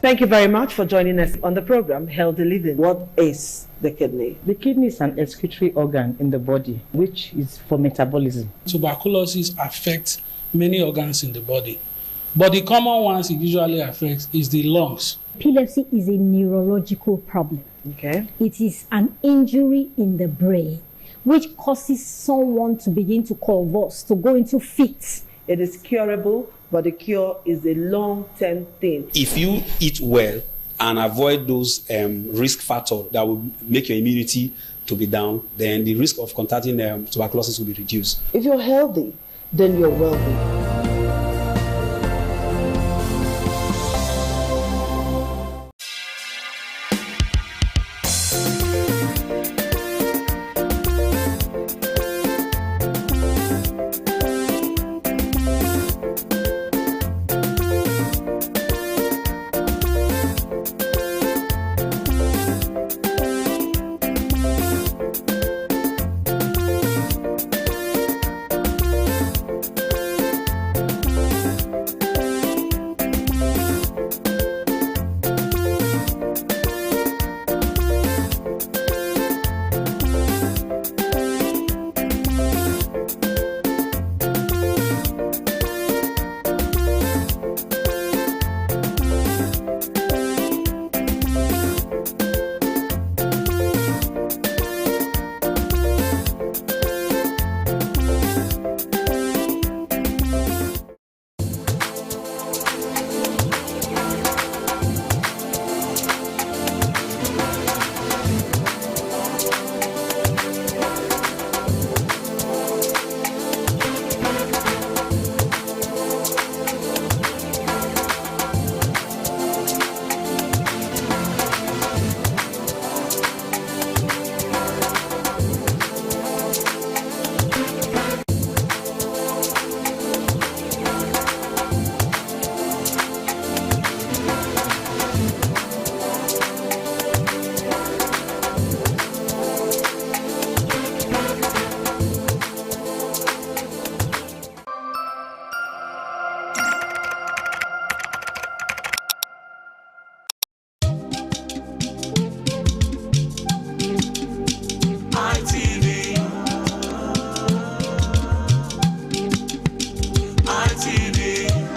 Thank you very much for joining us on the program, Healthy Living. What is the kidney? The kidney is an excretory organ in the body, which is for metabolism. Tuberculosis affects many organs in the body, but the common ones it usually affects is the lungs. Epilepsy is a neurological problem. Okay. It is an injury in the brain which causes someone to begin to convulse, to go into fits. It is curable, but the cure is a long-term thing. If you eat well and avoid those risk factors that will make your immunity to be down, then the risk of contracting tuberculosis will be reduced. If you're healthy, then you're wealthy.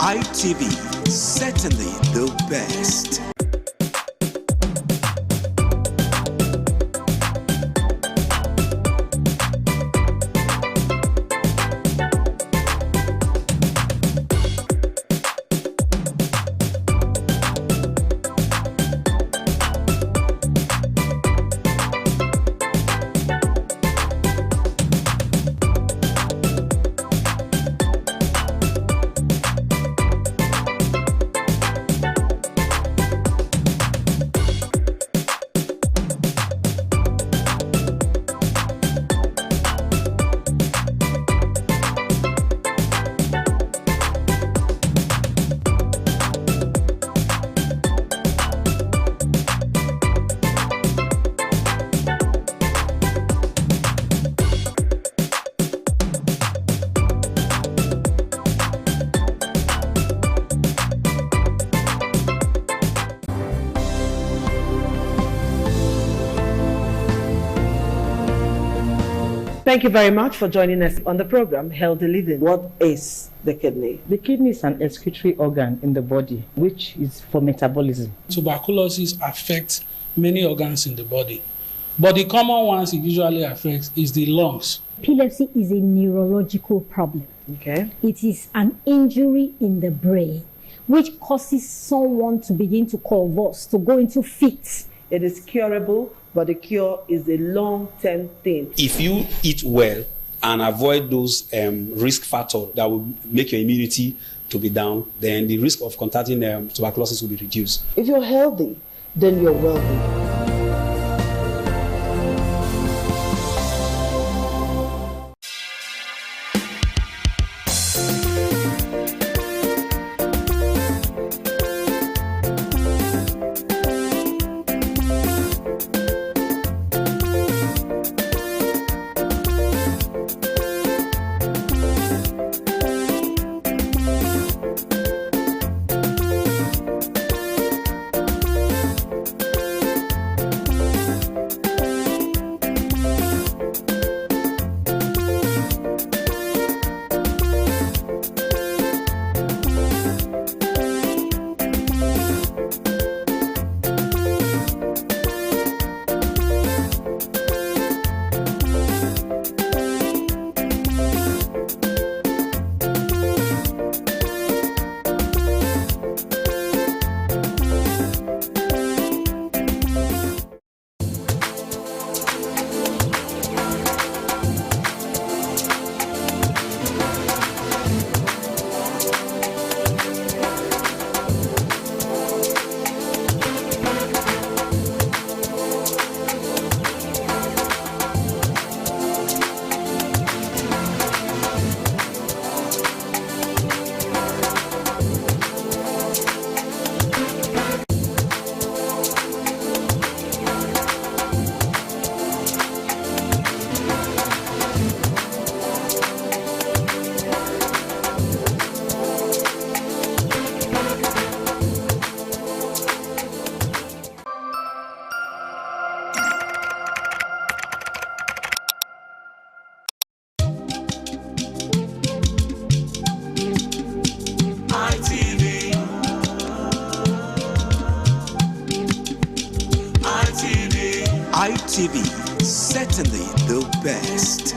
ITV, certainly the best. Thank you very much for joining us on the program, Healthy Living. What is the kidney? The kidney is an excretory organ in the body, which is for metabolism. Tuberculosis affects many organs in the body, but the common ones it usually affects is the lungs. Epilepsy is a neurological problem. Okay. It is an injury in the brain which causes someone to begin to convulse, to go into fits. It is curable, but the cure is a long-term thing. If you eat well and avoid those risk factors that will make your immunity to be down, then the risk of contracting tuberculosis will be reduced. If you're healthy, then you're wealthy. ITV, certainly the best.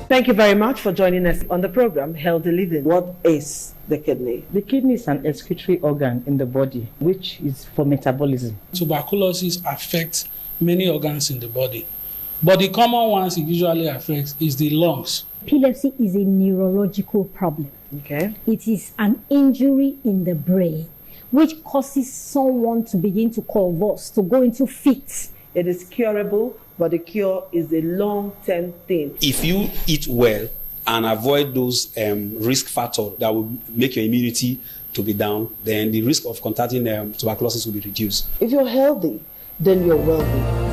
Thank you very much for joining us on the program Healthy Living. What is the kidney? The kidney is an excretory organ in the body which is for metabolism. Tuberculosis affects many organs in the body, but the common ones it usually affects is the lungs. Epilepsy is a neurological problem. Okay. It is an injury in the brain which causes someone to begin to convulse, to go into fits. It is curable, but the cure is a long-term thing. If you eat well and avoid those risk factors that will make your immunity to be down, then the risk of contracting tuberculosis will be reduced. If you're healthy, then you're wealthy.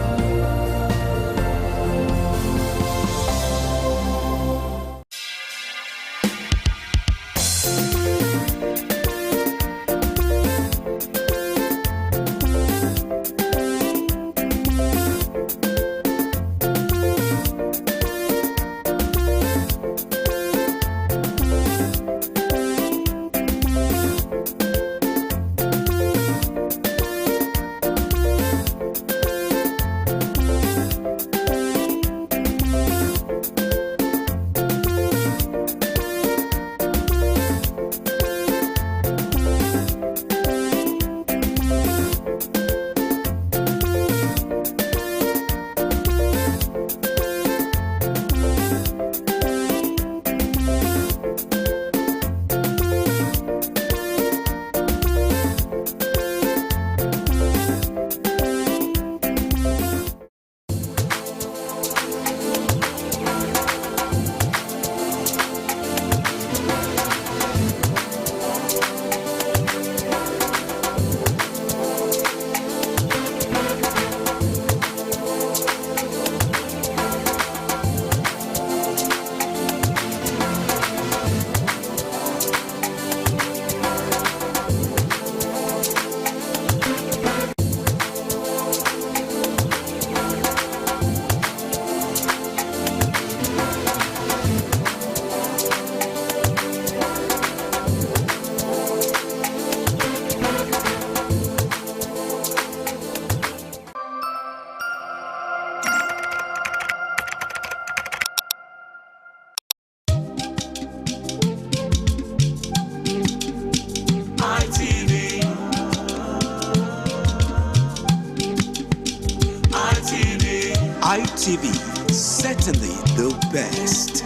ITV, certainly the best.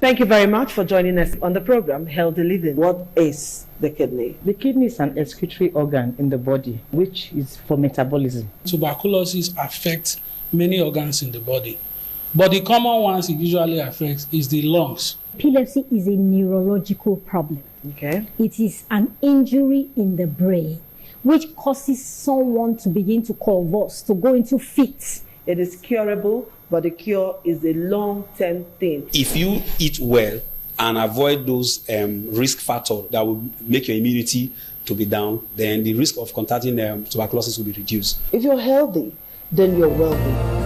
Thank you very much for joining us on the program Healthy Living. What is the kidney? The kidney is an excretory organ in the body, which is for metabolism. Tuberculosis affects many organs in the body, but the common ones it usually affects is the lungs. Epilepsy is a neurological problem. Okay. It is an injury in the brain which causes someone to begin to convulse, to go into fits. It is curable, but the cure is a long-term thing. If you eat well and avoid those risk factors that will make your immunity to be down, then the risk of contracting tuberculosis will be reduced. If you're healthy, then you're wealthy.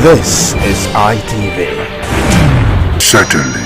This is ITV. Certainly.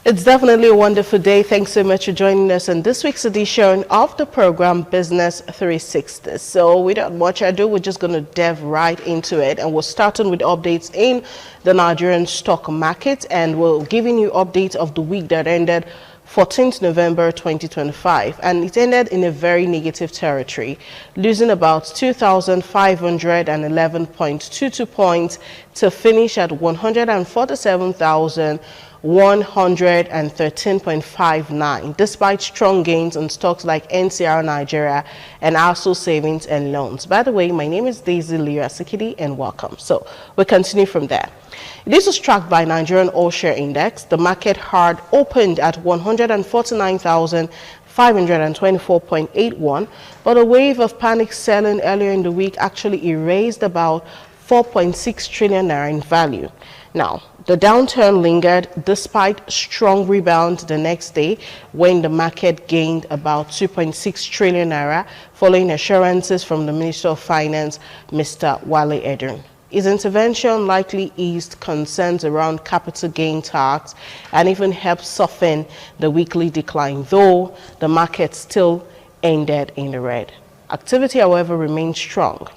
It's definitely a wonderful day. Thanks so much for joining us on this week's edition of the program Business 360. So without much ado, we're just going to dive right into it, and we're starting with updates in the Nigerian stock market, and we're giving you updates of the week that ended 14th November 2025, and it ended in a very negative territory, losing about 2,511.22 points to finish at 147,113.59, despite strong gains on stocks like NCR Nigeria and ASO Savings and Loans. By the way, my name is Daisy Leo Asikidi, and welcome. So we continue from there. This was tracked by Nigerian All-Share Index. The market hard opened at 149,524.81, but a wave of panic selling earlier in the week actually erased about 4.6 trillion naira in value. Now, the downturn lingered despite strong rebound the next day when the market gained about 2.6 trillion naira following assurances from the Minister of Finance, Mr. Wale Edun. His intervention likely eased concerns around capital gain tax and even helped soften the weekly decline, though the market still ended in the red. Activity, however, remained strong.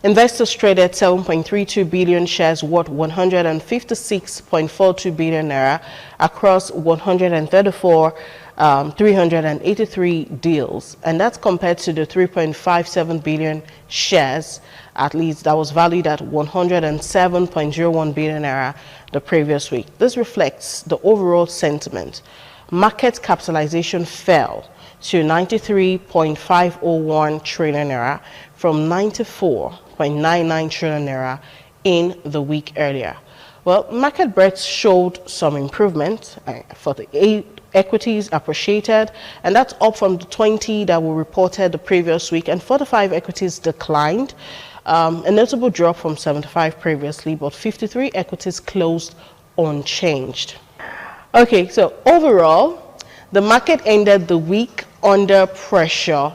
Investors traded 7.32 billion shares worth 156.42 billion naira across 134 383 deals, and that's compared to the 3.57 billion shares, at least, that was valued at 107.01 billion naira the previous week. This reflects the overall sentiment. Market capitalization fell to 93.501 trillion naira from 94.99 trillion naira in the week earlier. Well, market breadth showed some improvement for the 8 equities appreciated, and that's up from the 20 that were reported the previous week, and 45 equities declined. A notable drop from 75 previously, but 53 equities closed unchanged. Okay, so overall, the market ended the week under pressure,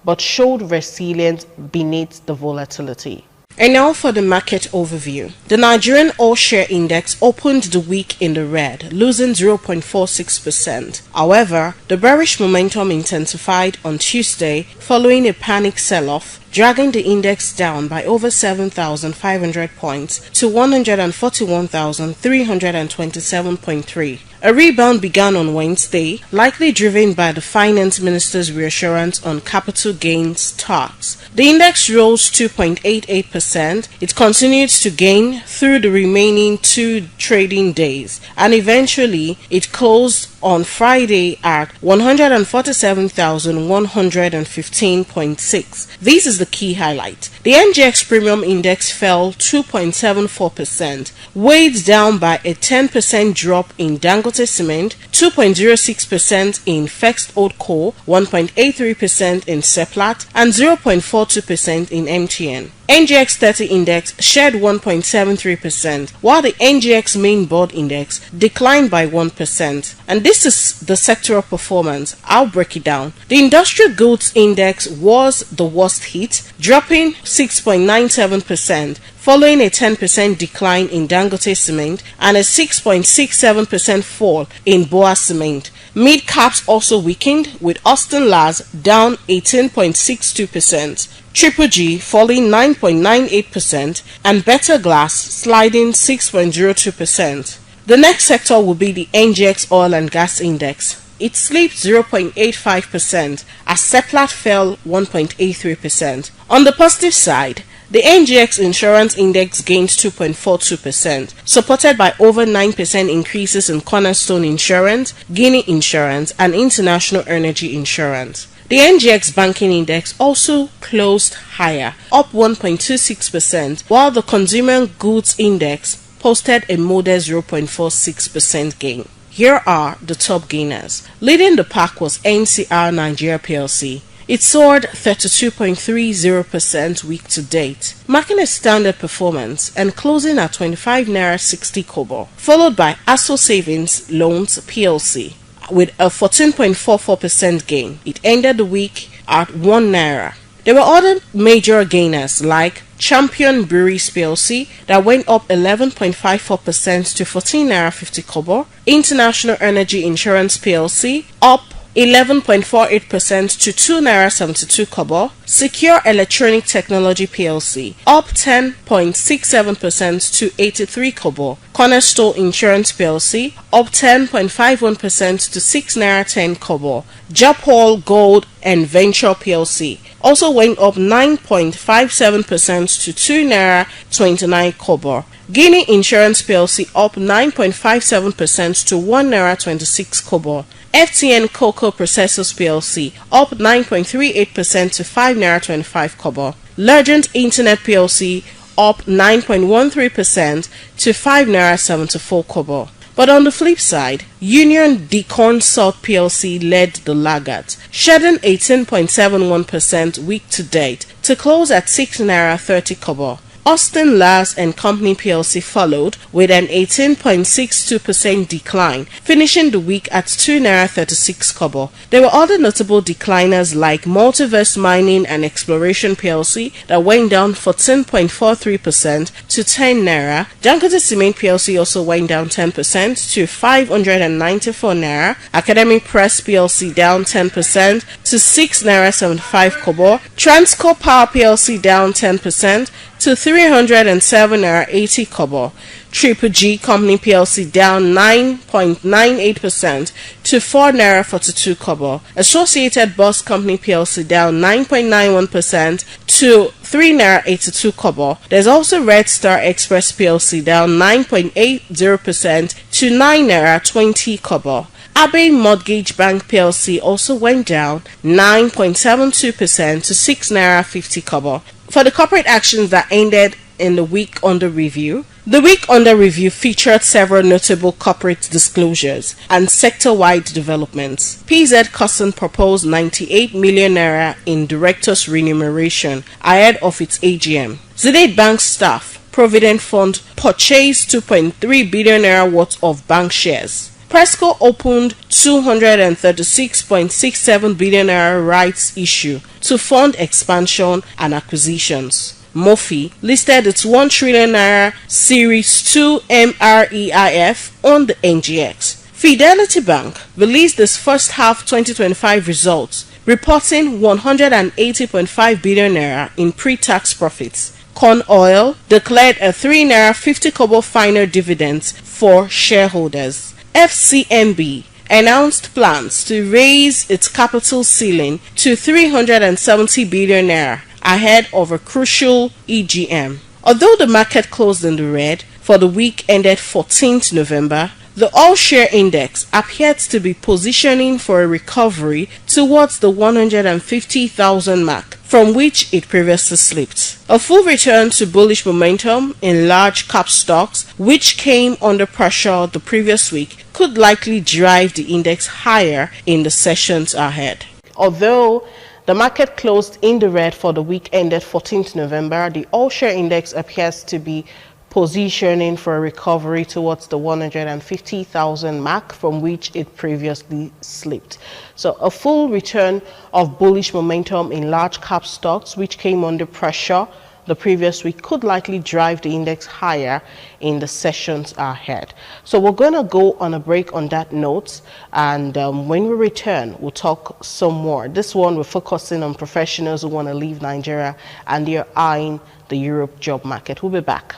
but showed resilience beneath the volatility. And now for the market overview. The Nigerian All-Share Index opened the week in the red, losing 0.46%. However, the bearish momentum intensified on Tuesday following a panic sell-off, dragging the index down by over 7,500 points to 141,327.3. A rebound began on Wednesday, likely driven by the finance minister's reassurance on capital gains tax. The index rose 2.88%. It continued to gain through the remaining 2 trading days, and eventually it closed on Friday at 147,115.6. This is the key highlight. The NGX Premium Index fell 2.74%, weighed down by a 10% drop in Dangote Cement, 2.06% in Fexed Old Coal, 1.83% in Seplat, and 0.42% in MTN. NGX 30 Index shed 1.73%, while the NGX Main Board Index declined by 1%. And this is the sectoral performance. I'll break it down. The Industrial Goods Index was the worst hit, dropping 6.97%, following a 10% decline in Dangote Cement and a 6.67% fall in Boa Cement. Mid-caps also weakened, with Austin Lars down 18.62%, Triple G falling 9.98%, and Better Glass sliding 6.02%. The next sector will be the NGX Oil and Gas Index. It slipped 0.85% as Seplat fell 1.83%. On the positive side, the NGX Insurance Index gained 2.42%, supported by over 9% increases in Cornerstone Insurance, Guinea Insurance, and International Energy Insurance. The NGX Banking Index also closed higher, up 1.26%, while the Consumer Goods Index posted a modest 0.46% gain. Here are the top gainers. Leading the pack was NCR Nigeria PLC. It soared 32.30% week to date, marking a standard performance and closing at 25 naira 60 kobo, followed by ASO Savings Loans PLC with a 14.44% gain. It ended the week at 1 naira. There were other major gainers like Champion Breweries PLC that went up 11.54% to 14 naira 50 kobo, International Energy Insurance PLC up 11.48% to 2 naira 72 kobo, Secure Electronic Technology PLC up 10.67% to 83 kobo, Cornerstone Insurance PLC up 10.51% to 6 naira 10 kobo, Japol Gold and Venture PLC also went up 9.57% to 2 naira 29 kobo. Guinea Insurance PLC up 9.57% to 1 naira 26 kobo. FTN Cocoa Processors PLC up 9.38% to 5 naira 25 kobo. Legend Internet PLC up 9.13% to 5 naira 74 kobo. But on the flip side, Union Decorn Salt PLC led the laggards, shedding 18.71% week to date to close at 6 naira 30 kobo. Austin Lars and Company PLC followed with an 18.62% decline, finishing the week at 2 naira 36 kobo. There were other notable decliners like Multiverse Mining and Exploration PLC that went down 14.43% to 10 naira. Dangote Cement PLC also went down 10% to 594 naira. Academy Press PLC down 10% to 6 naira 75 kobo. Transco Power PLC down 10% to to 307 naira 80 kobo. Triple G Company PLC down 9.98% to 4 naira 42 kobo. Associated Bus Company PLC down 9.91% to 3 naira 82 kobo. There's also Red Star Express PLC down 9.80% to 9 naira 20 kobo. Abbey Mortgage Bank PLC also went down 9.72% to 6 naira 50 kobo. For the corporate actions that ended in the week under review, the week under review featured several notable corporate disclosures and sector-wide developments. PZ Custom proposed 98 million naira in directors' remuneration ahead of its AGM. Zenith Bank staff Provident Fund purchased 2.3 billion naira worth of bank shares. Presco opened 236.67 billion naira rights issue to fund expansion and acquisitions. Mofi listed its 1 trillion naira Series 2 MREIF on the NGX. Fidelity Bank released its first half 2025 results, reporting 180.5 billion naira in pre-tax profits. Corn Oil declared a 3 naira 50 kobo final dividend for shareholders. FCMB announced plans to raise its capital ceiling to 370 billion naira ahead of a crucial EGM. Although the market closed in the red for the week ended 14th November, the all-share index appeared to be positioning for a recovery towards the 150,000 mark, from which it previously slipped. A full return to bullish momentum in large cap stocks, which came under pressure the previous week, could likely drive the index higher in the sessions ahead. Although the market closed in the red for the week ended 14th November, the all-share index appears to be positioning for a recovery towards the 150,000 mark, from which it previously slipped. So a full return of bullish momentum in large cap stocks, which came under pressure the previous week, could likely drive the index higher in the sessions ahead. So we're going to go on a break on that note, and when we return, we'll talk some more. This one, we're focusing on professionals who want to leave Nigeria and they're eyeing the Europe job market. We'll be back.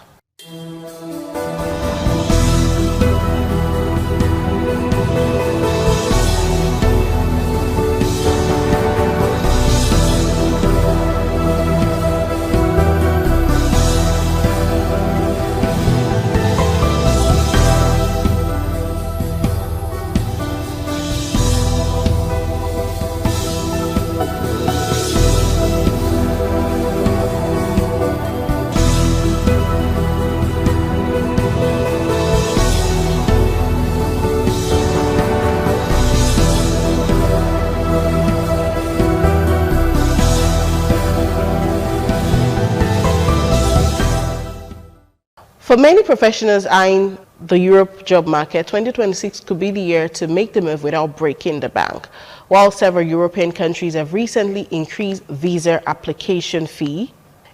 For many professionals eyeing the Europe job market, 2026 could be the year to make the move without breaking the bank. While several European countries have recently increased visa application fee,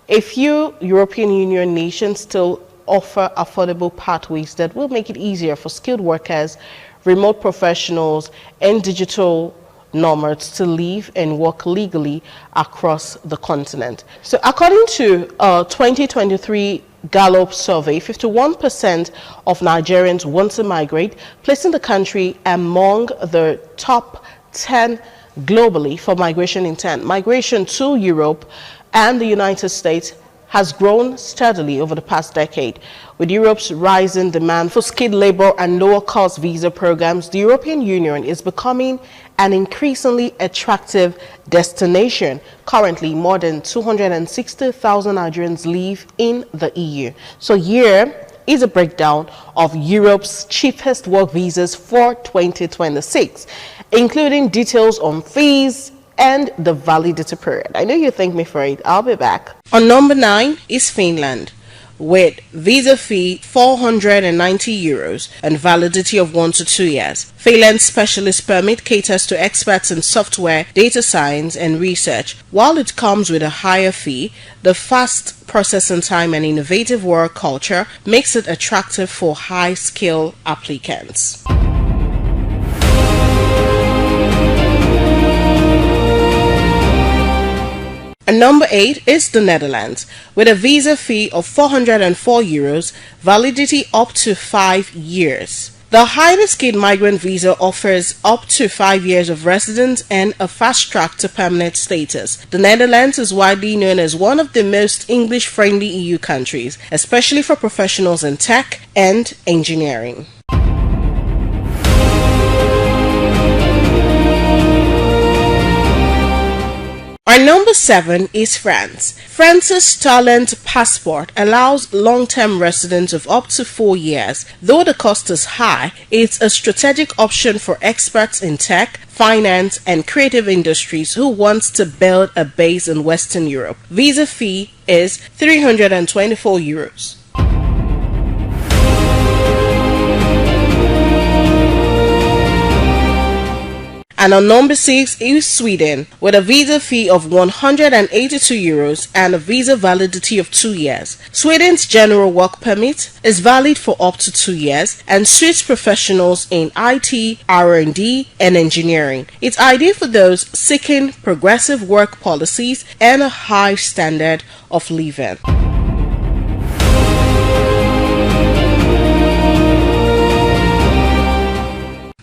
a few European Union nations still offer affordable pathways that will make it easier for skilled workers, remote professionals, and digital nomads to live and work legally across the continent. So according to a 2023 Gallup survey, 51% of Nigerians want to migrate, placing the country among the top 10 globally for migration intent. Migration to Europe and the United States has grown steadily over the past decade. With Europe's rising demand for skilled labor and lower-cost visa programs, the European Union is becoming an increasingly attractive destination. Currently, more than 260,000 Nigerians live in the EU. So here is a breakdown of Europe's cheapest work visas for 2026, including details on fees and the validity period. I know you thank me for it. I'll be back. On number 9 is Finland, with visa fee €490 and validity of 1 to 2 years. Finland's specialist permit caters to experts in software, data science, and research. While it comes with a higher fee, the fast processing time and innovative work culture makes it attractive for high-skill applicants. And number 8 is the Netherlands, with a visa fee of €404, validity up to 5 years. The highly skilled migrant visa offers up to 5 years of residence and a fast track to permanent status. The Netherlands is widely known as one of the most English-friendly EU countries, especially for professionals in tech and engineering. Our number 7 is France. France's talent passport allows long-term residence of up to 4 years. Though the cost is high, it's a strategic option for experts in tech, finance, and creative industries who want to build a base in Western Europe. Visa fee is €324. And on number 6 is Sweden, with a visa fee of €182 and a visa validity of 2 years. Sweden's general work permit is valid for up to 2 years and suits professionals in IT, R&D, and engineering. It's ideal for those seeking progressive work policies and a high standard of living.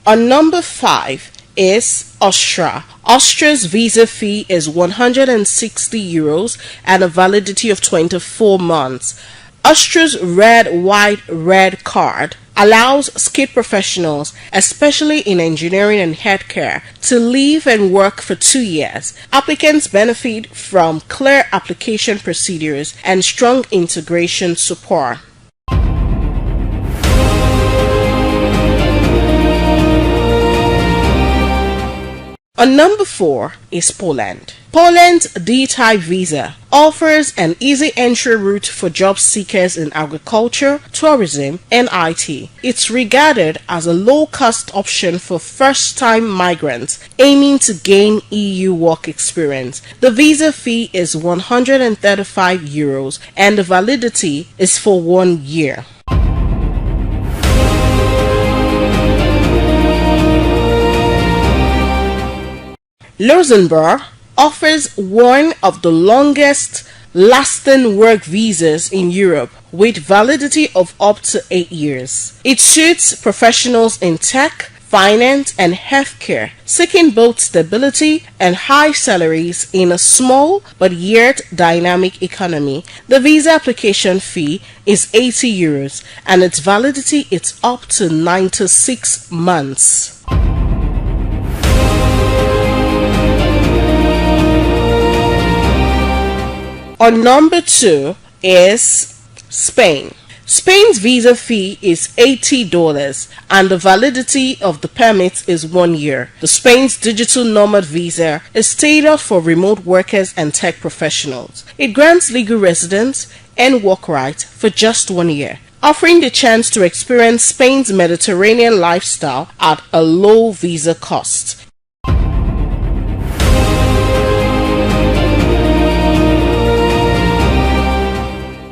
On number 5 is Austria. Austria's visa fee is €160 and a validity of 24 months. Austria's red card allows skilled professionals, especially in engineering and healthcare, to live and work for 2 years. Applicants benefit from clear application procedures and strong integration support. On number 4 is Poland. Poland's D-type visa offers an easy entry route for job seekers in agriculture, tourism, and IT. It's regarded as a low-cost option for first-time migrants aiming to gain EU work experience. The visa fee is €135 and the validity is for 1 year. Luxembourg offers one of the longest lasting work visas in Europe with validity of up to 8 years. It suits professionals in tech, finance, and healthcare seeking both stability and high salaries in a small but yet dynamic economy. The visa application fee is €80 and its validity is up to 96 months. On number 2 is Spain. Spain's visa fee is $80 and the validity of the permit is 1 year. The Spain's digital nomad visa is tailored for remote workers and tech professionals. It grants legal residence and work rights for just 1 year, offering the chance to experience Spain's Mediterranean lifestyle at a low visa cost.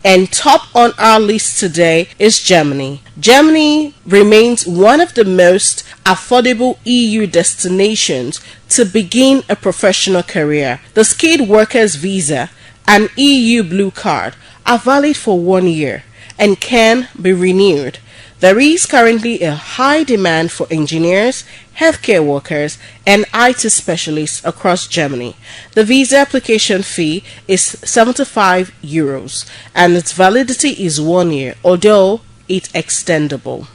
And top on our list today is Germany. Germany remains one of the most affordable EU destinations to begin a professional career. The skilled workers visa and EU blue card are valid for 1 year and can be renewed. There is currently a high demand for engineers, healthcare workers, and IT specialists across Germany. The visa application fee is €75 and its validity is 1 year, although it's extendable.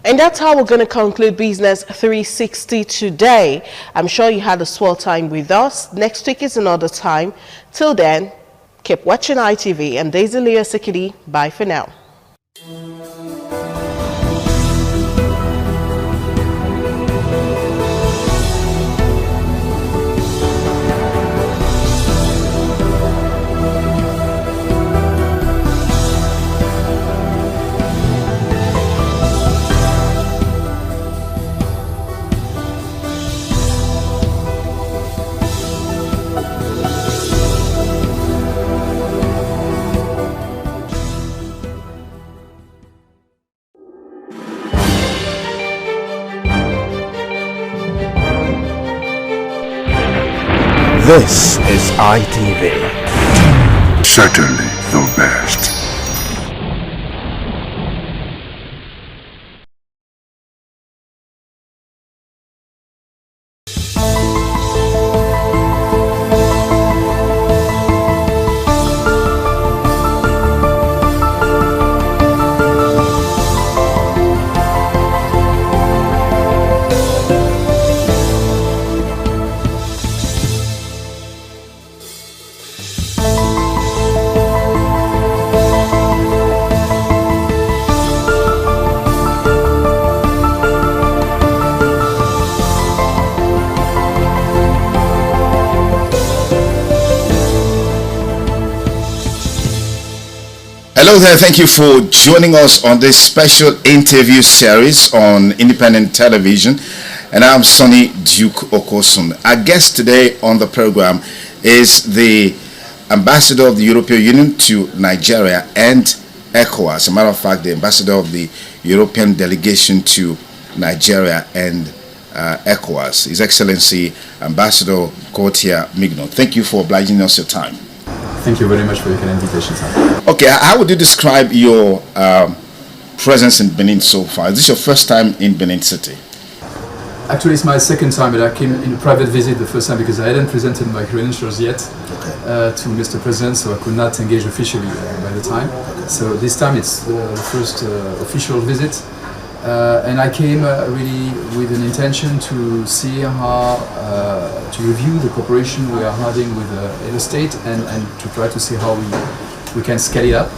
And that's how we're going to conclude Business 360 today. I'm sure you had a swell time with us. Next week is another time. Till then, keep watching ITV. I'm Daisy Leo Sikidi. Bye for now. This is ITV. Certainly the best. Hello there, thank you for joining us on this special interview series on independent television. And I'm Sonny Duke Okosun. Our guest today on the program is the Ambassador of the European Union to Nigeria and ECOWAS. As a matter of fact, the Ambassador of the European Delegation to Nigeria and ECOWAS, His Excellency Ambassador Gauthier Mignon. Thank you for obliging us your time. Thank you very much for your kind invitation, sir. Okay, how would you describe your presence in Benin so far? Is this your first time in Benin City? Actually, it's my second time, but I came in a private visit the first time because I hadn't presented my credentials yet to Mr. President, so I could not engage officially by the time. So this time it's the first official visit. And I came really with an intention to see how, to review the cooperation we are having with Edo State and to try to see how we can scale it up.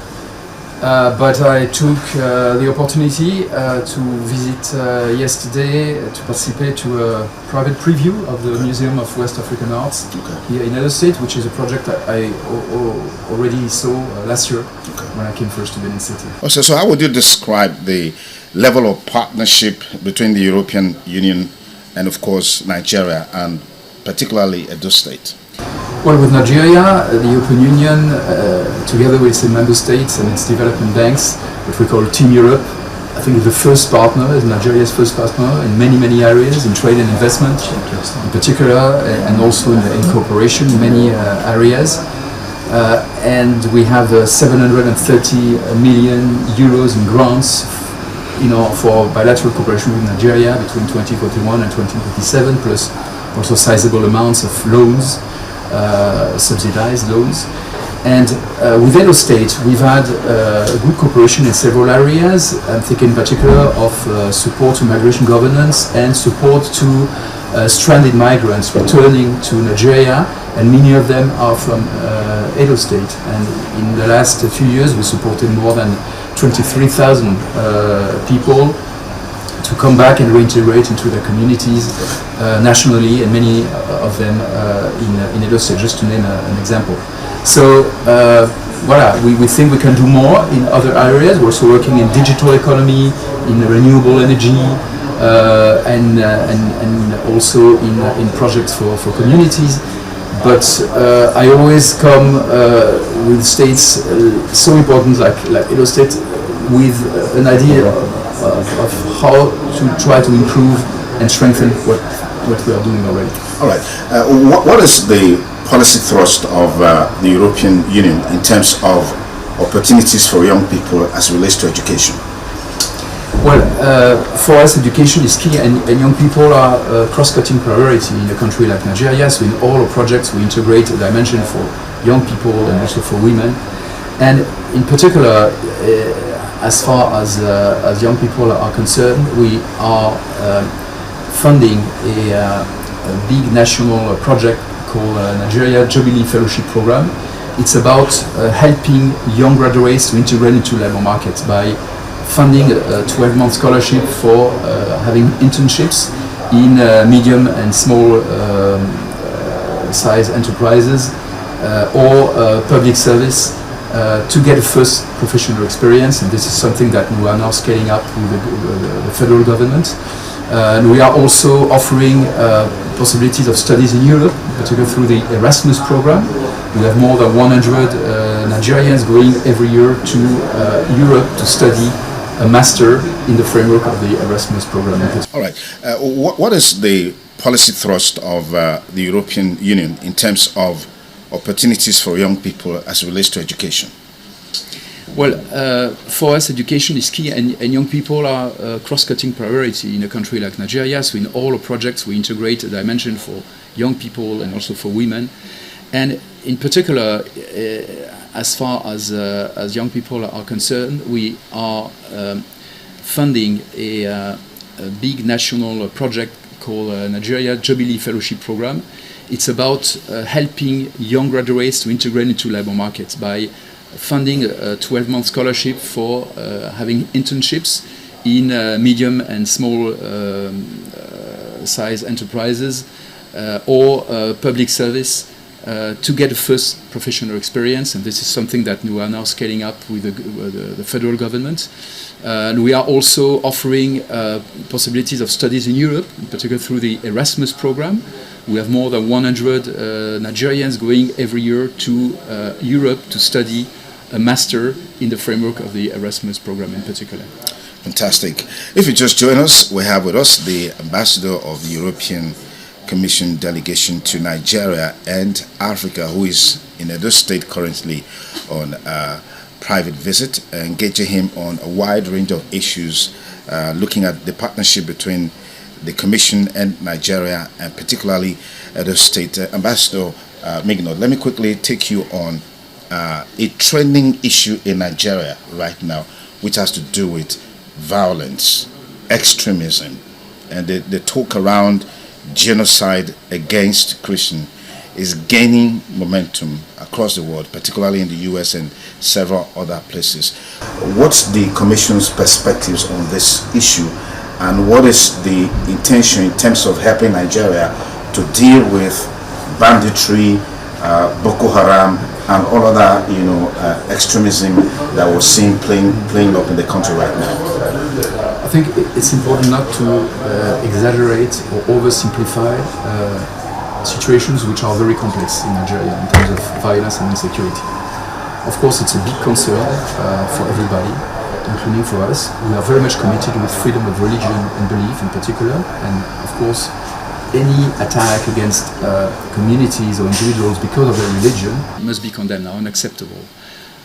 But I took the opportunity to visit yesterday to participate to a private preview of the Museum of West African Arts here in Edo State, which is a project that I already saw last year when I came first to Benin City. Also, so how would you describe the level of partnership between the European Union and, of course, Nigeria, and particularly Edo State? Well, with Nigeria, the European Union, together with its member states and its development banks, what we call Team Europe, I think is the first partner, is Nigeria's first partner in many areas, in trade and investment in particular, and also in cooperation in many areas. And we have 730 million euros in grants for bilateral cooperation with Nigeria between 2041 and 2027, plus also sizable amounts of loans, subsidized loans. And with Edo State, we've had good cooperation in several areas. I'm thinking in particular of support to migration governance and support to stranded migrants returning to Nigeria, and many of them are from Edo State. And in the last few years, we supported more than 23,000 people to come back and reintegrate into their communities nationally, and many of them in Edo State, just to name an example. So voilà, we think we can do more in other areas. We're also working in digital economy, in renewable energy, and also in projects for communities. But I always come with states so important like Edo State with an idea of how to try to improve and strengthen what we are doing already. All right. What is the policy thrust of the European Union in terms of opportunities for young people as it relates to education? Well, for us, education is key, and young people are a cross-cutting priority in a country like Nigeria. So in all our projects, we integrate a dimension for young people and also for women. And in particular, as far as young people are concerned, we are funding a big national project called Nigeria Jubilee Fellowship Program. It's about helping young graduates to integrate into labor markets by funding a 12-month scholarship for having internships in medium and small size enterprises or public service to get a first professional experience. And this is something that we are now scaling up with the federal government. And we are also offering possibilities of studies in Europe, particularly through the Erasmus program. We have more than 100 Nigerians going every year to Europe to study a master in the framework of the Erasmus program. All right. What is the policy thrust of the European Union in terms of opportunities for young people as it relates to education? Well, for us, education is key, and young people are a cross-cutting priority in a country like Nigeria. So in all our projects, we integrate a dimension for young people and also for women. And in particular, as far as young people are concerned, we are funding a big national project called Nigeria Jubilee Fellowship Program. It's about helping young graduates to integrate into labor markets by funding a 12-month scholarship for having internships in medium and small size enterprises or public service to get a first professional experience. And this is something that we are now scaling up with the federal government. And we are also offering possibilities of studies in Europe, in particular through the Erasmus program. We have more than 100 Nigerians going every year to Europe to study a master in the framework of the Erasmus program in particular. Fantastic. If you just join us, we have with us the ambassador of the European Commission delegation to Nigeria and Africa, who is in Edo State currently on a private visit, engaging him on a wide range of issues, looking at the partnership between the Commission and Nigeria, and particularly Edo State. Ambassador Migno, let me quickly take you on a trending issue in Nigeria right now, which has to do with violence, extremism, and the talk around genocide against Christians is gaining momentum across the world, particularly in the US and several other places. What's the Commission's perspectives on this issue, and what is the intention in terms of helping Nigeria to deal with banditry, Boko Haram, and all other extremism that we're seeing playing up in the country right now? I think it's important not to exaggerate or oversimplify situations which are very complex in Nigeria in terms of violence and insecurity. Of course, it's a big concern for everybody, including for us. We are very much committed with freedom of religion and belief in particular, and of course, any attack against communities or individuals because of their religion must be condemned, unacceptable.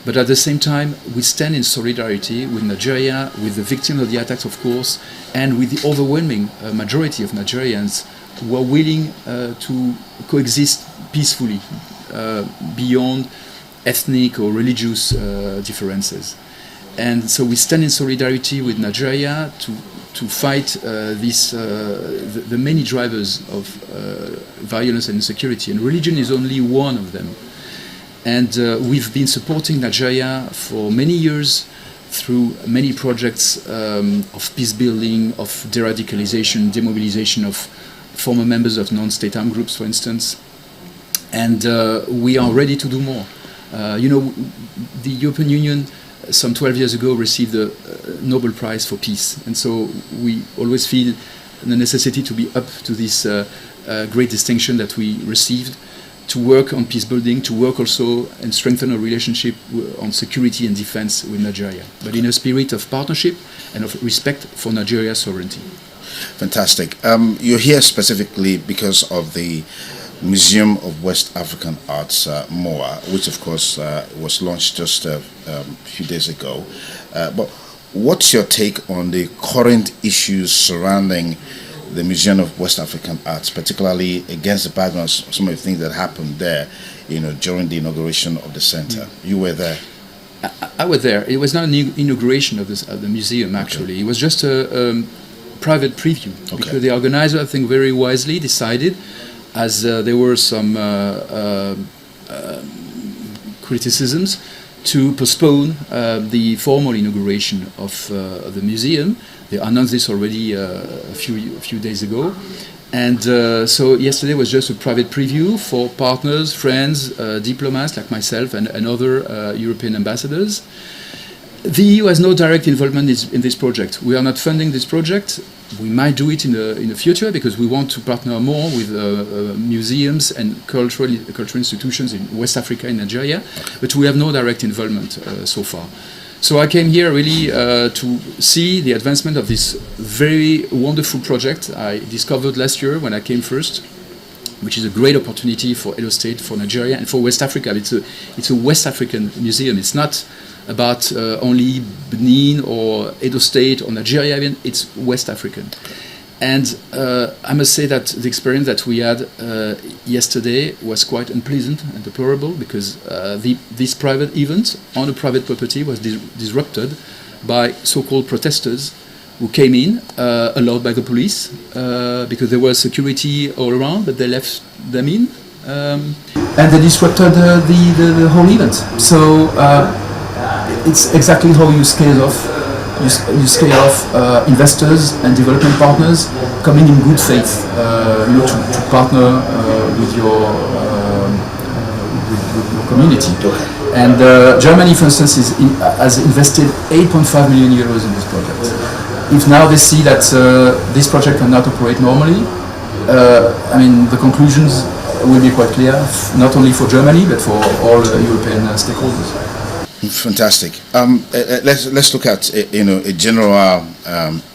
But at the same time, we stand in solidarity with Nigeria, with the victims of the attacks, of course, and with the overwhelming majority of Nigerians who are willing to coexist peacefully beyond ethnic or religious differences. And so we stand in solidarity with Nigeria to fight the many drivers of violence and insecurity, and religion is only one of them. And we've been supporting Nigeria for many years through many projects of peace building, of de-radicalization, demobilization of former members of non-state armed groups, for instance. And we are ready to do more. The European Union some 12 years ago received the Nobel Prize for Peace. And so we always feel the necessity to be up to this great distinction that we received, to work on peace building, to work also and strengthen our relationship on security and defense with Nigeria, but in a spirit of partnership and of respect for Nigeria's sovereignty. Fantastic. You're here specifically because of the Museum of West African Arts, MOA, which of course was launched just a few days ago. But what's your take on the current issues surrounding the Museum of West African Arts, particularly against the background of some of the things that happened there, during the inauguration of the center? You were there. I was there. It was not an inauguration of the museum, actually. Okay. It was just a private preview. Okay. Because the organizer, I think, very wisely decided, as there were some criticisms, to postpone the formal inauguration of the museum. They announced this already a few days ago. And so yesterday was just a private preview for partners, friends, diplomats like myself and other European ambassadors. The EU has no direct involvement in this project. We are not funding this project. We might do it in the future because we want to partner more with museums and cultural institutions in West Africa and Nigeria, but we have no direct involvement so far. So I came here really to see the advancement of this very wonderful project I discovered last year when I came first, which is a great opportunity for Edo State, for Nigeria, and for West Africa. It's a West African museum. It's not about only Benin or Edo State or Nigeria even. It's West African. And I must say that the experience that we had yesterday was quite unpleasant and deplorable, because this private event on a private property was disrupted by so-called protesters who came in, allowed by the police, because there was security all around, but they left them in. And they disrupted the whole event. So it's exactly how you scale off. You scale off investors and development partners coming in good faith, to partner with your community. And Germany, for instance, has invested 8.5 million euros in this project. If now they see that this project cannot operate normally, I mean, the conclusions will be quite clear, not only for Germany but for all European stakeholders. Fantastic. Let's look at a general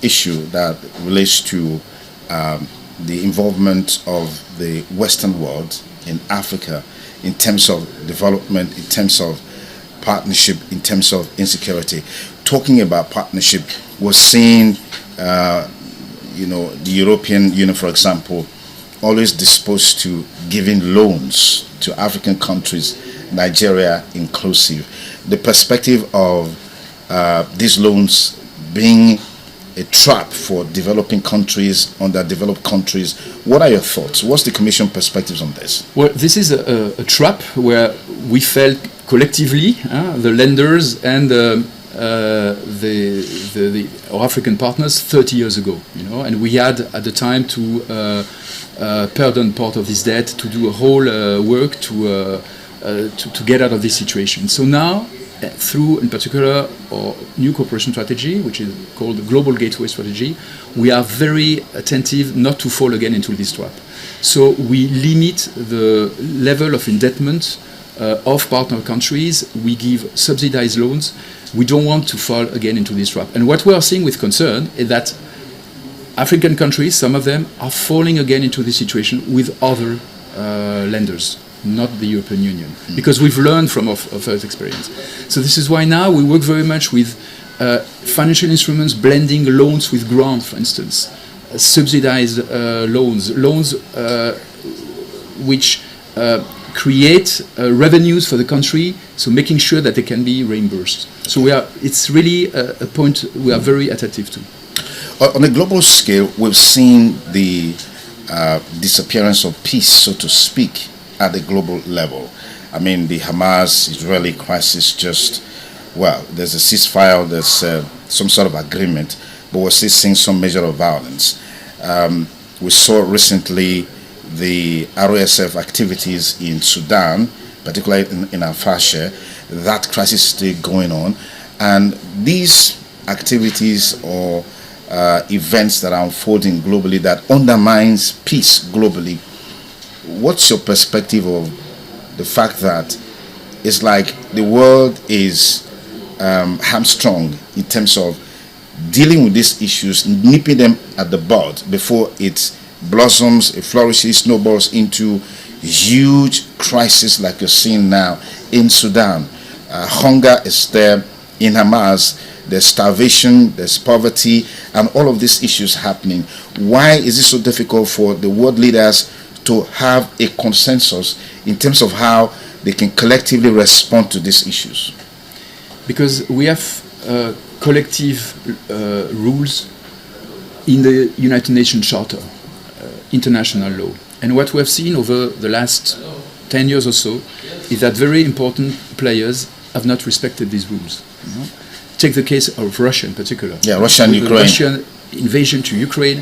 issue that relates to the involvement of the Western world in Africa in terms of development, in terms of partnership, in terms of insecurity. Talking about partnership, we're seeing the European Union, for example, always disposed to giving loans to African countries, Nigeria inclusive. The perspective of these loans being a trap for developing countries, underdeveloped countries. What are your thoughts? What's the Commission perspectives on this? Well, this is a trap where we felt collectively, the lenders and our African partners 30 years ago, and we had at the time to pardon part of this debt, to do a whole work to get out of this situation. So now, through, in particular, our new cooperation strategy, which is called the Global Gateway Strategy, we are very attentive not to fall again into this trap. So we limit the level of indebtedness of partner countries. We give subsidized loans. We don't want to fall again into this trap. And what we are seeing with concern is that African countries, some of them, are falling again into this situation with other lenders, not the European Union, because we've learned from our first experience. So this is why now we work very much with financial instruments, blending loans with grants, for instance, subsidized loans which create revenues for the country, so making sure that they can be reimbursed. So it's really a point we are very attentive to. On a global scale, we've seen the disappearance of peace, so to speak, at the global level. I mean, the Hamas-Israeli crisis there's a ceasefire, there's some sort of agreement, but we're still seeing some measure of violence. We saw recently the RSF activities in Sudan, particularly in Al-Fasher. That crisis is still going on. And these activities or events that are unfolding globally that undermines peace globally, what's your perspective of the fact that it's like the world is hamstrung in terms of dealing with these issues, nipping them at the bud before it blossoms, it flourishes, snowballs into huge crisis like you're seeing now in Sudan? Hunger is there. In Hamas, there's starvation, there's poverty, and all of these issues happening. Why is it so difficult for the world leaders to have a consensus in terms of how they can collectively respond to these issues? Because we have collective rules in the United Nations Charter, international law. And what we have seen over the last 10 years or so is that very important players have not respected these rules. Take the case of Russia in particular. Yeah, Russia and Ukraine. The Russian invasion to Ukraine,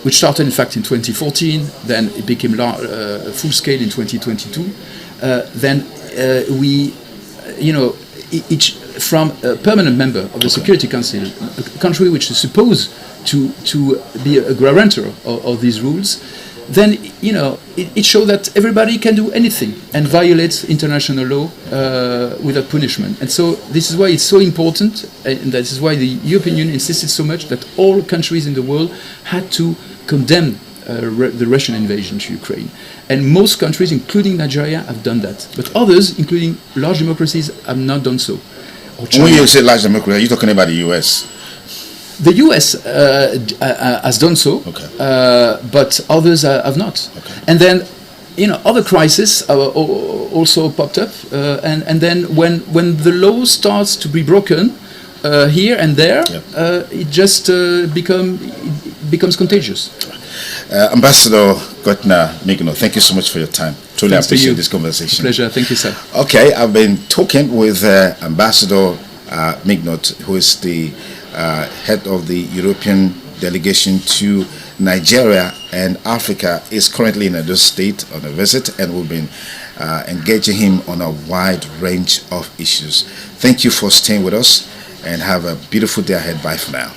which started in fact in 2014, then it became full scale in 2022. Then we, from a permanent member of the Security Council, a country which is supposed to be a guarantor of these rules, then it shows that everybody can do anything and violates international law without punishment. And so this is why it's so important, and that is why the European Union insisted so much that all countries in the world had to condemn the Russian invasion to Ukraine. And most countries, including Nigeria, have done that. But others, including large democracies, have not done so. When you say large democracy, are you talking about the US? The US has done so, but others have not. Okay. And then, other crises also popped up. And then when the law starts to be broken here and there, it just becomes contagious. Ambassador Gotna Migno, thank you so much for your time. Truly Thanks appreciate this conversation. Pleasure. Thank you, sir. Okay, I've been talking with Ambassador Mignot, who is the head of the European delegation to Nigeria and Africa, is currently in Edo State on a visit, and we've been engaging him on a wide range of issues. Thank you for staying with us, and have a beautiful day ahead. Bye for now.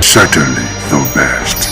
Certainly the best.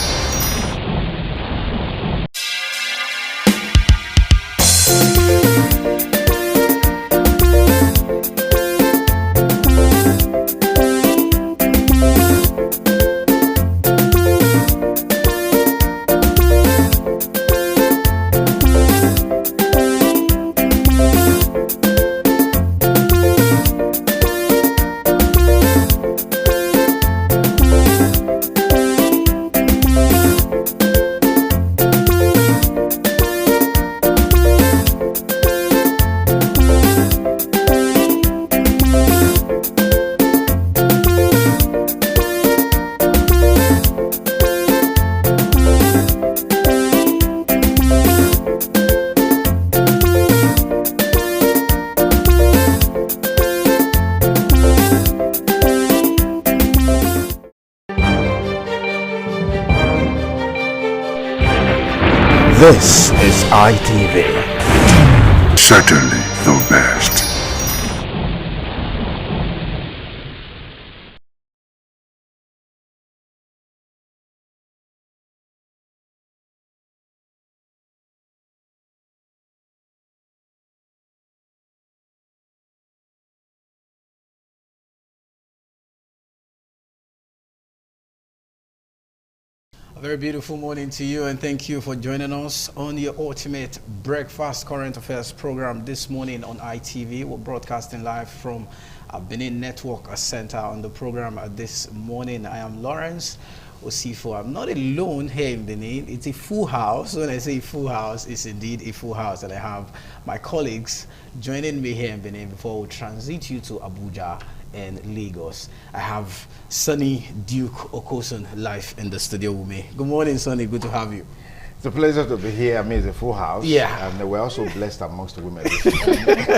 This is ITV. Certainly the best. A very beautiful morning to you, and thank you for joining us on your ultimate breakfast current affairs program this morning on ITV. We're broadcasting live from Benin Network Center on the program this morning. I am Lawrence Osifo. I'm not alone here in Benin. It's a full house. When I say full house, it's indeed a full house, and I have my colleagues joining me here in Benin before we transit you to Abuja and Lagos. I have Sonny Duke Okosun live in the studio with me. Good morning, Sonny. Good to have you. It's a pleasure to be here. I mean, it's a full house. Yeah. And we're also blessed amongst the women.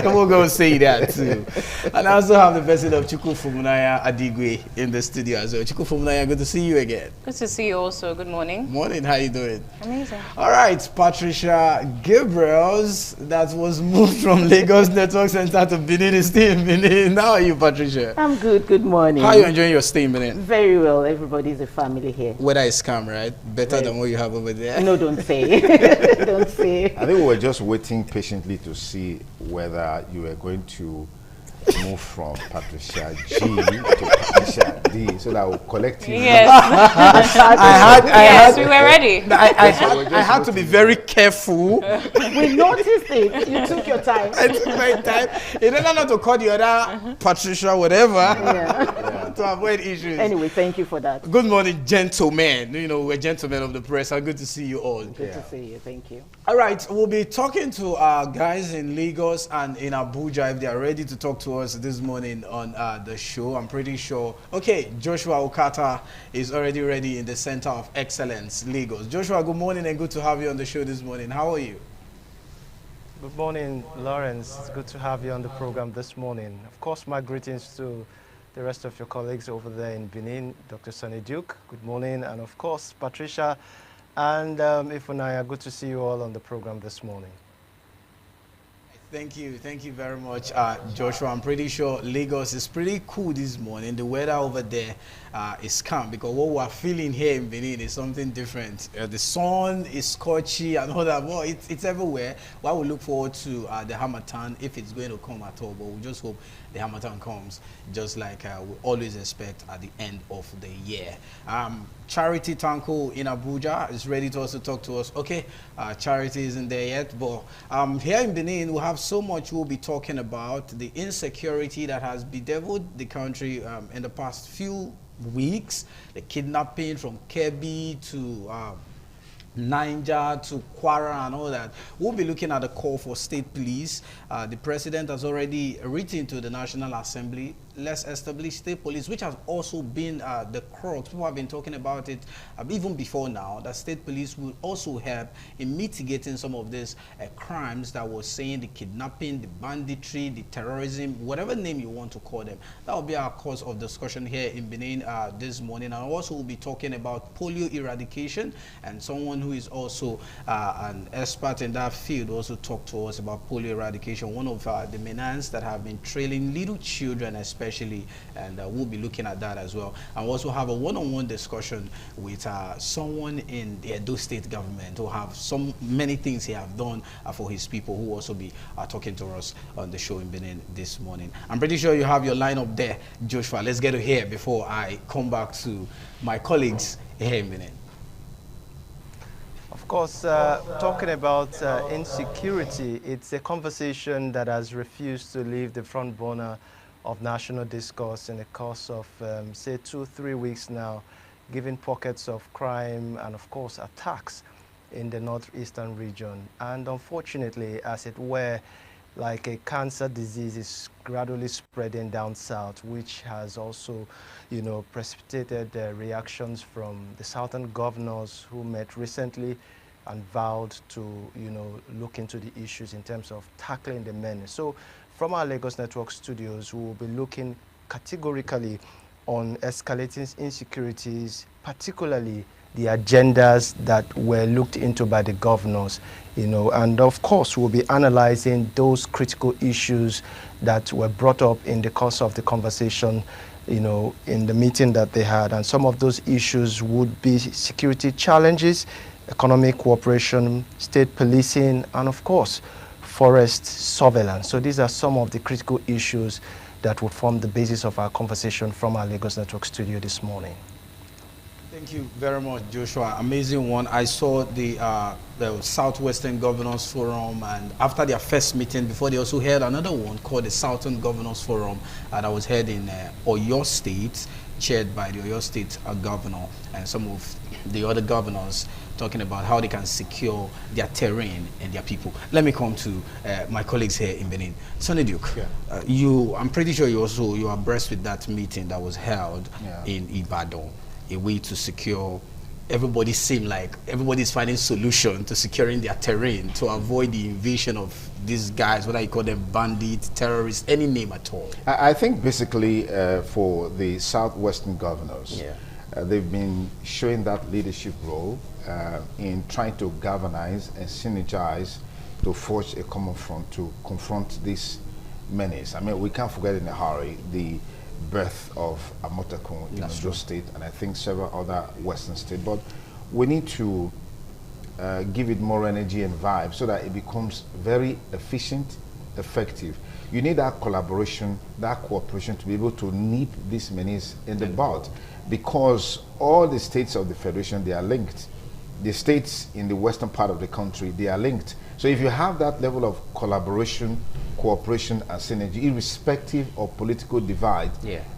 Come on, go say that too. And I also have the person of Chukwu Fumunaya Adigwe in the studio as well. Chukwu Fumunaya, good to see you again. Good to see you also. Good morning. Morning, how you doing? Amazing. All right, Patricia Gabriels, that was moved from Lagos Network Center to Benin, is still in Benin. How are you, Patricia? I'm good. Good morning. How are you enjoying your stay in Benin? Very well. Everybody's a family here. Weather is calm, right? Better than what you have over there. No, don't say. Don't say. I think we were just waiting patiently to see whether you were going to move from Patricia G to Patricia D, so that we'll collect you. Yes. I we were ready. I had to be very careful. We noticed it. You took your time. I took my time. In order not to call the other Patricia, whatever, to avoid issues. Anyway, thank you for that. Good morning, gentlemen. You know, we're gentlemen of the press. And good to see you all. Good to see you. Thank you. All right, we'll be talking to our guys in Lagos and in Abuja if they are ready to talk to us this morning on the show. I'm pretty sure. Okay, Joshua Okata is already ready in the Center of Excellence, Lagos. Joshua, good morning and good to have you on the show this morning. How are you? Good morning, Lawrence. It's good to have you on the program this morning. Of course, my greetings to the rest of your colleagues over there in Benin, Dr. Sonny Duke. Good morning. And of course, Patricia and Ifunaya, good to see you all on the program this morning. Thank you very much, Joshua. I'm pretty sure Lagos is pretty cool this morning. The weather over there is calm, because what we're feeling here in Benin is something different. The sun is scorchy and all that. Well, it's everywhere. Well, we look forward to the Harmattan, if it's going to come at all. But we just hope the Harmattan comes, just like we always expect at the end of the year. Charity Tanko in Abuja is ready to also talk to us. Okay, Charity isn't there yet, but here in Benin, we have so much we'll be talking about. The insecurity that has bedeviled the country in the past few weeks, the kidnapping from Kebbi to Niger to Kwara and all that. We'll be looking at the call for state police. The president has already written to the National Assembly, let's establish state police, which has also been the crux. People have been talking about it even before now, that state police will also help in mitigating some of these crimes that we're saying, the kidnapping, the banditry, the terrorism, whatever name you want to call them. That will be our cause of discussion here in Benin this morning. And also we'll be talking about polio eradication, and someone who is also an expert in that field also talk to us about polio eradication, one of the menace that have been trailing little children especially, and we'll be looking at that as well. And we'll also have a one-on-one discussion with someone in the Edo State government who have many things he have done for his people, who will also be talking to us on the show in Benin this morning. I'm pretty sure you have your lineup there, Joshua. Let's get to here before I come back to my colleagues here in Benin. Of course, talking about insecurity, it's a conversation that has refused to leave the front burner of national discourse in the course of, say, 2-3 weeks now, given pockets of crime and, of course, attacks in the northeastern region. And unfortunately, as it were, like a cancer disease is gradually spreading down south, which has also, you know, precipitated reactions from the southern governors who met recently and vowed to, you know, look into the issues in terms of tackling the menace. So from our Lagos Network studios, we will be looking categorically on escalating insecurities, particularly the agendas that were looked into by the governors, you know, and of course we'll be analyzing those critical issues that were brought up in the course of the conversation, you know, in the meeting that they had. And some of those issues would be security challenges, economic cooperation, state policing, and of course forest surveillance. So these are some of the critical issues that will form the basis of our conversation from our Lagos Network studio this morning. Thank you very much, Joshua. Amazing one. I saw the Southwestern Governors Forum, and after their first meeting, before they also held another one called the Southern Governors Forum that was held in Oyo State, chaired by the Oyo State governor and some of the other governors, talking about how they can secure their terrain and their people. Let me come to my colleagues here in Benin. Sonny Duke, I'm pretty sure you are abreast with that meeting that was held in Ibadan, a way to secure. Everybody seemed like everybody's finding solution to securing their terrain to avoid the invasion of these guys, whether you call them bandits, terrorists, any name at all. I think basically for the Southwestern governors, they've been showing that leadership role in trying to galvanize and synergize to forge a common front to confront this menace. I mean, we can't forget in a hurry the birth of Amotekun in Ondo State, and I think several other Western states. But we need to give it more energy and vibe so that it becomes very efficient, effective. You need that collaboration, that cooperation to be able to nip this menace in the bud, because all the states of the Federation, they are linked. The states in the western part of the country, they are linked. So if you have that level of collaboration, cooperation and synergy, irrespective of political divide,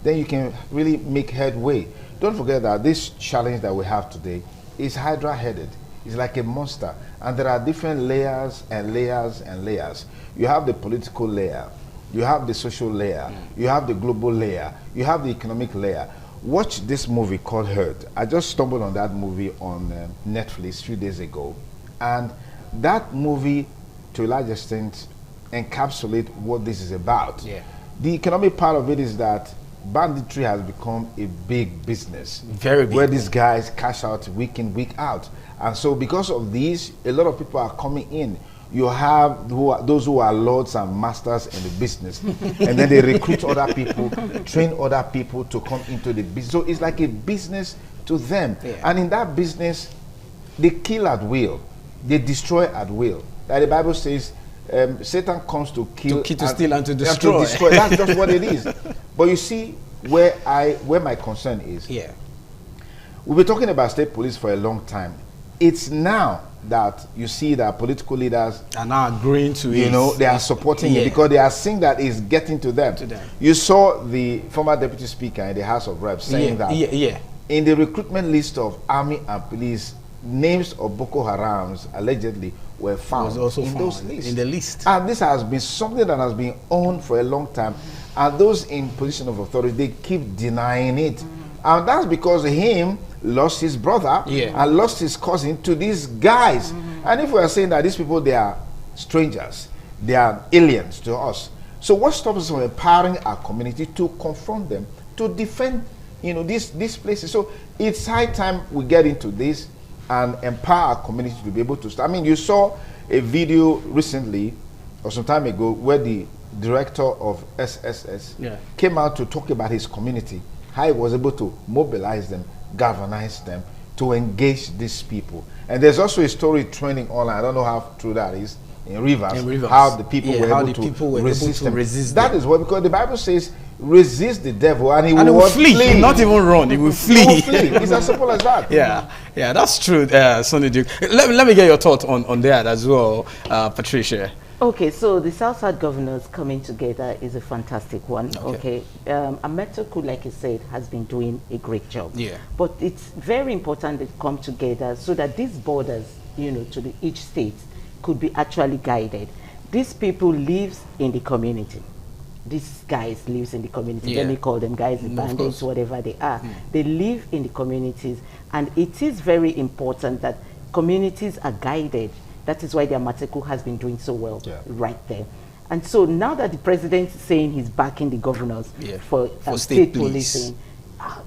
then you can really make headway. Don't forget that this challenge that we have today is hydra-headed. It's like a monster. And there are different layers and layers and layers. You have the political layer, you have the social layer, you have the global layer, you have the economic layer. Watch this movie called Herd. I just stumbled on that movie on Netflix a few days ago. And that movie to a large extent, encapsulate what this is about. Yeah. The economic part of it is that banditry has become a big business. Very big. Where these guys cash out week in, week out. And so because of these, a lot of people are coming in. You have those who are lords and masters in the business. And then they recruit other people, train other people to come into the business. So it's like a business to them. Yeah. And in that business, they kill at will. They destroy at will. Like the Bible says, Satan comes to kill, to steal, and to destroy. That's just what it is. But you see where my concern is. Yeah. We've been talking about state police for a long time. It's now that you see that political leaders are now agreeing to it. You know, they are supporting it because they are seeing that it's getting to them. You saw the former deputy speaker in the House of Reps saying that in the recruitment list of army and police, names of Boko Harams allegedly were found in those lists. In the list. And this has been something that has been on for a long time. And those in position of authority, they keep denying it. And that's because him lost his brother and lost his cousin to these guys. And if we are saying that these people, they are strangers, they are aliens to us. So what stops us from empowering our community to confront them, to defend, you know, these places? So it's high time we get into this and empower our community to be able to start. I mean, you saw a video recently or some time ago where the director of SSS came out to talk about his community, how he was able to mobilize them, galvanize them to engage these people. And there's also a story trending online, I don't know how true that is, in Rivers, how the people were able to resist them. That is what, because the Bible says, resist the devil and he will flee. Not even run, he will flee. He will flee. It's as simple as that. Yeah, that's true, Sonny Duke. Let me get your thought on that as well, Patricia. Okay, so the South-South governors coming together is a fantastic one. Okay, Ametoku, like you said, has been doing a great job. Yeah. But it's very important they come together so that these borders, you know, to each state could be actually guided. These people live in the community. These guys lives in the community. Let me call them guys, the bandits, whatever they are. They live in the communities, and it is very important that communities are guided. That is why the Amateku has been doing so well right there. And so now that the president is saying he's backing the governors for state policing,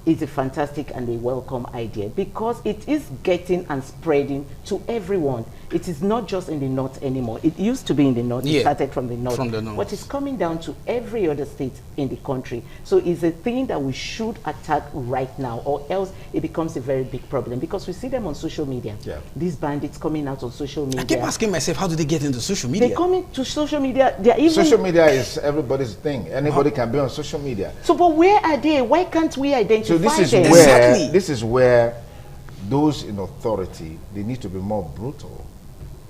it's a fantastic and a welcome idea because it is getting and spreading to everyone. It is not just in the north anymore. It used to be in the north. It started from the north. But it's coming down to every other state in the country. So it's a thing that we should attack right now, or else it becomes a very big problem because we see them on social media. These bandits coming out on social media. I keep asking myself, how do they get into social media? They come into social media. They're even social media is everybody's thing. Anybody can be on social media. So, but where are they? Why can't we identify them? So this is where those in authority, they need to be more brutal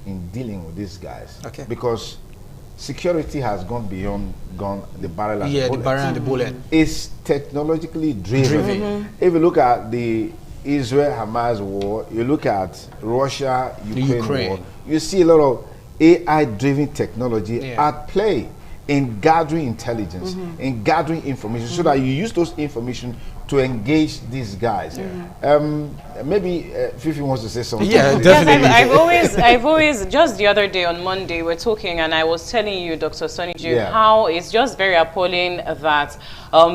in dealing with these guys, because security has gone beyond the barrel and the bullet. The barrel and the bullet. It's technologically driven. If you look at the Israel-Hamas war, you look at Russia-Ukraine war, you see a lot of AI-driven technology at play in gathering intelligence, in gathering information, so that you use those information to engage these guys. Maybe Fifi wants to say something. Yeah, definitely. Yes, I've always, just the other day on Monday, we're talking and I was telling you, Dr. Sonny Duke, how it's just very appalling that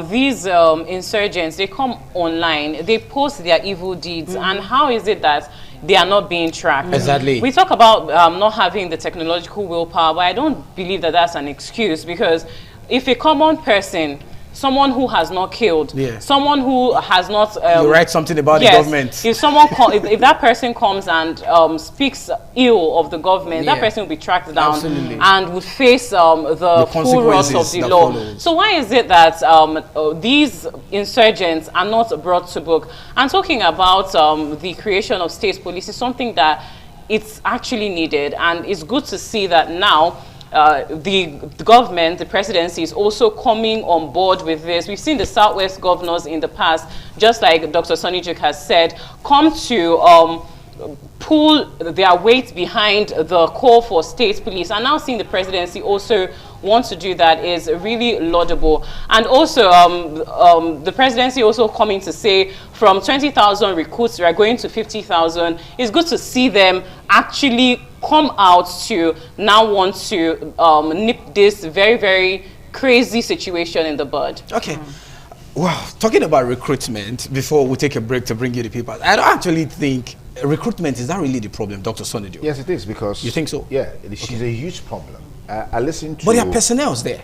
these insurgents, they come online, they post their evil deeds, and how is it that they are not being tracked? Exactly. We talk about not having the technological willpower, but I don't believe that that's an excuse, because if a common person, someone who has not killed, someone who has not you write something about the government. If someone if that person comes and speaks ill of the government, that person will be tracked down and would face the full wrath of the law. So why is it that these insurgents are not brought to book? And talking about the creation of state police is something that it's actually needed, and it's good to see that now the government, the presidency, is also coming on board with this. We've seen the Southwest governors in the past, just like Dr. Sonny Duke has said, come to pull their weight behind the call for state police. And now seeing the presidency also want to do that is really laudable. And also the presidency also coming to say from 20,000 recruits we are going to 50,000. It's good to see them actually come out to now want to nip this very, very crazy situation in the bud. Okay. Well, talking about recruitment, before we take a break to bring you the papers, I don't actually think recruitment is not really the problem, Dr. Sonny Duke. Yes, it is, because... You think so? Yeah, it's a huge problem. I listened to... But there are personnel there.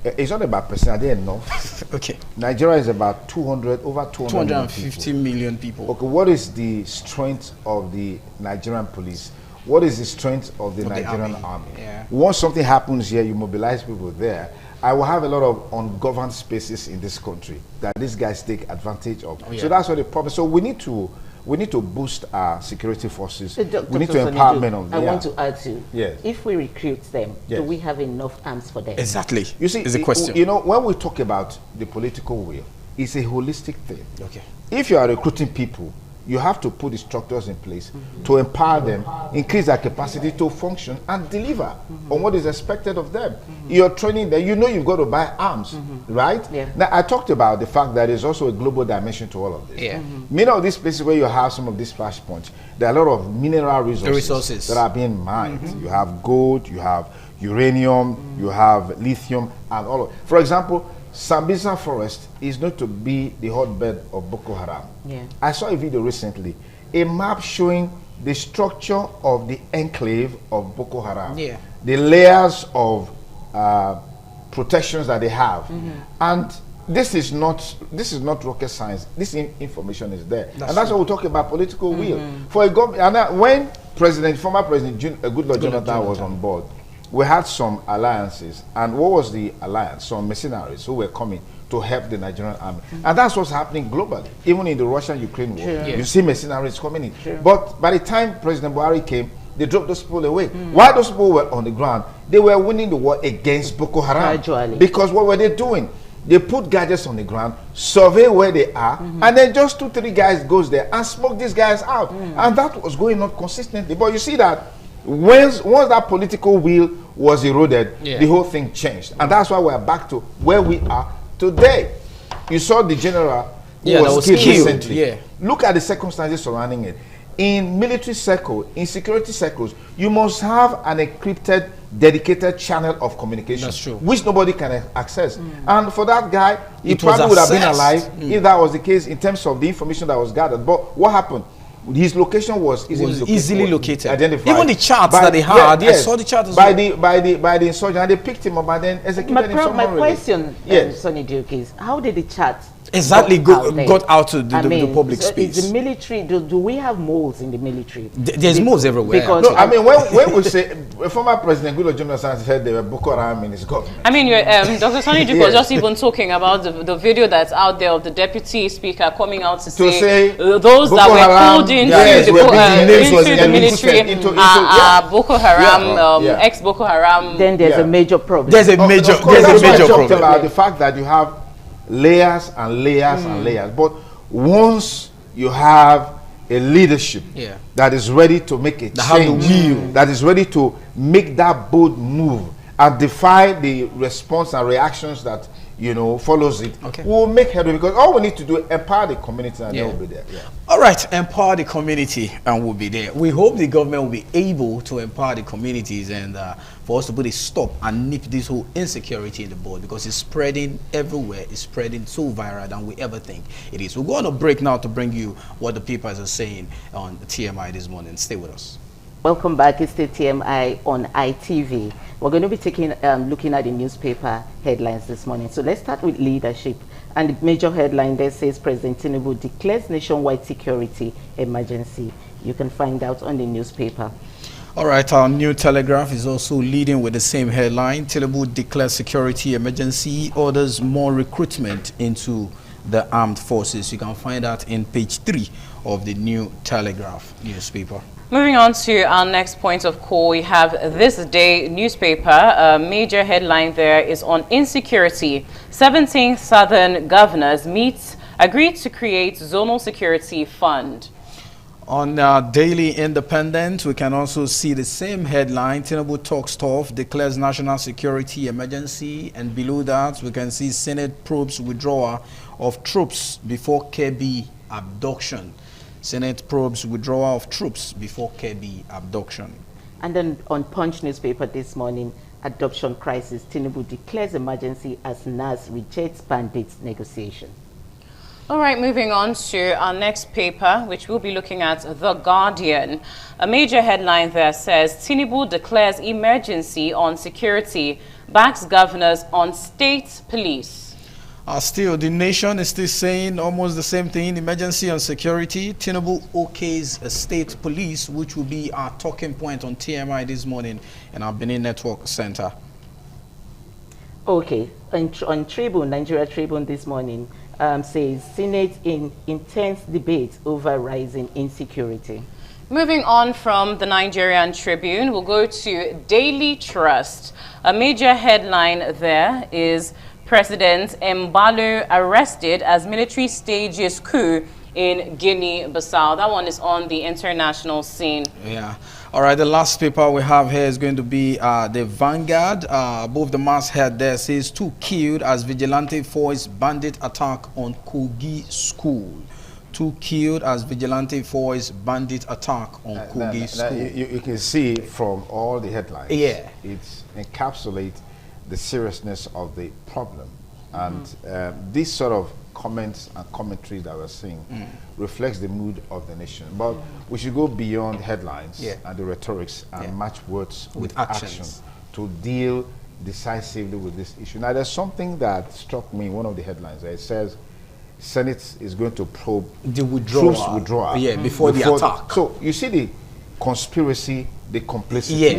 It's not about personnel, they're enough. Okay. Nigeria is about over 250 million people. Okay, what is the strength of the Nigerian police? What is the strength of the Nigerian army? Yeah. Once something happens here, you mobilize people there. I will have a lot of ungoverned spaces in this country that these guys take advantage of. Oh, yeah. So that's what the problem. So we need to boost our security forces. Dr. We need to empower men of I want to ask you, yes. if we recruit them, Yes. do we have enough arms for them? Exactly. You see, is the question. You know, when we talk about the political will, it's a holistic thing. Okay. If you are recruiting people, you have to put the structures in place to empower them, increase their capacity to function and deliver on what is expected of them. You're training them, you know you've got to buy arms, right? Yeah. Now, I talked about the fact that there's also a global dimension to all of this. Yeah. Many of these places where you have some of these flashpoints, there are a lot of mineral resources that are being mined. You have gold, you have uranium, you have lithium, and all of. For example, Sambisa Forest is not to be the hotbed of Boko Haram. Yeah. I saw a video recently, a map showing the structure of the enclave of Boko Haram, Yeah. the layers of protections that they have, and this is not rocket science. This information is there, and that's why we talk about political will for a government. And when former President Goodluck Jonathan was on board, we had some alliances. And what was the alliance? Some mercenaries who were coming to help the Nigerian army. And that's what's happening globally. Even in the Russian-Ukraine war, you see mercenaries coming in. But by the time President Buhari came, they dropped those people away. While those people were on the ground, they were winning the war against Boko Haram. Gradually. Because what were they doing? They put gadgets on the ground, survey where they are, and then just 2-3 guys goes there and smoke these guys out. And that was going on consistently. But you see that once that political will was eroded, the whole thing changed. And that's why we're back to where we are today. You saw the general who was killed recently. Look at the circumstances surrounding it. In military circle, in security circles, you must have an encrypted, dedicated channel of communication, which nobody can access. And for that guy, he probably would have been alive if that was the case in terms of the information that was gathered. But what happened? His location was easily located, identified. Even the charts that they had, I saw the chart as by the insurgent, and they picked him up and then executed him. My question, Sonny Duke, is how did the charts got out to the public space? Is the military, do we have moles in the military? There's moles everywhere. No, I mean, when we say, former President Goodluck Jonathan said there were Boko Haram in his government. I mean, Dr. Sonny Duke was just even talking about the video that's out there of the deputy speaker coming out to say those Boko that were Haram, pulled into the military are Boko Haram, ex-Boko Haram. Then there's a major problem. There's a major problem. About the fact that you have layers and layers and layers, but once you have a leadership that is ready to make a change, that is ready to make that bold move and defy the response and reactions that follows it, we'll make headway, because all we need to do is empower the community and they will be there. All right, empower the community and we'll be there. We hope the government will be able to empower the communities and for us to put a stop and nip this whole insecurity in the board, because it's spreading everywhere. It's spreading so viral than we ever think it is. We'll go on a break now to bring you what the papers are saying on TMI this morning. Stay with us. Welcome back. It's the TMI on ITV. We're going to be looking at the newspaper headlines this morning. So let's start with leadership. And the major headline there says President Tinubu declares nationwide security emergency. You can find out on the newspaper. All right, our New Telegraph is also leading with the same headline. Tinubu declares security emergency, orders more recruitment into the armed forces. You can find that in page 3 of the New Telegraph newspaper. Moving on to our next point of call, we have This Day newspaper. A major headline there is on insecurity. 17 southern governors agreed to create zonal security fund. On Daily Independent, we can also see the same headline. Tinubu talks tough, declares national security emergency. And below that, we can see Senate probes withdrawal of troops before Kebbi abduction. Senate probes withdrawal of troops before Kebbi abduction. And then on Punch newspaper this morning, adoption crisis, Tinubu declares emergency as NAS rejects bandits negotiation. All right, moving on to our next paper, which we'll be looking at, The Guardian. A major headline there says, Tinubu declares emergency on security, backs governors on state police. Still, the nation is still saying almost the same thing, emergency on security. Tinubu okays a state police, which will be our talking point on TMI this morning in our Benin Network Center. Okay, on Tribune, Nigeria Tribune this morning, says Senate in intense debate over rising insecurity. Moving on from the Nigerian Tribune, we'll go to Daily Trust. A major headline there is President Mbalo arrested as military stages coup in Guinea-Bissau. That one is on the international scene. Yeah. All right, the last paper we have here is going to be the Vanguard. Above the masthead there says 2 killed as vigilante force bandit attack on Kogi School. 2 killed as vigilante force bandit attack on Kogi School. You can see from all the headlines. Yeah. It encapsulates the seriousness of the problem. And this sort of comments and commentary that we're seeing reflects the mood of the nation. But we should go beyond headlines and the rhetorics and match words with action to deal decisively with this issue. Now, there's something that struck me in one of the headlines. It says Senate is going to probe the withdrawal. Troops withdrawal. Yeah, before the attack. So you see the conspiracy, the complicity.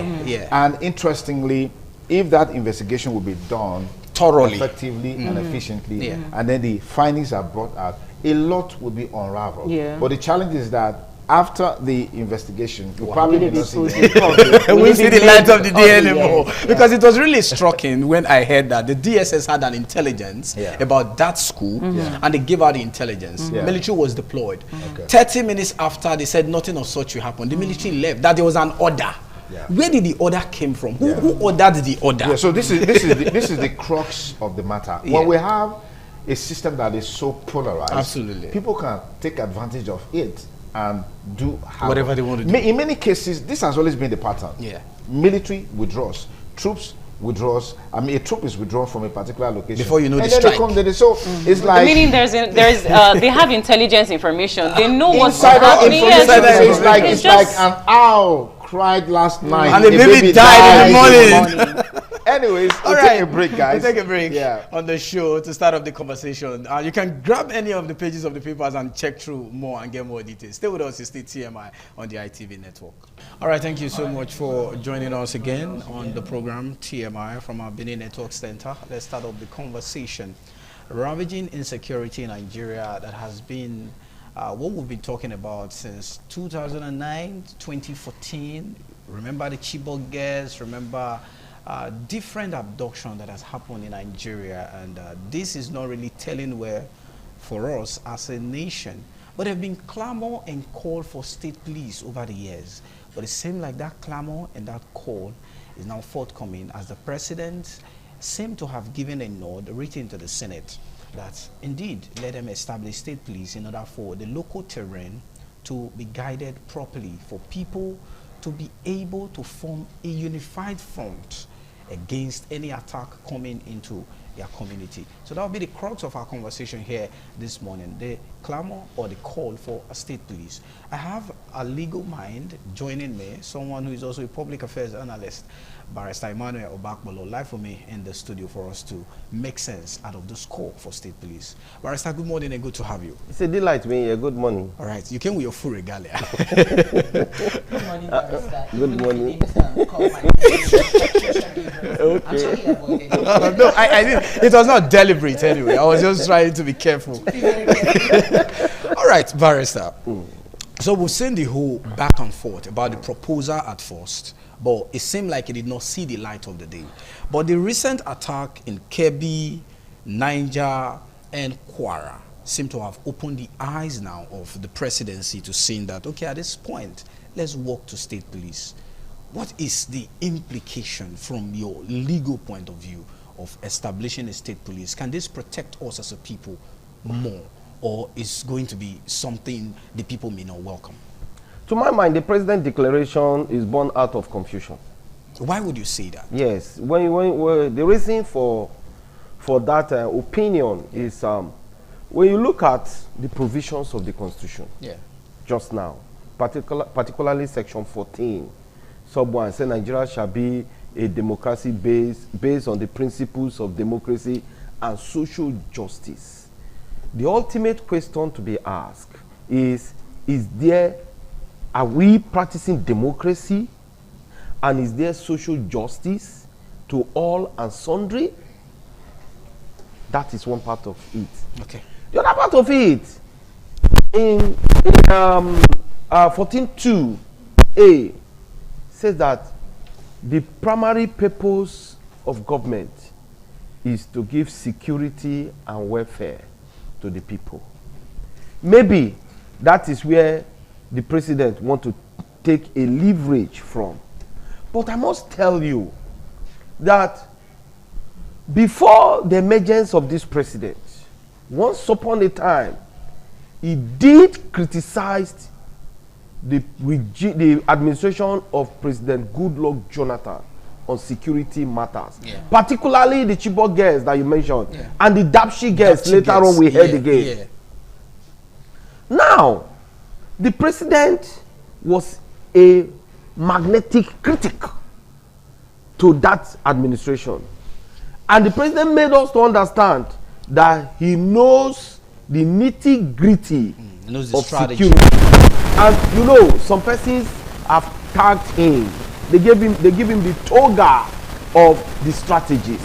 And interestingly, if that investigation will be done thoroughly, effectively and efficiently, and then the findings are brought out, a lot will be unraveled. But the challenge is that after the investigation, you probably will not see the light of the day anymore. Because it was really striking when I heard that the DSS had an intelligence about that school, and they gave out the intelligence. Military was deployed. 30 minutes after, they said nothing of such will happen. The military left, that there was an order. Where did the order came from? Who ordered the order? So this is the crux of the matter. When we have a system that is so polarized, people can take advantage of it and do whatever they want to do. In many cases, this has always been the pattern. Military withdraws, troops withdraws. I mean, a troop is withdrawn from a particular location before you know and the then strike. So it's like meaning they have intelligence information. They know what's insider happening. information. It's like an owl cried last night and the baby died in the morning. Anyways, we'll take a break, guys. We'll take a break on the show to start off the conversation. You can grab any of the pages of the papers and check through more and get more details. Stay with us. It's the TMI on the ITV network. All right, thank you so much for joining us again on the program TMI from our Benin Network Center. Let's start off the conversation. Ravaging insecurity in Nigeria that has been what we've been talking about since 2009, 2014. Remember the Chibok girls, remember different abduction that has happened in Nigeria, and this is not really telling well for us as a nation. But there have been clamor and call for state police over the years. But it seems like that clamor and that call is now forthcoming as the president seemed to have given a nod written to the Senate that indeed let them establish state police in order for the local terrain to be guided properly, for people to be able to form a unified front against any attack coming into their community. So that will be the crux of our conversation here this morning, the clamor or the call for a state police. I have a legal mind joining me, someone who is also a public affairs analyst, Barrister Emmanuel Obakbolo, live for me in the studio for us to make sense out of this call for state police. Barrister, good morning and good to have you. It's a delight to be here. Good morning. All right, you came with your full regalia. Good morning, Barrister. Good morning. Okay. No, I didn't. It was not deliberate anyway. I was just trying to be careful. All right, Barrister. So we've seen the whole back and forth about the proposal at first, but it seemed like it did not see the light of the day. But the recent attack in Kebbi, Niger, and Kwara seem to have opened the eyes now of the presidency to seeing that, okay, at this point, let's walk to state police. What is the implication from your legal point of view of establishing a state police? Can this protect us as a people more, or is going to be something the people may not welcome? To my mind, the President Declaration is born out of confusion. Why would you say that? Yes, when the reason for that opinion is when you look at the provisions of the Constitution, just now, particularly Section 14, sub 1, say Nigeria shall be a democracy based on the principles of democracy and social justice. The ultimate question to be asked is are we practicing democracy, and is there social justice to all and sundry? That is one part of it. Okay. The other part of it, in 14.2a, says that the primary purpose of government is to give security and welfare to the people. Maybe that is where the president wants to take a leverage from. But I must tell you that before the emergence of this president, once upon a time, he did criticize the administration of President Goodluck Jonathan on security matters, particularly the Chibok girls that you mentioned, and the Dapchi girls later on we heard again. Now, the president was a magnetic critic to that administration, and the president made us to understand that he knows the nitty-gritty of strategy. security. And you know, some persons have tagged him. They give him the toga of the strategist.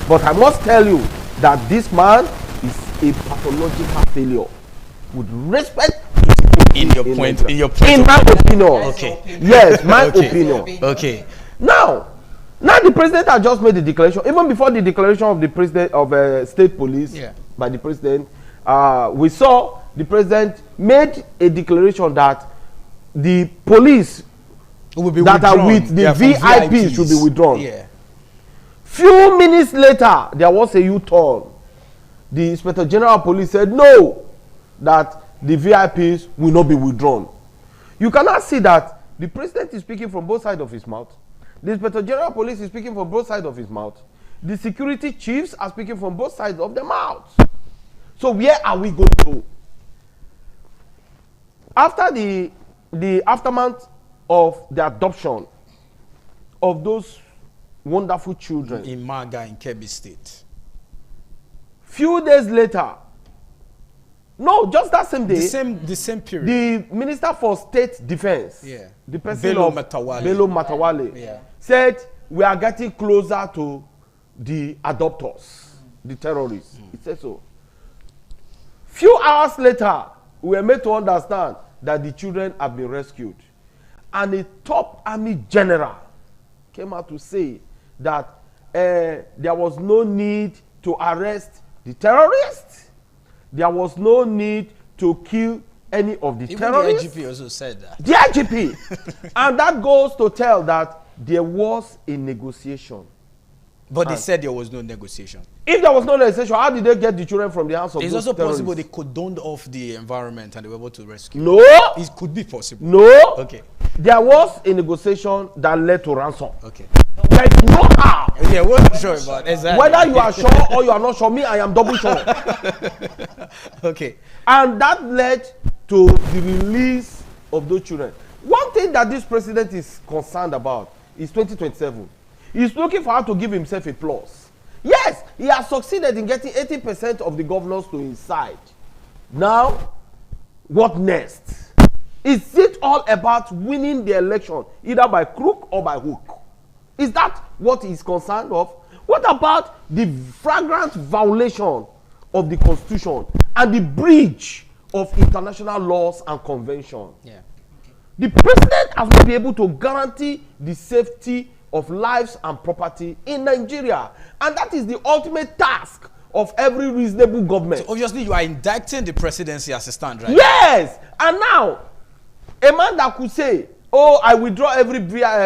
But I must tell you that this man is a pathological failure. With respect to in my opinion. Okay. Yes, my opinion. Okay. Now the president has just made the declaration. Even before the declaration of the president of state police by the president, we saw the president made a declaration that the police that are with the VIPs should be withdrawn. Few minutes later, there was a U-turn. The Inspector General of Police said no, that the VIPs will not be withdrawn. You cannot see that the president is speaking from both sides of his mouth. The Inspector General of Police is speaking from both sides of his mouth. The security chiefs are speaking from both sides of their mouths. So where are we going to? After the aftermath of the adoption of those wonderful children in Maga in Kebbi State, few days later, no, just that same day, the same period, the Minister for State Defense, the person Bello of Matawale. Bello Matawale, said we are getting closer to the adopters, the terrorists. He said so. Few hours later, we were made to understand that the children have been rescued. And a top army general came out to say that there was no need to arrest the terrorists. There was no need to kill any of the terrorists. The IGP also said that. The IGP. And that goes to tell that there was a negotiation. But they said there was no negotiation. If there was no negotiation, how did they get the children from the hands of It's those also terrorists? possible they condoned off the environment and they were able to rescue. No. It could be possible. No. Okay. There was a negotiation that led to ransom. Okay. There is no how. Yeah, we're not sure about exactly. Whether you are sure or you are not sure, me, I am double sure. Okay. And that led to the release of those children. One thing that this president is concerned about is 2027. He's looking for how to give himself a plus. Yes, he has succeeded in getting 80% of the governors to his side. Now, what next? Is it all about winning the election, either by crook or by hook? Is that what he's concerned of? What about the flagrant violation of the Constitution and the breach of international laws and conventions? The president has not been able to guarantee the safety of lives and property in Nigeria. And that is the ultimate task of every reasonable government. So obviously, you are indicting the presidency as a stand, right? Yes! And now, a man that could say, oh, I withdraw every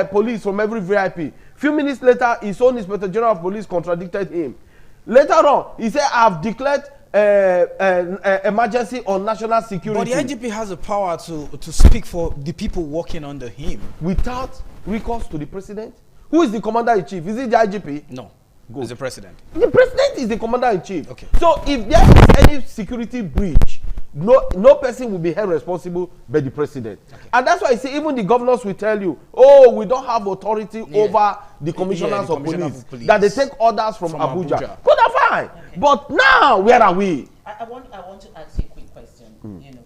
police from every VIP. Few minutes later, his own Inspector General of Police contradicted him. Later on, he said, I have declared emergency or national security. But the IGP has the power to speak for the people working under him. Without recourse to the president? Who is the commander-in-chief? Is it the IGP? No. It's the president. The president is the commander-in-chief. Okay. So if there is any security breach, no person will be held responsible but the president. Okay. And that's why I see even the governors will tell you, oh, we don't have authority over the commissioners of police. That they take orders from Abuja. Good and fine. Okay. But now, where are we? I want to ask you a quick question,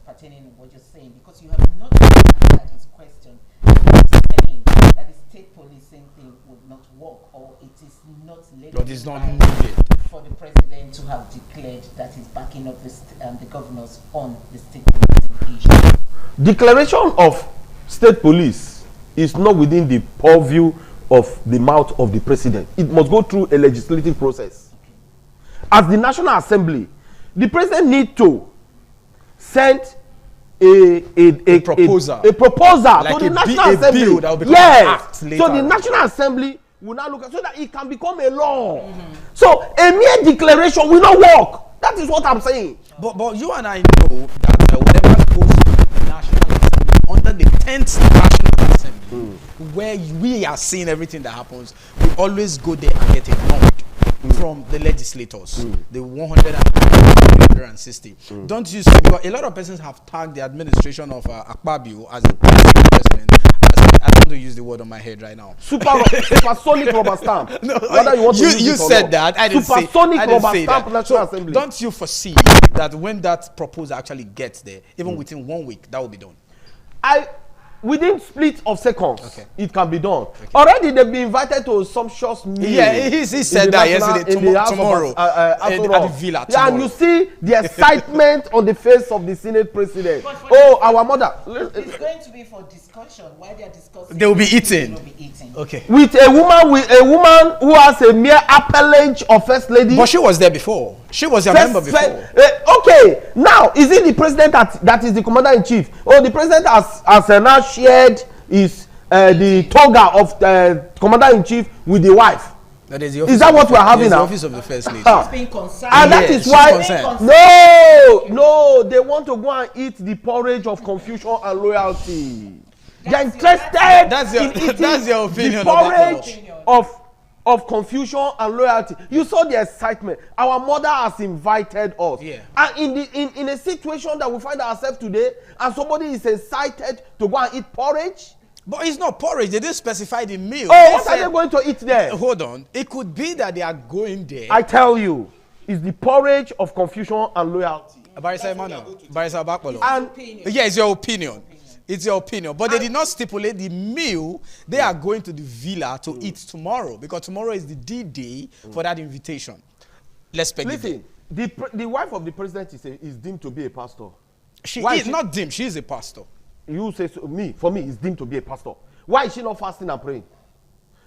pertaining to what you're saying, because you have not answered his question. Saying that the state policing thing would not work, or it is not needed for the president to have declared that he's backing up the governors on the state policing issue. Declaration of state police is not within the purview of the mouth of the president. It must go through a legislative process. Okay. As the National Assembly, the president needs to send a proposal like to the National Assembly. Bill that will become an act later. So the National Assembly will now look at so that it can become a law. So a mere declaration will not work. That is what I'm saying. But you and I know that whatever goes to the National Assembly under the 10th National Assembly, where we are seeing everything that happens, we always go there and get ignored from the legislators, the 160. Don't you see? Because a lot of persons have tagged the administration of Akpabio as a president. I don't want to use the word on my head right now. Supersonic rubber stamp. No, you said that. I didn't say. Supersonic rubber stamp. So National Assembly. Don't you foresee that when that proposal actually gets there, even within 1 week, that will be done? Within split of seconds, it can be done. Okay. Already they've been invited to a sumptuous meal. Yeah, he said that yesterday. Tomorrow, at the villa. Yeah, and you see the excitement on the face of the Senate president. Our mother. It's going to be for discussion. While they are discussing, they will be eating. Okay. With a woman who has a mere appellage of first lady. But she was there before. She was a member before. Okay, now is it the president that is the commander-in-chief? Oh, the president has now shared his the toga of the commander-in-chief with the wife. Is that what we are having now? The office of the first lady. She's being concerned. And that is why no, they want to go and eat the porridge of confusion and loyalty. They're interested in eating that's your opinion. The porridge of confusion and loyalty. You saw the excitement. Our mother has invited us. Yeah. And in a situation that we find ourselves today, and somebody is excited to go and eat porridge. But it's not porridge. They didn't specify the meal. Oh, what are they going to eat there? Hold on. It could be that they are going there. I tell you, it's the porridge of confusion and loyalty. Barrister Emmanuel, Barrister Bakpolo. Yeah, it's your opinion. It's your opinion. But they did not stipulate the meal they are going to the villa to eat tomorrow, because tomorrow is the D-Day for that invitation. Let's speculate. Listen, the wife of the president is deemed to be a pastor. She is not deemed. She is a pastor. You say so, for me, it's deemed to be a pastor. Why is she not fasting and praying?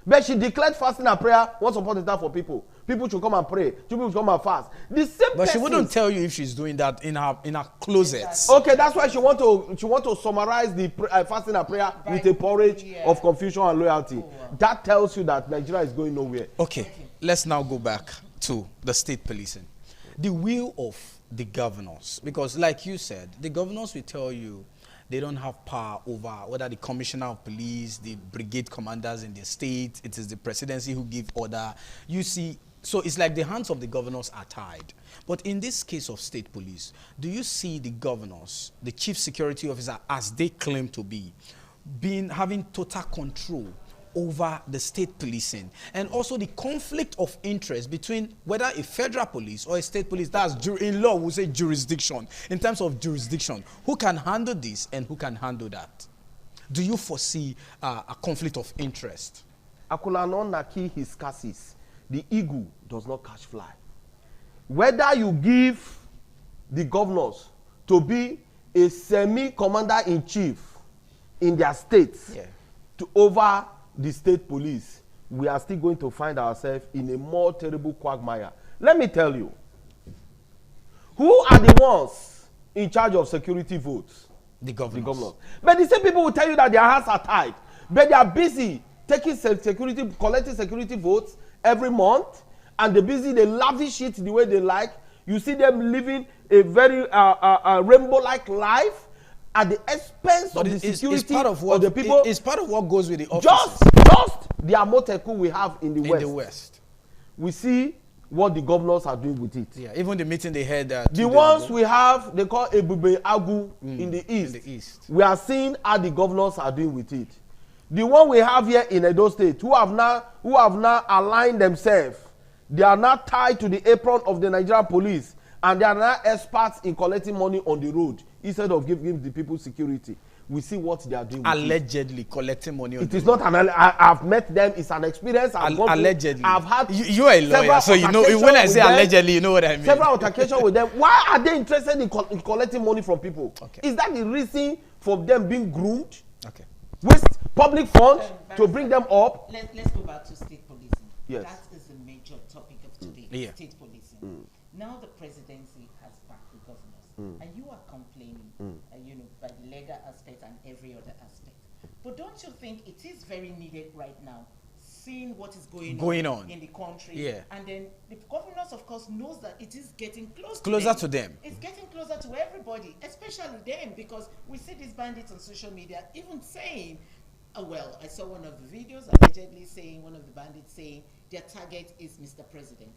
But she declared fasting and prayer once upon a time for people. People should come and pray. People should come and fast. The same. But she wouldn't tell you if she's doing that in her closets. Okay, that's why she want to summarize the fasting and prayer with a porridge of confusion and loyalty. That tells you that Nigeria is going nowhere. Okay, let's now go back to the state policing. The will of the governors, because like you said, the governors will tell you they don't have power over whether the commissioner of police, the brigade commanders in the state, it is the presidency who give order. You see, so it's like the hands of the governors are tied. But in this case of state police, do you see the governors, the chief security officer, as they claim to be, having total control over the state policing, and also the conflict of interest between whether a federal police or a state police, that's in law we say jurisdiction, in terms of jurisdiction, who can handle this and who can handle that? Do you foresee a conflict of interest? Akula naki his cases. The eagle does not catch fly. Whether you give the governors to be a semi-commander-in-chief in their states to over the state police, we are still going to find ourselves in a more terrible quagmire. Let me tell you, who are the ones in charge of security votes? The governors. But the same people will tell you that their hands are tied, but they are busy collecting security votes every month, and they're busy, they lavish it the way they like. You see them living a very rainbow-like life at the expense of the security part of what, of the people. It's part of what goes with the officers. Just the Amotekun we have in the West. We see what the governors are doing with it. Yeah, even the meeting they had. The ones we have, they call Ebube Agu in the East. We are seeing how the governors are doing with it. The one we have here in Edo State, who have now aligned themselves, they are now tied to the apron of the Nigerian police, and they are now experts in collecting money on the road instead of giving the people security. We see what they are doing. Allegedly collecting money on it is not an I've met them. It's an experience. Allegedly. I've had you are a lawyer, so you know when I say allegedly, you know what I mean. Several altercations with them. Why are they interested in collecting money from people? Okay. Is that the reason for them being groomed? Okay. Waste public funds to bring them up? Let's go back to state policing. Yes. That is the major topic of today. Yeah. State policing. Now the presidency has backed the governors, and you are complaining, by the legal aspect and every other aspect. But don't you think it is very needed right now, seeing what is going on in the country? Yeah. And then the governors, of course, knows that it is getting closer to them. It's getting closer to everybody, especially them, because we see these bandits on social media even saying, I saw one of the videos allegedly saying, one of the bandits saying their target is Mr. President.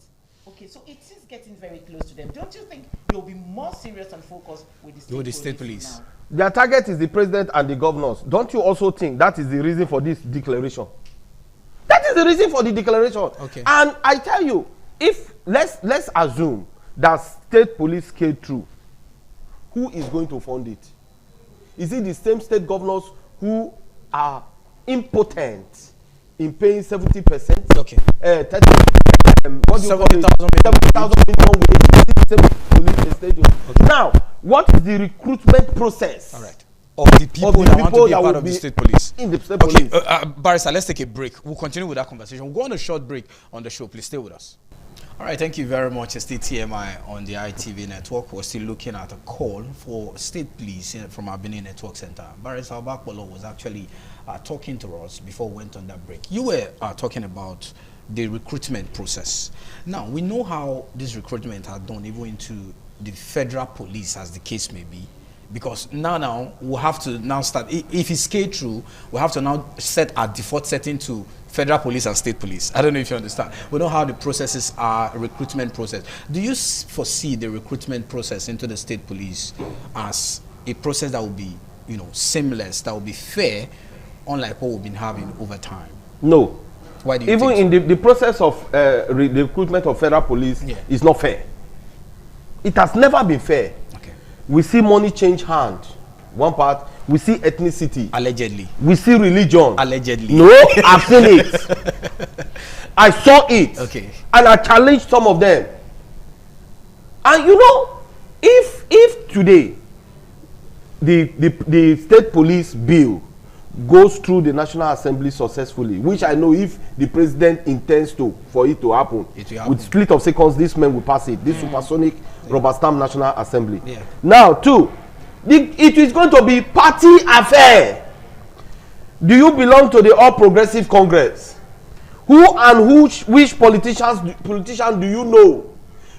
Okay, so it is getting very close to them. Don't you think they'll be more serious and focused with the state police now? Their target is the president and the governors. Don't you also think that is the reason for this declaration? That is the reason for the declaration. Okay. And I tell you, if let's assume that state police came through, who is going to fund it? Is it the same state governors who are impotent in paying 70%? Okay. 70,000 minimum wage. Now, what is the recruitment process? All right. Of the people that want to be a part of the state police. In the state police. Barrister, let's take a break. We'll continue with that conversation. We'll go on a short break on the show. Please stay with us. All right, thank you very much. It's still TMI on the ITV network. We're still looking at a call for state police from our Benin Network Center. Barrister Obakpolo was actually talking to us before we went on that break. You were talking about the recruitment process. Now, we know how this recruitment has done even into the federal police, as the case may be, because now we'll have to now start, if it's scaled through, we'll have to now set our default setting to federal police and state police. I don't know if you understand. We know how the processes are, recruitment process. Do you foresee the recruitment process into the state police as a process that will be, seamless, that will be fair, unlike what we've been having over time? No. Why do you even think in the process of recruitment of federal police is not fair. It has never been fair. Okay. We see money change hand. One part. We see ethnicity. Allegedly. We see religion. Allegedly. No, I've seen it. I saw it. Okay. And I challenged some of them. And if today the state police bill goes through the National Assembly successfully, which I know if the president intends for it to happen, with split of seconds, this man will pass it. This supersonic rubber stamp National Assembly. Yeah. Now, two, it is going to be party affair. Do you belong to the All Progressive Congress? Who and which politician do you know?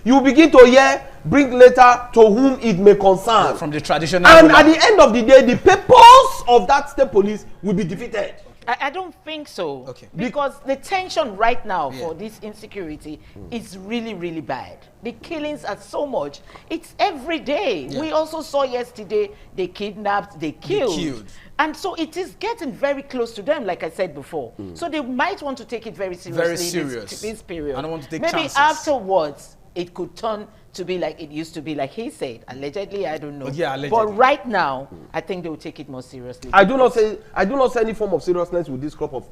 You begin to hear, bring letter to whom it may concern. From the traditional. And at the end of the day, the purpose of that state police will be defeated. I don't think so. Okay. Because the tension right now for this insecurity is really, really bad. The killings are so much. It's every day. Yeah. We also saw yesterday they kidnapped, they killed. And so it is getting very close to them, like I said before. So they might want to take it very seriously. Very serious. This period. I don't want to take Maybe chances. Afterwards, it could turn to be like it used to be, like he said. Allegedly, I don't know. Yeah, allegedly. But right now, I think they will take it more seriously. I do not say any form of seriousness with this crop of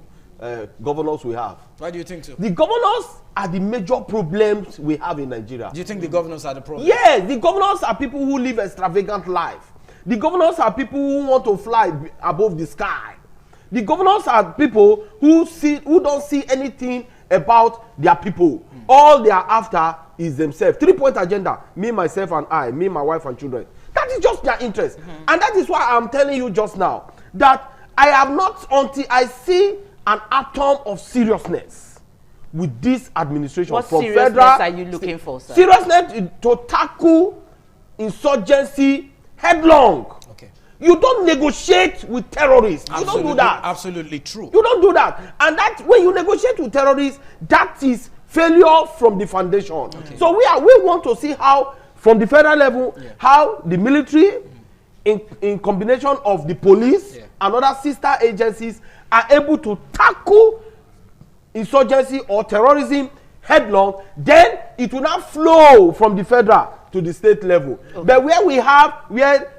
governors we have. Why do you think so? The governors are the major problems we have in Nigeria. Do you think the governors are the problem? Yes, the governors are people who live extravagant life. The governors are people who want to fly above the sky. The governors are people who don't see anything about their people. All they are after is themselves. 3-point agenda. Me, myself, and I. Me, my wife, and children. That is just their interest. And that is why I'm telling you just now that I have not, until I see an atom of seriousness with this administration. What from seriousness federal, are you looking for, sir? Seriousness to tackle insurgency headlong. Okay. You don't negotiate with terrorists. Absolutely, you don't do that. Absolutely true. You don't do that. And that when you negotiate with terrorists, that is failure from the foundation. Okay. So we want to see how, from the federal level, how the military, in combination of the police and other sister agencies, are able to tackle insurgency or terrorism headlong. Then it will not flow from the federal to the state level. Okay. But where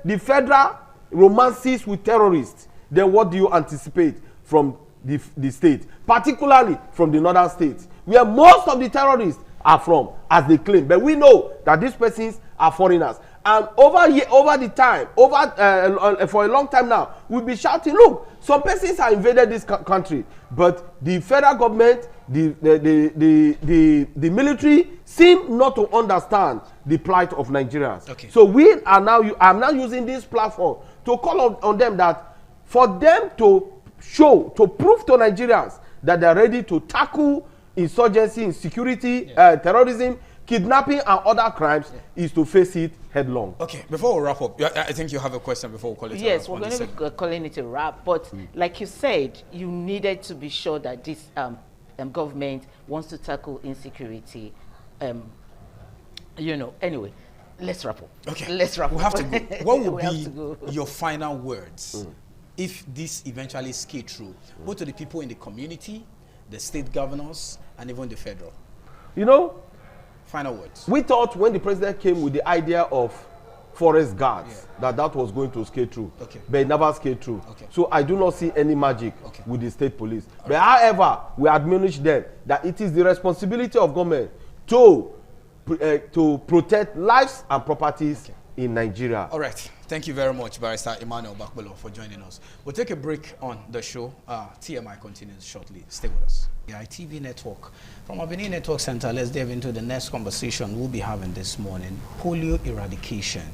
the federal romances with terrorists, then what do you anticipate from the state, particularly from the northern states, where most of the terrorists are from, as they claim? But we know that these persons are foreigners. And for a long time now, we'll be shouting, look, some persons have invaded this country, but the federal government, the military seem not to understand the plight of Nigerians. Okay. So I'm now using this platform to call on them, that for them to prove to Nigerians that they're ready to tackle insurgency, insecurity, terrorism, kidnapping and other crimes, is to face it headlong. Okay, before we wrap up, I think you have a question before we call it a wrap. Yes, we're going to be calling it a wrap, but like you said, you needed to be sure that this government wants to tackle insecurity. Anyway, let's wrap up. Okay, let's wrap up. We have to go. What would be your final words if this eventually skate through, both to the people in the community, the state governors, and even the federal? Final words. We thought when the president came with the idea of forest guards that was going to skate through, but it never skate through. So I do not see any magic with the state police. But however, we admonish them that it is the responsibility of government to protect lives and properties in Nigeria. All right. Thank you very much, Barrister Emmanuel Bakbelo, for joining us. We'll take a break on the show. TMI continues shortly. Stay with us. The ITV Network. From our Benin Network Center, let's dive into the next conversation we'll be having this morning. Polio eradication,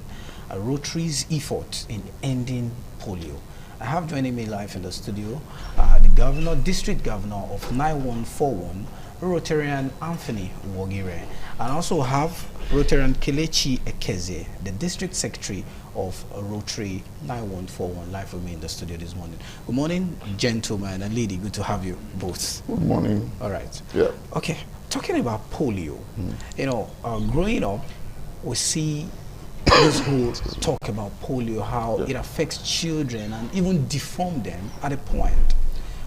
a Rotary's effort in ending polio. I have joining me live in the studio the District Governor of 9141, Rotarian Anthony Wogire, and also have Rotarian Kelechi Ekeze, the District Secretary of Rotary 9141, live with me in the studio this morning. Good morning, gentlemen and lady. Good to have you both. Good morning. All right. Yeah. Okay. Talking about polio, growing up, we see those who talk about polio, how it affects children and even deform them at a point.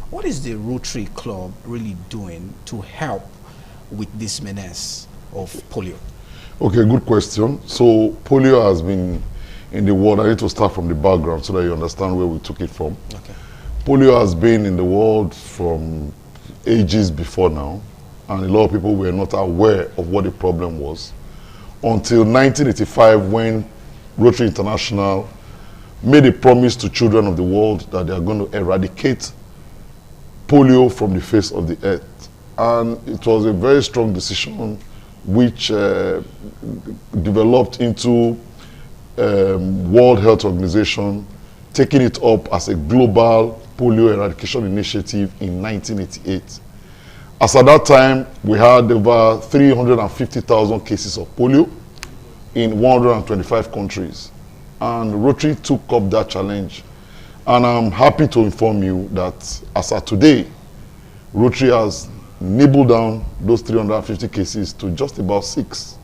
What is the Rotary Club really doing to help with this menace of polio? Okay, good question. So polio has been in the world. I need to start from the background so that you understand where we took it from. Okay. Polio has been in the world from ages before now, and a lot of people were not aware of what the problem was until 1985, when Rotary International made a promise to children of the world that they are going to eradicate polio from the face of the earth. And it was a very strong decision which developed into World Health Organization taking it up as a global polio eradication initiative in 1988. As at that time, we had over 350,000 cases of polio in 125 countries. And Rotary took up that challenge. And I'm happy to inform you that as of today, Rotary has nibbled down those 350 cases to just about 6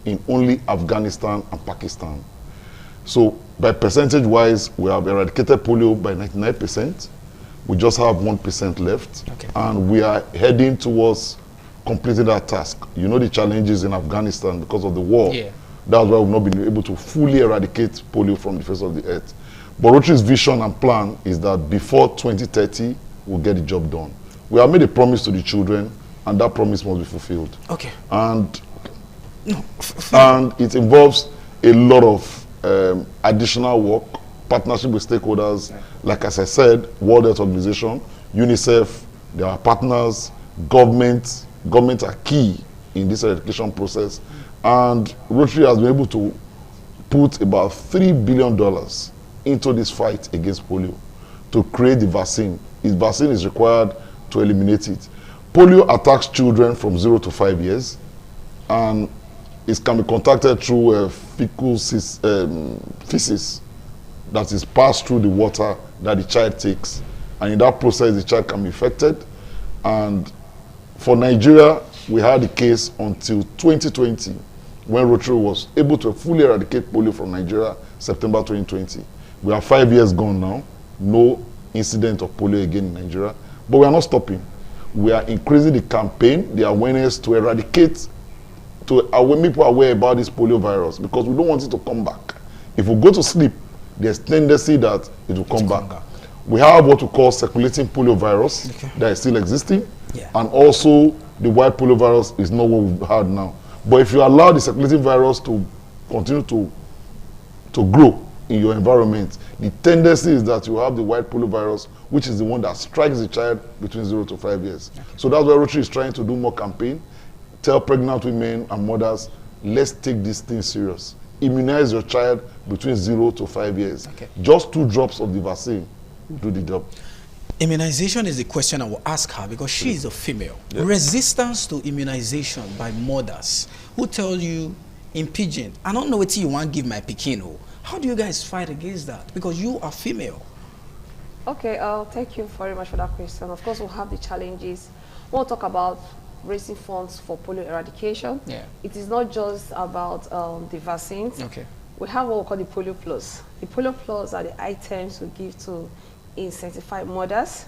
in only Afghanistan and Pakistan. So by percentage-wise, we have eradicated polio by 99%. We just have 1% left. Okay. And we are heading towards completing that task. You know the challenges in Afghanistan because of the war. Yeah. That's why we've not been able to fully eradicate polio from the face of the earth. But Rotary's vision and plan is that before 2030, we'll get the job done. We have made a promise to the children, and that promise must be fulfilled. Okay. And it involves a lot of additional work, partnership with stakeholders, like as I said, World Health Organization, UNICEF, they are partners, government are key in this eradication process. And Rotary has been able to put about $3 billion into this fight against polio to create the vaccine. The vaccine is required to eliminate it. polio attacks children from 0 to 5 years, and it can be contacted through fecal feces that is passed through the water that the child takes, and in that process the child can be affected. And for Nigeria, we had a case until 2020 when Rotary was able to fully eradicate polio from Nigeria, September 2020. We are 5 years gone now, no incident of polio again in Nigeria, but we are not stopping. We are increasing the campaign, the awareness to eradicate, to make people aware about this polio virus, because we don't want it to come back. If we go to sleep, there's tendency that it will come back. We have what we call circulating polio virus that is still existing, and also the white polio virus is not what we've had now. But if you allow the circulating virus to continue to grow in your environment, the tendency is that you have the white polio virus, which is the one that strikes the child between 0 to 5 years. So that's why Rotary is trying to do more campaign, tell pregnant women and mothers, let's take this thing serious. Immunize your child between 0 to 5 years. Just 2 drops of the vaccine do the job. Immunization is the question I will ask her, because she is a female. Resistance to immunization by mothers who tell you in pidgin, I don't know what you want to give my pikino. How do you guys fight against that? Because you are female. Okay, thank you very much for that question. Of course, we'll have the challenges. We'll talk about raising funds for polio eradication. It is not just about the vaccines. We have what we call the Polio Plus. The Polio Plus are the items we give to incentivize mothers.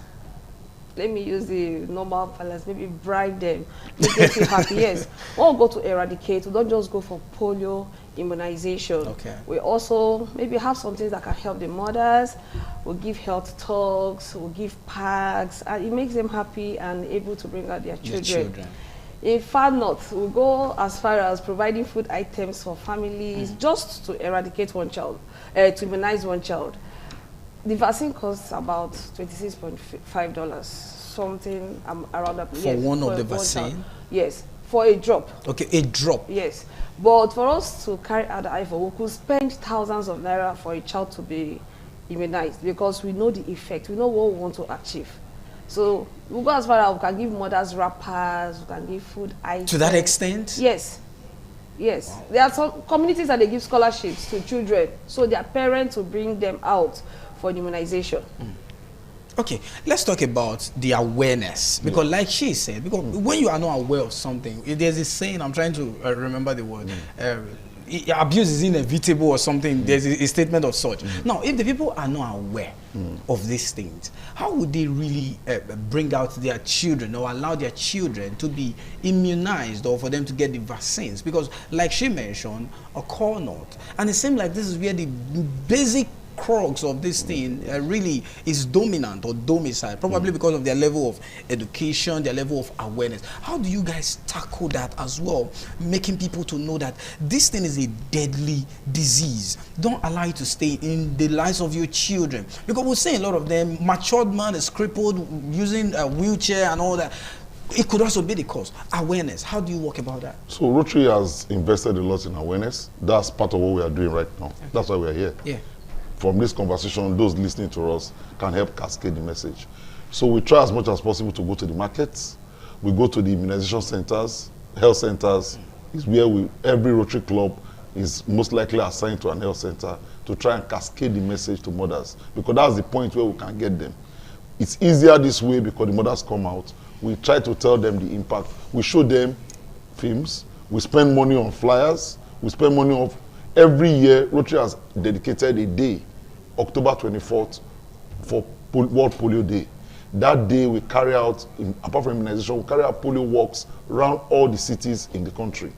Let me use the normal balance, maybe bribe them, make them feel happy. Yes, when we go to eradicate, we don't just go for polio immunization. We also maybe have some things that can help the mothers. We'll give health talks, we'll give packs, and it makes them happy and able to bring out their children. In far north, we'll go as far as providing food items for families just to eradicate one child, to immunize one child. The vaccine costs about $26.5, something around that. For one of the vaccine? Yes, for a drop. Okay, a drop. Yes, but for us to carry out the IFO, we could spend thousands of naira for a child to be immunized, because we know the effect, we know what we want to achieve. So we'll go as far as we can give mothers wrappers, we can give food items. To that extent? Yes. Yes. Wow. There are some communities that they give scholarships to children, so their parents will bring them out for immunization. Okay, let's talk about the awareness, because like she said, because when you are not aware of something, there's this saying, I'm trying to remember the word, abuse is inevitable or something. There's a statement of such. Now, if the people are not aware of these things, how would they really bring out their children or allow their children to be immunized, or for them to get the vaccines? Because like she mentioned, a core nut, and it seems like this is where the basic crux of this thing really is dominant or domicile, probably because of their level of education, their level of awareness. How do you guys tackle that as well, making people to know that this thing is a deadly disease? Don't allow it to stay in the lives of your children, because we're seeing a lot of them, matured man is crippled, using a wheelchair and all that. It could also be the cause. Awareness. How do you work about that? So Rotary has invested a lot in awareness. That's part of what we are doing right now. That's why we are here. From this conversation, those listening to us can help cascade the message. So we try as much as possible to go to the markets. We go to the immunization centers, health centers. Is where every Rotary club is most likely assigned to an health center to try and cascade the message to mothers, because that's the point where we can get them. It's easier this way because the mothers come out. We try to tell them the impact. We show them films. We spend money on flyers. We spend money on... Every year, Rotary has dedicated a day, October 24th, for World Polio Day. That day, we carry out, apart from immunization, we carry out polio walks around all the cities in the country.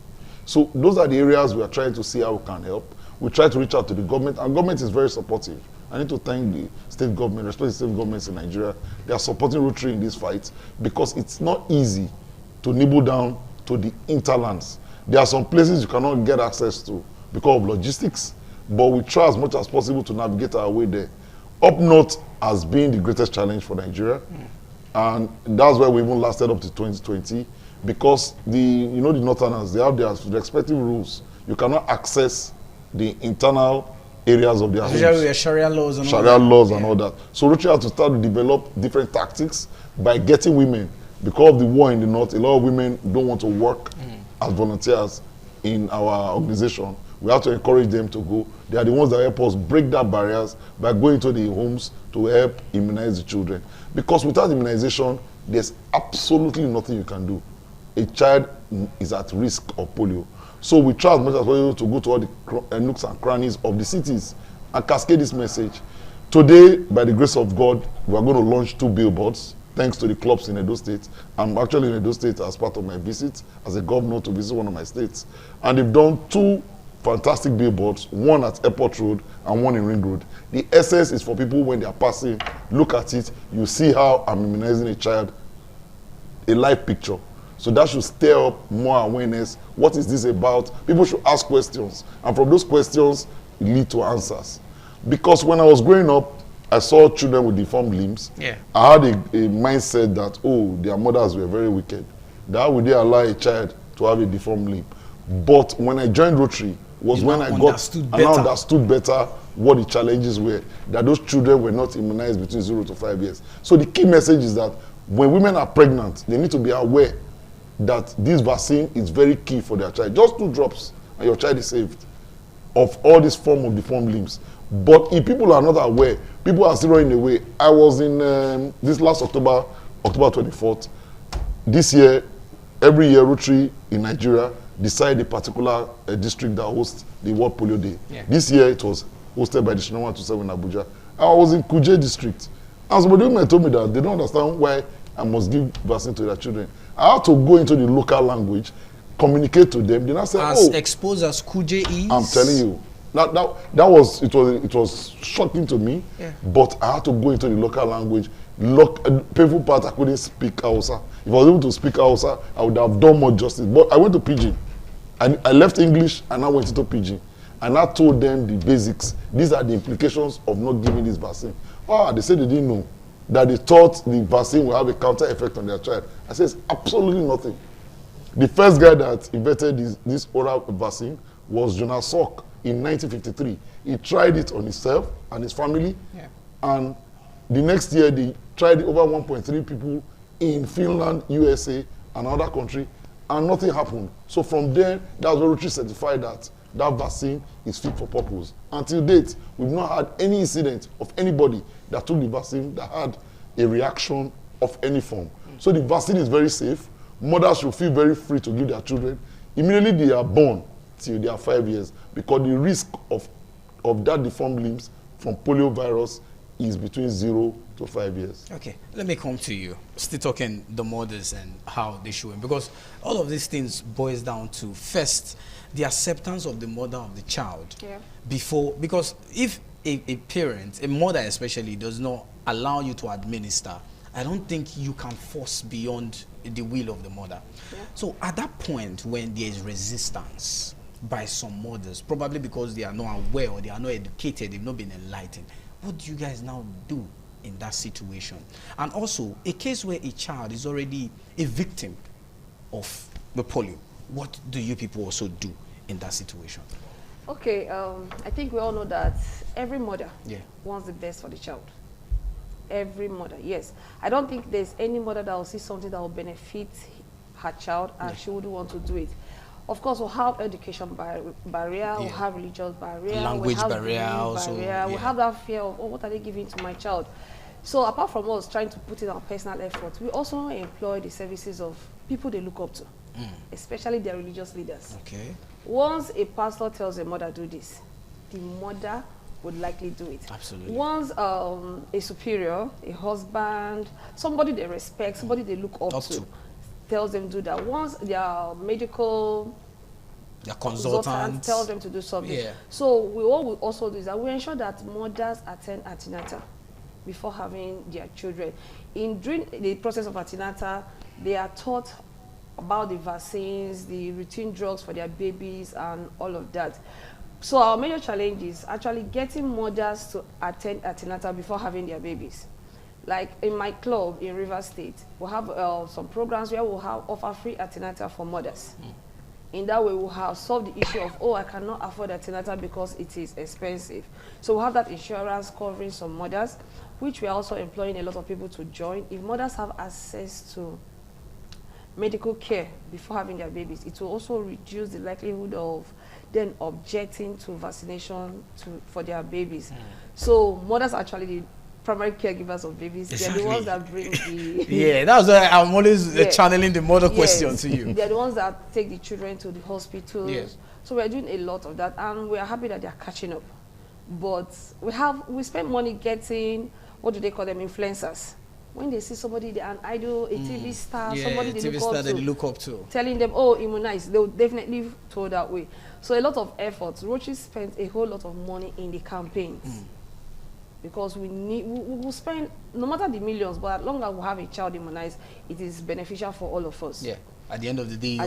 So those are the areas we are trying to see how we can help. We try to reach out to the government, and government is very supportive. I need to thank the state government, respect the state governments in Nigeria. They are supporting Rotary in this fight, because it's not easy to nibble down to the interlands. There are some places you cannot get access to because of logistics, but we try as much as possible to navigate our way there. Up north has been the greatest challenge for Nigeria, and that's why we even lasted up to 2020, because the northerners, they have their respective rules. You cannot access the internal areas of their homes. Especially Sharia laws and all that. So Rotary has to start to develop different tactics by getting women Because of the war in the north, a lot of women don't want to work as volunteers in our organization. We have to encourage them to go. They are the ones that help us break that barriers by going to the homes to help immunize the children. Because without immunization, there's absolutely nothing you can do. A child is at risk of polio. So we try as much as possible to go to all the nooks and crannies of the cities and cascade this message. Today, by the grace of God, we are going to launch 2 billboards, thanks to the clubs in Edo State. I'm actually in Edo State as part of my visit as a governor to visit one of my states. And they've done 2 fantastic billboards, one at Airport Road and one in Ring Road. The essence is for people when they are passing, look at it, you see how I'm immunizing a child, a live picture. So that should stir up more awareness. What is this about? People should ask questions. And from those questions, lead to answers. Because when I was growing up, I saw children with deformed limbs. Yeah. I had a mindset that, oh, their mothers were very wicked. That would they allow a child to have a deformed limb? But when I joined Rotary, was when I understood better what the challenges were, that those children were not immunized between 0 to 5 years. So the key message is that when women are pregnant, they need to be aware that this vaccine is very key for their child. Just 2 drops and your child is saved of all this form of deformed limbs. But if people are not aware, people are still running away. I was in this last October 24th. This year, every year, Rotary in Nigeria decide a particular district that hosts the World Polio Day. Yeah. This year, it was hosted by the Shina 127 in Abuja. I was in Kuje district. And somebody told me that they don't understand why I must give vaccine to their children. I have to go into the local language, communicate to them. They not say, as exposed as Kuje is. I'm telling you. That was shocking to me. Yeah. But I had to go into the local language. Painful part, I couldn't speak Hausa. If I was able to speak Hausa, I would have done more justice. But I went to Pidgin. I left English and I went into Pidgin. And I told them the basics. These are the implications of not giving this vaccine. They said they didn't know. That they thought the vaccine will have a counter effect on their child. I said, absolutely nothing. The first guy that invented this oral vaccine was Jonas Salk in 1953. He tried it on himself and his family. Yeah. And the next year, they tried it over 1.3 people in Finland, USA, and other country, and nothing happened. So from there, that's where Rotary certified that vaccine is fit for purpose. Until date, we've not had any incident of anybody that took the vaccine that had a reaction of any form. So the vaccine is very safe. Mothers should feel very free to give their children. Immediately they are born till they are 5 years, because the risk of that deformed limbs from polio virus is between 0 to 5 years. Okay, let me come to you. Still talking the mothers and how they show it, because all of these things boils down to first the acceptance of the mother of the child. Yeah. Because if a parent, a mother especially, does not allow you to administer, I don't think you can force beyond the will of the mother. Yeah. So at that point when there is resistance by some mothers, probably because they are not aware or they are not educated, they've not been enlightened, what do you guys now do in that situation? And also, a case where a child is already a victim of the polio, what do you people also do in that situation? Okay, I think we all know that every mother wants the best for the child. Every mother, yes. I don't think there's any mother that will see something that will benefit her child and she would want to do it. Of course, we'll have education barrier, we'll have religious barrier, language we'll have barrier, also, we'll have that fear of, what are they giving to my child? So apart from us trying to put in our personal effort, we also employ the services of people they look up to, especially their religious leaders. Okay. Once a pastor tells a mother do this, the mother would likely do it. Absolutely. Once a superior, a husband, somebody they respect, somebody they look up to, tells them to do that. Once their medical consultant tells them to do something. Yeah. So what we also do is that we ensure that mothers attend antenatal before having their children. During the process of antenatal, they are taught about the vaccines, the routine drugs for their babies, and all of that. So our major challenge is actually getting mothers to attend antenatal before having their babies. Like in my club in Rivers State, we'll have some programs where we'll offer free antenatal for mothers. In that way, we'll have solved the issue of, oh, I cannot afford antenatal because it is expensive. So we'll have that insurance covering some mothers, which we are also employing a lot of people to join. If mothers have access to medical care before having their babies, it will also reduce the likelihood of them objecting to vaccination for their babies. So mothers are actually the primary caregivers of babies. Exactly. They're the ones that bring the... Yeah, that's why I'm always channeling the mother question to you. They're the ones that take the children to the hospitals. Yes. So we're doing a lot of that, and we're happy that they're catching up. But we spend money getting, what do they call them, influencers. When they see somebody, they're an idol, a TV star, somebody they look up to, telling them, oh, immunize, they'll definitely throw that way. So a lot of efforts. Roche spent a whole lot of money in the campaigns. Because we will spend, no matter the millions, but as long as we have a child immunized, it is beneficial for all of us. Yeah. At the end of the day,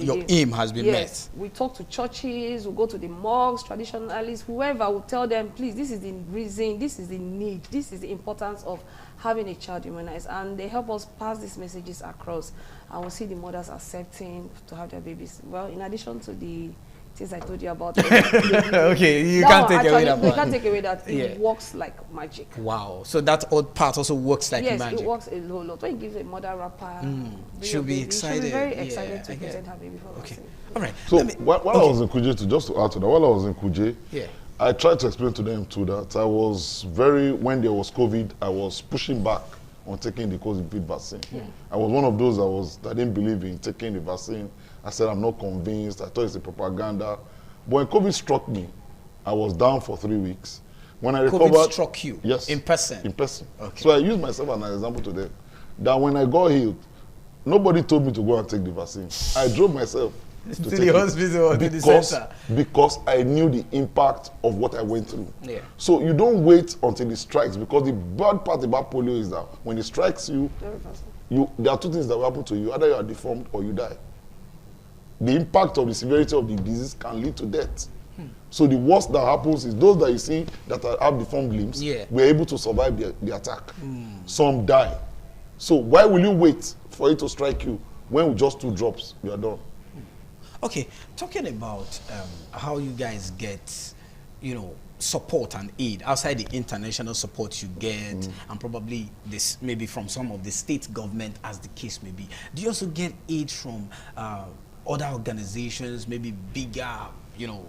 your aim has been met. We talk to churches, we go to the mosques, traditionalists, whoever will tell them, please, this is the reason, this is the need, this is the importance of having a child immunized. And they help us pass these messages across. And we'll see the mothers accepting to have their babies. Well, in addition to the things I told you about. Okay, you can't take away that part. You can't take away that it works like magic. Wow. So that odd part also works like magic. Yes, it works a whole lot. When you give a mother wrapper, she'll be excited. She'll be very excited to present her baby for vaccine. All right. So while I was in Kuje, just to add to that, while I was in Kuje, I tried to explain to them too that I was when there was COVID, I was pushing back on taking the COVID vaccine. I was one of those that didn't believe in taking the vaccine. I said, I'm not convinced. I thought it's a propaganda. But when COVID struck me, I was down for 3 weeks. When I recovered... COVID struck you? Yes. In person? In person. Okay. So I used myself as an example to them. That when I got healed, nobody told me to go and take the vaccine. I drove myself to the hospital or to the center. Because I knew the impact of what I went through. Yeah. So you don't wait until it strikes, because the bad part about polio is that when it strikes you, there are two things that will happen to you. Either you are deformed or you die. The impact of the severity of the disease can lead to death. So the worst that happens is those that you see that have deformed limbs were able to survive the attack. Some die. So why will you wait for it to strike you when with just 2 drops you are done? Okay, talking about how you guys get, support and aid outside the international support you get, and probably this maybe from some of the state government, as the case may be. Do you also get aid from other organizations, maybe bigger,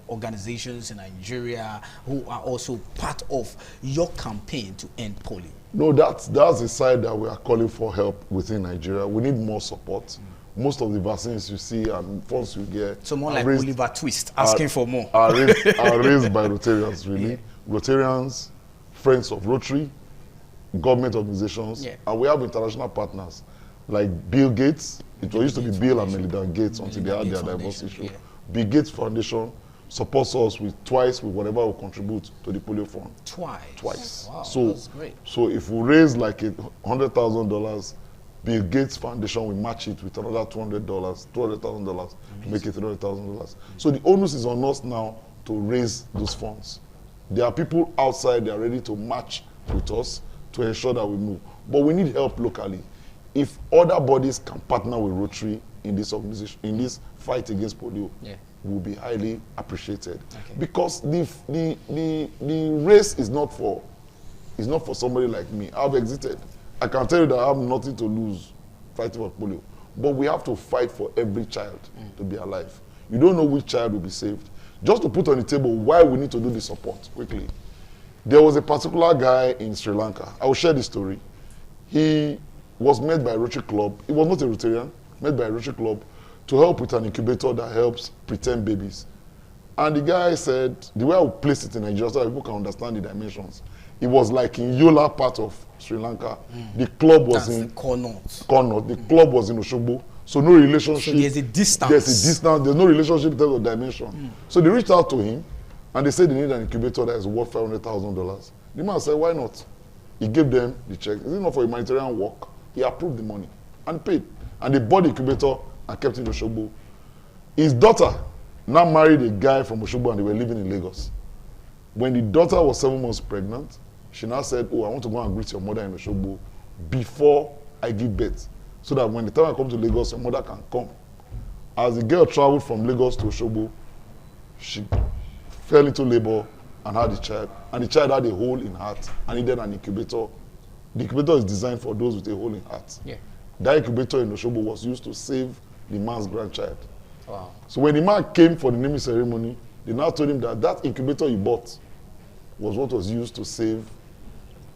organizations in Nigeria who are also part of your campaign to end polio? No, that's the side that we are calling for help within Nigeria. We need more support. Most of the vaccines you see and funds you get... So more like Oliver Twist, asking for more. Are raised by Rotarians, really. Yeah. Rotarians, friends of Rotary, government organizations, and we have international partners like Bill Gates. It used to be Bill and Melinda Gates until they had their divorce issue. Yeah. Bill Gates Foundation supports us twice with whatever we contribute to the polio fund. Twice? Wow, so, that's great. So if we raise like $100,000, Bill Gates Foundation will match it with another $200,000 to make it $300,000. So the onus is on us now to raise those funds. There are people outside, they are ready to match with us to ensure that we move. But we need help locally. If other bodies can partner with Rotary in this organization, in this fight against polio, will be highly appreciated. Okay. Because the race is not for somebody like me. I've exited. I can tell you that I have nothing to lose fighting for polio. But we have to fight for every child to be alive. You don't know which child will be saved. Just to put on the table why we need to do the support quickly. There was a particular guy in Sri Lanka. I will share this story. He was met by a Rotary Club. He was not a Rotarian, met by a Rotary Club to help with an incubator that helps preterm babies. And the guy said, the way I would place it in Nigeria so that people can understand the dimensions, it was like in Yola part of Sri Lanka. The club was in Connaught. The club was in Osogbo. So no relationship. So there's a distance. There's no relationship in terms of dimension. So they reached out to him and they said they need an incubator that is worth $500,000. The man said, why not? He gave them the check. Is it not for humanitarian work? He approved the money and paid. And they bought the incubator and kept it in Osogbo. His daughter now married a guy from Osogbo and they were living in Lagos. When the daughter was 7 months pregnant, she now said, oh, I want to go and greet your mother in Osogbo before I give birth. So that when the time I come to Lagos, your mother can come. As the girl traveled from Lagos to Osogbo, she fell into labor and had a child. And the child had a hole in heart and needed an incubator. The incubator is designed for those with a hole in heart. Yeah. that incubator in Oshobo was used to save the man's grandchild. Wow. So when the man came for the naming ceremony, they now told him that that incubator you bought was what was used to save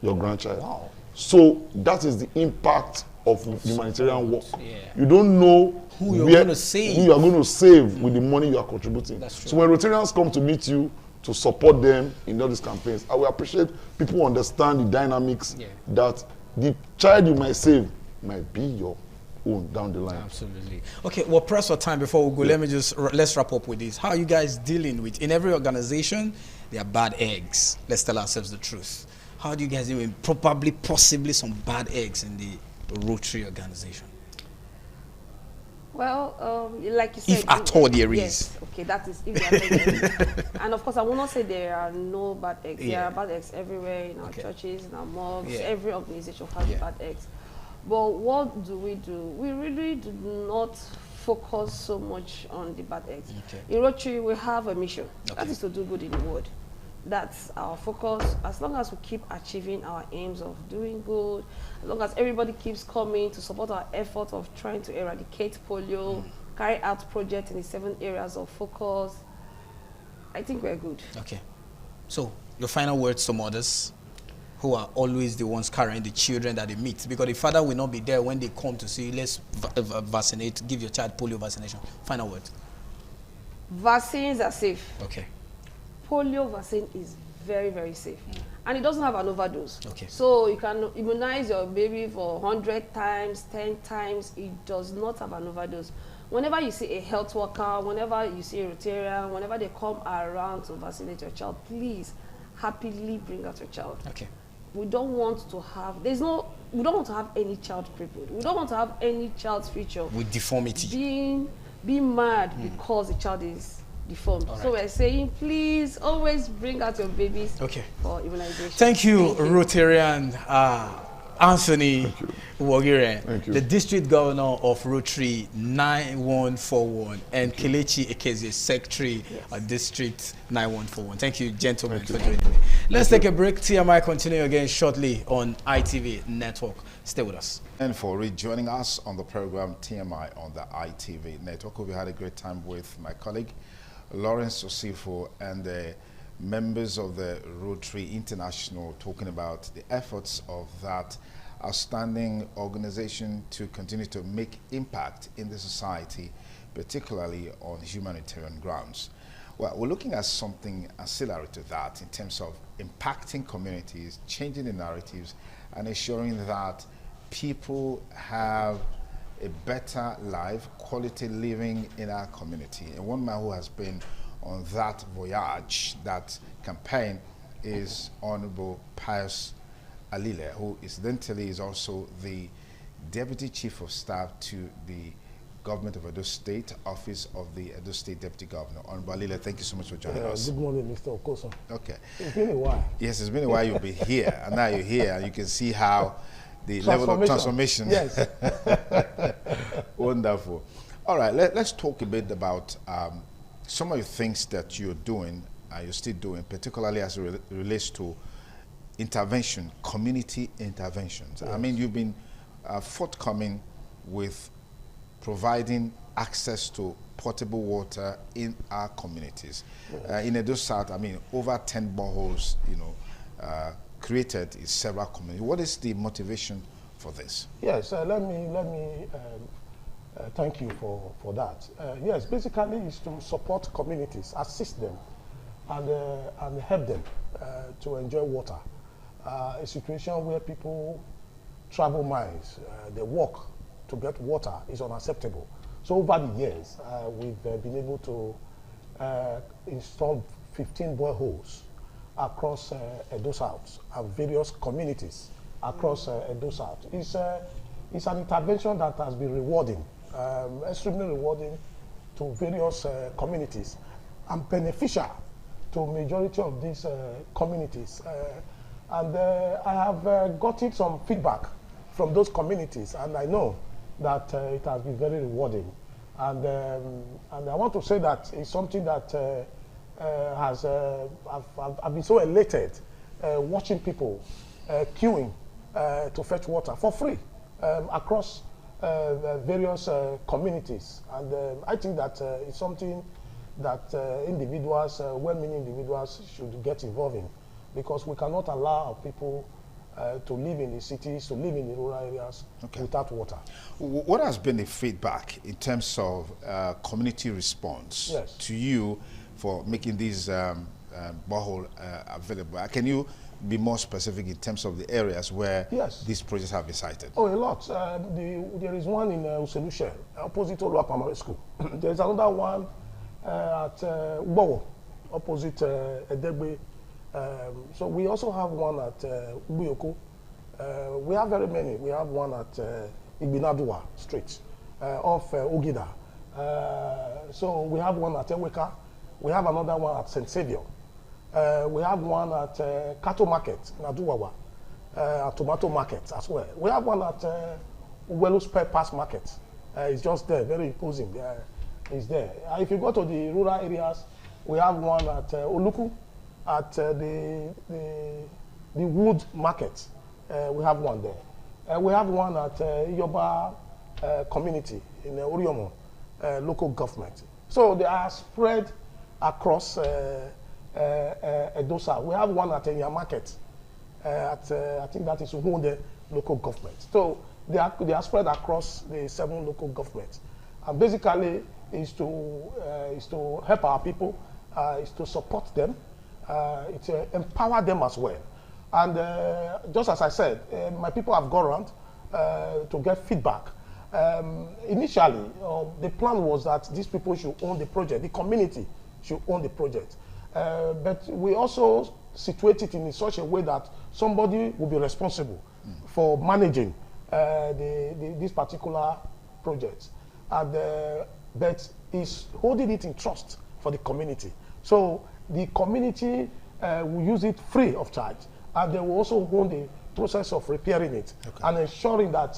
your grandchild. Wow. So that is the impact of humanitarian work. Yeah. You don't know who you're going to save. Who you are going to save with the money you are contributing. That's true. So when Rotarians come to meet you to support them in all these campaigns, I will appreciate people who understand the dynamics that the child you might save might be your own down the line. Absolutely. Okay, well, press for time before we go. Let's wrap up with this. How are you guys dealing with, in every organization, there are bad eggs. Let's tell ourselves the truth. How do you guys deal with possibly some bad eggs in the Rotary organization? Well, like you said, if at all there is. Yes, okay, that is if there are and of course, I will not say there are no bad eggs. There are bad eggs everywhere in our churches, in our mosques. Every organization has bad eggs. But what do? We really do not focus so much on the bad eggs. In Rotary, we have a mission. That is to do good in the world. That's our focus. As long as we keep achieving our aims of doing good, as long as everybody keeps coming to support our effort of trying to eradicate polio, carry out projects in the 7 areas of focus, I think we're good. Okay. So, your final words to mothers who are always the ones carrying the children that they meet, because the father will not be there when they come to say, let's vaccinate, give your child polio vaccination. Final words. Vaccines are safe. Okay. Polio vaccine is very, very safe. And it doesn't have an overdose. Okay. So you can immunize your baby for 100 times, 10 times. It does not have an overdose. Whenever you see a health worker, whenever you see a Rotarian, whenever they come around to vaccinate your child, please happily bring out your child. Okay. We don't want to have, we don't want to have any child crippled. We don't want to have any child's future with deformity. Being mad because the child is deformed. Right. So we're saying, please always bring out your babies for immunization. Thank you, Rotarian Anthony Wogire, the district governor of Rotary 9141, and Kelechi Ekeze, secretary of District 9141. Thank you, gentlemen, for joining me. Let's take a break. TMI continue again shortly on ITV Network. Stay with us. And for rejoining us on the program TMI on the ITV Network, we had a great time with my colleague Lawrence Osifo and the members of the Rotary International, talking about the efforts of that outstanding organization to continue to make impact in the society, particularly on humanitarian grounds. Well, we're looking at something ancillary to that in terms of impacting communities, changing the narratives, and ensuring that people have a better life, quality living in our community. And one man who has been on that voyage, that campaign, is Honorable Pius Alile, who incidentally is also the Deputy Chief of Staff to the Government of Edo State, Office of the Edo State Deputy Governor. Honorable Alile, thank you so much for joining us. Good morning, Mr. Okoson. Okay. It's been a while. Yes, it's been a while you've been here, and now you're here, and you can see how the level of transformation. Yes. Wonderful. All right, let's talk a bit about some of the things that you're doing, you're still doing, particularly as it relates to intervention, community interventions. Yes. I mean, you've been forthcoming with providing access to potable water in our communities. Yes. In Edo South, I mean, over 10 boreholes, created in several communities. What is the motivation for this? Yes, let me thank you for that. Yes, basically it's to support communities, assist them, and help them to enjoy water. A situation where people travel miles, they walk to get water is unacceptable. So over the years, we've been able to install 15 boreholes across Edo South and various communities across Edo South. It's an intervention that has been rewarding, extremely rewarding to various communities and beneficial to majority of these communities. And I have gotten some feedback from those communities, and I know that it has been very rewarding. And I want to say that it's something that I've been so elated watching people queuing to fetch water for free across various communities. And I think that it's something that individuals, well-meaning individuals, should get involved in, because we cannot allow our people to live in the cities, to live in the rural areas without water. What has been the feedback in terms of community response to you for making these borehole available? Can you be more specific in terms of the areas where these projects have been cited? Oh, a lot. There is one in Uselushe, opposite Olua Primary School. There is another one at Ubowo, opposite Edegbe. So we also have one at Ubuyoko. We have very many. We have one at Igbinadua Street off Ogida. So we have one at Eweka. We have another one at St. Saviour. We have one at Cattle Market in Aduwawa, at Tomato Market as well. We have one at Uwelu Spare Parts Market. It's just there, very imposing. It's there. If you go to the rural areas, we have one at Oluku, at the Wood Market. We have one there. We have one at Yoba community in Oriomo local government. So they are spread across Edosa. We have one at Enya Market. I think that is Uhunde local government. So they are spread across the 7 local governments. And basically is to help our people, is to support them, to empower them as well. And just as I said, my people have gone around to get feedback. Initially, the plan was that these people should own the project, the community should own the project. But we also situate it in such a way that somebody will be responsible for managing this particular project. And, but is holding it in trust for the community. So the community will use it free of charge, and they will also own the process of repairing it and ensuring that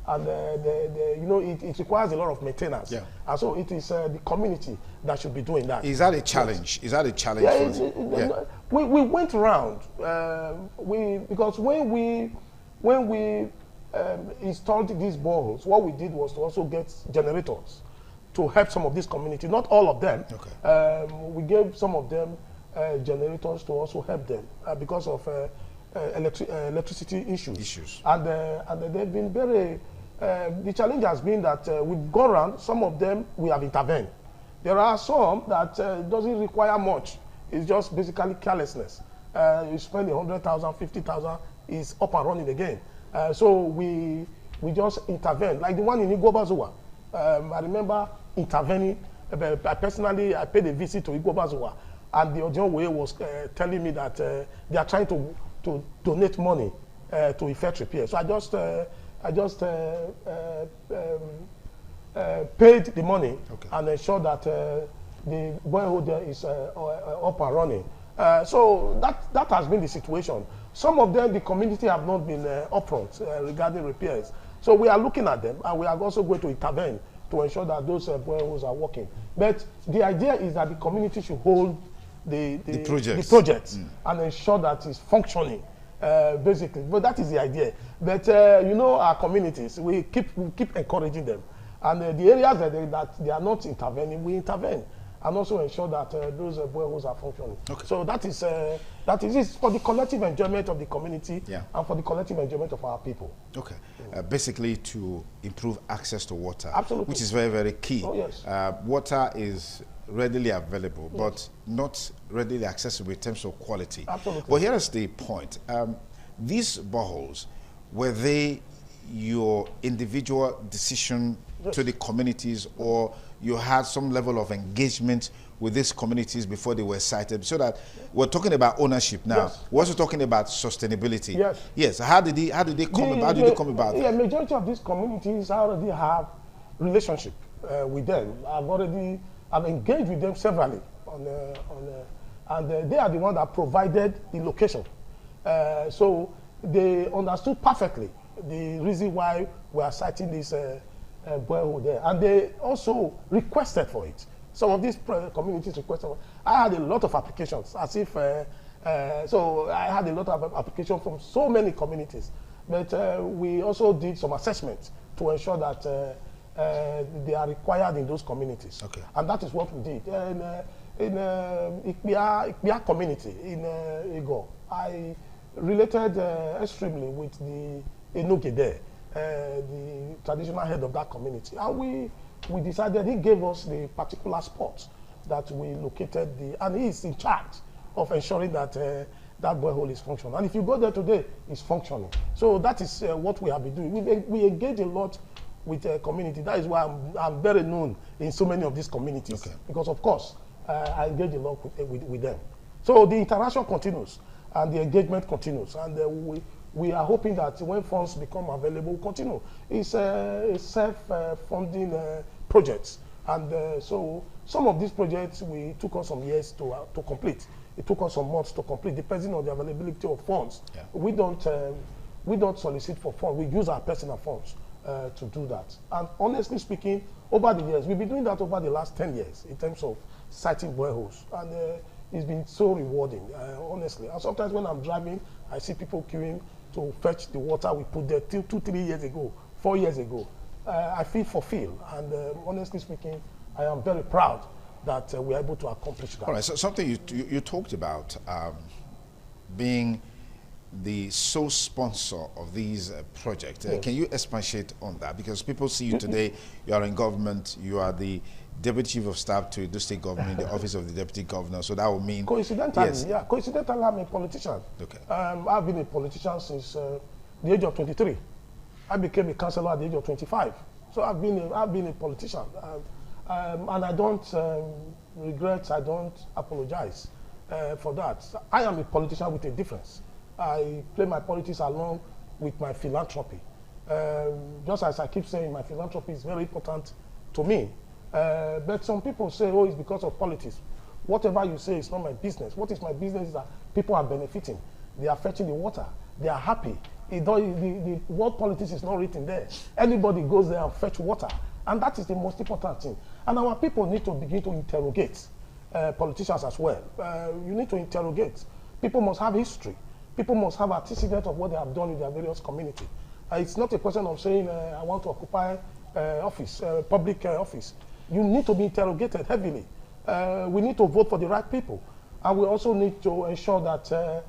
it requires a lot of maintenance. And so it is the community that should be doing that. Is that a challenge? Is that a challenge? We went around because when we installed these boreholes, what we did was to also get generators to help some of these communities, not all of them. We gave some of them generators to also help them because of electricity issues. And they've been very, the challenge has been that we've gone around, some of them we have intervened. There are some that doesn't require much. It's just basically carelessness. You spend 100,000, 50,000, is up and running again. So we just intervene, like the one in Igbobazuwa. I remember intervening. I paid a visit to Igbobazuwa, and the Ojonwoye was telling me that they are trying to donate money to effect repair. So I just paid the money and ensured that the borehole there is up and running. So that has been the situation. Some of them, the community have not been upfront regarding repairs. So we are looking at them, and we are also going to intervene to ensure that those boreholes are working. But the idea is that the community should hold the project and ensure that it's functioning, basically. But that is the idea. But our communities, we keep encouraging them, and the areas that they are not intervening, we intervene, and also ensure that those boreholes are functioning. So that is for the collective enjoyment of the community and for the collective enjoyment of our people. Basically to improve access to water, which is very, very key. Water is readily available, but not readily accessible in terms of quality. But here is the point. These boreholes, were they your individual decision to the communities, or you had some level of engagement with these communities before they were cited? So that we're talking about ownership now. We're also talking about sustainability. Yes. How did they come about? How did they come about? Yeah, majority of these communities already have relationship with them. I've engaged with them severally and they are the one that provided the location. So they understood perfectly the reason why we are citing this borehole there, and they also requested for it. Some of these communities requested. I had a lot of applications, as if so I had a lot of applications from so many communities. But we also did some assessments to ensure that they are required in those communities. Okay. And that is what we did. In Ikpia community in Ego, I related extremely with the Enoke there, the traditional head of that community. And we decided, he gave us the particular spot that we located, and he is in charge of ensuring that that borehole is functional. And if you go there today, it's functioning. So that is what we have been doing. We engage a lot with the community. That is why I'm very known in so many of these communities. Okay. Because of course, I engage a lot with them. So the interaction continues and the engagement continues. And we are hoping that when funds become available, we'll continue. It's a self-funding project. And so some of these projects, we took us some years to complete. It took us some months to complete, depending on the availability of funds. Yeah. We don't solicit for funds. We use our personal funds to do that. And honestly speaking, over the years, we've been doing that over the last 10 years in terms of siting boreholes. And it's been so rewarding, honestly. And sometimes when I'm driving, I see people queuing to fetch the water we put there 2-3 years ago, 4 years ago. I feel fulfilled. And honestly speaking, I am very proud that we are able to accomplish that. All right, so something you talked about being the sole sponsor of these projects. Yes. Can you expatiate on that? Because people see you today, you are in government, you are the Deputy Chief of Staff to the state government, the Office of the Deputy Governor, so that would mean... Coincidentally, yes. Yeah, coincidentally I'm a politician. Okay. I've been a politician since the age of 23. I became a councillor at the age of 25. So I've been a politician. And I don't regret, I don't apologize for that. I am a politician with a difference. I play my politics along with my philanthropy. Just as I keep saying, my philanthropy is very important to me. But some people say, oh, it's because of politics. Whatever you say is not my business. What is my business is that people are benefiting. They are fetching the water. They are happy. The word politics is not written there. Anybody goes there and fetch water. And that is the most important thing. And our people need to begin to interrogate politicians as well. You need to interrogate. People must have history. People must have antecedent of what they have done in their various community. It's not a question of saying, I want to occupy office, public office. You need to be interrogated heavily. We need to vote for the right people. And we also need to ensure that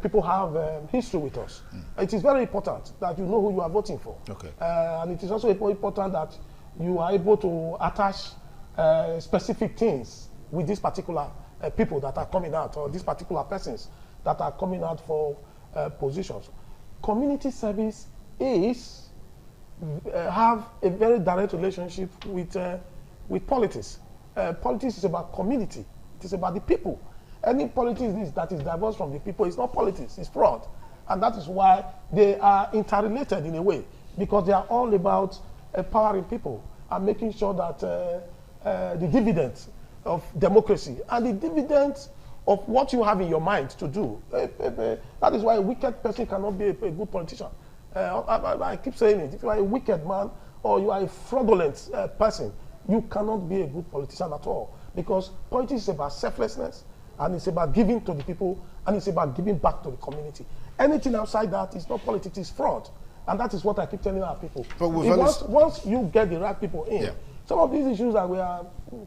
people have history with us. It is very important that you know who you are voting for. Okay. And it is also important that you are able to attach specific things with these particular people that are coming out, or these particular persons that are coming out for positions. Community service have a very direct relationship with politics. Politics is about community. It is about the people. Any politics that is diverse from the people is not politics, it's fraud. And that is why they are interrelated in a way, because they are all about empowering people and making sure that the dividends of democracy and the dividends of what you have in your mind to do. That is why a wicked person cannot be a good politician. I keep saying it. If you are a wicked man or you are a fraudulent person, you cannot be a good politician at all. Because politics is about selflessness, and it's about giving to the people, and it's about giving back to the community. Anything outside that is not politics, it's fraud. And that is what I keep telling our people. But once you get the right people in, some of these issues that we are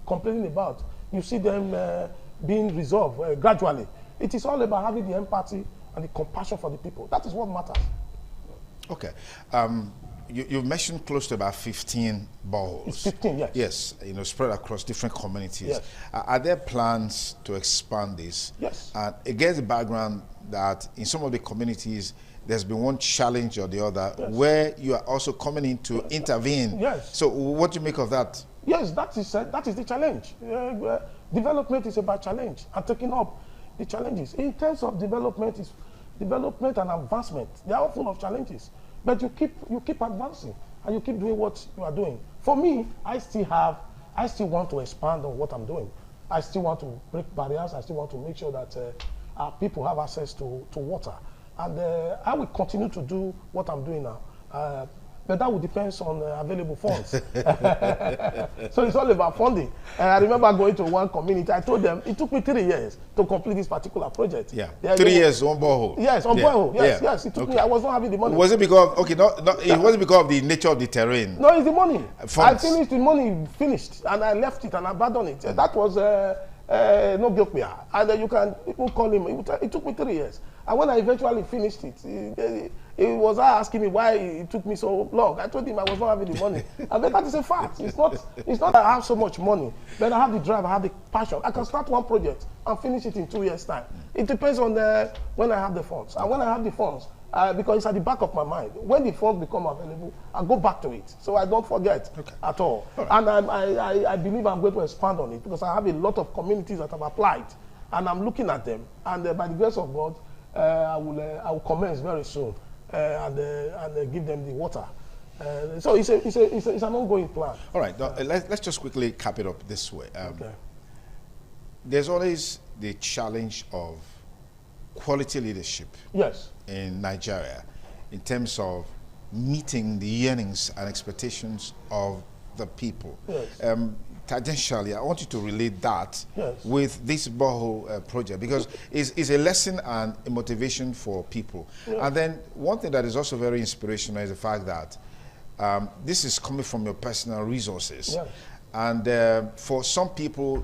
complaining about, you see them being resolved gradually. It is all about having the empathy and the compassion for the people. That is what matters. Okay. You've mentioned close to about 15 boreholes. It's 15, yes. Yes, spread across different communities. Yes. Are there plans to expand this? Yes. Against the background that in some of the communities, there's been one challenge or the other, where you are also coming in to intervene. Yes. So what do you make of that? Yes, that is the challenge. Development is about challenge and taking up the challenges. In terms of development, is development and advancement. They are all full of challenges. But you keep advancing and you keep doing what you are doing. For me, I still want to expand on what I'm doing. I still want to break barriers. I still want to make sure that our people have access to water. And I will continue to do what I'm doing now. but that would depend on available funds. So it's all about funding. And I remember going to one community. I told them it took me 3 years to complete this particular project. Yeah, 3 years on borehole. Yes, on borehole. Yes, yes. It took me. I was not having the money. Was it because it wasn't because of the nature of the terrain? No, it's the money. Funds. I finished the money, and I left it and abandoned it. That was no Biokpia. And you can call him. It took me 3 years. And when I eventually finished it, he was asking me why it took me so long. I told him I was not having the money. And that is a fact. It's not that I have so much money, but I have the drive, I have the passion. I can start one project and finish it in 2 years' time. It depends on when I have the funds. And when I have the funds, because it's at the back of my mind, when the funds become available, I go back to it. So I don't forget at all. And I believe I'm going to expand on it because I have a lot of communities that have applied. And I'm looking at them. And by the grace of God, I will commence very soon and give them the water. So it's an ongoing plan. All right, let's just quickly cap it up this way. There's always the challenge of quality leadership. Yes. In Nigeria, in terms of meeting the yearnings and expectations of the people. Yes. Tangentially, I want you to relate that with this borehole project because it's a lesson and a motivation for people. Yeah. And then one thing that is also very inspirational is the fact that this is coming from your personal resources. Yeah. And for some people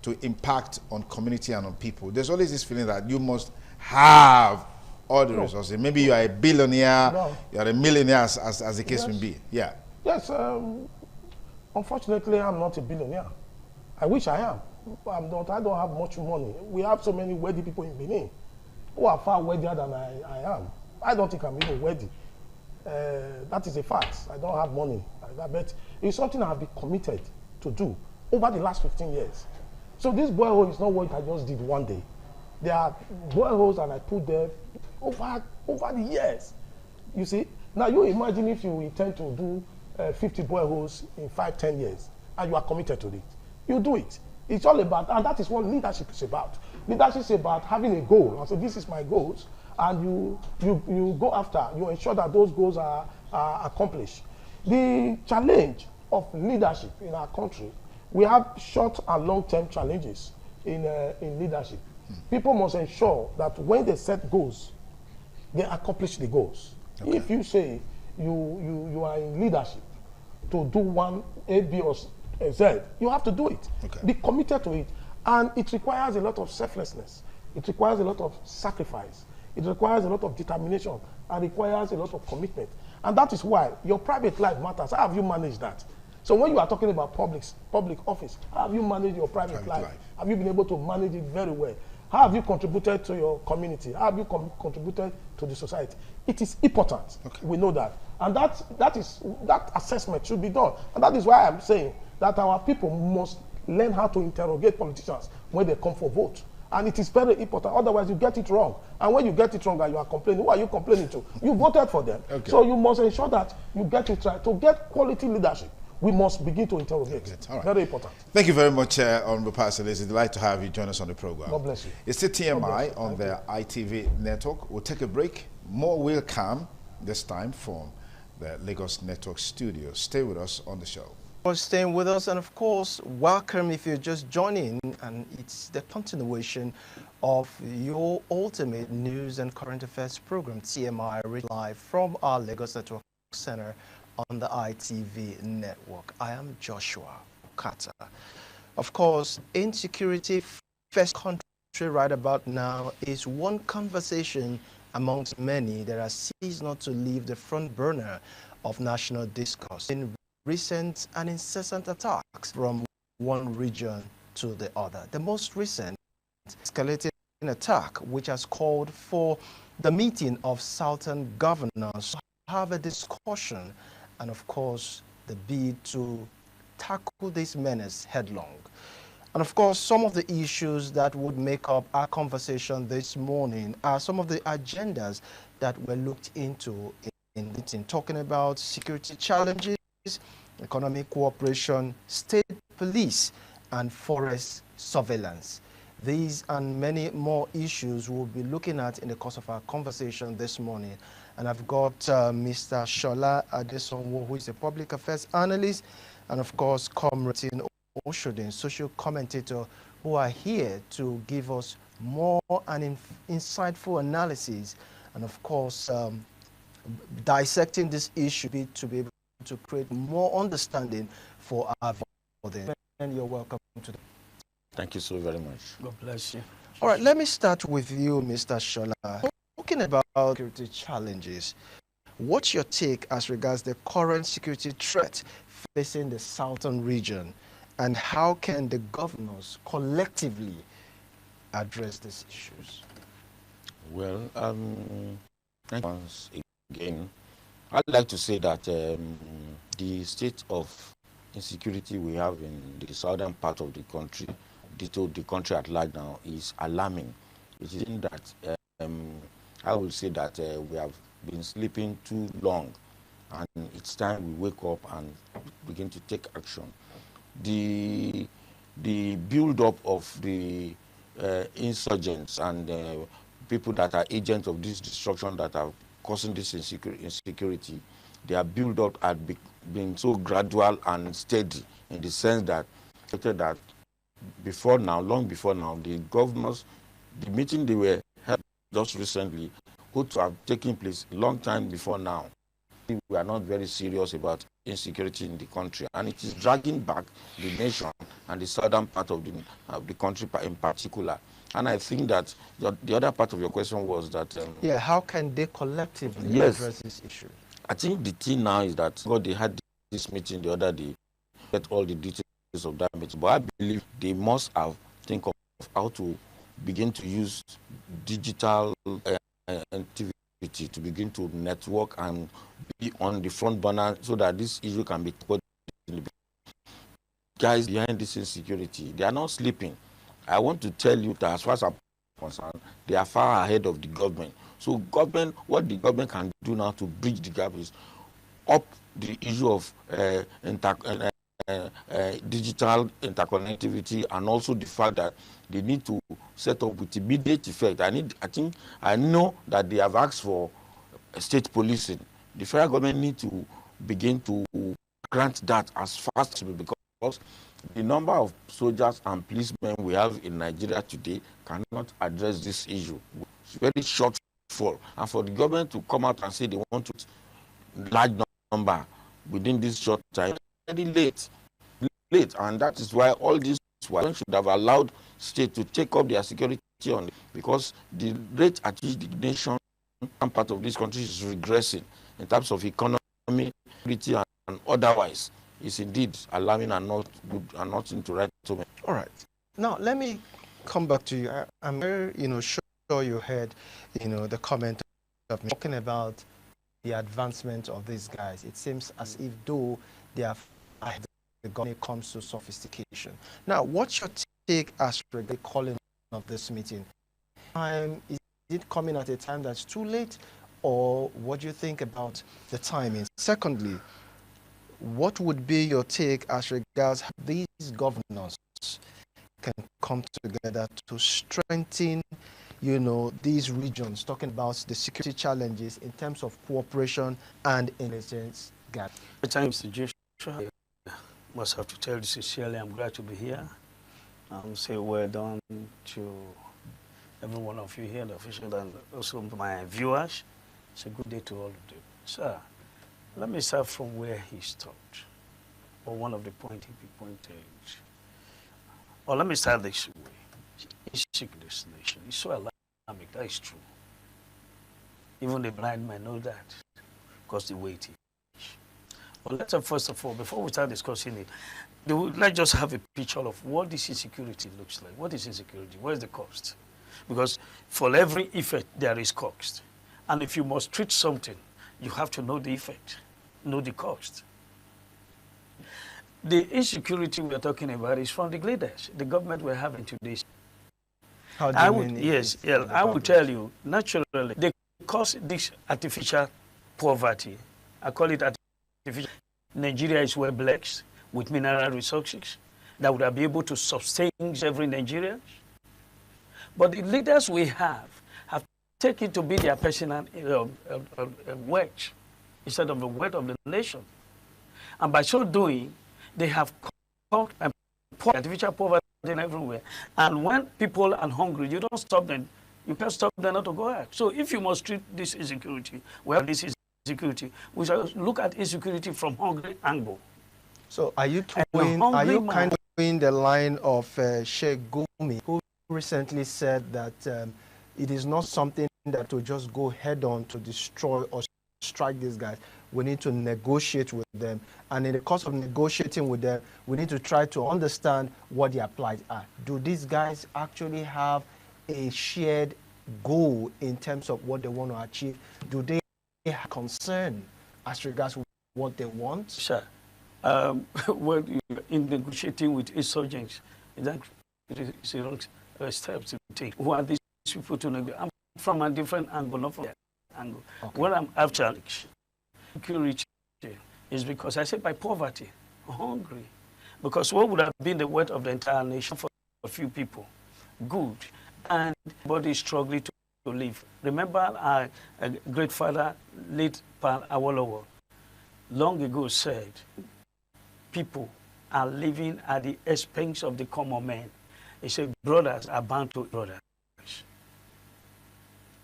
to impact on community and on people, there's always this feeling that you must have all the resources. Maybe you are a billionaire, you are a millionaire, as the case may be. Yeah. Yes. Unfortunately, I'm not a billionaire. I wish I am. I don't have much money. We have so many wealthy people in Benin who are far wealthier than I am. I don't think I'm even wealthy. That is a fact. I don't have money. But it's something I have been committed to do over the last 15 years. So this borehole is not what I just did one day. There are boreholes and I put there over the years. You see? Now you imagine if you intend to do 50 boreholes in 5-10 years and you are committed to it. You do it. It's all about, and that is what leadership is about. Leadership is about having a goal. And so this is my goals, and you go after, you ensure that those goals are accomplished. The challenge of leadership in our country, we have short and long-term challenges in leadership. People must ensure that when they set goals, they accomplish the goals. Okay. If you say you are in leadership to do one A, B, or Z, you have to do it. Okay. Be committed to it. And it requires a lot of selflessness. It requires a lot of sacrifice. It requires a lot of determination and requires a lot of commitment. And that is why your private life matters. How have you managed that? So when you are talking about public office, how have you managed your private life? Have you been able to manage it very well? How have you contributed to your community? How have you contributed to the society? It is important. Okay. We know that. And that assessment should be done. And that is why I'm saying that our people must learn how to interrogate politicians when they come for vote. And it is very important. Otherwise, you get it wrong. And when you get it wrong and you are complaining, who are you complaining to? You voted for them. Okay. So you must ensure that you get it right. To get quality leadership, we must begin to interrogate. All right. Very important. Thank you very much, Honorable Pastor. It's a delight to have you join us on the program. God bless you. It's still TMI on the ITV network. We'll take a break. More will come, this time from the Lagos Network studio. Stay with us on the show. For staying with us, and of course, welcome if you're just joining, and it's the continuation of your ultimate news and current affairs program, TMI, live from our Lagos Network Center on the ITV network. I am Joshua Okata. Of course, insecurity first country right about now is one conversation amongst many that are seized not to leave the front burner of national discourse in recent and incessant attacks from one region to the other. The most recent escalated attack, which has called for the meeting of Southern governors to have a discussion and, of course, the bid to tackle this menace headlong. And, of course, some of the issues that would make up our conversation this morning are some of the agendas that were looked into in talking about security challenges, economic cooperation, state police, and forest surveillance. These and many more issues we'll be looking at in the course of our conversation this morning. And I've got Mr. Shola Adesonwo, who is a public affairs analyst, and of course, Comrade Oshodin, social commentator, who are here to give us more and insightful analysis, and of course, dissecting this issue to be able to create more understanding for our audience. And you're welcome to the... Thank you so very much. God bless you. All right, let me start with you, Mr. Shola. Talking about security challenges, what's your take as regards the current security threat facing the southern region, and how can the governors collectively address these issues? Well, once again, I'd like to say that the state of insecurity we have in the southern part of the country, the country at large now, is alarming. It is in that I would say that we have been sleeping too long, and it's time we wake up and begin to take action. The build-up of the insurgents and people that are agents of this destruction that are causing this insecurity, their build-up had been so gradual and steady, in the sense that before now, long before now, the governors, the meeting they were held just recently, would have taken place a long time before now. We are not very serious about insecurity in the country, and it is dragging back the nation and the southern part of the country in particular. And I think that the other part of your question was that... yeah, how can they collectively address this issue? I think the thing now is that they had this meeting the other day, get all the details of that meeting, but I believe they must have think of how to begin to use digital activity to begin to network and be on the front burner so that this issue can be put in the guys behind this insecurity. They are not sleeping. I want to tell you that as far as I'm concerned, they are far ahead of the government. So what the government can do now to bridge the gap is up the issue of digital interconnectivity, and also the fact that they need to set up with immediate effect. I know that they have asked for state policing. The federal government need to begin to grant that as fast as possible, because the number of soldiers and policemen we have in Nigeria today cannot address this issue. It's very shortfall. And for the government to come out and say they want to large number within this short time, very late. And that is why all this should have allowed state to take up their security on it, because the rate at which the nation and part of this country is regressing in terms of economy, security, and otherwise is indeed alarming and not good and not into right to me. All right. Now let me come back to you. I'm very, sure you heard, the comment of me talking about the advancement of these guys. It seems as if though they are ahead of the government when it comes to sophistication. Now, what's your take as regards the calling of this meeting? Is it coming at a time that's too late, or what do you think about the timing? Secondly, what would be your take as regards how these governors can come together to strengthen, these regions, talking about the security challenges in terms of cooperation and intelligence gap? Thanks, Joshua. I must have to tell you sincerely, I'm glad to be here. Say well done to every one of you here, the officials, and also my viewers. It's a good day to all of you. Sir, let me start from where he stopped, or one of the points he pointed. Or let me start this way. It's sick, this nation. It's so alarming. That is true. Even the blind man know that, because the way it is. But let's first of all, before we start discussing it, let's just have a picture of what this insecurity looks like. What is insecurity? What is the cost? Because for every effect, there is cost. And if you must treat something, you have to know the effect, know the cost. The insecurity we are talking about is from the leaders, the government we're having today. How do you mean? Yes, I will tell you, naturally, they cause this artificial poverty. I call it artificial. Nigeria is well blessed with mineral resources that would be able to sustain every Nigerian. But the leaders we have take it to be their personal wedge instead of the weight of the nation. And by so doing, they have caused artificial poverty everywhere. And when people are hungry, you don't stop them. You can't stop them not to go out. So if you must treat this insecurity, well, this is insecurity. We shall look at insecurity from hungry angle. So are you kind of in the line of Sheikh Gumi, who recently said that it is not something that will just go head on to destroy or strike these guys. We need to negotiate with them. And in the course of negotiating with them, we need to try to understand what their plight are. Do these guys actually have a shared goal in terms of what they want to achieve? Do they have concern as regards what they want? Sure. Well, in negotiating with insurgents, that is a wrong step to take. Who are these people to negotiate? I'm from a different angle, not from that angle. Okay. What I'm after security is because I said by poverty, hungry. Because what would have been the weight of the entire nation for a few people? Good. And body struggling to live. Remember our great father, late Pal Awolowo, long ago said, people are living at the expense of the common man. He said, brothers are bound to brothers.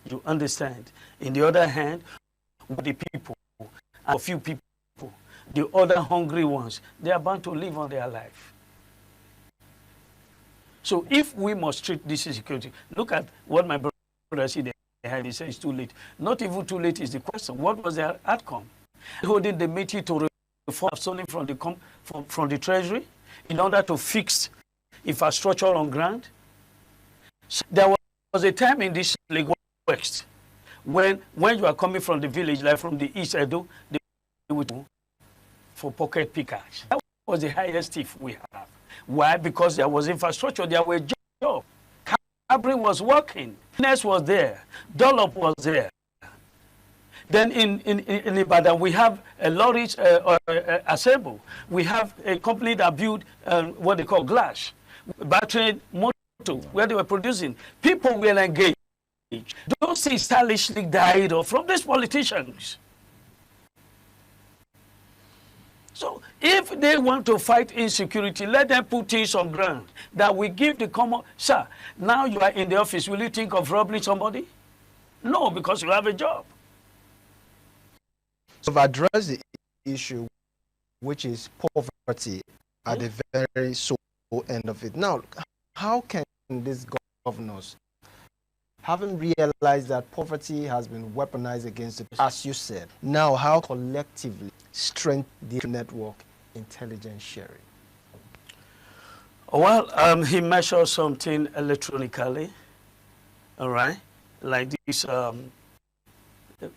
You understand? In the other hand, the people, a few people, the other hungry ones, they are bound to live on their life. So if we must treat this insecurity, look at what my brother said. He said it's too late. Not even too late is the question. What was their outcome? Holding the meeting to reform something from the treasury in order to fix infrastructure on ground. So there was a time in this Lagos West when you are coming from the village, like from the East Edo, they would for pocket pickers. That was the highest thief we have. Why? Because there was infrastructure, there were jobs. Cabri was working, Ness was there, Dollop was there. Then in Ibadan, we have a lorry assemble. We have a company that built what they call glass, battery motor, where they were producing. People were engaged. Those things stylishly died off from these politicians. So if they want to fight insecurity, let them put things on ground that we give the common. Sir, now you are in the office, will you think of robbing somebody? No, because you have a job. So I've addressed the issue, which is poverty at the very soul end of it. Now, how can these governors, having realized that poverty has been weaponized against it, as you said, now how collectively strengthen the network intelligence sharing? Well, he measured something electronically, all right, like this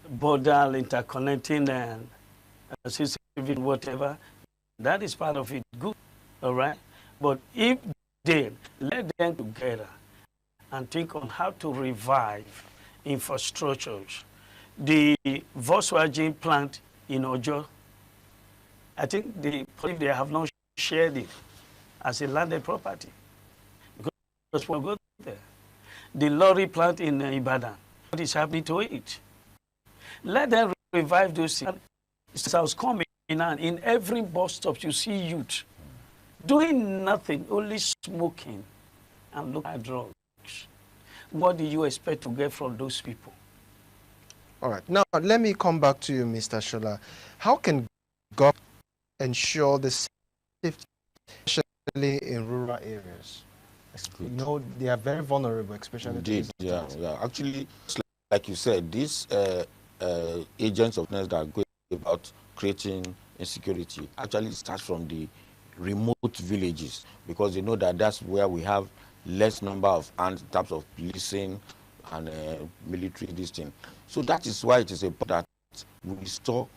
border interconnecting and CCTV, whatever. That is part of it, good, all right. But if they let them together and think on how to revive infrastructures, the Volkswagen plant in Ojo, I think they have not shared it as a landed property because we'll go there. The lorry plant in Ibadan, what is happening to it? Let them revive those things. Since I was coming in every bus stop, you see youth doing nothing, only smoking and looking at drugs. What do you expect to get from those people? All right. Now, let me come back to you, Mr. Shola. How can government ensure the safety, especially in rural areas? You know, they are very vulnerable, especially. Indeed, yeah. Actually, like you said, these agents of that are going about creating insecurity actually starts from the remote villages, because they know that that's where we have less number of in terms of policing and military this thing. So that is why it is important that we restore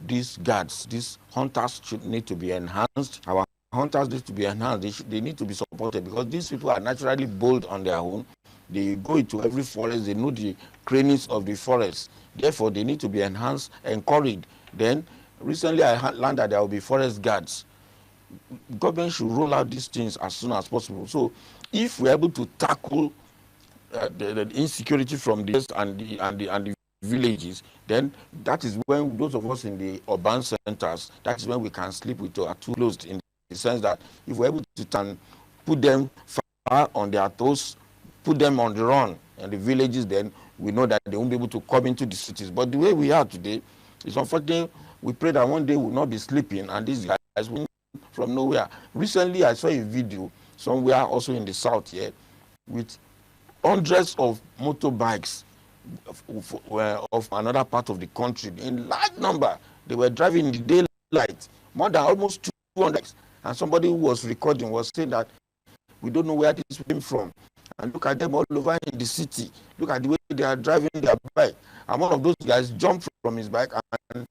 these guards. These hunters should need to be enhanced. Our hunters need to be enhanced. They need to be supported, because these people are naturally bold on their own. They go into every forest. They know the crannies of the forest. Therefore, they need to be enhanced, encouraged. Then, recently I learned that there will be forest guards. Government should roll out these things as soon as possible. So if we're able to tackle the insecurity from the and the villages, then that is when those of us in the urban centers, that is when we can sleep with our two closed, in the sense that if we're able to put them far on their toes, put them on the run in the villages, then we know that they won't be able to come into the cities. But the way we are today, it's unfortunate. We pray that one day we'll not be sleeping and these guys will from nowhere. Recently, I saw a video somewhere also in the south here with hundreds of motorbikes of another part of the country in large number. They were driving in the daylight, more than almost 200. And somebody who was recording was saying that we don't know where this came from. And look at them all over in the city. Look at the way they are driving their bike. And one of those guys jumped from his bike and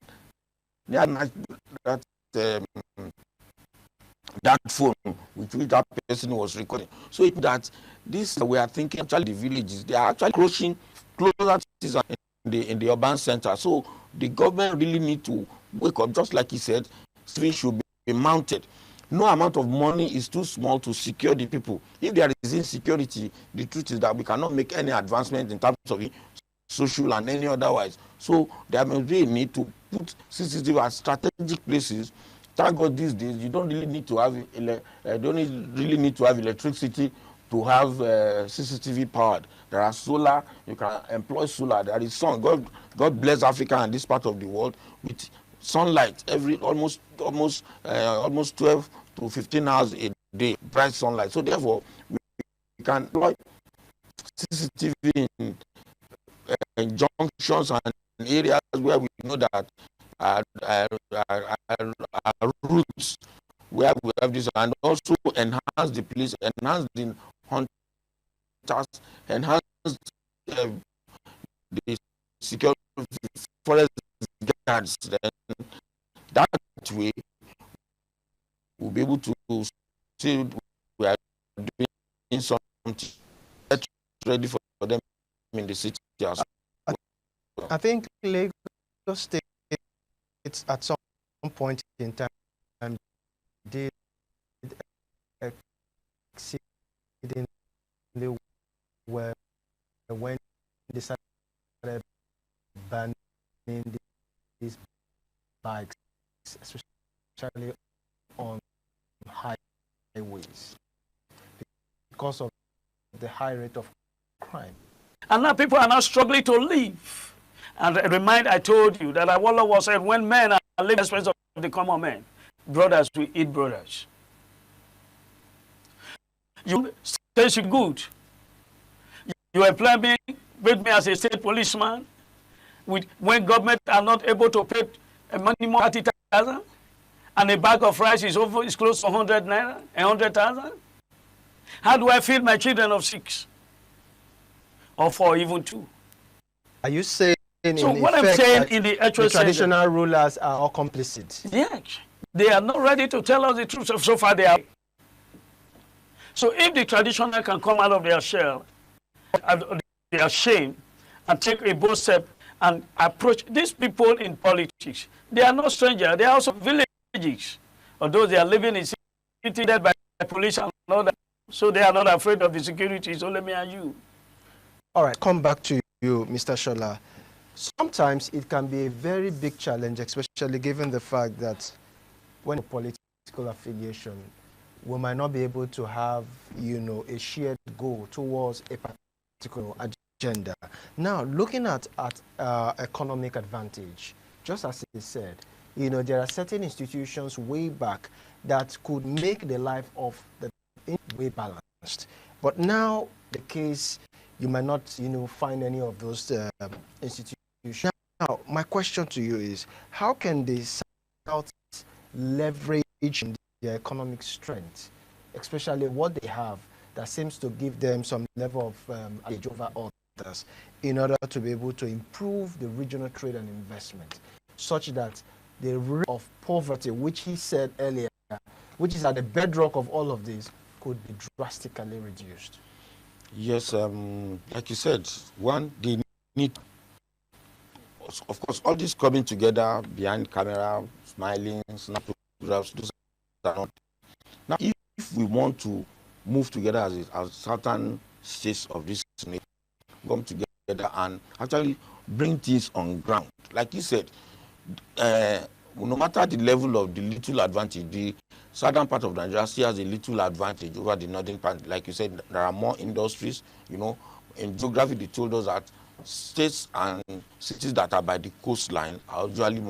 that phone with which that person was recording. So that this we are thinking actually the villages, they are actually closer to in the urban center. So the government really need to wake up, just like he said, things should be mounted. No amount of money is too small to secure the people. If there is insecurity, the truth is that we cannot make any advancement in terms of social and any otherwise. So there may be a need to put CCTV at strategic places. Thank God these days you don't really need to have electricity to have CCTV powered. There are solar. You can employ solar. There is sun. God bless Africa and this part of the world with sunlight every almost 12 to 15 hours a day, bright sunlight. So therefore, we can employ CCTV in junctions and areas where we know that are routes where we have this, and also enhance the police, enhance the hunters, enhance the security forest guards. Then that way we'll be able to see we are doing something ready for them in the city. I think Lagos State, it's at some point in time did exceedingly well when they started banning these bikes, especially on highways, because of the high rate of crime. And now people are now struggling to live. And I told you that Awolowo was said, when men are living at the expense of the common man, brothers will eat brothers. You say you good. You employ me, with me as a state policeman, when government are not able to pay a minimum 30,000, and a bag of rice is close to 100 naira, 100,000. How do I feed my children of 6 or 4, even 2? Are you saying? So what I'm saying in the actual traditional rulers are all complicit? Yes, they are not ready to tell us the truth. So far they are. So if the traditional can come out of their shell, their shame, and take a bold step and approach these people in politics, they are not strangers. They are also villages, although they are living in cities led by police and all that. So they are not afraid of the security. So let me ask you. All right, come back to you, Mr. Shola. Sometimes it can be a very big challenge, especially given the fact that when a political affiliation, we might not be able to have, a shared goal towards a particular agenda. Now, looking at economic advantage, just as he said, there are certain institutions way back that could make the life of the way balanced. But now the case, you might not, find any of those institutions. Now, my question to you is, how can the South leverage their economic strength, especially what they have that seems to give them some level of edge over others, in order to be able to improve the regional trade and investment, such that the rate of poverty, which he said earlier, which is at the bedrock of all of this, could be drastically reduced? Yes, like you said, one, they need, of course, all this coming together behind camera, smiling, snap photographs, those are not. Now, if we want to move together as certain states of this nation, come together and actually bring things on ground. Like you said, no matter the level of the little advantage, the southern part of Nigeria still has a little advantage over the northern part. Like you said, there are more industries. You know, in geography, they told us that states and cities that are by the coastline are usually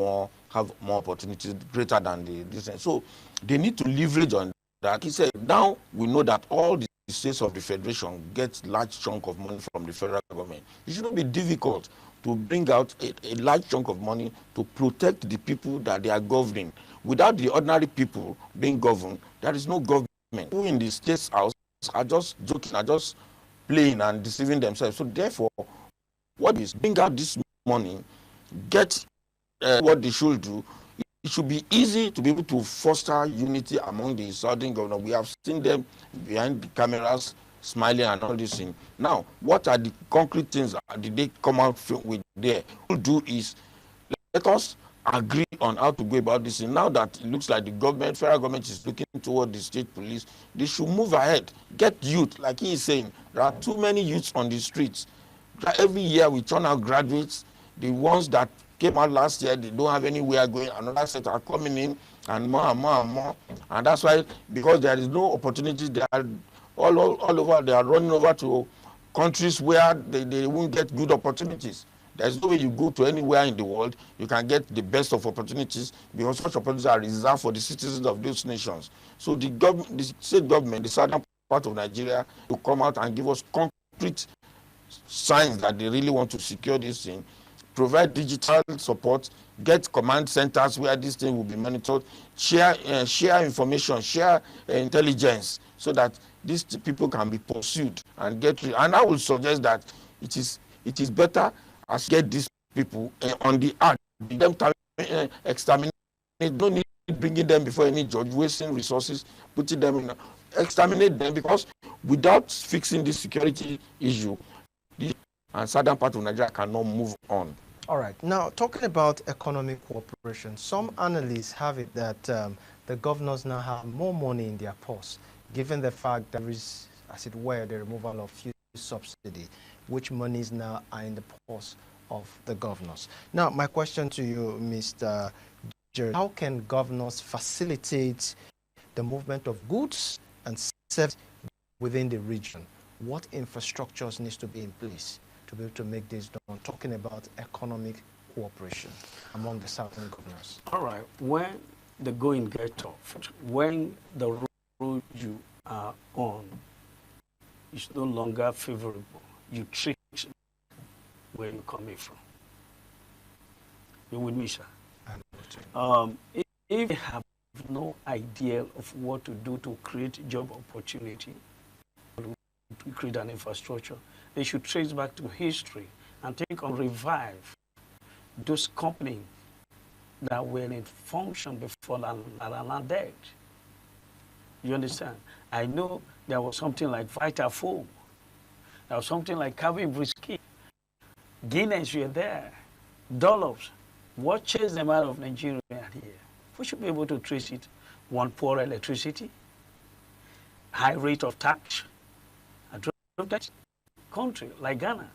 have more opportunities greater than the distance. So they need to leverage on that. Like he said, now we know that all the states of the federation get large chunk of money from the federal government. It shouldn't be difficult to bring out a large chunk of money to protect the people that they are governing. Without the ordinary people being governed, there is no government. Who in the state's house are just joking, are just playing and deceiving themselves. So therefore, what is bring out this money, get what they should do. It should be easy to be able to foster unity among the southern governors. We have seen them behind the cameras smiling and all this thing. Now, what are the concrete things that did they come out with there? What we'll do is let us agree on how to go about this thing. Now that it looks like the government, federal government is looking toward the state police, they should move ahead. Get youth, like he is saying. There are too many youths on the streets. Every year we turn out graduates. The ones that came out last year, they don't have anywhere going. Another set are coming in, and more and more and more. And that's why, because there is no opportunities, they are all over. They are running over to countries where they won't get good opportunities. There's no way you go to anywhere in the world you can get the best of opportunities, because such opportunities are reserved for the citizens of those nations. So the state government, the southern part of Nigeria, will come out and give us concrete signs that they really want to secure this thing, provide digital support, get command centers where this thing will be monitored, share information, share intelligence, so that these people can be pursued and get. And I would suggest that it is better as get these people on the act, them exterminate. No need bringing them before any judge, wasting resources, putting them in. Exterminate them, because without fixing this security issue, and southern part of Nigeria cannot move on. All right. Now, talking about economic cooperation, some analysts have it that the governors now have more money in their purse, given the fact that there is, as it were, the removal of fuel subsidy, which monies now are in the purse of the governors. Now, my question to you, Mr. Jerry, how can governors facilitate the movement of goods and services within the region? What infrastructures needs to be in place to be able to make this done? Talking about economic cooperation among the southern governors. All right. When the going gets tough, when the road you are on is no longer favorable, you trick where you're coming from. You with me, sir? If you have no idea of what to do to create job opportunity, to create an infrastructure, they should trace back to history and think on revive those companies that were in function before and are not dead. You understand? I know there was something like Vitafoam. There was something like Calvin Brisky. Guinness were there. Dollops. What chased them out of Nigeria here? We should be able to trace it. One, poor electricity, high rate of tax. I drove that country like Ghana.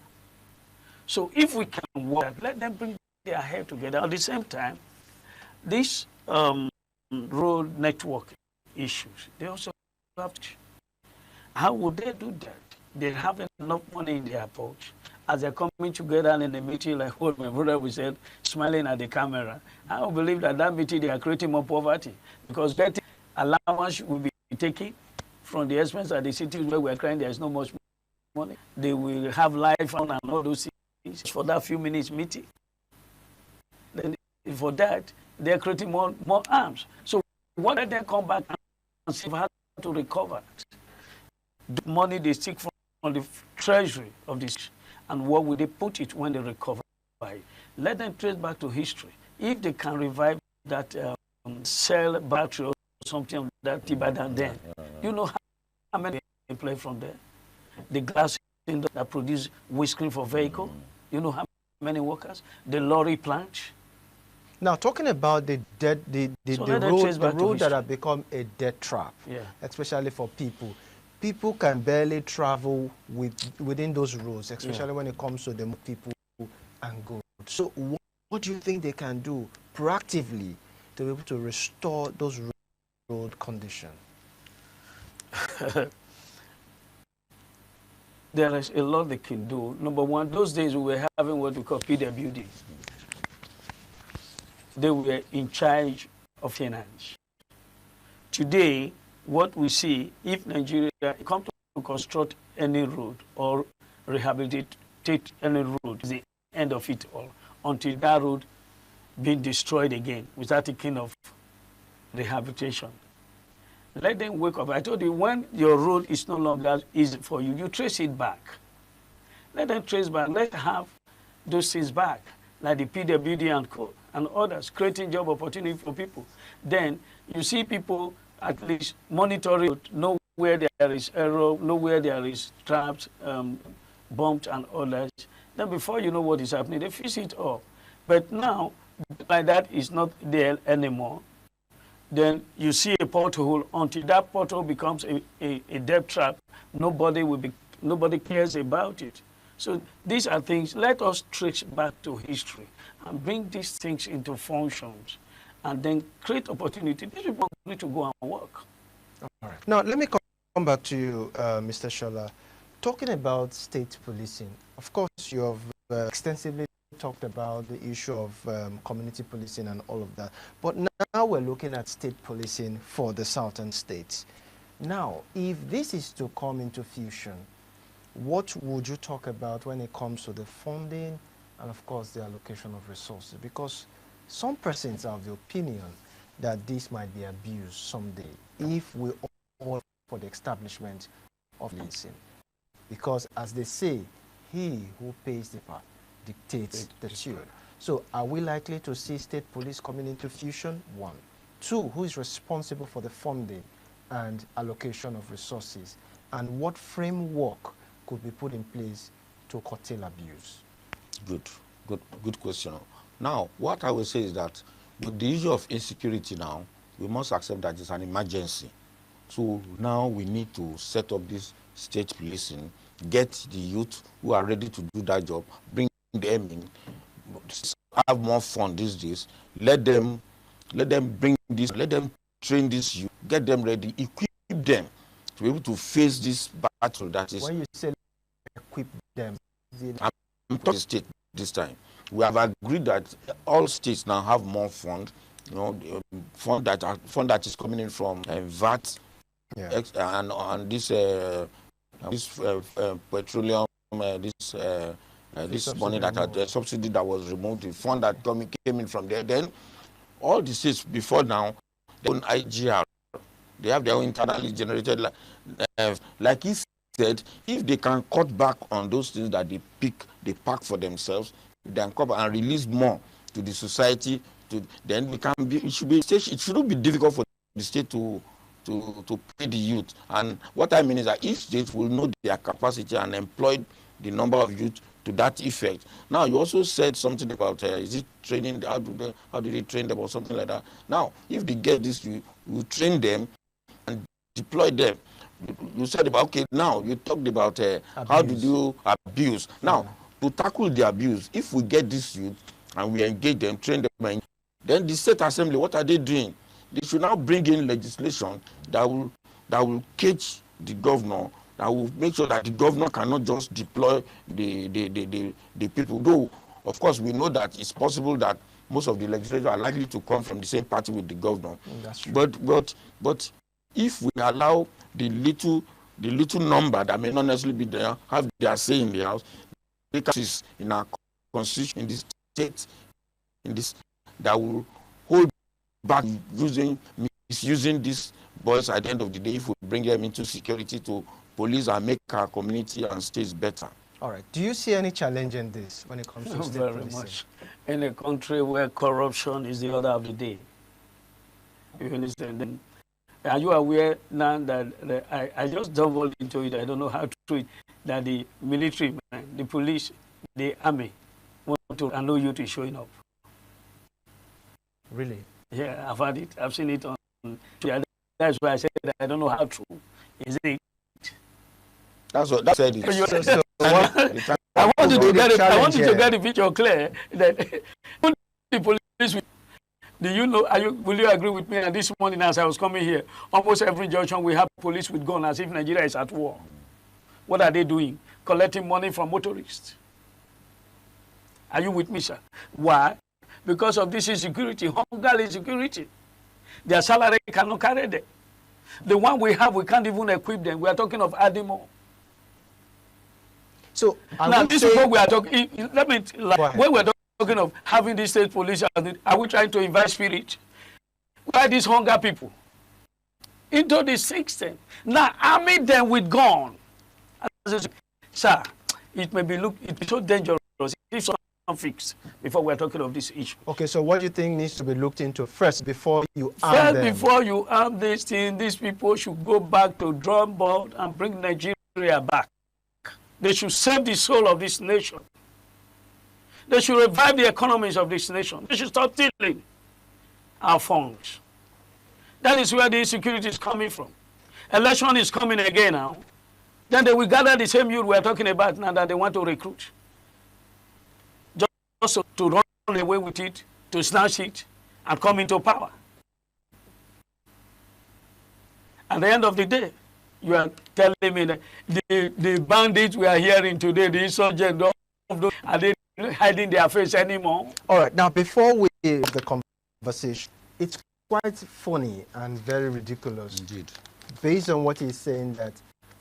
So if we can work, let them bring their head together. At the same time, this road network issues, they also have to. How would they do that? They have enough money in their pouch. As they're coming together in the meeting, like what my brother we said, smiling at the camera, I don't believe that meeting they are creating more poverty, because that allowance will be taken from the expense of the cities where we're crying there is no much money. They will have life on and all those things for that few minutes meeting. Then for that, they're creating more arms. So what did they come back and see how to recover the money they seek from the treasury of this, and what will they put it when they recover by? Let them trace back to history. If they can revive that cell battery or something of that Ibadan then, you know how many they play from there? The glass that produce windscreen for vehicle, you know how many workers? The lorry plant. Now, talking about the road that have become a death trap, especially for people, people can barely travel within those roads, especially when it comes to the people and goods. So what do you think they can do proactively to be able to restore those road conditions? There is a lot they can do. Number one, those days we were having what we call PWD. They were in charge of finance. Today, what we see, if Nigeria comes to construct any road or rehabilitate any road, is the end of it all, until that road being destroyed again without a kind of rehabilitation. Let them wake up. I told you, when your road is no longer easy for you, you trace it back. Let them trace back. Let's have those things back, like the PWD and Co. and others, creating job opportunity for people. Then you see people at least monitoring, know where there is error, know where there is traps, bumped and others. Then before you know what is happening, they fix it up. But now, like that is not there anymore. Then you see a pothole. Until that pothole becomes a debt trap, nobody cares about it. So these are things, let us trace back to history and bring these things into functions and then create opportunity. These people need to go and work. All right. Now, let me come back to you, Mr. Shola. Talking about state policing, of course, you have extensively talked about the issue of community policing and all of that. But now we're looking at state policing for the southern states. Now, if this is to come into fusion, what would you talk about when it comes to the funding and, of course, the allocation of resources? Because some persons are of the opinion that this might be abused someday if we all for the establishment of policing. Because, as they say, he who pays the part dictates the tune. So are we likely to see state police coming into fusion? One. Two, who is responsible for the funding and allocation of resources? And what framework could be put in place to curtail abuse? Good question. Now, what I will say is that with the issue of insecurity now, we must accept that it's an emergency. So now we need to set up this state policing, get the youth who are ready to do that job, bring them in, have more fun these days, let them bring this, let them train this youth, get them ready, equip them to be able to face this battle that is. When you say equip them, I'm talking state this time. We have agreed that all states now have more fund, fund that is coming in from VAT, and this petroleum, this money that had the subsidy that was removed, the fund that came in from there. Then all the states before now, their own IGR, they have their own internally generated. Like he said, if they can cut back on those things that they pack for themselves, then come and release more to the society, then we can be. It shouldn't be difficult for the state to pay the youth. And what I mean is that each state will know their capacity and employ the number of youth to that effect. Now, you also said something about, is it training, how do they train them or something like that? Now, if they get this, you train them and deploy them. You said about, okay, now you talked about how do you abuse. Now, to tackle the abuse, if we get this youth and we engage them, train them, then the state assembly, what are they doing? They should now bring in legislation that will cage the governor, that will make sure that the governor cannot just deploy the people. Though, of course, we know that it's possible that most of the legislators are likely to come from the same party with the governor. That's true. But if we allow the little number that may not necessarily be there, have their say in the house, because in our constitution, in this state, in this, that will hold back misusing these boys at the end of the day if we bring them into security to police and make our community and states better. All right. Do you see any challenge in this when it comes to state very policing? much. In a country where corruption is the order of the day. You understand? Then, are you aware now that I just doubled into it, I don't know how to do it, that the military, the police, the army want to allow you to showing up? Really? Yeah, I've had it. I've seen it on. That's why I said I don't know how true is it. That's what that said it. I want you to get the picture clear that the police. Do you know? Will you agree with me? And this morning, as I was coming here, almost every junction we have police with guns, as if Nigeria is at war. What are they doing? Collecting money from motorists. Are you with me, sir? Why? Because of this insecurity, hunger insecurity. Their salary cannot carry them. The one we have, we can't even equip them. We are talking of adding more. So now this is what we are talking. Let me when we're talking of having the state police, are we trying to invite spirit? Why these hunger people into the system? Now army them with gun. Sir, it may be so dangerous. It's not fixed before we're talking of this issue. Okay, so what do you think needs to be looked into first before you arm them? Before you arm this thing, these people should go back to drawing board and bring Nigeria back. They should save the soul of this nation. They should revive the economies of this nation. They should stop stealing our funds. That is where the insecurity is coming from. Election is coming again now. Then they will gather the same youth we are talking about now that they want to recruit. Just to run away with it, to snatch it, and come into power. At the end of the day, you are telling me that the bandits we are hearing today, the insurgents, are they hiding their face anymore? All right, now before we leave the conversation, it's quite funny and very ridiculous. Indeed. Based on what he's saying, that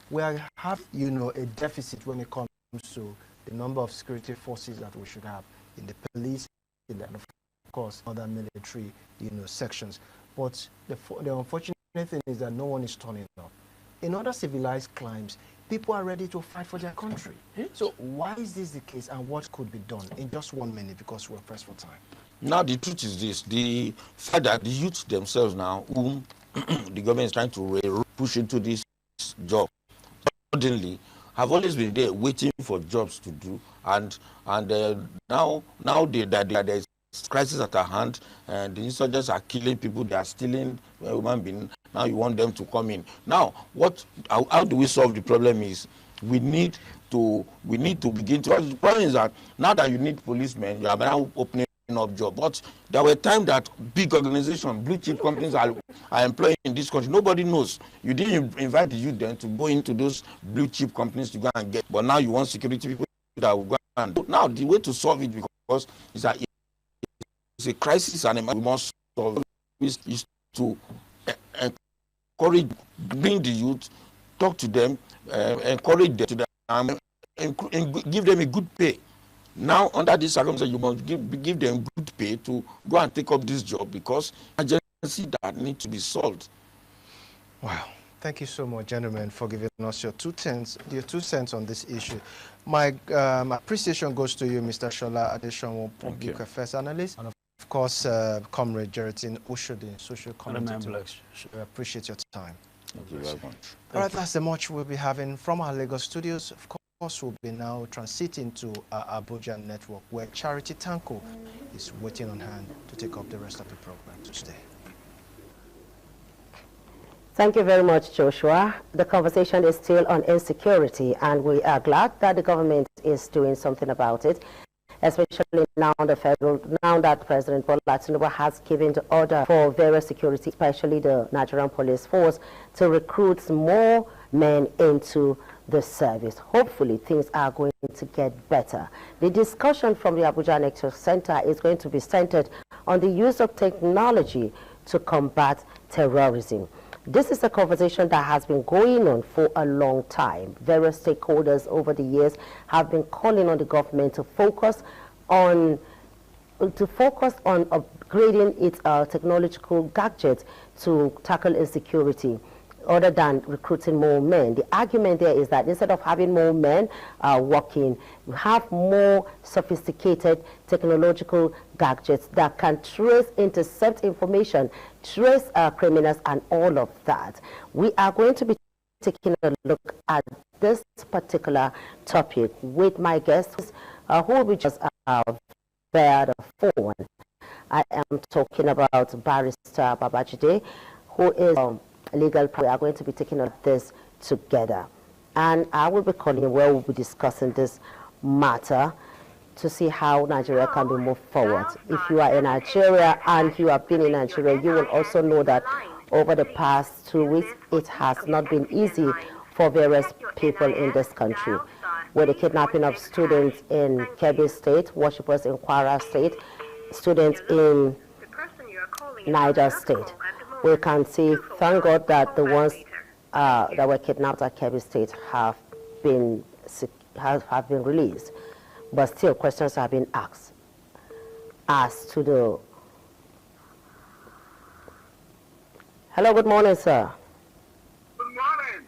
we have, a deficit when it comes to the number of security forces that we should have in the police, and of course other military, sections. But the unfortunate thing is that no one is turning up. In other civilized climes, people are ready to fight for their country. So why is this the case, and what could be done? In just 1 minute, because we're pressed for time. Now the truth is this: the fact that the youth themselves now, whom the government is trying to push into this job, suddenly have always been there waiting for jobs to do, and now there's crisis at our hand, and the insurgents are killing people, they are stealing human beings. Now you want them to come in. Now, how do we solve the problem? Is we need to begin to. The problem is that now that you need policemen, you are now opening up jobs. But there were times that big organizations, blue chip companies are employing in this country. Nobody knows. You didn't invite the youth then to go into those blue chip companies to go and get. But now you want security people that will go and. Now the way to solve it, because it's a crisis and we must solve it, is to encourage, bring the youth, talk to them, encourage them to them, and give them a good pay. Now, under this circumstance, you must give them good pay to go and take up this job, because agency that need to be solved. Wow. Thank you so much, gentlemen, for giving us your 2 cents on this issue. My appreciation goes to you, Mr. Shola Adeshonwo, public affairs analyst, and of course, Comrade Jeritin Ushudin, social commentator. We appreciate your time. Thank you very much. All right, that's the much we'll be having from our Lagos studios. Of course, we'll be now transiting to our Abuja network, where Charity Tanko is waiting on hand to take up the rest of the program today. Thank you very much, Joshua. The conversation is still on insecurity, and we are glad that the government is doing something about it, especially now that President Bola Tinubu has given the order for various security, especially the Nigerian police force, to recruit more men into the service. Hopefully, things are going to get better. The discussion from the Abuja Nexus Center is going to be centered on the use of technology to combat terrorism. This is a conversation that has been going on for a long time. Various stakeholders over the years have been calling on the government to focus on upgrading its technological gadgets to tackle insecurity, other than recruiting more men. The argument there is that instead of having more men working, you have more sophisticated technological gadgets that can trace, intercept information, trace criminals, and all of that. We are going to be taking a look at this particular topic with my guests who will be just via the phone. I am talking about Barrister Babajide, who is legal. We are going to be taking up this together. and I will be calling where we'll be discussing this matter to see how Nigeria can be moved forward. If you are in Nigeria and you have been in Nigeria, you will also know that over the past 2 weeks, it has not been easy for various people in this country. With the kidnapping of students in Kebbi State, worshippers in Kwara State, students in Niger State, we can see, thank God, that the ones that were kidnapped at Kebbi State have been released. But still, questions have been asked as to the... Hello, good morning, sir. Good morning.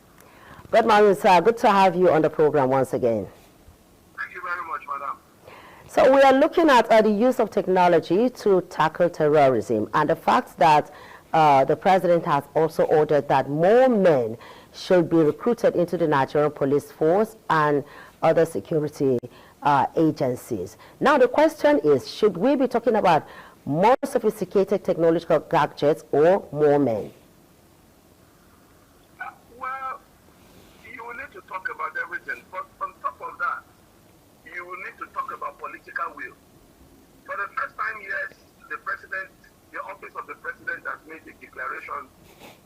Good morning, sir. Good to have you on the program once again. Thank you very much, madam. So we are looking at the use of technology to tackle terrorism, and the fact that the president has also ordered that more men should be recruited into the Nigerian police force and other security agencies. Now the question is, should we be talking about more sophisticated technological gadgets or more men? Well, you will need to talk about everything, but on top of that, you will need to talk about political will. For the first time, yes, the president, the office of the president has made a declaration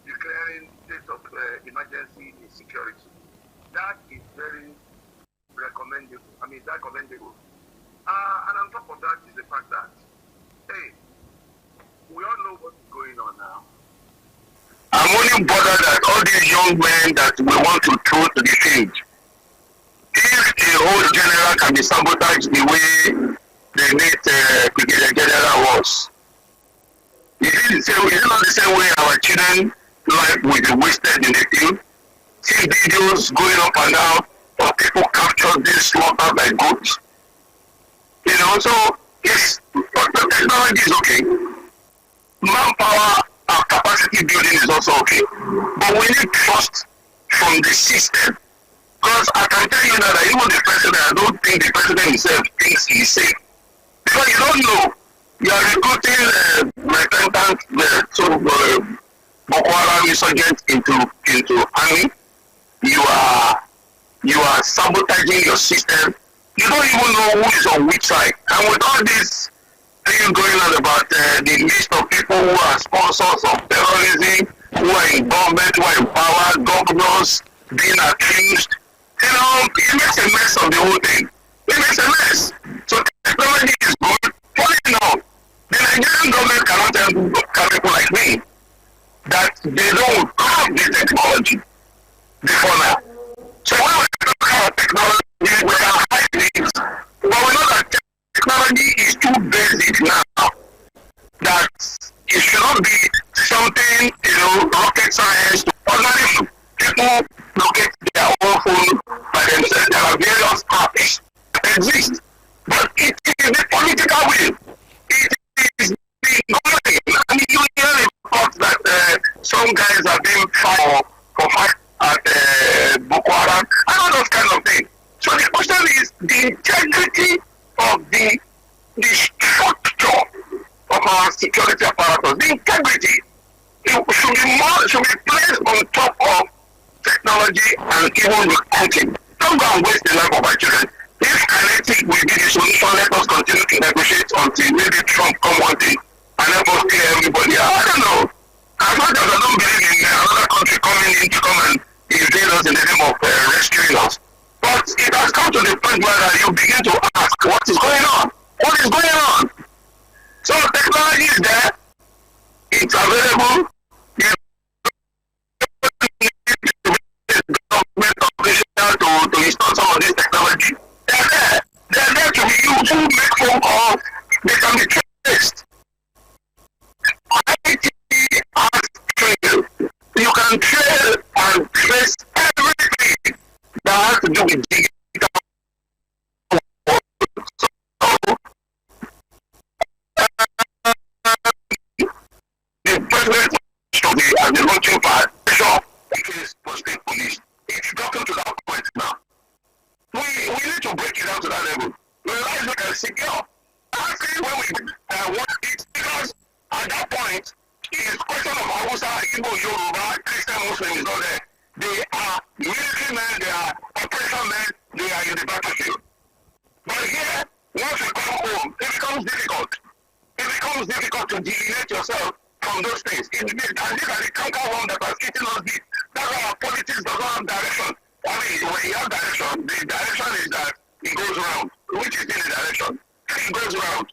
declaring state of emergency in security. That is very recommendable. I mean, that commendable. And on top of that is the fact that, hey, we all know what's going on now. I'm only bothered that all these young men that we want to throw to the field, if the whole general can be sabotaged the way the late Brigadier General was, is it not the same way our children life will be wasted in the field? See videos going up and down of people captured, this slaughtered by goats. You know, so yes, the technology is okay. Manpower and capacity building is also okay. But we need trust from the system. Because I can tell you now that even the president, I don't think the president himself thinks he's safe. Because you don't know. You are recruiting repentant Boko Haram insurgents into army. You are sabotaging your system. You don't even know who is on which side. And with all this thing going on about the list of people who are sponsors of terrorism, who are in government, who are in power, governors being accused, you know, it makes a mess of the whole thing. It makes a mess. So technology is good. Funny enough, the Nigerian government cannot tell people like me that they don't have the technology before now. So when we talk about technology, we can hide things, but we know that technology is too basic now that it should not be something, you know, rocket science. Ordinary people locate their own phone by themselves. There are various apps that exist, but it is the political will. It is the government. I mean, you hear reports that some guys are being fired for fight at Boko Haram and all those kind of things. So the question is the integrity of the structure of our security apparatus. The integrity should be placed on top of technology and even recruiting. Don't go and waste the life of our children. If kinetic will be the solution, let us continue to negotiate until maybe Trump come one day and help us clear everybody out. I don't know. As much as I don't believe in another country coming in to come and invade us in the name of rescuing us. But it has come to the point where you begin to ask, what is going on? What is going on? So technology is there. It's available. To install some of this technology. They're there. They're there to be used. Who make phone calls? They can be traced. IT has trail. You can trail and trace everything that has to do with digital. The president should be at the launching pad. Because for state police. It's gotten to that point now. We need to break it down to that level. Realize we can secure. Actually, when we want it, because at that point, it's question of Hausa, Igbo, Yoruba, Christian, Muslim is not there. They are military men, they are doesn't have direction. I mean, when you have direction, the direction is that it goes round, which is in the direction. It goes round.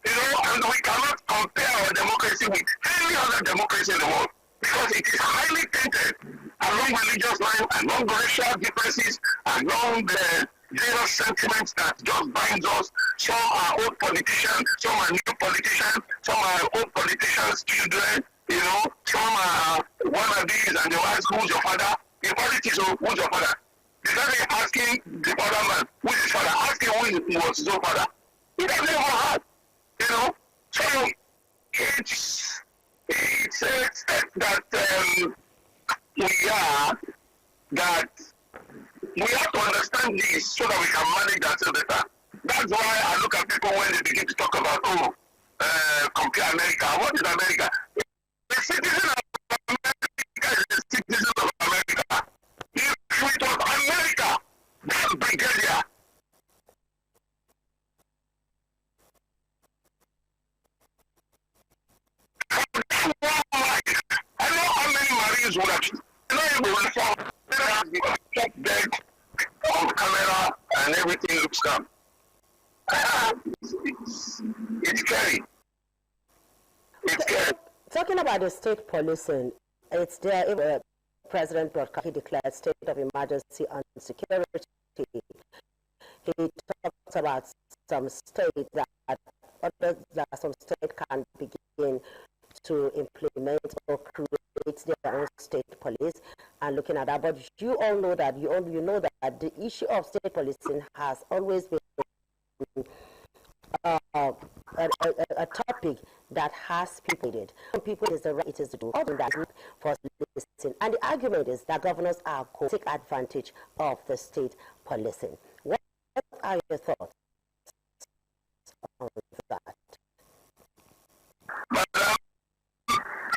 You know, and we cannot compare our democracy with any other democracy in the world because it is highly tainted along religious lines, along racial differences, along the various sentiments that just binds us. Some are old politicians, some are new politicians, some are old politicians' children, you know, some are wannabes and they ask, who's your father? In politics, who's your father? Instead of asking the father man, who is his father? Ask him who was his own father. He doesn't even have. You know, so it's a step that we have to understand this so that we can manage that better. That's why I look at people when they begin to talk about compare America. What is America? The citizen of America is the citizen of America. If it was America, that's Brigadier. I know how many Marines would have top deck on camera and everything looks calm. It's scary. It's scary. Talking about the state policing, it's there. President Broadcast declared state of emergency on security. He talked about some states that some state can begin to implement or create their own state police and looking at that. But you all know that you know that the issue of state policing has always been a topic that has people in it. Some people is the right it is to do all that for policing. And the argument is that governors are going to take advantage of the state policing. What are your thoughts on that?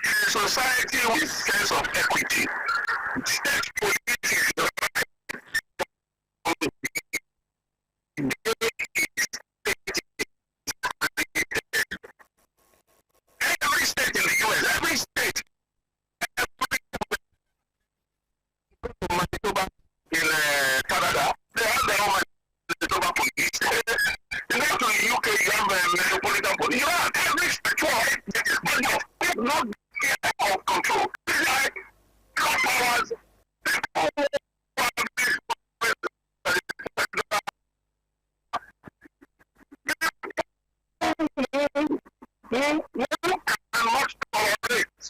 In a society with sense of equity, state police is the right. Every state in the US, every state, Manitoba in Canada, they have their own Manitoba police. You go to the UK, you have Metropolitan Police. You have every state, but not of control. It's like powers. Cannot tolerate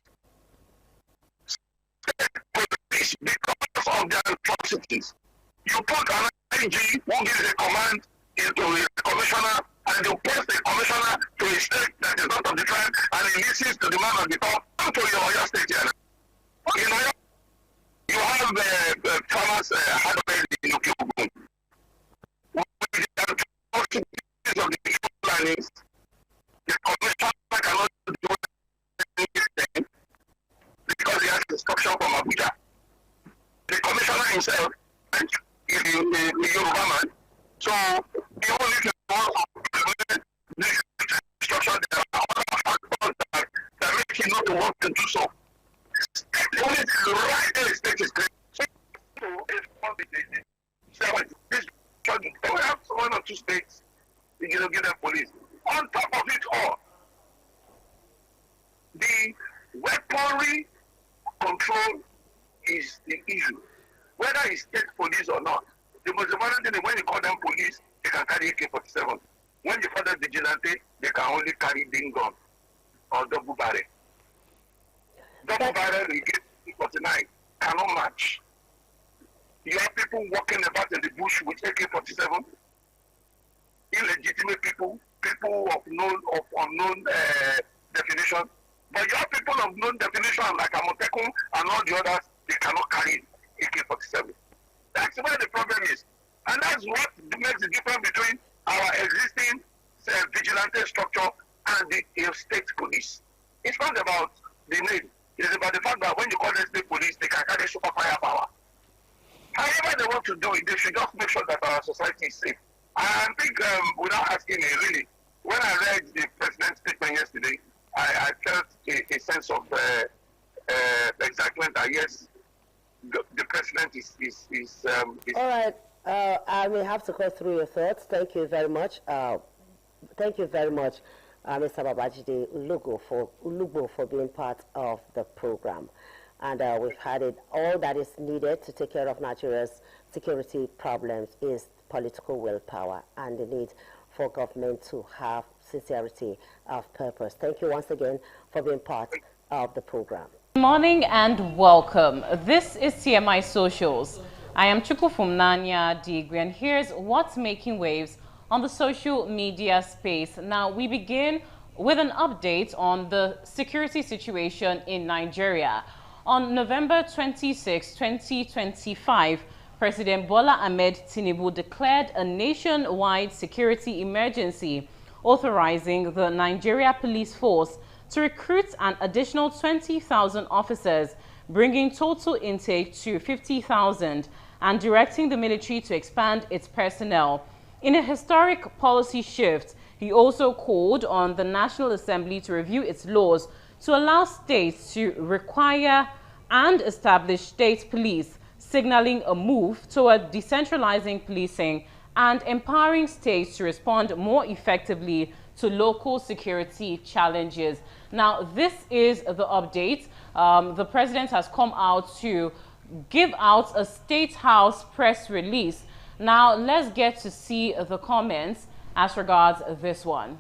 police because of their atrocities. You put an IG who gives a command into a commissioner, and you post the commissioner to a state that is not of the tribe, and he listens to the man at the top. Come to your state here. You know, you have the farmers hardware in Okiogun. With the atrocities of the plannings, the commissioner cannot do anything because he has instruction from Abuja. The commissioner himself is the Yoruba man, so he only can implement this instruction. There are other factors that make him not to want to do so. The only right there is state is great. So we have 1 or 2 states, you know, give them police. On top of it all, the weaponry control is the issue. Whether it's state police or not, the most important thing is when you call them police, they can carry AK-47. When you call them vigilante, they can only carry ding gun or double barrel. Double barrel AK-49 cannot match. You have people walking about in the bush with AK-47, illegitimate people of unknown definition. But you have people of known definition like Amotekun and all the others, they cannot carry AK-47. That's where the problem is. And that's what makes the difference between our existing vigilante structure and the state police. It's not about the name. It's about the fact that when you call them state police, they can carry super firepower. However they want to do it, they should just make sure that our society is safe. I think without asking me, really, when I read the president's statement yesterday, I felt a sense of excitement that yes, the president is All right. I may have to go through your thoughts. Thank you very much. Thank you very much, Mr. Babajide Ulugbo for being part of the program. And we've had it. All that is needed to take care of Nigeria's security problems is political willpower and the need for government to have sincerity of purpose. Thank you once again for being part of the program. Good morning and welcome. This is TMI Socials. I am Chukwufumnanya Digwe, and here's what's making waves on the social media space. Now, we begin with an update on the security situation in Nigeria. On November 26, 2025, President Bola Ahmed Tinubu declared a nationwide security emergency, authorizing the Nigeria Police Force to recruit an additional 20,000 officers, bringing total intake to 50,000, and directing the military to expand its personnel. In a historic policy shift, he also called on the National Assembly to review its laws to allow states to require and establish state police, signaling a move toward decentralizing policing and empowering states to respond more effectively to local security challenges. Now, this is the update. The president has come out to give out a State House press release. Now, let's get to see the comments as regards this one.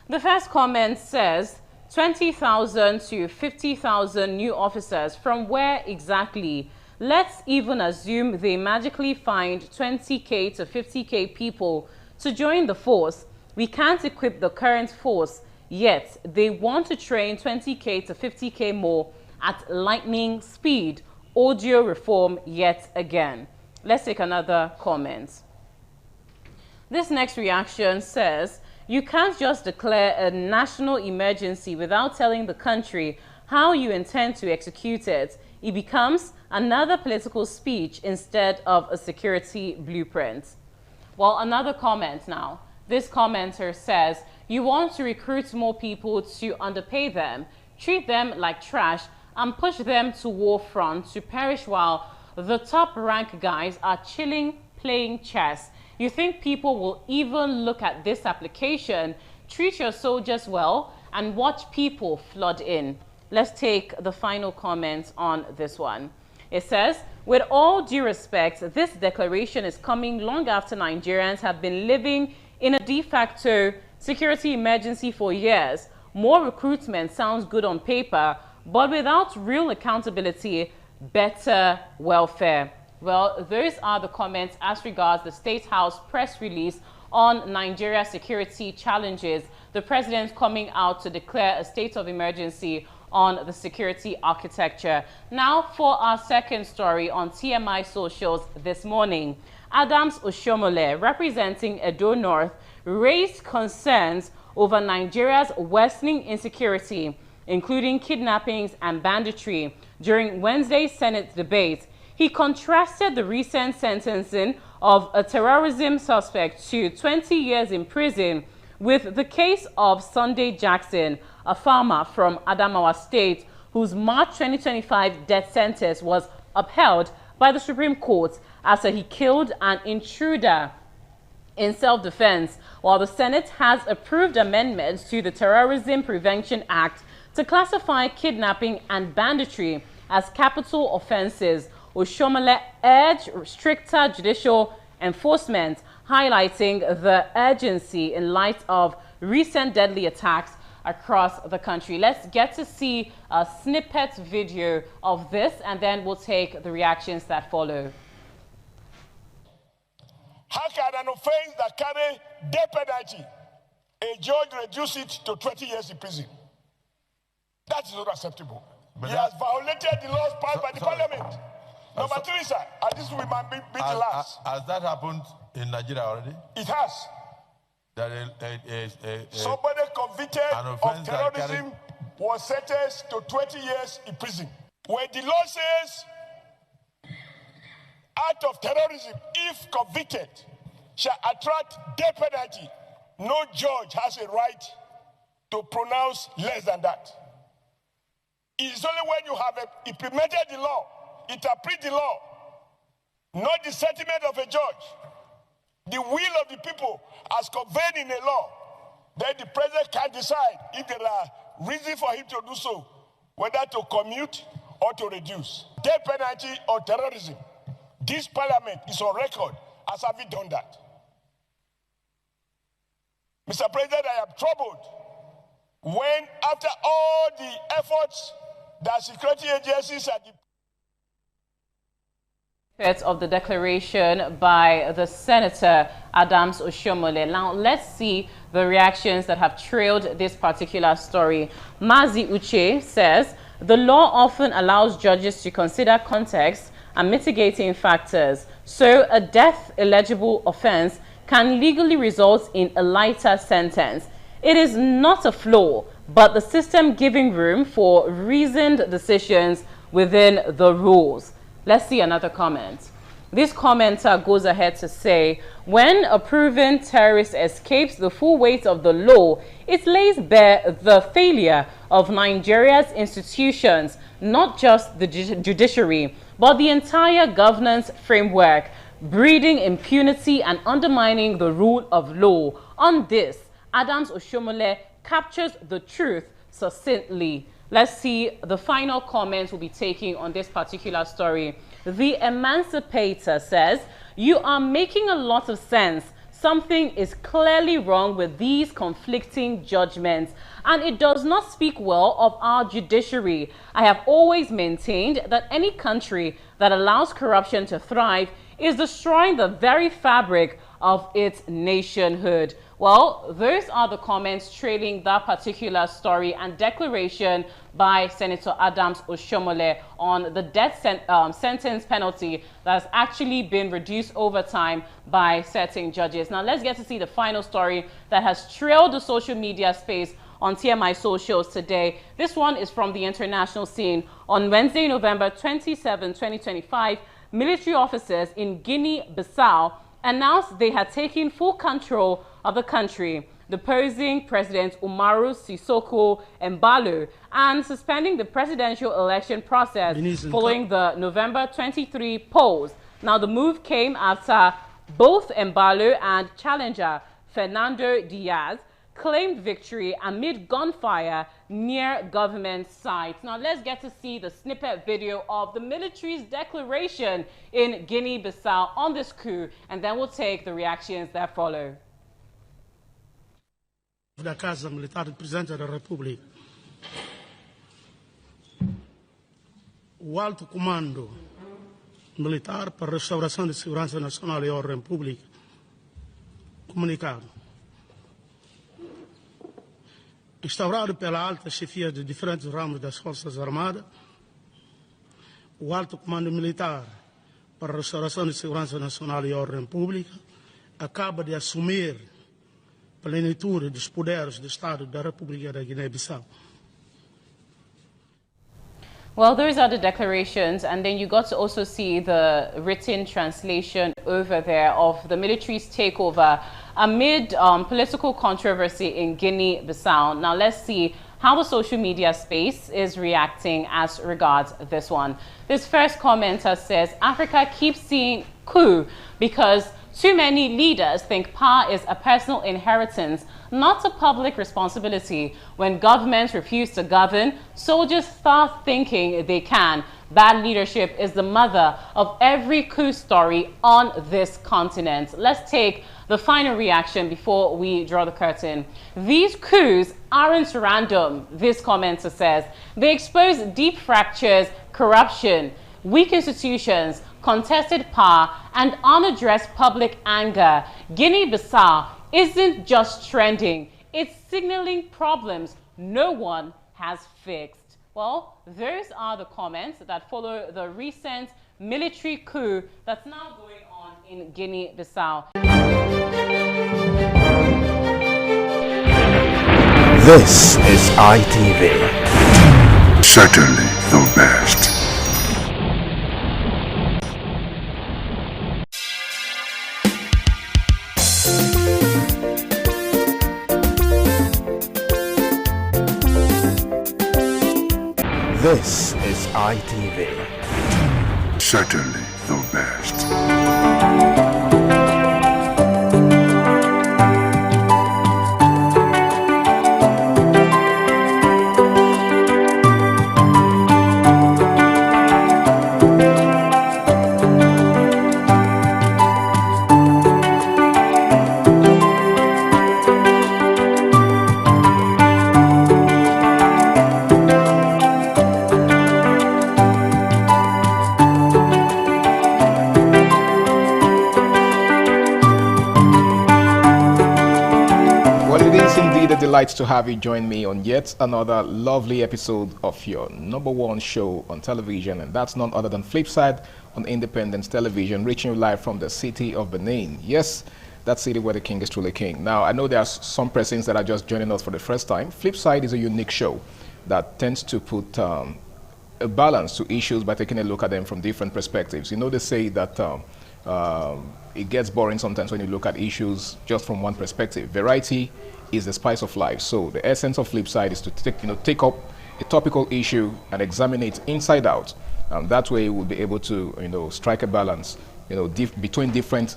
The first comment says, 20,000 to 50,000 new officers. From where exactly? Let's even assume they magically find 20K to 50K people to join the force. We can't equip the current force, yet they want to train 20K to 50K more at lightning speed. Audio reform yet again. Let's take another comment. This next reaction says, you can't just declare a national emergency without telling the country how you intend to execute it. It becomes another political speech instead of a security blueprint. Well, another comment now. This commenter says, you want to recruit more people to underpay them, treat them like trash, and push them to war front to perish while the top rank guys are chilling playing chess. You think people will even look at this application? Treat your soldiers well and watch people flood in. Let's take the final comment on this one. It says, with all due respect, this declaration is coming long after Nigerians have been living in a de facto security emergency for years. More recruitment sounds good on paper, but without real accountability, better welfare. Well, those are the comments as regards the State House press release on Nigeria security challenges. The president coming out to declare a state of emergency on the security architecture. Now for our second story on TMI Socials this morning. Adams Oshiomhole, representing Edo North, raised concerns over Nigeria's worsening insecurity, including kidnappings and banditry, during Wednesday's Senate debate. He contrasted the recent sentencing of a terrorism suspect to 20 years in prison with the case of Sunday Jackson, a farmer from Adamawa State, whose March 2025 death sentence was upheld by the Supreme Court after he killed an intruder in self-defense, while the Senate has approved amendments to the Terrorism Prevention Act to classify kidnapping and banditry as capital offenses. Oshiomhole urged stricter judicial enforcement, highlighting the urgency in light of recent deadly attacks across the country. Let's get to see a snippet video of this, and then we'll take the reactions that follow. How can an offense that carry death penalty, a judge reduce it to 20 years in prison? That is not acceptable. But he has violated the laws passed by the parliament. Number three, sir, and this will be the last. Has that happened in Nigeria already? It has. Somebody convicted of terrorism was sentenced to 20 years in prison. When the law says act of terrorism, if convicted, shall attract death penalty, no judge has a right to pronounce less than that. It's only when you have implemented the law, interpret the law, not the sentiment of a judge, the will of the people as conveyed in a law, then the president can decide if there are reasons for him to do so, whether to commute or to reduce. Death penalty or terrorism. This parliament is on record as having done that. Mr. President, I am troubled when, after all the efforts that security agencies and the of the declaration by the Senator Adams Oshiomhole. Now, let's see the reactions that have trailed this particular story. Mazi Uche says, the law often allows judges to consider context and mitigating factors, so a death-eligible offense can legally result in a lighter sentence. It is not a flaw, but the system giving room for reasoned decisions within the rules. Let's see another comment. This commenter goes ahead to say, when a proven terrorist escapes the full weight of the law, it lays bare the failure of Nigeria's institutions, not just the judiciary, but the entire governance framework, breeding impunity and undermining the rule of law. On this, Adams Oshiomhole captures the truth succinctly. Let's see the final comments we'll be taking on this particular story. The Emancipator says, you are making a lot of sense. Something is clearly wrong with these conflicting judgments, and it does not speak well of our judiciary. I have always maintained that any country that allows corruption to thrive is destroying the very fabric of its nationhood. Well, those are the comments trailing that particular story and declaration by Senator Adams Oshiomhole on the death sentence penalty that has actually been reduced over time by certain judges. Now, let's get to see the final story that has trailed the social media space on TMI socials today. This one is from the international scene. On Wednesday, November 27, 2025, military officers in Guinea-Bissau announced they had taken full control of the country, deposing President Umaru Sissoco Embalo and suspending the presidential election process following the November 23 polls. Now, the move came after both Embalo and challenger Fernando Diaz claimed victory amid gunfire near government sites. Now, let's get to see the snippet video of the military's declaration in Guinea-Bissau on this coup, and then we'll take the reactions that follow. Da Casa Militar do Presidente da República, o Alto Comando Militar para a Restauração de Segurança Nacional e Ordem Pública, comunicado. Instaurado pela alta chefia de diferentes ramos das Forças Armadas, o Alto Comando Militar para a Restauração de Segurança Nacional e Ordem Pública acaba de assumir plenitude dos poderes do Estado da República da Guiné-Bissau. Well, those are the declarations, and then you got to also see the written translation over there of the military's takeover amid political controversy in Guinea-Bissau. Now, let's see how the social media space is reacting as regards this one. This first commenter says, Africa keeps seeing coup because too many leaders think power is a personal inheritance, not a public responsibility. When governments refuse to govern, soldiers start thinking they can. Bad leadership is the mother of every coup story on this continent. Let's take the final reaction before we draw the curtain. These coups aren't random, this commenter says. They expose deep fractures, corruption, weak institutions, contested power, and unaddressed public anger. Guinea-Bissau isn't just trending, it's signaling problems no one has fixed. Well, those are the comments that follow the recent military coup that's now going on in Guinea-Bissau. This is ITV. Certainly the best. ITV. Certainly the best. Delight to have you join me on yet another lovely episode of your #1 show on television, and that's none other than Flipside on Independence Television, reaching you live from the city of Benin. Yes, that city where the king is truly king. Now, I know there are some persons that are just joining us for the first time. Flipside is a unique show that tends to put a balance to issues by taking a look at them from different perspectives. You know, they say that it gets boring sometimes when you look at issues just from one perspective. Variety is the spice of life. So the essence of Flipside is to take up a topical issue and examine it inside out. That way we'll be able to strike a balance between different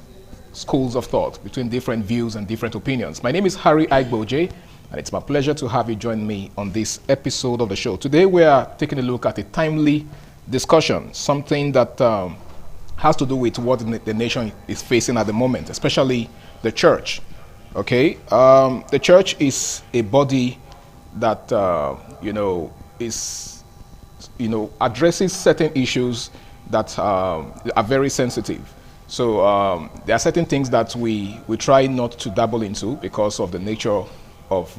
schools of thought, between different views and different opinions. My name is Harry Aigboje, and it's my pleasure to have you join me on this episode of the show. Today we are taking a look at a timely discussion, something that has to do with what the nation is facing at the moment, especially the church. Okay, the church is a body that addresses certain issues that are very sensitive. So there are certain things that we try not to dabble into because of the nature of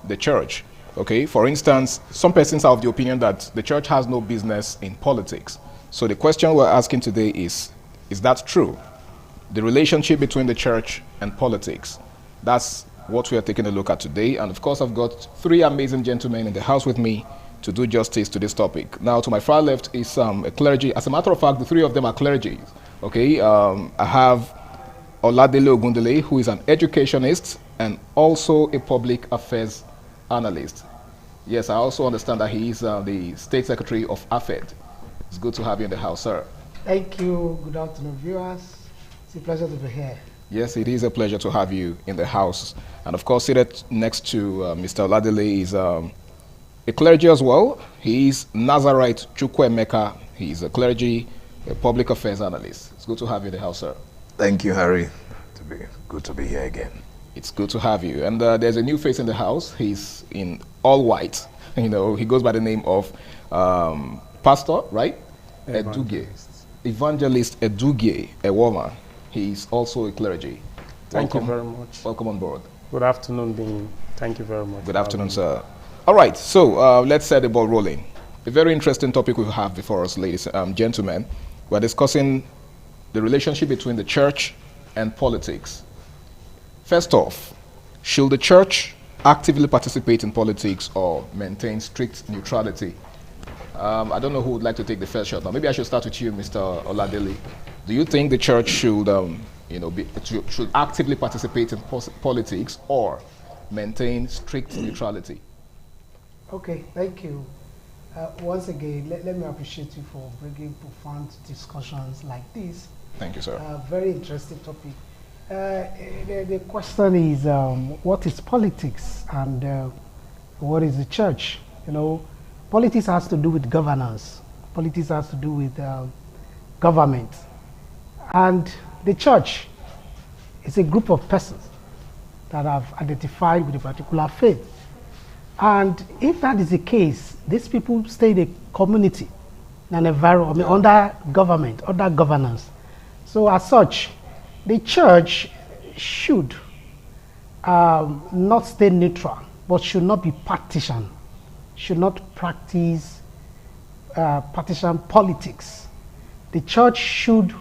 the church. Okay, for instance, some persons are of the opinion that the church has no business in politics. So the question we're asking today is that true? The relationship between the church and politics. That's what we are taking a look at today. And of course, I've got three amazing gentlemen in the house with me to do justice to this topic. Now, to my far left is a clergy. As a matter of fact, the three of them are clergy. Okay, I have Oladele Ogundele, who is an educationist and also a public affairs analyst. Yes, I also understand that he is the State Secretary of AFED. It's good to have you in the house, sir. Thank you. Good afternoon, viewers. It's a pleasure to be here. Yes, it is a pleasure to have you in the house. And of course, seated next to Mr. Oladele is a clergy as well. He is Nazarite Chukwuemeka. He is a clergy, a public affairs analyst. It's good to have you in the house, sir. Thank you, Harry. Good to be here again. It's good to have you. And there's a new face in the house. He's in all white. He goes by the name of Pastor, right? Evangelist Edugie Ewoma. He's also a clergy. Thank you very much. Welcome on board. Good afternoon, Dean. Thank you very much. Good afternoon, sir. All right, so let's set the ball rolling. A very interesting topic we have before us, ladies and gentlemen. We're discussing the relationship between the church and politics. First off, should the church actively participate in politics or maintain strict neutrality? I don't know who would like to take the first shot. Now, maybe I should start with you, Mr. Oladele. Do you think the church should, should actively participate in politics or maintain strict neutrality? Okay, thank you. Once again, let me appreciate you for bringing profound discussions like this. Thank you, sir. Very interesting topic. The question is, what is politics and what is the church? Politics has to do with governance. Politics has to do with government. And the church is a group of persons that have identified with a particular faith. And if that is the case, these people stay in a community, an environment, under government, under governance. So as such, the church should not stay neutral, but should not be partisan, should not practice partisan politics. The church should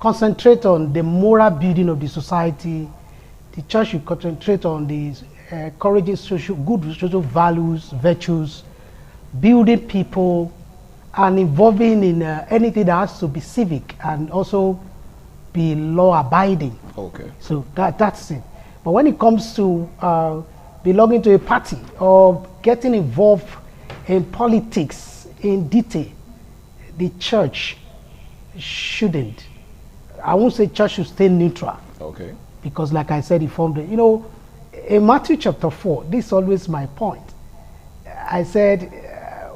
concentrate on the moral building of the society. The church should concentrate on the encouraging good social values, virtues, building people, and involving in anything that has to be civic and also be law-abiding. Okay. So that's it. But when it comes to belonging to a party or getting involved in politics in detail, the church shouldn't. I won't say church should stay neutral. Okay. Because like I said, he formed it. You know, in Matthew chapter 4, this is always my point. I said,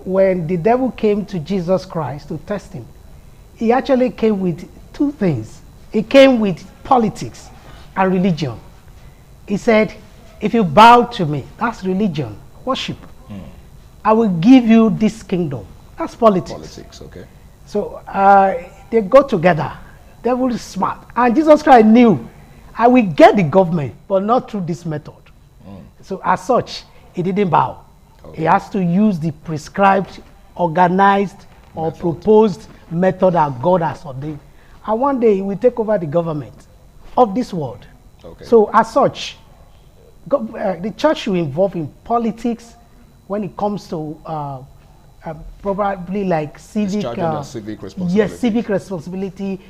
when the devil came to Jesus Christ to test him, he actually came with two things. He came with politics and religion. He said, if you bow to me, that's religion, worship. I will give you this kingdom. That's politics. Politics, okay. So they go together. Devil is smart. And Jesus Christ knew, I will get the government, but not through this method. So as such, he didn't bow. Okay. He has to use the prescribed, organized, or proposed method that God has ordained. And one day he will take over the government of this world. Okay. So as such, the church should involve in politics when it comes to probably like civic responsibility. Yes, civic responsibility,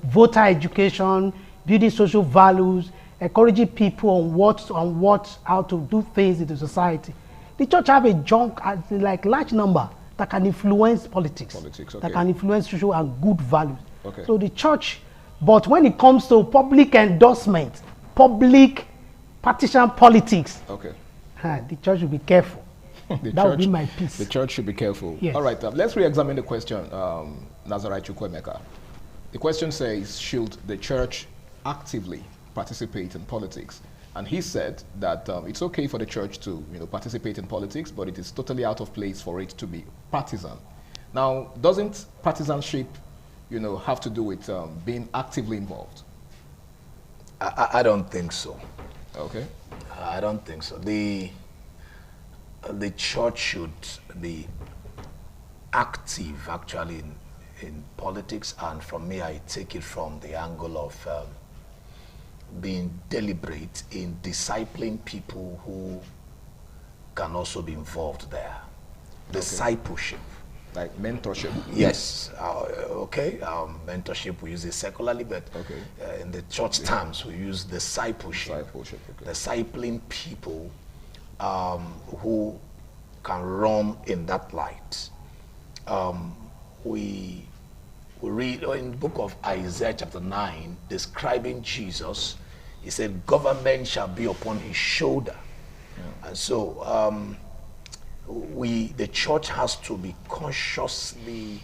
voter education, building social values, encouraging people on how to do things in the society. The church have a large number that can influence politics, okay. that can influence social and good values. Okay. So the church, but when it comes to public endorsement, public partisan politics, okay, the church should be careful. That would be my piece. The church should be careful. Yes. All right, let's re-examine the question, Nazarite Chukwemeka. The question says, should the church actively participate in politics? And he said that it's okay for the church to participate in politics, but it is totally out of place for it to be partisan. Now, doesn't partisanship have to do with being actively involved? I don't think so. Okay. I don't think so. The church should be active actually in politics, and from me I take it from the angle of being deliberate in discipling people who can also be involved there. Discipleship. Like mentorship? Yes. Mentorship, we use it secularly, but in the church terms, we use discipleship. Discipling people who can run in that light. We read in the book of Isaiah chapter 9, describing Jesus, he said, government shall be upon his shoulder. Yeah. And so the church has to be consciously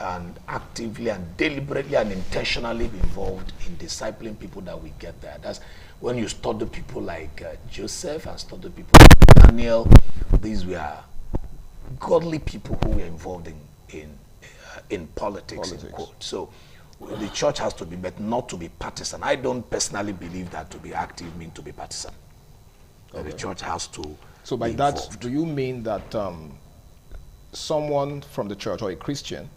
and actively and deliberately and intentionally involved in discipling people that we get there. That's when you study people like Joseph and study people like Daniel. These were godly people who were involved in politics. In quote. So the church has to be, but not to be partisan. I don't personally believe that to be active means to be partisan. The church has to. So by that, do you mean that someone from the church or a Christian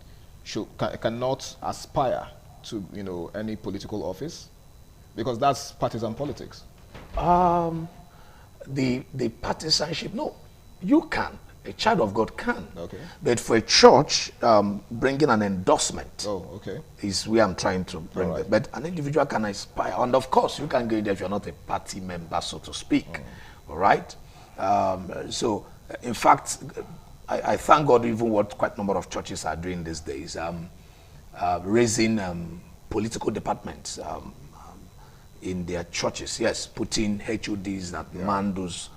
cannot aspire to any political office, because that's partisan politics? The partisanship, no, you can. A child of God can. Okay. But for a church, bringing an endorsement is where I'm trying to bring it. But an individual can aspire. And of course, you can go there if you're not a party member, so to speak. All right? So, in fact, I thank God even what quite a number of churches are doing these days, raising political departments in their churches. Yes, putting HODs that man those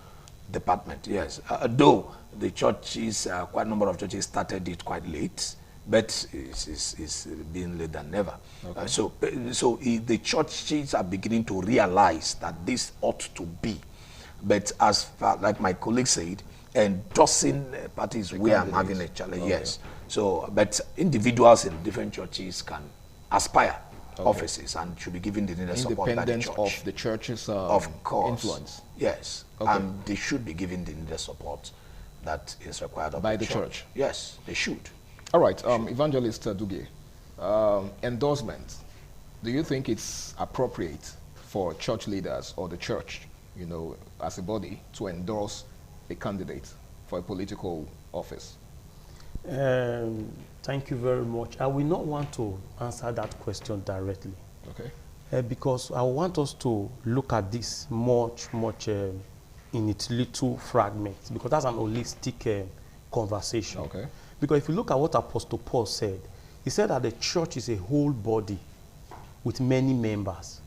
department. Yes, though the churches, quite a number of churches started it quite late, but it's being later than never. So the churches are beginning to realize that this ought to be. But as far, like my colleague said, endorsing parties where I'm having a challenge. Yes. So, but individuals in different churches can aspire offices and should be given the needed support by the church. Independent of the church's influence. Yes. And they should be given the needed support that is required of by the church. Yes, they should. All right, Evangelist Dugie, endorsement. Do you think it's appropriate for church leaders or the church, as a body, to endorse a candidate for a political office? Thank you very much. I will not want to answer that question directly. Okay. Because I want us to look at this much in its little fragments, because that's an holistic conversation. Okay. Because if you look at what Apostle Paul said, he said that the church is a whole body with many members.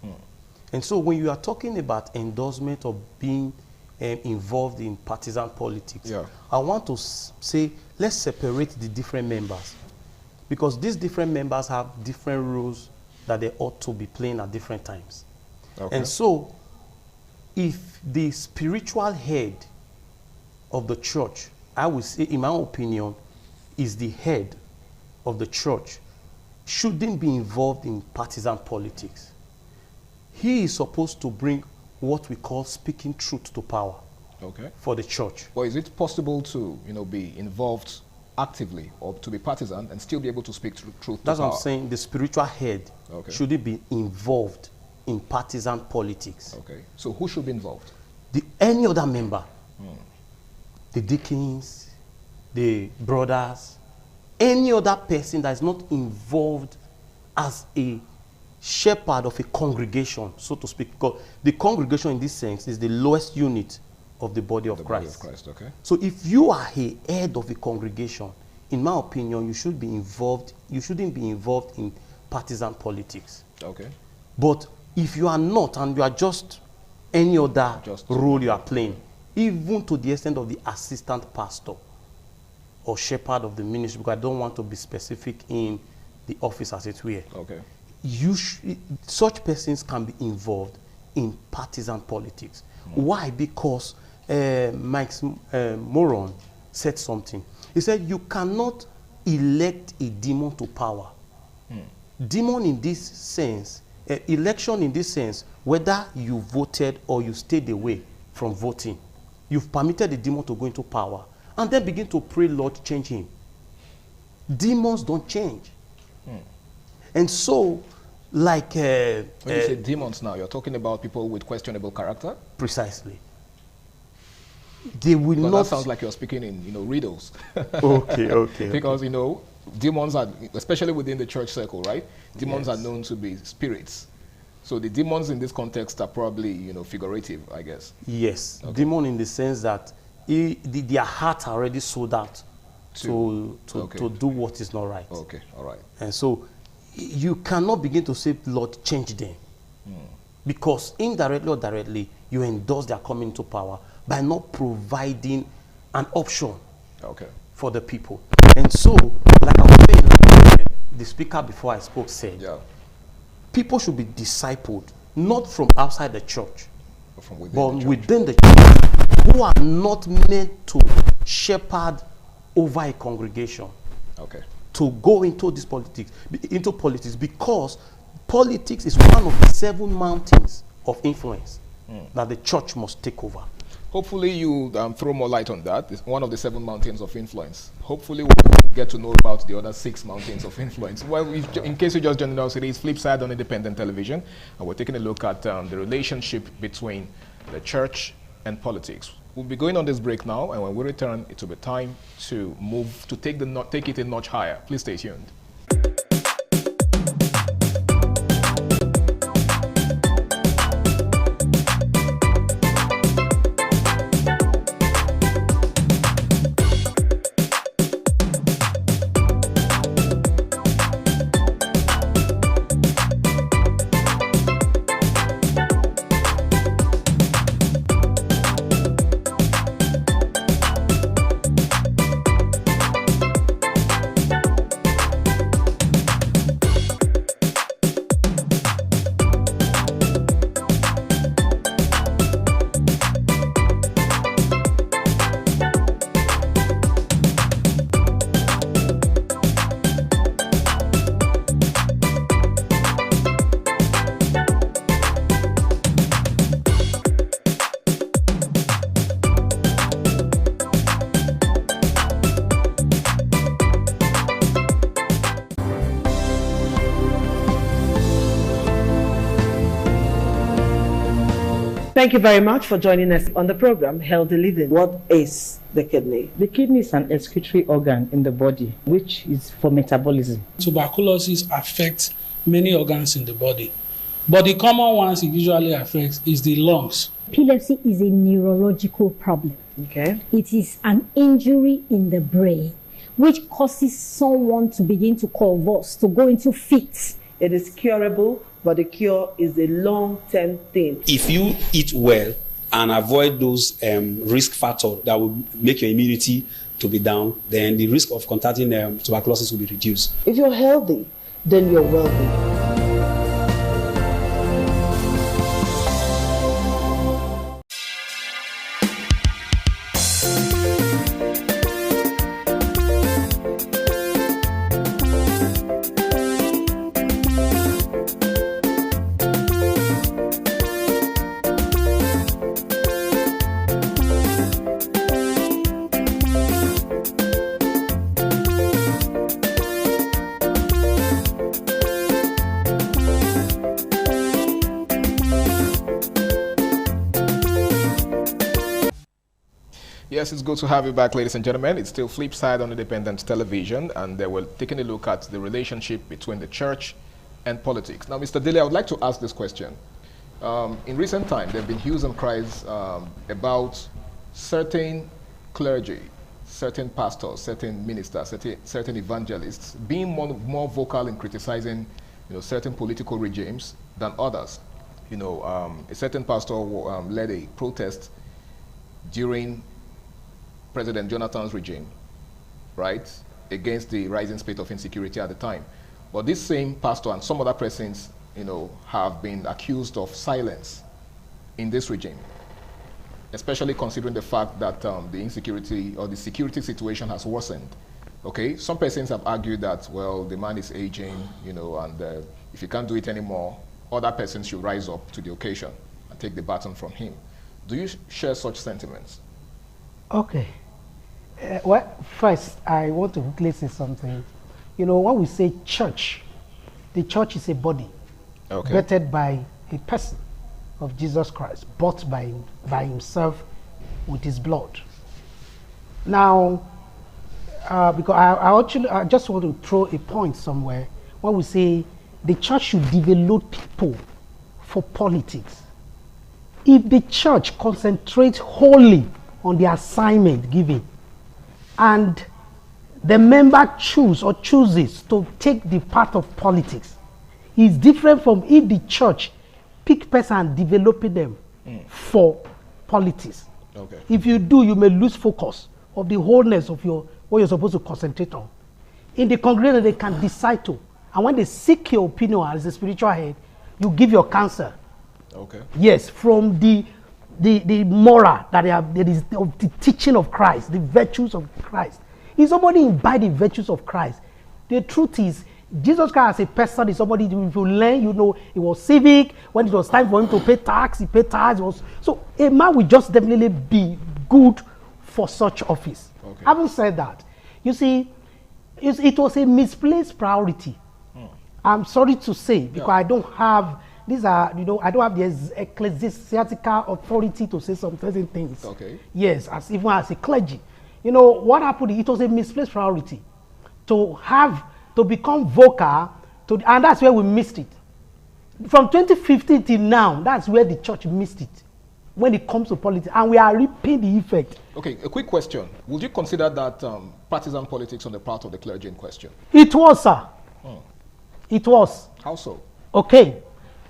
And so when you are talking about endorsement of being involved in partisan politics, I want to say, let's separate the different members. Because these different members have different roles that they ought to be playing at different times. Okay. And so, if the spiritual head of the church, I would say, in my opinion, is the head of the church, shouldn't be involved in partisan politics. He is supposed to bring what we call speaking truth to power for the church. Well, is it possible to, be involved actively or to be partisan and still be able to speak truth to power? That's what I'm saying. The spiritual head shouldn't be involved in partisan politics. Okay. So who should be involved? Any other member. The deacons, the brothers, any other person that is not involved as a shepherd of a congregation, so to speak. Because the congregation in this sense is the lowest unit of the body of Christ. So if you are a head of a congregation, in my opinion, you shouldn't be involved in partisan politics. Okay. But if you are not, and you are just any other role you are playing, even to the extent of the assistant pastor or shepherd of the ministry, because I don't want to be specific in the office as it were. Okay. Such persons can be involved in partisan politics. Why? Because Mike Moron said something. He said, you cannot elect a demon to power. Demon in this sense, election in this sense, whether you voted or you stayed away from voting, you've permitted the demon to go into power and then begin to pray, Lord, change him. Demons don't change. And so, like... when you say demons now, you're talking about people with questionable character? Precisely. They will not... That sounds like you're speaking in, riddles. Okay. Because, demons are, especially within the church circle, right? Demons are known to be spirits. So the demons in this context are probably, figurative, I guess. Yes. Okay. Demon in the sense that their heart are already sold out to do what is not right. Okay, all right. And so you cannot begin to say, Lord, change them. Because indirectly or directly, you endorse their coming to power by not providing an option for the people. And so, like I was saying, the speaker before I spoke said, people should be discipled, not from outside the church, but within the church, who are not meant to shepherd over a congregation. To go into this politics, because politics is one of the 7 mountains of influence that the church must take over. Hopefully you throw more light on that. It's one of the 7 mountains of influence. Hopefully we'll get to know about the other 6 mountains of influence. Well, in case you just joined us, it is Flipside on Independent Television, and we're taking a look at the relationship between the church and politics. We'll be going on this break now, and when we return, it will be time to take it a notch higher. Please stay tuned. Thank you very much for joining us on the program, Healthy Living. What is the kidney? The kidney is an excretory organ in the body, which is for metabolism. Tuberculosis affects many organs in the body, but the common ones it usually affects is the lungs. Epilepsy is a neurological problem. Okay. It is an injury in the brain which causes someone to begin to convulse, to go into fits. It is curable, but the cure is a long-term thing. If you eat well and avoid those risk factors that will make your immunity to be down, then the risk of contacting tuberculosis will be reduced. If you're healthy, then you're wealthy. Yes, it's good to have you back, ladies and gentlemen. It's still Flipside on Independent Television, and we're taking a look at the relationship between the church and politics. Now, Mr. Dele, I would like to ask this question. In recent time, there have been hues and cries about certain clergy, certain pastors, certain ministers, certain evangelists being more vocal in criticizing, certain political regimes than others. A certain pastor led a protest during President Jonathan's regime, right, against the rising spate of insecurity at the time. But this same pastor and some other persons, have been accused of silence in this regime, especially considering the fact that the insecurity or the security situation has worsened. Okay, some persons have argued that, well, the man is aging, and if he can't do it anymore, other persons should rise up to the occasion and take the baton from him. Do you share such sentiments? Okay. Well, first, I want to quickly say something. When we say church, the church is a body, vetted by a person of Jesus Christ, bought by himself with his blood. Now, because I just want to throw a point somewhere. When we say the church should develop people for politics, if the church concentrates wholly on the assignment given, and the member chooses to take the path of politics, is different from if the church pick person and developing them for politics. Okay. If you do, you may lose focus of the wholeness of what you're supposed to concentrate on. In the congregation, they can decide to, and when they seek your opinion as a spiritual head, you give your counsel. Okay. Yes, from the moral that there is of the teaching of Christ, the virtues of Christ. If somebody imbibe the virtues of Christ, the truth is, Jesus Christ as a person is somebody, if you learn, he was civic. When it was time for him to pay tax, he paid tax. So a man will just definitely be good for such office. Okay. Having said that, you see, it was a misplaced priority. I'm sorry to say, because I don't have I don't have the ecclesiastical authority to say some certain things. Okay. Yes, even as a clergy. What happened, it was a misplaced priority to become vocal, and that's where we missed it. From 2015 till now, that's where the church missed it when it comes to politics, and we are reaping the effect. Okay, a quick question. Would you consider that partisan politics on the part of the clergy in question? It was, sir. It was. How so? Okay.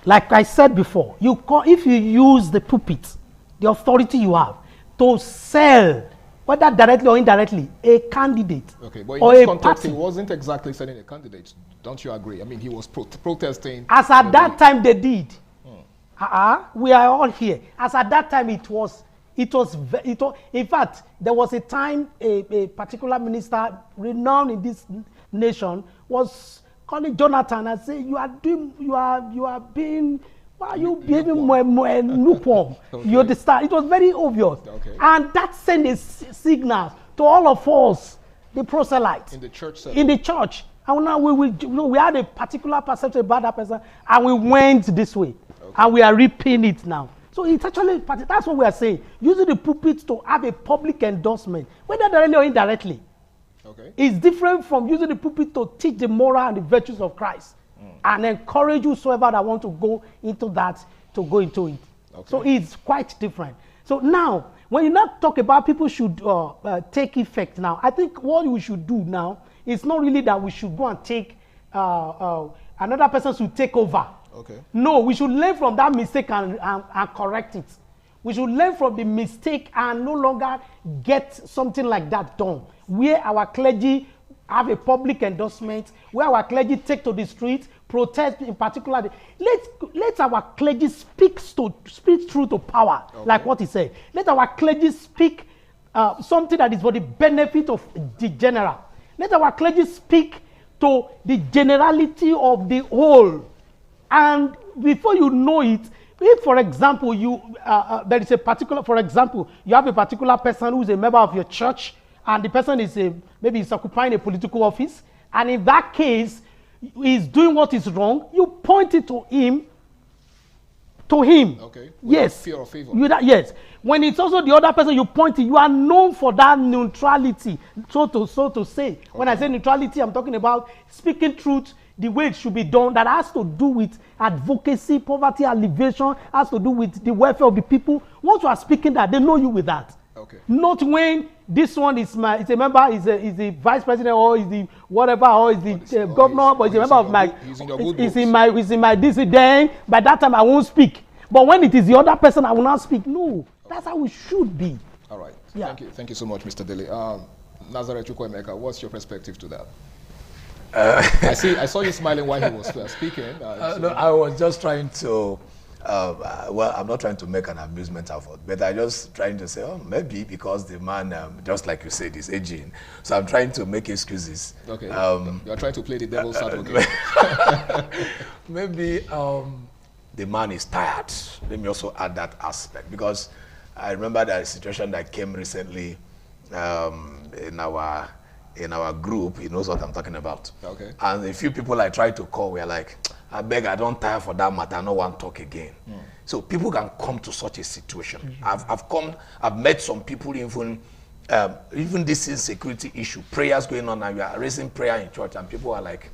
Like I said before, if you use the pulpit, the authority you have, to sell, whether directly or indirectly, a candidate. Okay, but in this context, he wasn't exactly selling a candidate. Don't you agree? I mean, he was protesting. As at that time, they did. We are all here. As at that time, it was. In fact, there was a time a particular minister, renowned in this nation, was calling Jonathan and say, why are you behaving more lukewarm? Okay. You understand? It was very obvious. Okay. And that sent a signal to all of us, the proselytes. In the church setting. In the church. And now we had a particular perception about that person, and we went this way. Okay. And we are reaping it now. So it's actually, that's what we are saying. Using the pulpit to have a public endorsement, whether directly or indirectly. Okay. It's different from using the pulpit to teach the moral and the virtues of Christ and encourage whosoever that want to go into that to go into it. Okay. So it's quite different. So now, when you not talk about people should take effect now, I think what we should do now is not really that we should go and take another person should take over. Okay. No, we should learn from that mistake and correct it. We should learn from the mistake and no longer get something like that done, where our clergy have a public endorsement, where our clergy take to the streets, protest in particular. Let our clergy speak truth to power, like what he said. Let our clergy speak something that is for the benefit of the general. Let our clergy speak to the generality of the whole. And before you know it, if, for example, there is a particular, for example, you have a particular person who is a member of your church, and the person is maybe is occupying a political office, and in that case, he's doing what is wrong, you point it to him. Okay. Yes. Fear or favor. Yes. When it's also the other person you point it, you are known for that neutrality, so to say. Okay. When I say neutrality, I'm talking about speaking truth the way it should be done, that has to do with advocacy, poverty alleviation, has to do with the welfare of the people. Once you are speaking that, they know you with that. Okay. Not when this one is a member, is the vice president, or is the whatever, or is the governor, but is a member of my, is in my DC, then by that time I won't speak. But when it is the other person, I will not speak. No, that's how we should be. All right. Yeah. Thank you so much, Mr. Dele. Nazareth Chukwuemeka, what's your perspective to that? I saw you smiling while he was speaking. No, I was just trying to, well, I'm not trying to make an amusement out of it, but I'm just trying to say, oh, maybe because the man, just like you said, is aging. So I'm trying to make excuses. Okay. You're trying to play the devil's advocate. Maybe the man is tired. Let me also add that aspect, because I remember that situation that came recently in our group. He knows what I'm talking about. Okay. And a few people I tried to call were like, I beg, I don't tire for that matter, I don't want to talk again. So people can come to such a situation. I've met some people, even this insecurity issue, prayers going on, and we are raising prayer in church, and people are like,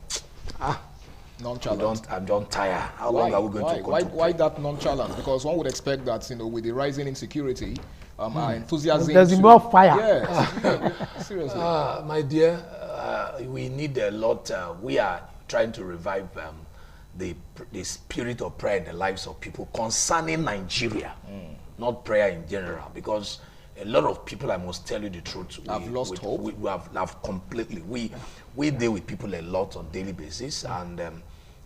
nonchalant. I'm don't tired. How long are we going to go to why that nonchalant? Because one would expect that, with the rising insecurity, our enthusiasm. There's more fire. Yes. Seriously. My dear, we need a lot. We are trying to revive the spirit of prayer in the lives of people concerning Nigeria, not prayer in general, because a lot of people, I must tell you the truth, have lost hope. We have completely. We deal with people a lot on a daily basis, and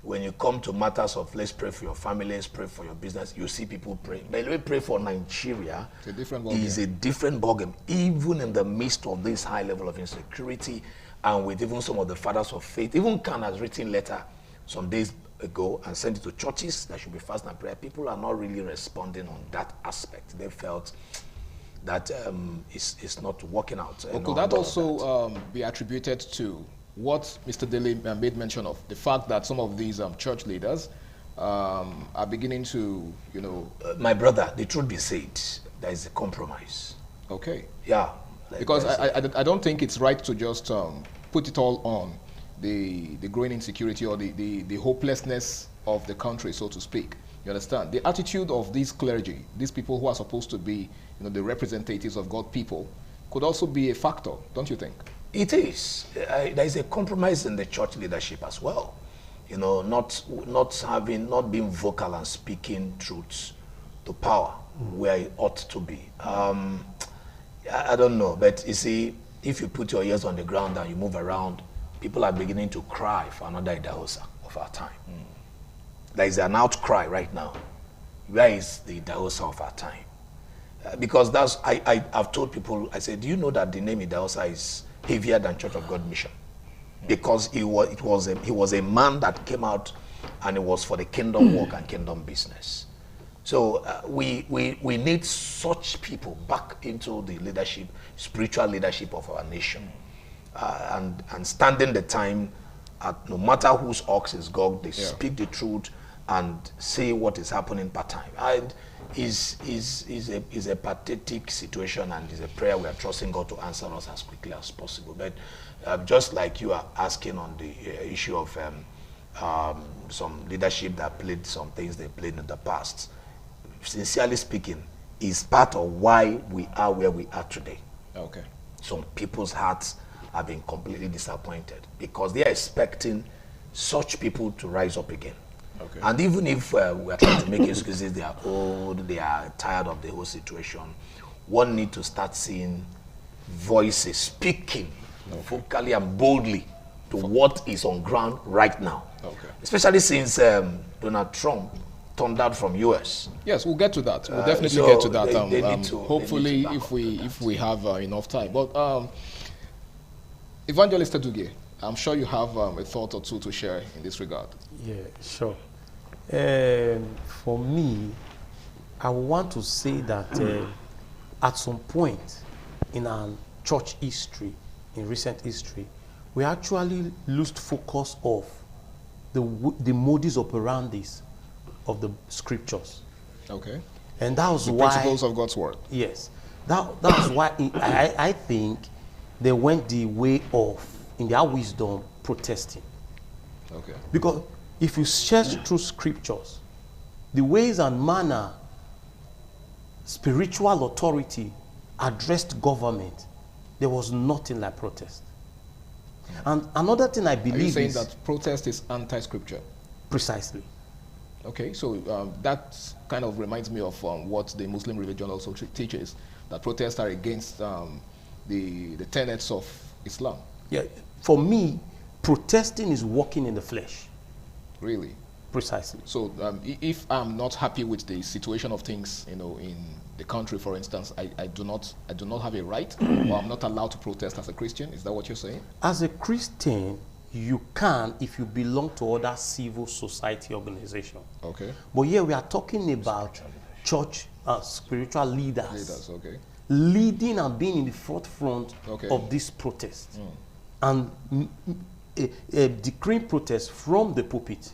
when you come to matters of let's pray for your family, let's pray for your business, you see people praying. But when we pray for Nigeria, it's a different ballgame, even in the midst of this high level of insecurity, and with even some of the fathers of faith. Even Khan has written a letter some days ago and sent it to churches that should be fast and prayer. People are not really responding on that aspect. They felt that it's not working out. Could that also be attributed to what Mr. Dele made mention of, the fact that some of these church leaders are beginning to, my brother, the truth be said, there is a compromise. Okay. Yeah. Because I don't think it's right to just put it all on the growing insecurity or the hopelessness of the country, so to speak. You understand? The attitude of these clergy, these people who are supposed to be the representatives of God people, could also be a factor, don't you think? It is. There is a compromise in the church leadership as well. Not being vocal and speaking truths to power where it ought to be. I don't know, but you see, if you put your ears on the ground and you move around, people are beginning to cry for another Idahosa of our time. There is an outcry right now. Where is the Idahosa of our time? Because I've told people, I said, do you know that the name Idahosa is heavier than Church of God Mission? Because he was a man that came out and it was for the kingdom work and kingdom business. So we need such people back into the leadership, spiritual leadership of our nation, and standing the time at no matter whose ox is gored, they speak the truth and say what is happening part time. And is a pathetic situation, and is a prayer we are trusting God to answer us as quickly as possible. But just like you are asking on the issue of some leadership that played some things they played in the past, sincerely speaking, is part of why we are where we are today. Okay. Some people's hearts have been completely disappointed because they are expecting such people to rise up again. Okay. And even if we are trying to make excuses, they are old, they are tired of the whole situation, one need to start seeing voices speaking vocally and boldly to what is on ground right now. Okay. Especially since Donald Trump turned out from US. Yes, we'll get to that. We'll definitely so get to that. they need to, hopefully, if we have enough time. But Evangelist Tedugie, I'm sure you have a thought or two to share in this regard. Yeah, sure. For me, I want to say that at some point in our church history, in recent history, we actually lost focus of the modus operandi of the scriptures. Okay. And that was the why principles of God's word. Yes. That was why I think they went the way of, in their wisdom, protesting. Okay. Because if you search through scriptures, the ways and manner spiritual authority addressed government, there was nothing like protest. And another thing I believe is... Are you saying that protest is anti-scripture? Precisely. Okay, so that kind of reminds me of what the Muslim religion also teaches, that protests are against the tenets of Islam. Yeah, for me, protesting is walking in the flesh. Really? Precisely. So if I'm not happy with the situation of things, in the country, for instance, I do not have a right, or I'm not allowed to protest as a Christian. Is that what you're saying? As a Christian, you can if you belong to other civil society organization. Okay. But here we are talking about church spiritual leaders. Leaders, okay. Leading and being in the forefront of this protest. And decreeing protest from the pulpit.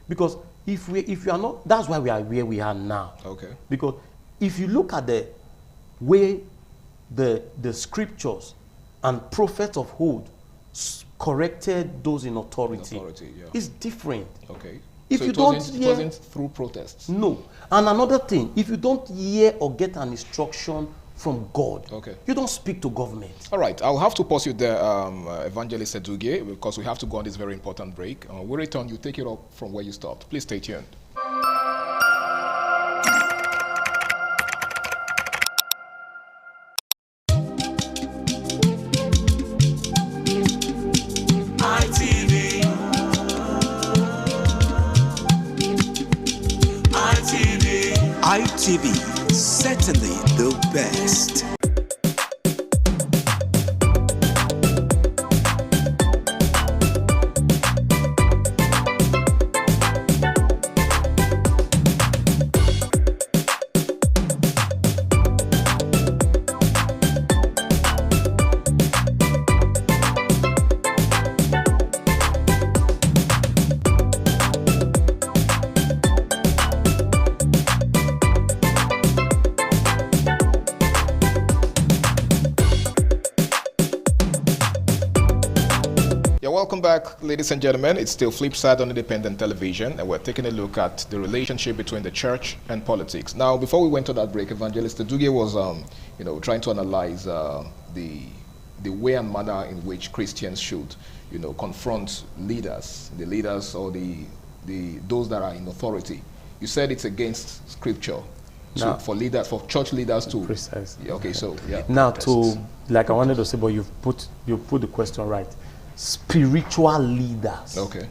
Because if you are not, that's why we are where we are now. Okay. Because if you look at the way the scriptures and prophets of old corrected those in authority, it's different. Okay. If so you it wasn't through protests. No. And another thing, if you don't hear or get an instruction from God, you don't speak to government. All right, I'll have to pause you there, Evangelist Tedugie, because we have to go on this very important break. We'll return, you take it up from where you stopped. Please stay tuned. ITV, certainly the best. Welcome back, ladies and gentlemen. It's still Flipside on Independent Television, and we're taking a look at the relationship between the church and politics. Now, before we went to that break, Evangelist Tedugie was, trying to analyze the way and manner in which Christians should, confront leaders, the leaders or those that are in authority. You said it's against Scripture. So for church leaders to precisely. Okay, so yeah. Now I wanted to say, but you put the question right. Spiritual leaders. Okay.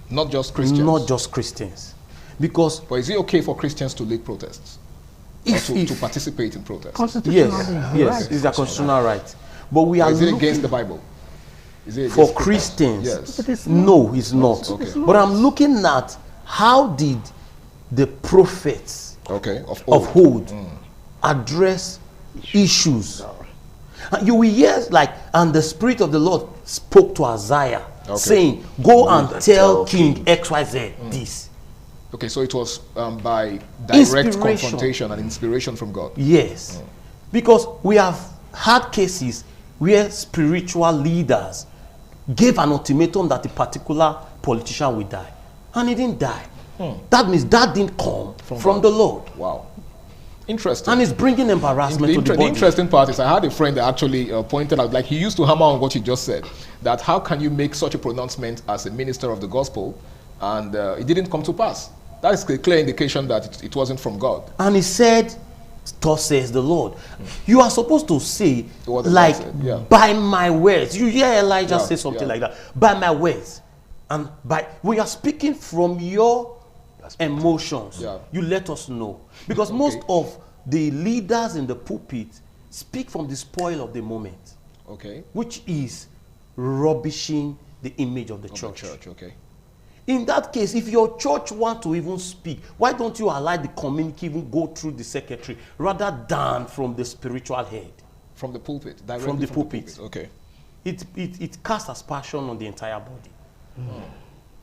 Not just Christians. Not just Christians. Because... But is it okay for Christians to lead protests? To participate in protests? Yes, it's a constitutional right. But we are... Is it against the Bible? Is it for Christians? Yes. No, it's not. Okay. But I'm looking at how did the prophets of old address issues. You will hear and the Spirit of the Lord spoke to Isaiah saying, go and tell King XYZ this. Okay, so it was by direct confrontation and inspiration from God. Yes. Because we have had cases where spiritual leaders gave an ultimatum that a particular politician will die. And he didn't die. That means that didn't come from the Lord. Wow. Interesting. And it's bringing embarrassment to the body. The interesting part is I had a friend that actually pointed out, like he used to hammer on what you just said, that how can you make such a pronouncement as a minister of the gospel and it didn't come to pass. That is a clear indication that it wasn't from God. And he said, thus says the Lord. You are supposed to say, like, by my words. You hear Elijah say something like that. By my words. And we are speaking from your emotions. You let us know. Because most of the leaders in the pulpit speak from the spoil of the moment. Okay. Which is rubbishing the image of the church. Okay. In that case, if your church want to even speak, why don't you allow the community even go through the secretary rather than from the spiritual head? From the pulpit? Directly from the pulpit. Okay. It casts aspersion on the entire body.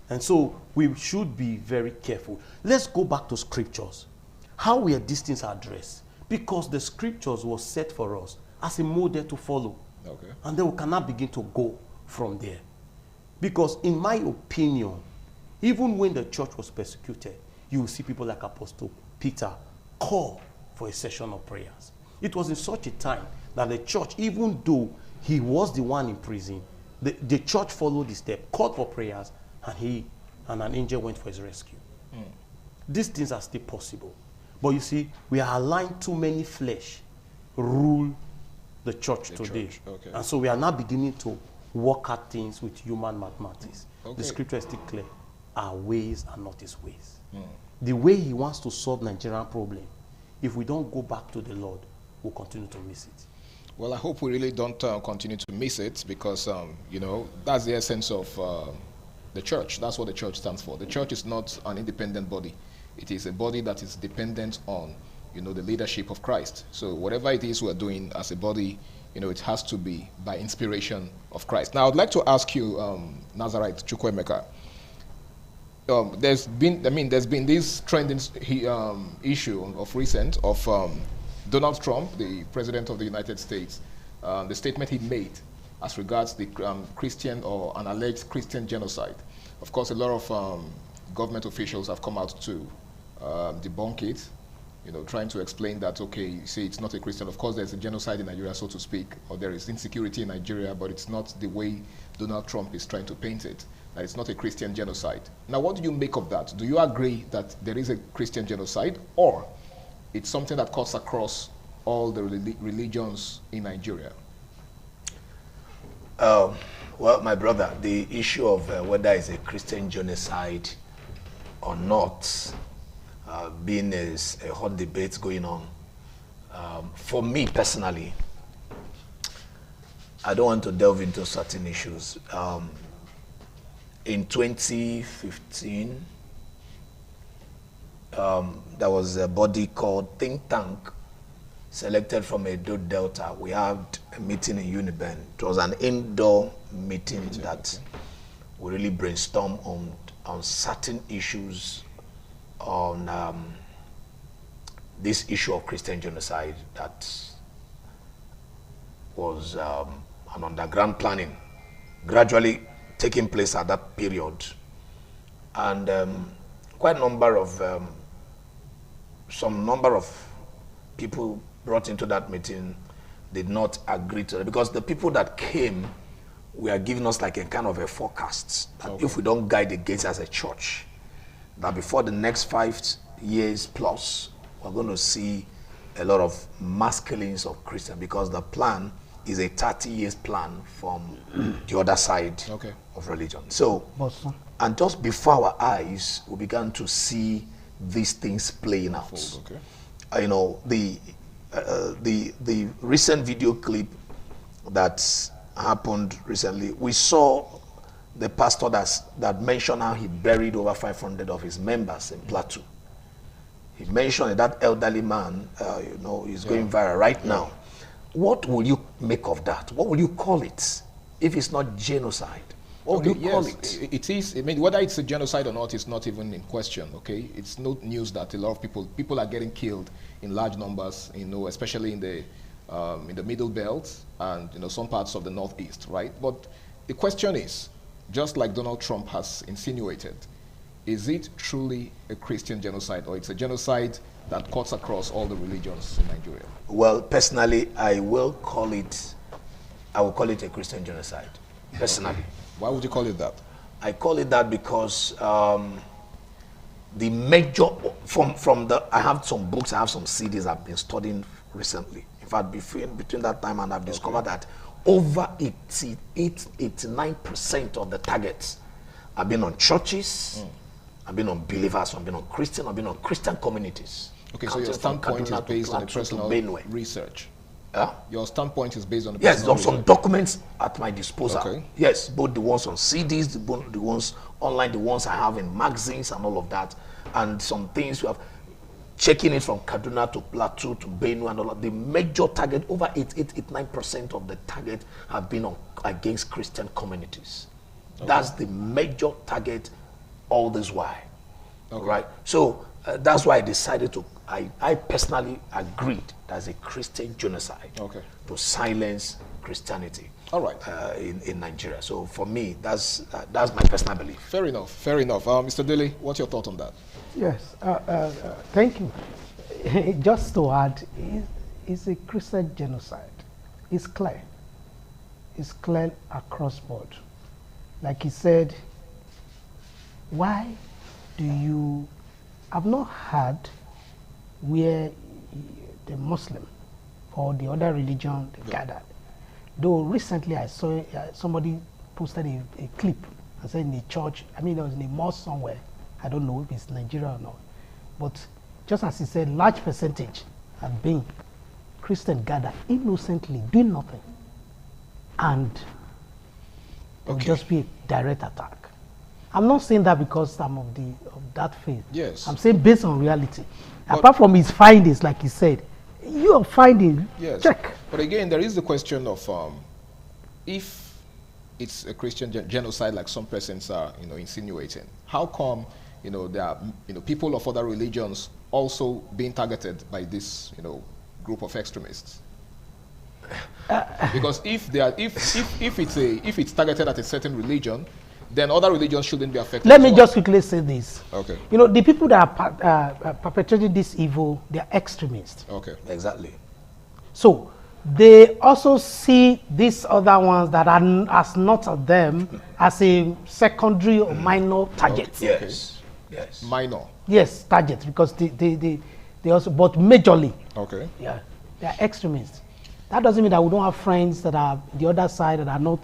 And so we should be very careful. Let's go back to scriptures. How were these things addressed? Because the scriptures was set for us as a model to follow. Okay. And then we cannot begin to go from there. Because in my opinion, even when the church was persecuted, you will see people like Apostle Peter call for a session of prayers. It was in such a time that the church, even though he was the one in prison, the church followed the step, called for prayers, and an angel went for his rescue. These things are still possible. But you see, we are allowing too many flesh rule the church today. Okay. And so we are now beginning to work at things with human mathematics. Okay. The scripture is still clear. Our ways are not his ways. The way he wants to solve Nigerian problem, if we don't go back to the Lord, we'll continue to miss it. Well, I hope we really don't continue to miss it because, you know, that's the essence of the church. That's what the church stands for. The church is not an independent body. It is a body that is dependent on, you know, the leadership of Christ. So whatever it is we're doing as a body, you know, it has to be by inspiration of Christ. Now, I'd like to ask you, Nazarite Chukwuemeka, there's been this trending issue of recent of Donald Trump, the president of the United States, the statement he made as regards the Christian or an alleged Christian genocide. Of course, a lot of government officials have come out to debunk it, you know, trying to explain that, okay, you say it's not a Christian. Of course, there's a genocide in Nigeria, so to speak, or there is insecurity in Nigeria, but it's not the way Donald Trump is trying to paint it. It's not a Christian genocide. Now, what do you make of that? Do you agree that there is a Christian genocide, or it's something that cuts across all the religions in Nigeria? Well, my brother, the issue of whether it's a Christian genocide or not, being a hot debate going on, for me personally, I don't want to delve into certain issues. In 2015, there was a body called Think Tank, selected from Edo Delta. We had a meeting in Uniben. It was an indoor meeting that we really brainstormed on certain issues on this issue of Christian genocide that was an underground planning, gradually taking place at that period. And quite a number of, some number of people brought into that meeting did not agree to it, because the people that came were giving us like a kind of a forecast that if we don't guide the gates as a church, that before the next 5 years plus, we're going to see a lot of mass killings of Christians, because the plan is a 30 years plan from the other side of religion. So, and just before our eyes, we began to see these things playing out. You know, the recent video clip that happened recently, we saw the pastor that mentioned how he buried over 500 of his members in Plateau. He mentioned that elderly man, you know, is going viral right now. What will you make of that? What will you call it if it's not genocide? What will you call it? It is. I mean, whether it's a genocide or not is not even in question. Okay, it's no news that a lot of people are getting killed in large numbers. You know, especially in the Middle Belt and, you know, some parts of the Northeast, right? But the question is, just like Donald Trump has insinuated, is it truly a Christian genocide, or it's a genocide that cuts across all the religions in Nigeria? Well, personally, I will call it a Christian genocide, personally. Okay. Why would you call it that? I call it that because the major, I have some books, I have some CDs I've been studying recently. In fact, between that time and I've discovered that over 89% of the targets have been on churches, have been on believers, have been on Christian, have been on Christian communities. Okay, so your standpoint is based on the personal research. Your standpoint is based on the yes, personal some research. Documents at my disposal. Okay. Yes, both the ones on CDs, the ones online, the ones I have in magazines and all of that, and some things we have checking it from Kaduna to Plateau to Benue and all of the major target, over 89% of the target have been against Christian communities. Okay. That's the major target all this while. Okay. Right? So that's why I decided to, I personally agreed that's a Christian genocide to silence Christianity. All right. In Nigeria. So for me, that's my personal belief. Fair enough. Fair enough. Mr. Dele, what's your thought on that? Yes, thank you. Just to add, it's a Christian genocide. It's clear. It's clear across board. Like he said, why do you... I've not heard where the Muslim or the other religion gathered. Though recently I saw somebody posted a clip and said in a church, I mean, it was in a mosque somewhere. I don't know if it's Nigeria or not. But just as he said, large percentage have been Christian gathered innocently, doing nothing. And it will just be a direct attack. I'm not saying that because I'm of that faith. Yes. I'm saying based on reality. But apart from his findings, like he said, your finding, check. But again, there is the question of if it's a Christian genocide, like some persons are, insinuating, how come, there are, people of other religions also being targeted by this, group of extremists? Because if it's targeted at a certain religion, then other religions shouldn't be affected. Let me just quickly say this. Okay. The people that are perpetrating this evil, they are extremists. Okay. Exactly. So they also see these other ones that are as not them as a secondary or minor target. Okay. Yes. Yes. Minor. Yes, target, because they also, but majorly. Okay. Yeah, they are extremists. That doesn't mean that we don't have friends that are the other side that are not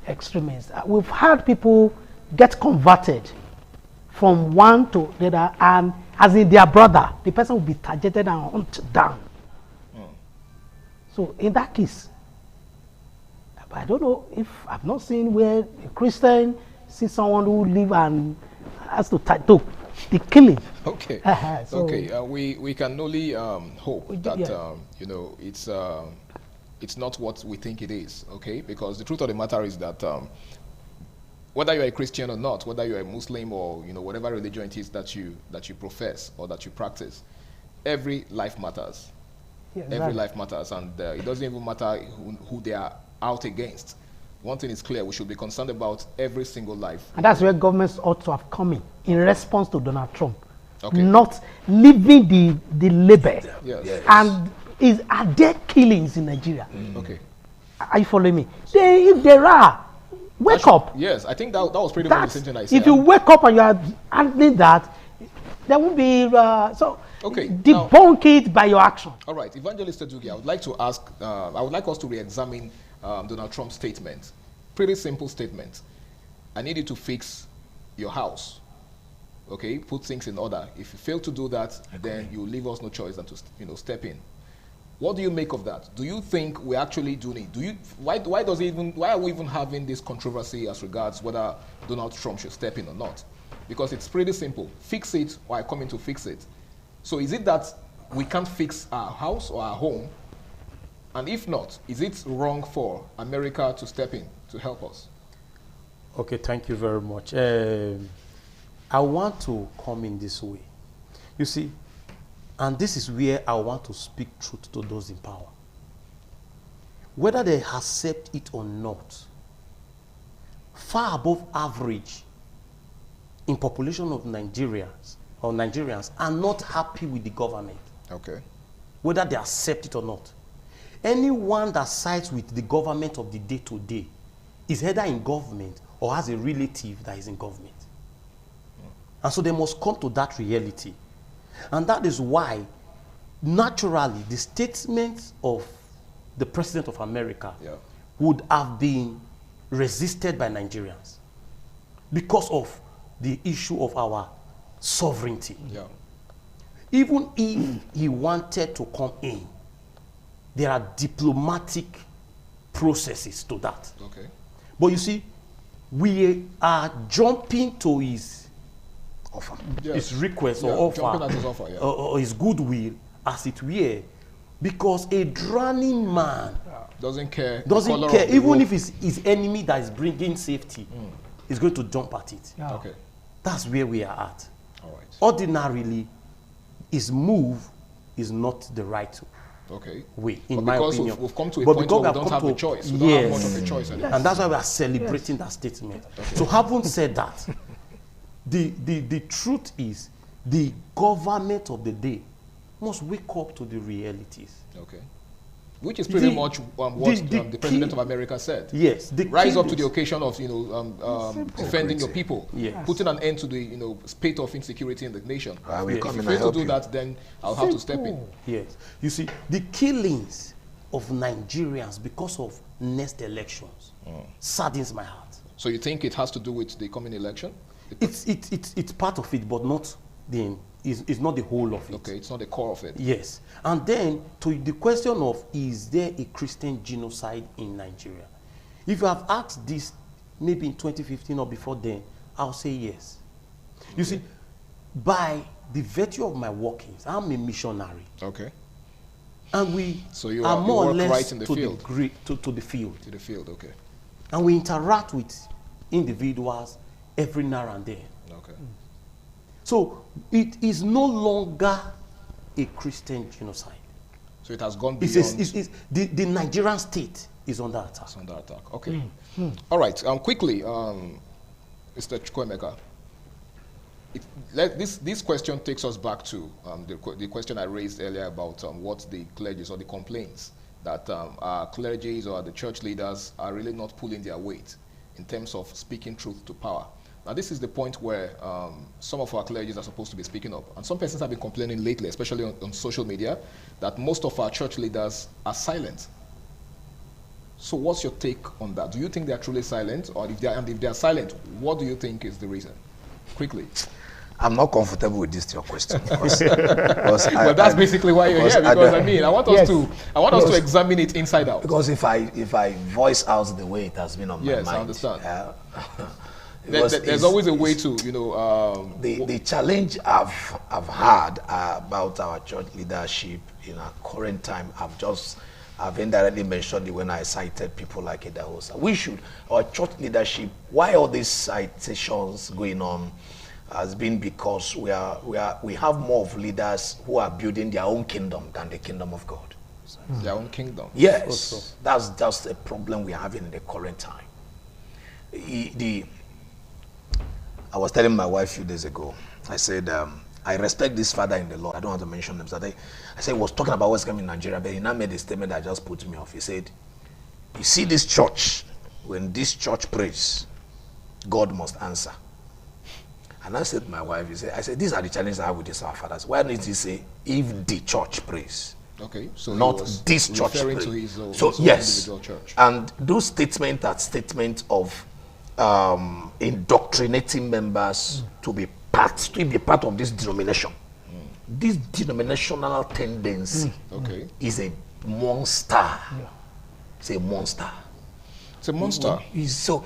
extremists. We've had people get converted from one to the other, and as in their brother, the person will be targeted and hunted down. So in that case, I don't know if I've not seen where a Christian sees someone who live and has to the killing. Okay. So okay. We can only hope that it's not what we think it is. Okay, because the truth of the matter is that whether you're a Christian or not, whether you're a Muslim or whatever religion it is that you profess or that you practice, every life matters. Yeah, every life matters, and it doesn't even matter who they are out against. One thing is clear: we should be concerned about every single life. And that's where governments ought to have come in response to Donald Trump, not leaving the label. Yes. And are there killings in Nigeria? Okay. Are you following me? If there are, wake up. Yes, I think that was pretty much the same thing I said. If you wake up and you are handling that, there will be debunk it by your action. All right, Evangelist Edugi, I would like to ask. I would like us to re-examine Donald Trump's statement. Pretty simple statement. I need you to fix your house. Okay, put things in order. If you fail to do that, then you leave us no choice than to step in. What do you make of that? Do you think we're actually doing it? Why are we even having this controversy as regards whether Donald Trump should step in or not? Because it's pretty simple. Fix it, or I come in to fix it. So is it that we can't fix our house or our home? And if not, is it wrong for America to step in to help us? Okay, thank you very much. I want to come in this way. You see, and this is where I want to speak truth to those in power. Whether they accept it or not, far above average in population of Nigerians are not happy with the government. Okay. Whether they accept it or not. Anyone that sides with the government of the day to day is either in government or has a relative that is in government. And so they must come to that reality. And that is why, naturally, the statements of the President of America would have been resisted by Nigerians because of the issue of our sovereignty. Yeah. Even if he wanted to come in, there are diplomatic processes to that. Okay. But you see, we are jumping to his offer, his request or offer, at his offer, or his goodwill, as it were, because a drowning man doesn't care. Even if it's his enemy that is bringing safety, is going to jump at it. Yeah. Okay. That's where we are at. All right. Ordinarily, his move is not the right way, in my opinion. We've come to a point where we don't have a choice. We don't have much of a choice anymore. And that's why we are celebrating that statement. Okay. So having said that, the truth is the government of the day must wake up to the realities. Okay. Which is pretty much what the President of America said. Yes. Rise up to the occasion of defending your people, putting an end to the spate of insecurity in the nation. If you fail to do that, then I'll have to step in. Yes. You see, the killings of Nigerians because of next elections saddens my heart. So you think it has to do with the coming election? It's part of it, but not it's not the whole of it. Okay, it's not the core of it. Yes. And then to the question of, is there a Christian genocide in Nigeria? If you have asked this maybe in 2015 or before then, I'll say yes. Okay. You see, by the virtue of my workings, I'm a missionary. Okay. And we you are more or less right in the field. To the field. To the field, okay. And we interact with individuals every now and then. Okay. So it is no longer a Christian genocide. So it has gone beyond. The Nigerian state is under attack. It's under attack. Okay. All right. Quickly, Mr. Chukwuemeka. This question takes us back to the question I raised earlier about what the clergies or the complaints that our clergies or the church leaders are really not pulling their weight in terms of speaking truth to power. Now, this is the point where some of our clergies are supposed to be speaking up. And some persons have been complaining lately, especially on social media, that most of our church leaders are silent. So what's your take on that? Do you think they are truly silent? Or if they are silent, what do you think is the reason? Quickly. I'm not comfortable with this your question. Well, that's basically why you're here. Because I want us to examine it inside out. Because if I voice out the way it has been on my mind. Yes, I understand. There's always a way to, the challenge I've had about our church leadership in our current time, I've indirectly mentioned it when I cited people like Idahosa. Our church leadership, why all these citations going on, has been because we have more of leaders who are building their own kingdom than the kingdom of God. Their own kingdom. Yes, that's just a problem we're having in the current time. I was telling my wife a few days ago, I said, I respect this father in the Lord. I don't want to mention them. I said, he was talking about what's coming in Nigeria, but he now made a statement that just put me off. He said, you see this church, when this church prays, God must answer. And I said to my wife, I said, these are the challenges I have with these our fathers. Why didn't he say, if the church prays? Okay, so not this church prays. To his own yes, individual church. And those statements are statements of indoctrinating members to be part of this denomination. This denominational tendency is a monster. It's a monster. It's a monster. So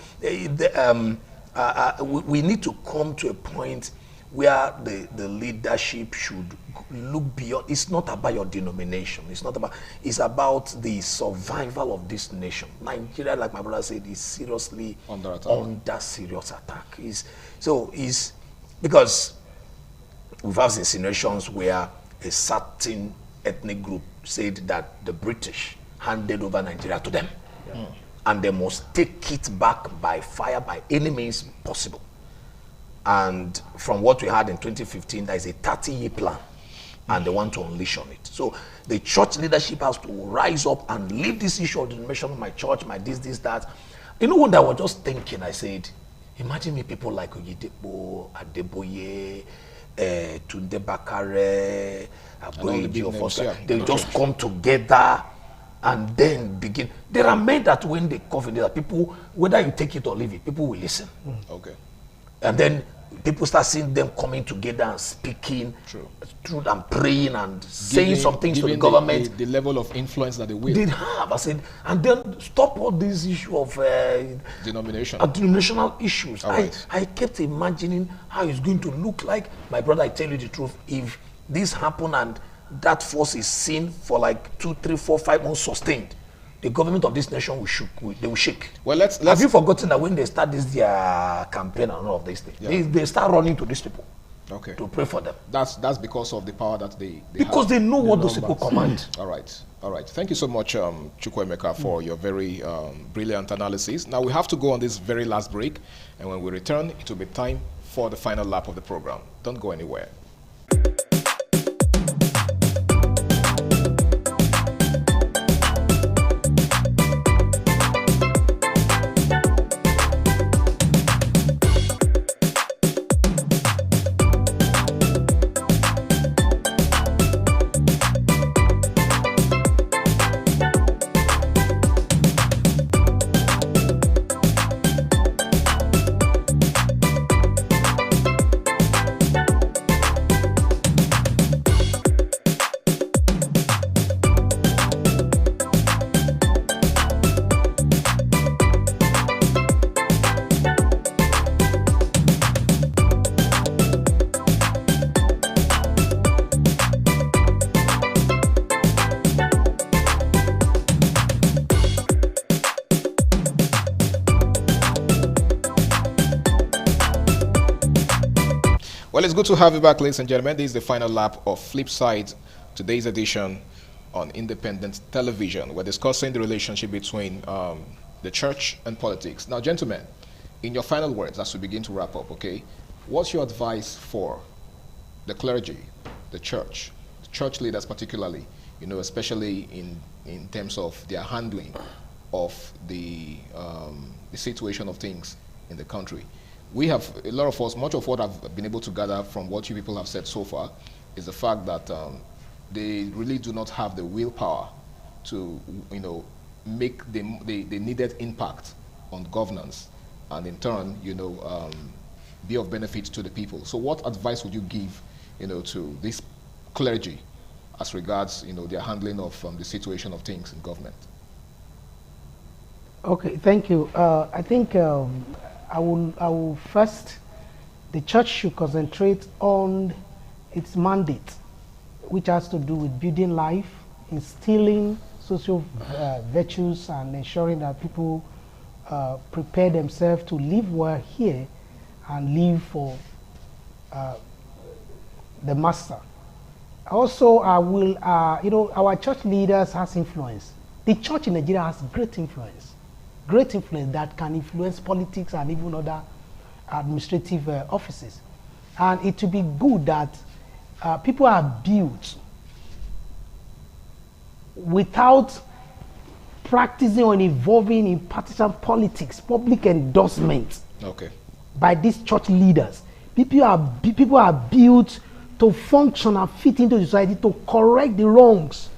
we need to come to a point where the leadership should look beyond. It's not about your denomination. It's about the survival of this nation. Nigeria, like my brother said, is seriously under serious attack. Because we've had insinuations where a certain ethnic group said that the British handed over Nigeria to them. And they must take it back by fire, by any means possible. And from what we had in 2015, there is a 30-year plan, and they want to unleash on it. So the church leadership has to rise up and leave this issue of denomination, my church, my this, that. You know what I was just thinking? I said, imagine me people like Oyedepo, Adeboye, Tunde Bakare, Aboyeji of us. They just come together and then begin. There are men that when they cover, there are people, whether you take it or leave it, people will listen. Okay. And then people start seeing them coming together and speaking truth and praying and saying some things to the government. The level of influence that they will. They have, I said, and then stop all this issue of denominational issues. I kept imagining how it's going to look like. My brother, I tell you the truth, if this happened and that force is seen for like 2, 3, 4, 5 months sustained, the government of this nation will shake. Well, let's have you forgotten that when they start this their campaign and all of these things, they start running to these people to pray for them. That's because of the power that they because have. They know what those people command. All right. Thank you so much, Chukwuemeka, for your very brilliant analysis. Now we have to go on this very last break, and when we return, it will be time for the final lap of the program. Don't go anywhere. Well, it's good to have you back, ladies and gentlemen. This is the final lap of Flipside, today's edition on independent television. We're discussing the relationship between the church and politics. Now, gentlemen, in your final words, as we begin to wrap up, okay, what's your advice for the clergy, the church leaders particularly, you know, especially in terms of their handling of the situation of things in the country? We have, a lot of us, much of what I've been able to gather from what you people have said so far is the fact that they really do not have the willpower to, you know, make the needed impact on governance and in turn, you know, be of benefit to the people. So what advice would you give, you know, to this clergy as regards, you know, their handling of the situation of things in government? Okay, thank you. I think I will first, the church should concentrate on its mandate, which has to do with building life, instilling social virtues, and ensuring that people prepare themselves to live well here and live for the master. Also, I will, you know, our church leaders has influence. The church in Nigeria has great influence that can influence politics and even other administrative offices. And it will be good that people are built without practicing or involving in partisan politics, public endorsement by these church leaders. People are built to function and fit into society, to correct the wrongs.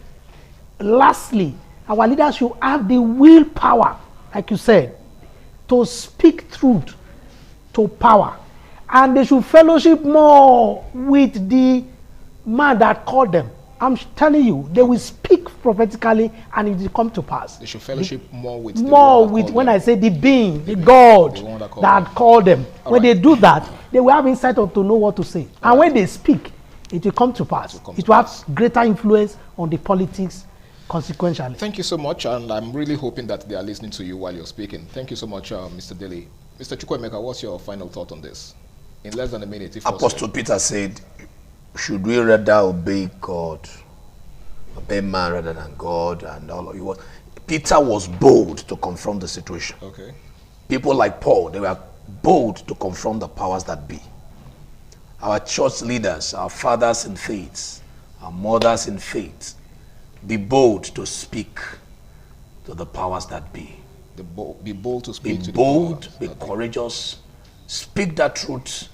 Lastly, our leaders should have the willpower, like you said, to speak truth to power. And they should fellowship more with the man that called them. I'm telling you, they will speak prophetically and it will come to pass. They should fellowship more with when I say the being, the God that called them. When they do that, they will have insight to know what to say. And when they speak, it will come to pass. It will have greater influence on the politics consequentially. Thank you so much, and I'm really hoping that they are listening to you while you're speaking. Thank you so much, Mr. Dele. Mr. Chukwuemeka, what's your final thought on this? In less than a minute, if Apostle possible. Peter said, should we rather obey God, obey man rather than God, and all of you? Peter was bold to confront the situation. Okay. People like Paul, they were bold to confront the powers that be. our church leaders, our fathers in faith, our mothers in faith, be bold to speak to the powers that be. Be bold to speak to the bold, powers be courageous, speak that truth,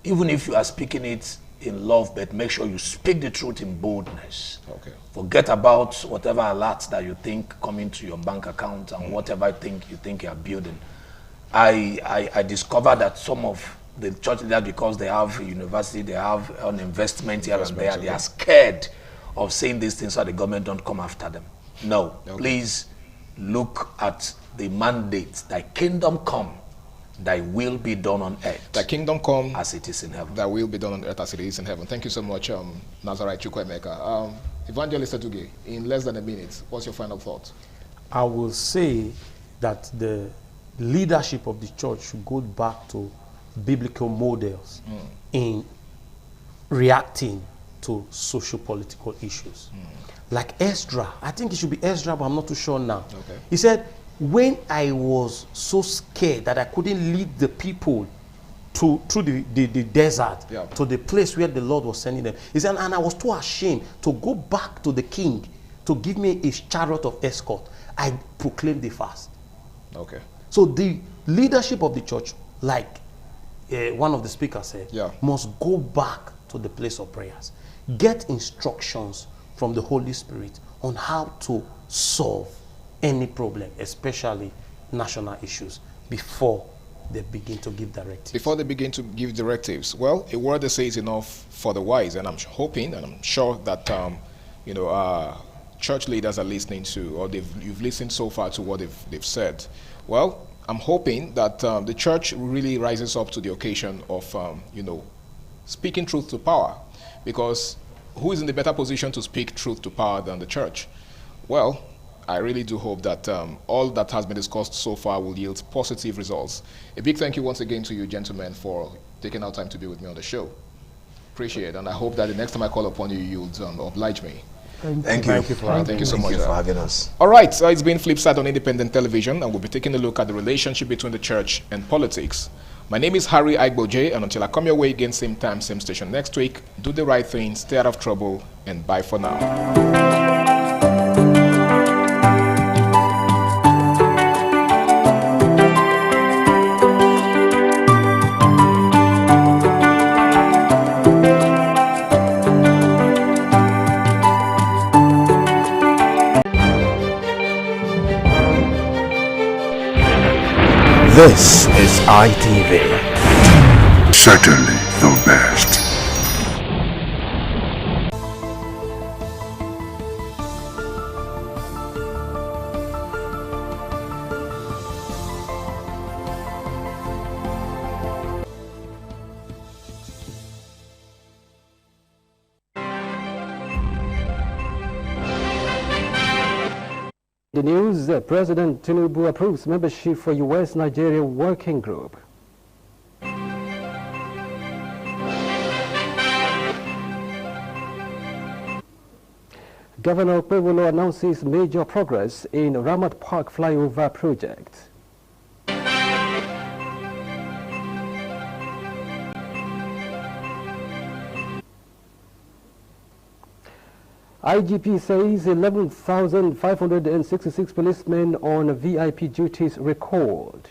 even if you are speaking it in love, but make sure you speak the truth in boldness. Okay. Forget about whatever alerts that you think come into your bank account and whatever you think you are building. I discovered that some of the church leaders, because they have a university, they have an investment here and there, they are scared of saying these things so the government don't come after them. No, please look at the mandate. Thy kingdom come, thy will be done on earth. Thy kingdom come as it is in heaven. Thy will be done on earth as it is in heaven. Thank you so much, Nazarite Chukwuemeka. Evangelist Atuge, in less than a minute, what's your final thought? I will say that the leadership of the church should go back to biblical models in reacting to socio-political issues. Like Ezra, I think it should be Ezra, but I'm not too sure now. Okay. He said, when I was so scared that I couldn't lead the people through the desert to the place where the Lord was sending them, he said, and I was too ashamed to go back to the king to give me a chariot of escort. I proclaimed the fast. Okay. So the leadership of the church, like one of the speakers said, must go back to the place of prayers. Get instructions from the Holy Spirit on how to solve any problem, especially national issues, before they begin to give directives. Before they begin to give directives, well, a word they say is enough for the wise, and I'm hoping and I'm sure that church leaders are listening to, or you've listened so far to what they've said. Well, I'm hoping that the church really rises up to the occasion of speaking truth to power, because who is in the better position to speak truth to power than the church? Well, I really do hope that all that has been discussed so far will yield positive results. A big thank you once again to you gentlemen for taking out time to be with me on the show. Appreciate it, and I hope that the next time I call upon you, you'll oblige me. Thank you so much for having us. All right, so it's been Flipside on Independent Television, and we'll be taking a look at the relationship between the church and politics. My name is Harry Aigboje, and until I come your way again, same time, same station next week, do the right thing, stay out of trouble, and bye for now. This is ITV. Certainly the best. The news, President Tinubu approves membership for U.S.-Nigeria Working Group. Governor Okpebholo announces major progress in Ramat Park flyover project. IGP says 11,566 policemen on VIP duties recalled.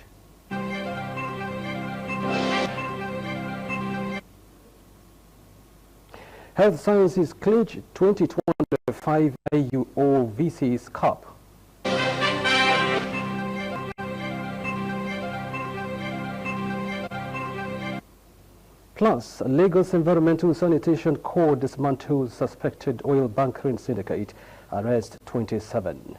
Health Sciences clinch 2025 AUO VC's Cup. Plus, Lagos Environmental Sanitation Corps dismantles suspected oil bunkering syndicate, arrest 27.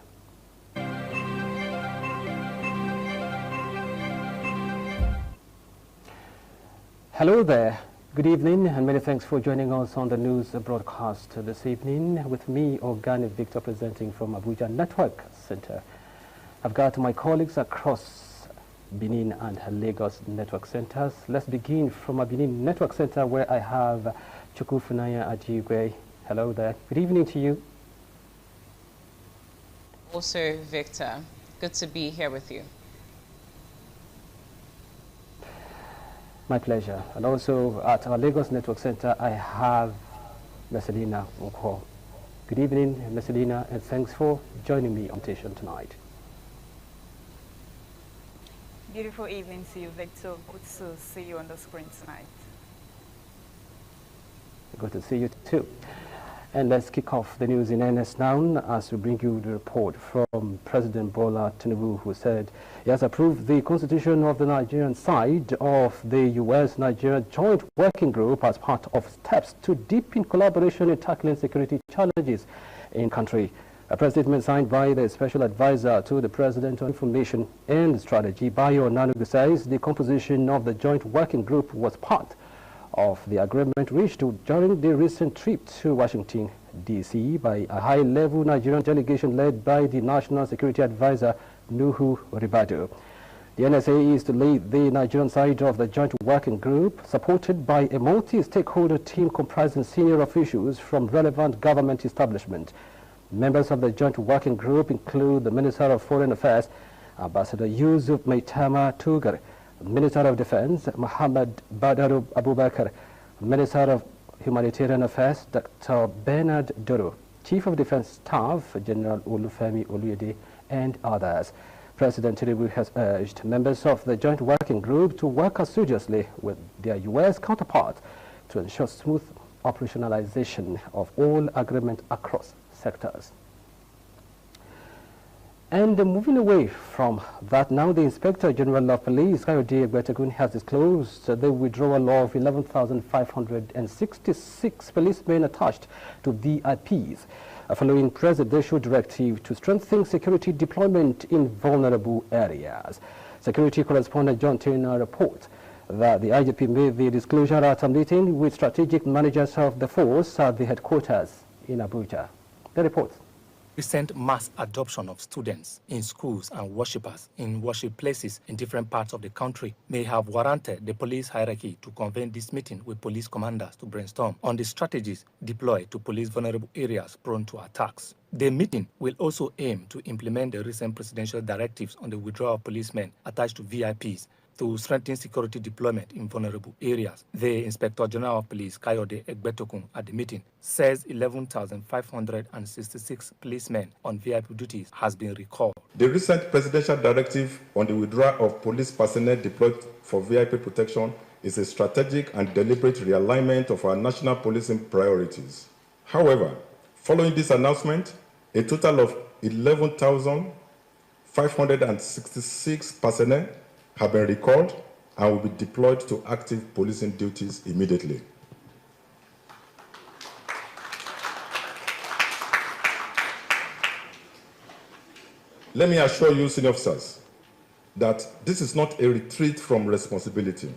Hello there. Good evening, and many thanks for joining us on the news broadcast this evening. With me, Organic Victor, presenting from Abuja Network Center. I've got my colleagues across Benin and Lagos Network Centers. Let's begin from a Benin Network Center, where I have Chukwufunanya Ajigwe. Hello there. Good evening to you. Also, Victor, good to be here with you. My pleasure. And also at our Lagos Network Center, I have Messelina Nkwo. Good evening, Messelina, and thanks for joining me on station tonight. Beautiful evening to you, Victor. Good to see you on the screen tonight. Good to see you too. And let's kick off the news in earnest now as we bring you the report from President Bola Tinubu, who said he has approved the constitution of the Nigerian side of the U.S.-Nigeria Joint Working Group as part of steps to deepen collaboration in tackling security challenges in country. A press statement signed by the Special Advisor to the President on Information and Strategy, Bayo Onanuga, says the composition of the Joint Working Group was part of the agreement reached during the recent trip to Washington, D.C. by a high-level Nigerian delegation led by the National Security Advisor, Nuhu Ribadu. The NSA is to lead the Nigerian side of the Joint Working Group, supported by a multi-stakeholder team comprising senior officials from relevant government establishments. Members of the Joint Working Group include the Minister of Foreign Affairs, Ambassador Yusuf Maitama Tugar, Minister of Defense, Muhammad Badaru Abubakar, Minister of Humanitarian Affairs, Dr. Bernard Doro, Chief of Defense Staff, General Olufemi Oluyede, and others. President Tinubu has urged members of the Joint Working Group to work assiduously with their U.S. counterparts to ensure smooth operationalization of all agreements across sectors. And moving away from that, now the Inspector General of Police, Kayode Egbetekun, has disclosed the withdrawal of 11,566 policemen attached to VIPs, following presidential directive to strengthen security deployment in vulnerable areas. Security correspondent John Turner reports that the IGP made the disclosure at a meeting with strategic managers of the force at the headquarters in Abuja. The report. Recent mass adoption of students in schools and worshippers in worship places in different parts of the country may have warranted the police hierarchy to convene this meeting with police commanders to brainstorm on the strategies deployed to police vulnerable areas prone to attacks. The meeting will also aim to implement the recent presidential directives on the withdrawal of policemen attached to VIPs to strengthen security deployment in vulnerable areas. The Inspector General of Police, Kayode Egbetekun, at the meeting says 11,566 policemen on VIP duties has been recalled. The recent presidential directive on the withdrawal of police personnel deployed for VIP protection is a strategic and deliberate realignment of our national policing priorities. However, following this announcement, a total of 11,566 personnel have been recalled and will be deployed to active policing duties immediately. Let me assure you, senior officers, that this is not a retreat from responsibility,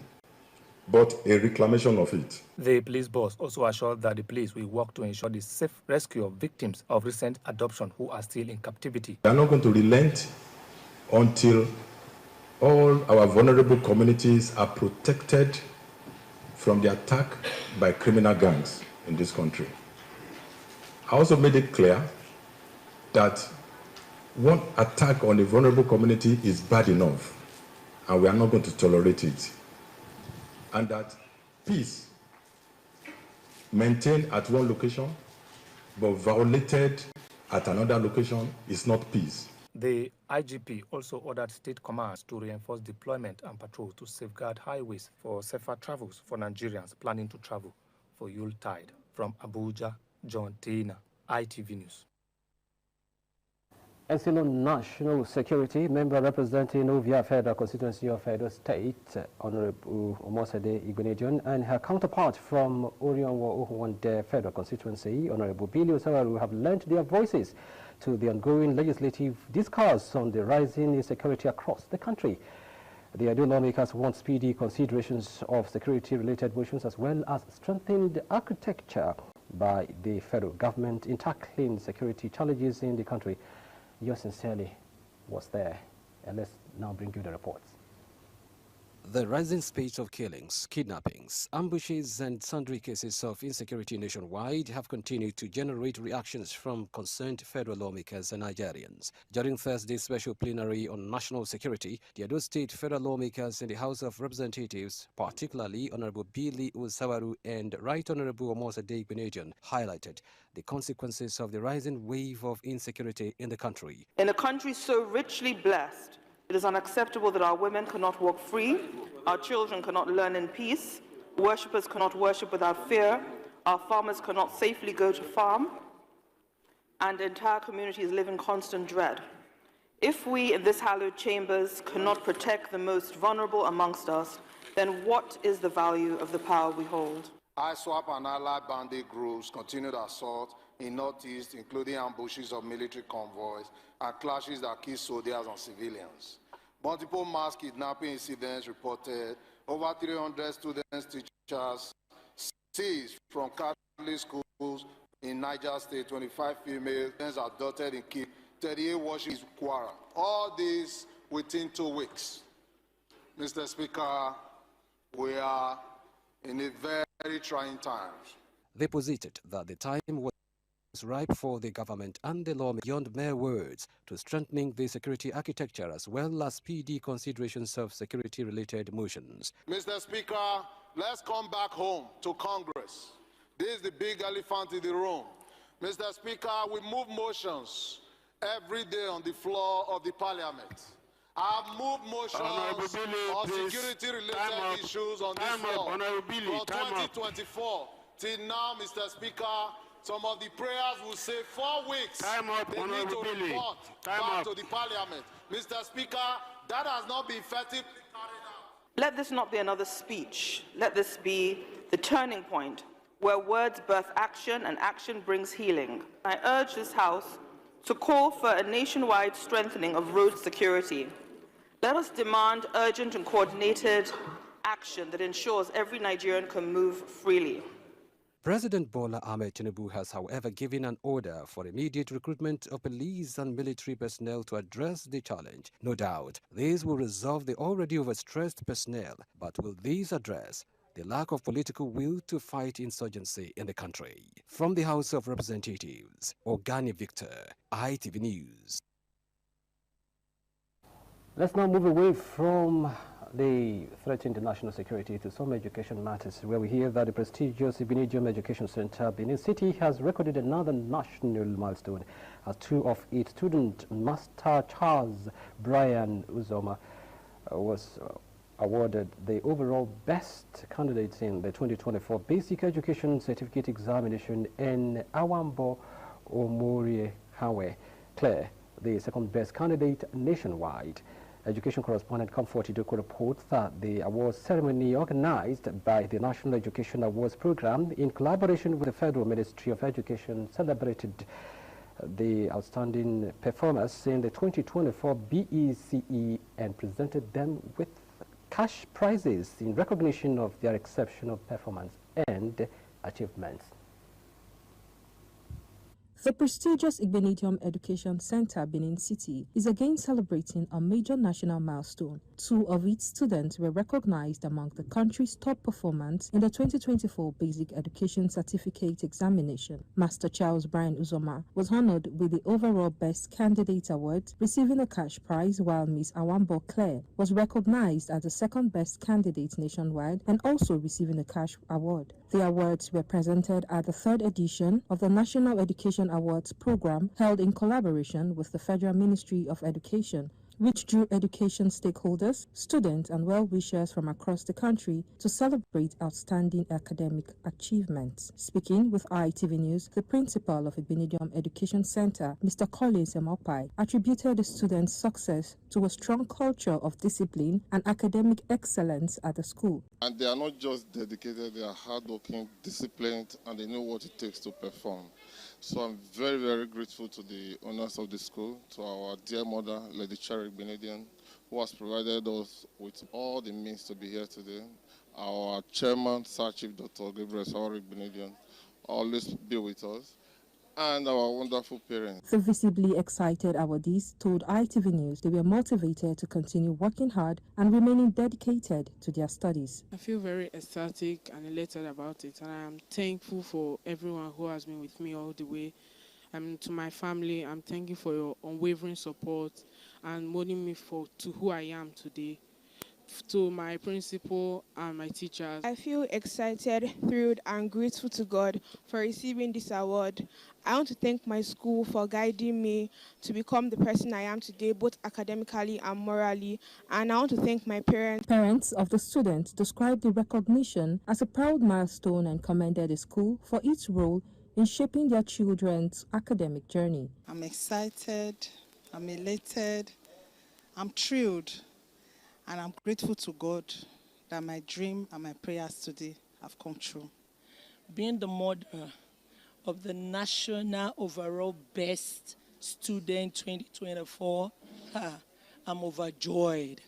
but a reclamation of it. The police boss also assured that the police will work to ensure the safe rescue of victims of recent adoption who are still in captivity. We are not going to relent until all our vulnerable communities are protected from the attack by criminal gangs in this country. I also made it clear that one attack on a vulnerable community is bad enough, and we are not going to tolerate it. And that peace maintained at one location but violated at another location is not peace. The IGP also ordered state commands to reinforce deployment and patrol to safeguard highways for safer travels for Nigerians planning to travel for Yuletide. From Abuja, John Tina, ITV News. Echelon National Security member representing Ovia Federal Constituency of Edo State, Honorable Omosede Igunedion, and her counterpart from Orionwo Ohuwande Federal Constituency, Honorable Billy Osawaru, have lent their voices to the ongoing legislative discourse on the rising insecurity across the country. The Edo lawmakers want speedy considerations of security-related motions as well as strengthened architecture by the federal government in tackling security challenges in the country. Yours sincerely was there, and let's now bring you the reports. The rising spate of killings, kidnappings, ambushes and sundry cases of insecurity nationwide have continued to generate reactions from concerned federal lawmakers and Nigerians. During Thursday's special plenary on national security, the Edo State federal lawmakers in the House of Representatives, particularly Honorable Billy Usawaru and Right Honorable Omosade Benedion, highlighted the consequences of the rising wave of insecurity in the country. In a country so richly blessed, it is unacceptable that our women cannot walk free, our children cannot learn in peace, worshippers cannot worship without fear, our farmers cannot safely go to farm, and entire communities live in constant dread. If we in this hallowed chambers cannot protect the most vulnerable amongst us, then what is the value of the power we hold? ISWAP and allied bandit groups continued assault in Northeast, including ambushes of military convoys and clashes that kill soldiers and civilians. Multiple mass kidnapping incidents reported, over 300 students, teachers seized from Catholic schools in Niger State, 25 females abducted and killed, 38 washes in Kwara. All this within 2 weeks. Mr. Speaker, we are in a very trying times. They posited that the time was ripe for the government and the law beyond mere words to strengthening the security architecture as well as speedy considerations of security-related motions. Mr. Speaker, let's come back home to Congress. This is the big elephant in the room. Mr. Speaker, we move motions every day on the floor of the Parliament. I've moved motions on security-related issues on this floor. From 2024 till now, Mr. Speaker, some of the prayers will say 4 weeks. They need to report back to the Parliament. Mr. Speaker, that has not been effectively carried out. Let this not be another speech. Let this be the turning point where words birth action and action brings healing. I urge this House to call for a nationwide strengthening of road security. Let us demand urgent and coordinated action that ensures every Nigerian can move freely. President Bola Ahmed Tinubu has, however, given an order for immediate recruitment of police and military personnel to address the challenge. No doubt, this will resolve the already overstressed personnel, but will these address the lack of political will to fight insurgency in the country? From the House of Representatives, Ogani Victor, ITV News. Let's now move away from the threat to national security to some education matters, where we hear that the prestigious Ibinidium Education Center, Benin City, has recorded another national milestone as 2 of its students, Master Charles Brian Uzoma, was awarded the overall best candidate in the 2024 Basic Education Certificate Examination, and Awambo Omorie Hawe Claire, the second best candidate nationwide. Education correspondent Comfort Idoko reports that the awards ceremony organized by the National Education Awards Program in collaboration with the Federal Ministry of Education celebrated the outstanding performers in the 2024 BECE and presented them with cash prizes in recognition of their exceptional performance and achievements. The prestigious Igbenedium Education Center, Benin City, is again celebrating a major national milestone. 2 of its students were recognized among the country's top performers in the 2024 Basic Education Certificate Examination. Master Charles Brian Uzoma was honored with the overall Best Candidate Award, receiving a cash prize, while Ms. Awambo Claire was recognized as the second best candidate nationwide and also receiving a cash award. The awards were presented at the 3rd edition of the National Education Awards program held in collaboration with the Federal Ministry of Education, which drew education stakeholders, students, and well-wishers from across the country to celebrate outstanding academic achievements. Speaking with ITV News, the principal of Ibinidium Education Center, Mr. Collins Emopai, attributed the students' success to a strong culture of discipline and academic excellence at the school. And they are not just dedicated, they are hardworking, disciplined, and they know what it takes to perform. So I'm very, very grateful to the owners of the school, to our dear mother, Lady Cherry Benedion, who has provided us with all the means to be here today. Our chairman, Sir Chief Dr. Gabriel Sawari Benedion, always be with us. and our wonderful parents. The visibly excited awardees told ITV News they were motivated to continue working hard and remaining dedicated to their studies. I feel very ecstatic and elated about it, and I am thankful for everyone who has been with me all the way. To my family, I'm thanking for your unwavering support and molding me to who I am today. To my principal and my teachers. I feel excited, thrilled, and grateful to God for receiving this award. I want to thank my school for guiding me to become the person I am today, both academically and morally. And I want to thank my parents. Parents of the students described the recognition as a proud milestone and commended the school for its role in shaping their children's academic journey. I'm excited, I'm elated, I'm thrilled. And I'm grateful to God that my dream and my prayers today have come true. Being the mother of the National Overall Best Student 2024, I'm overjoyed.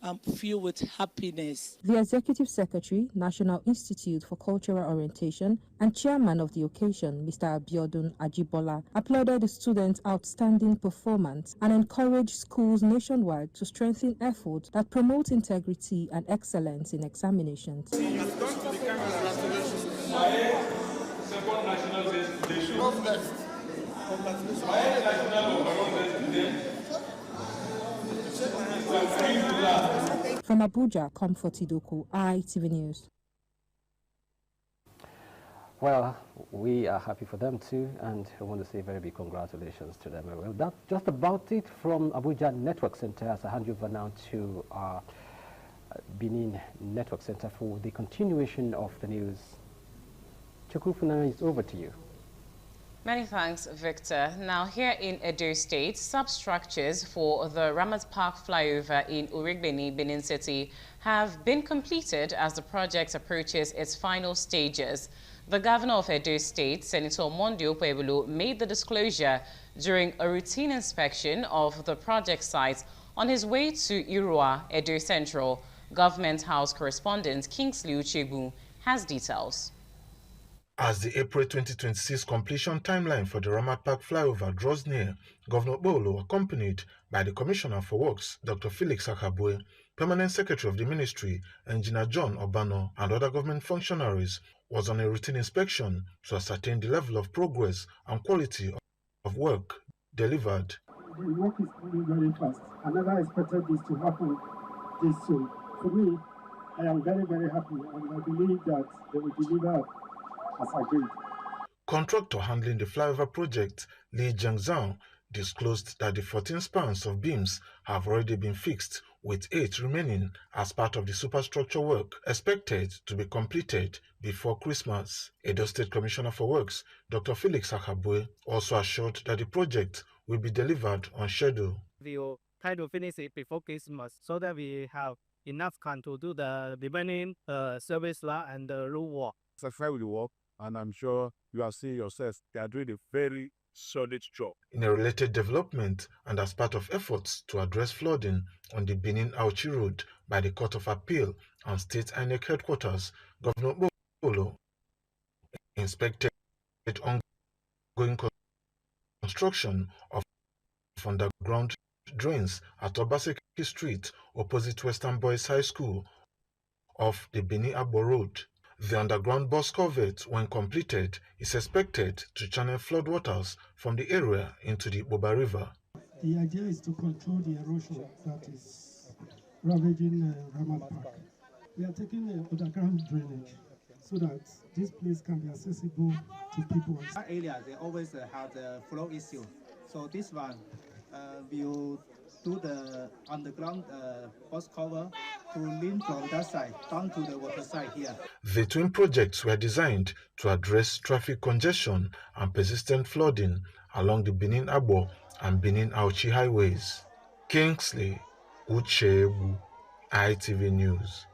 I'm filled with happiness. The Executive Secretary, National Institute for Cultural Orientation, and Chairman of the occasion, Mr. Abiodun Ajibola, applauded the students' outstanding performance and encouraged schools nationwide to strengthen efforts that promote integrity and excellence in examinations. From Abuja, Comfort Idoku, ITV News. Well, we are happy for them too, and I want to say very big congratulations to them. Well, that's just about it from Abuja Network Center, as I hand you over now to our Benin Network Center for the continuation of the news. Chukufuna, it's over to you. Many thanks, Victor. Now, here in Edo State, substructures for the Ramat Park flyover in Urigbeni, Benin City, have been completed as the project approaches its final stages. The governor of Edo State, Senator Mondio Pueblo, made the disclosure during a routine inspection of the project site on his way to Irua, Edo Central. Government House correspondent Kingsley Uchebu has details. As the April 2026 completion timeline for the Ramat Park flyover draws near, Governor Bolo, accompanied by the Commissioner for Works, Dr. Felix Akabwe, Permanent Secretary of the Ministry, Engineer John Obano, and other government functionaries, was on a routine inspection to ascertain the level of progress and quality of work delivered. The work is moving very fast. I never expected this to happen this soon. For me, I am very, very happy, and I believe that they will deliver as agreed. Contractor handling the flyover project, Lee Jiangzhang, disclosed that the 14 spans of beams have already been fixed, with 8 remaining as part of the superstructure work expected to be completed before Christmas. Edo State Commissioner for Works, Dr. Felix Akabwe, also assured that the project will be delivered on schedule. We will try to finish it before Christmas so that we have enough time to do the remaining service and the road work. Satisfied with the work, and I'm sure you are seeing yourself, they are doing a very solid job. In a related development, and as part of efforts to address flooding on the Benin-Auchi Road by the Court of Appeal and State INEC headquarters, Governor Bolo inspected ongoing construction of underground drains at Obaseki Street opposite Western Boys High School off the Benin-Abo Road. The underground bus culvert, when completed, is expected to channel floodwaters from the area into the Boba River. The idea is to control the erosion that is ravaging Ramat Park. We are taking underground drainage so that this place can be accessible to people. That area, they always have the flow issue. So this one will do the underground bus cover to lean from that side down to the water side here. The twin projects were designed to address traffic congestion and persistent flooding along the Benin-Abo and Benin-Auchi highways. Kingsley Uchebu, ITV News.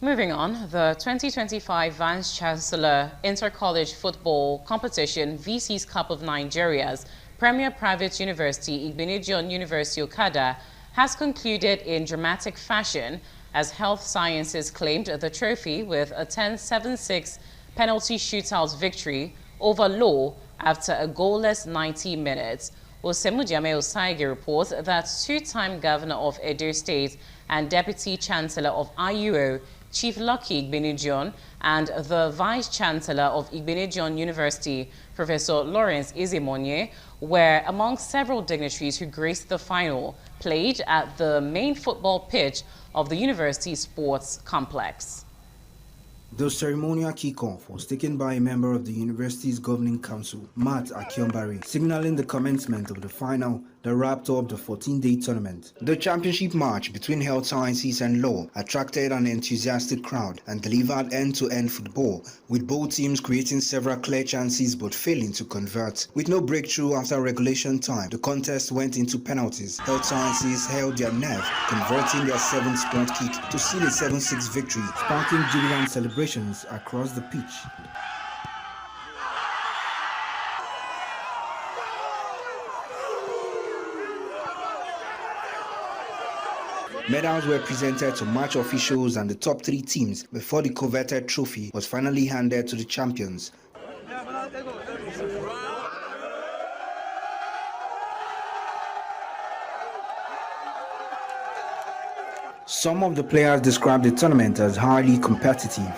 Moving on, the 2025 Vice Chancellor Inter-College Football Competition VC's Cup of Nigeria's Premier Private University, Igbenidion University Okada, has concluded in dramatic fashion as Health Sciences claimed the trophy with a 10-7-6 penalty shootout victory over Law after a goalless 90 minutes. Osemudiame Osaigi reports that two-time governor of Edo State and deputy chancellor of IUO, Chief Lucky Igbenijon, and the vice chancellor of Igbenijon University, Professor Lawrence Ezemonye, were among several dignitaries who graced the final, played at the main football pitch of the university sports complex. The ceremonial kickoff was taken by a member of the university's governing council, Matt Akiombari, signaling the commencement of the final that wrapped up the 14-day tournament. The championship match between health sciences and law attracted an enthusiastic crowd and delivered end-to-end football, with both teams creating several clear chances but failing to convert. With no breakthrough after regulation time, the contest went into penalties. Health sciences held their nerve, converting their 7th point kick to seal a 7-6 victory, sparking jubilant celebrations across the pitch. Medals were presented to match officials and the top 3 teams before the coveted trophy was finally handed to the champions. Some of the players described the tournament as highly competitive.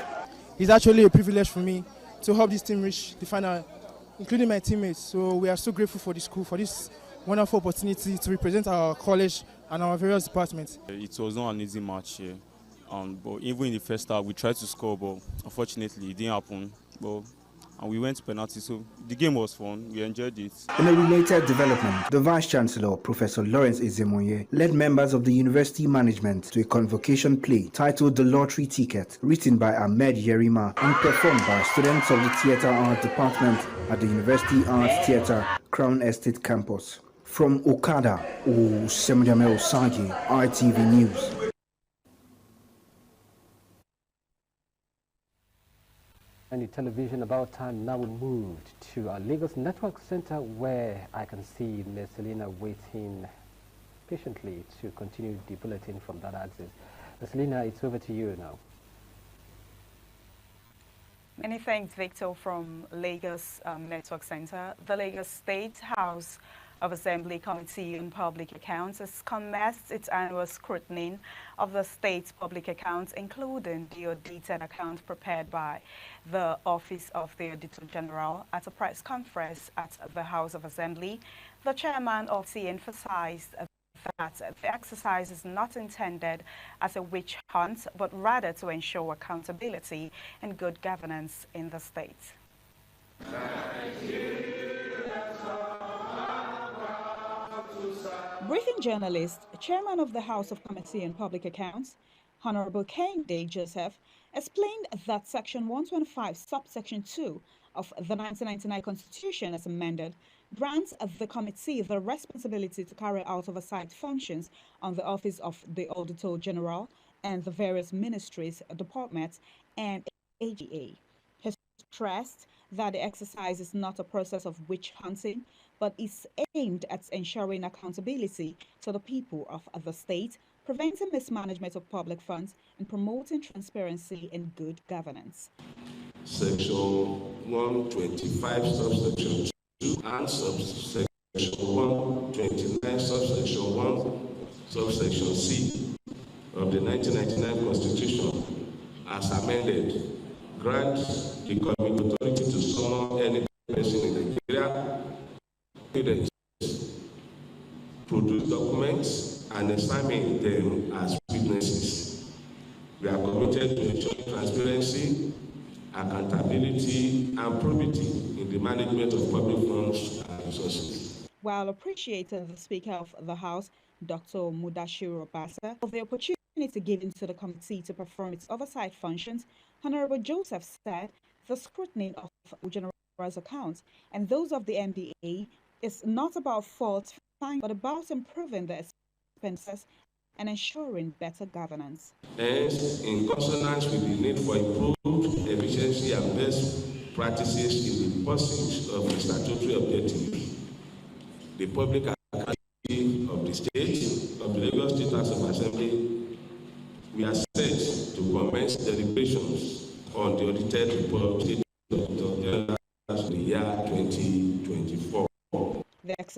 It's actually a privilege for me to help this team reach the final, including my teammates. So we are so grateful for the school, for this wonderful opportunity to represent our college and our various departments. It was not an easy match here, but even in the first half we tried to score, but unfortunately it didn't happen. And we went to penalty, so the game was fun. We enjoyed it. In a related development, the Vice Chancellor, Professor Lawrence Ezemonye, led members of the university management to a convocation play titled The Lottery Ticket, written by Ahmed Yerima and performed by students of the Theatre Arts Department at the University Arts Theatre, Crown Estate Campus. From Okada, Osemudiame Osaigi, ITV News. And television about time now we moved to our Lagos Network Center, where I can see Ms. Selina waiting patiently to continue the bulletin from that axis. Ms. Selina, it's over to you now. Many thanks, Victor, from Lagos Network Center. The Lagos State House of Assembly Committee on Public Accounts has commenced its annual scrutiny of the state's public accounts, including the audited accounts prepared by the Office of the Auditor General. At a press conference at the House of Assembly, the chairman of the emphasized that the exercise is not intended as a witch hunt, but rather to ensure accountability and good governance in the state. Briefing journalist, chairman of the House of Committee on Public Accounts, Honorable Kehinde Joseph, explained that Section 125, subsection 2 of the 1999 Constitution as amended grants the committee the responsibility to carry out oversight functions on the Office of the Auditor General and the various ministries, departments, and AGA. He stressed that the exercise is not a process of witch hunting, but is aimed at ensuring accountability to the people of the state, preventing mismanagement of public funds, and promoting transparency and good governance. Section 125, subsection 2, and subsection 129, subsection 1, subsection C of the 1999 Constitution, as amended, grants the committee authority to summon any person in Nigeria, produce documents, and examine them as witnesses. We are committed to ensuring transparency, accountability, and probity in the management of public funds and resources. While appreciating the Speaker of the House, Dr. Mudashiru Obasa, for the opportunity given to the committee to perform its oversight functions, Honorable Joseph said the scrutiny of General's accounts and those of the MDA is not about fault finding, but about improving the expenses and ensuring better governance. Hence, in consonance with the need for improved efficiency and best practices in the pursuit of the statutory objectives, the Public Accounting of the State, of the Lagos State House of Assembly, we are set to commence deliberations on the audited report of the State of the year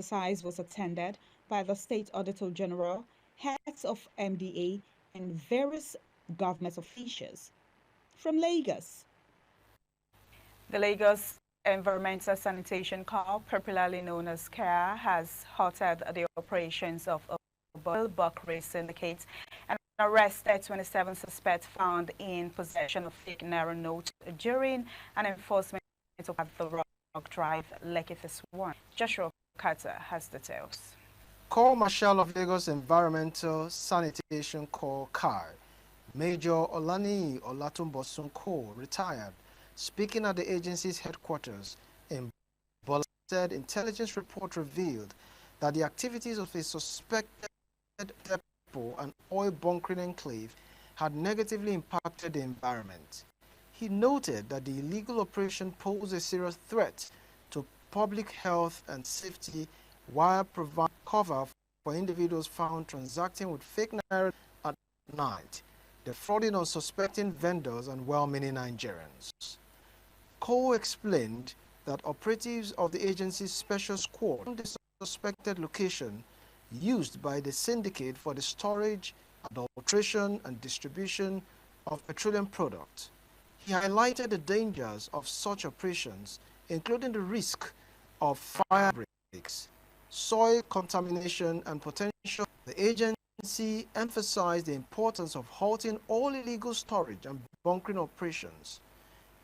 exercise was attended by the State Auditor General, heads of MDA, and various government officials. From Lagos. The Lagos Environmental Sanitation Corps, popularly known as CARE, has halted the operations of a buckery syndicate and arrested 27 suspects found in possession of fake naira notes during an enforcement of the Rock Drive, Lekki Phase 1. Joshua Carter has details. Corps Marshal of Lagos Environmental Sanitation Corps, CAR, Major Olani Olatunbosun Ko, retired, speaking at the agency's headquarters in Bola, said intelligence report revealed that the activities of a suspected depot and oil bunkering enclave had negatively impacted the environment. He noted that the illegal operation posed a serious threat to public health and safety while providing cover for individuals found transacting with fake naira at night, defrauding unsuspecting vendors and well-meaning Nigerians. Cole explained that operatives of the agency's special squad found the suspected location used by the syndicate for the storage, adulteration, and distribution of petroleum products. He highlighted the dangers of such operations, including the risk of fire breaks, soil contamination, and potential. The agency emphasized the importance of halting all illegal storage and bunkering operations.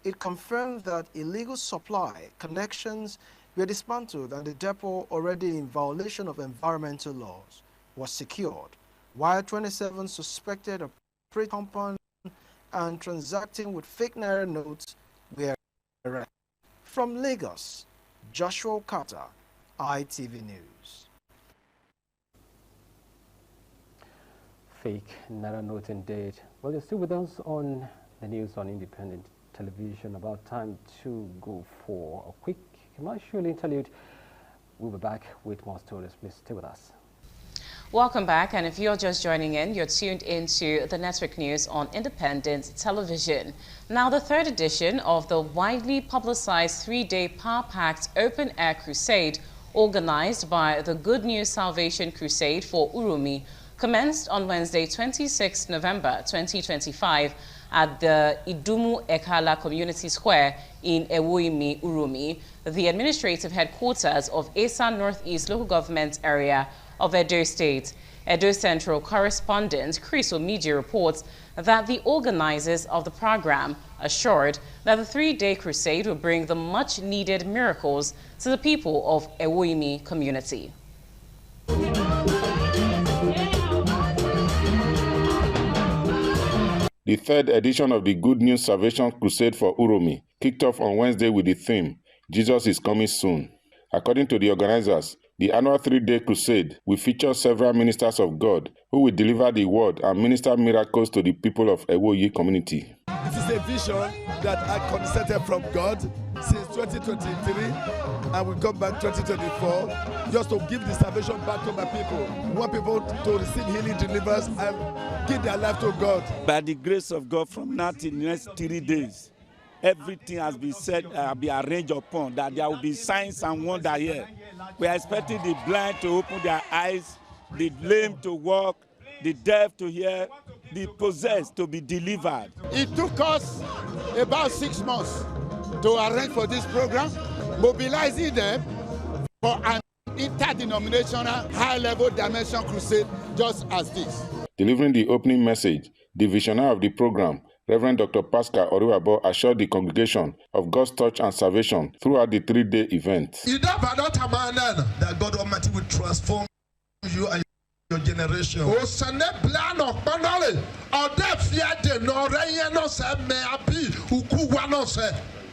It confirmed that illegal supply connections were dismantled and the depot, already in violation of environmental laws, was secured, while 27 suspected operating compound and transacting with fake naira notes were arrested. From Lagos, Joshua Carter, ITV News. Fake naira note indeed. Well, you're still with us on the news on Independent Television. About time to go for a quick commercial interlude. We'll be back with more stories. Please stay with us. Welcome back, and if you're just joining in, you're tuned into the Network News on Independent Television. Now, the third edition of the widely publicized three-day power-packed open-air crusade organized by the Good News Salvation Crusade for Uromi commenced on Wednesday, 26 November 2025 at the Idumu Ekala Community Square in Ewoimi, Uromi, the administrative headquarters of Esa Northeast Local Government Area of Edo State. Edo Central correspondent Chris Omiji reports that the organizers of the program assured that the three-day crusade will bring the much-needed miracles to the people of Ewoimi community. The third edition of the Good News Salvation Crusade for Uromi kicked off on Wednesday with the theme, Jesus is Coming Soon. According to the organizers, the annual three-day crusade will feature several ministers of God who will deliver the word and minister miracles to the people of Ewoyi community. This is a vision that I concerted from God since 2023, and we come back 2024 just to give the salvation back to my people. We want people to receive healing, deliverance, and give their life to God. By the grace of God, from now till the next 3 days, everything has been said, be arranged upon, that there will be signs and wonder here. We are expecting the blind to open their eyes, the lame to walk, the deaf to hear, the possessed to be delivered. It took us about 6 months to arrange for this program, mobilizing them for an interdenominational high-level dimension crusade just as this. Delivering the opening message, the visionary of the program, Reverend Dr. Pascal Oruabo, assured the congregation of God's touch and salvation throughout the three-day event. That God Almighty will transform you and your generation.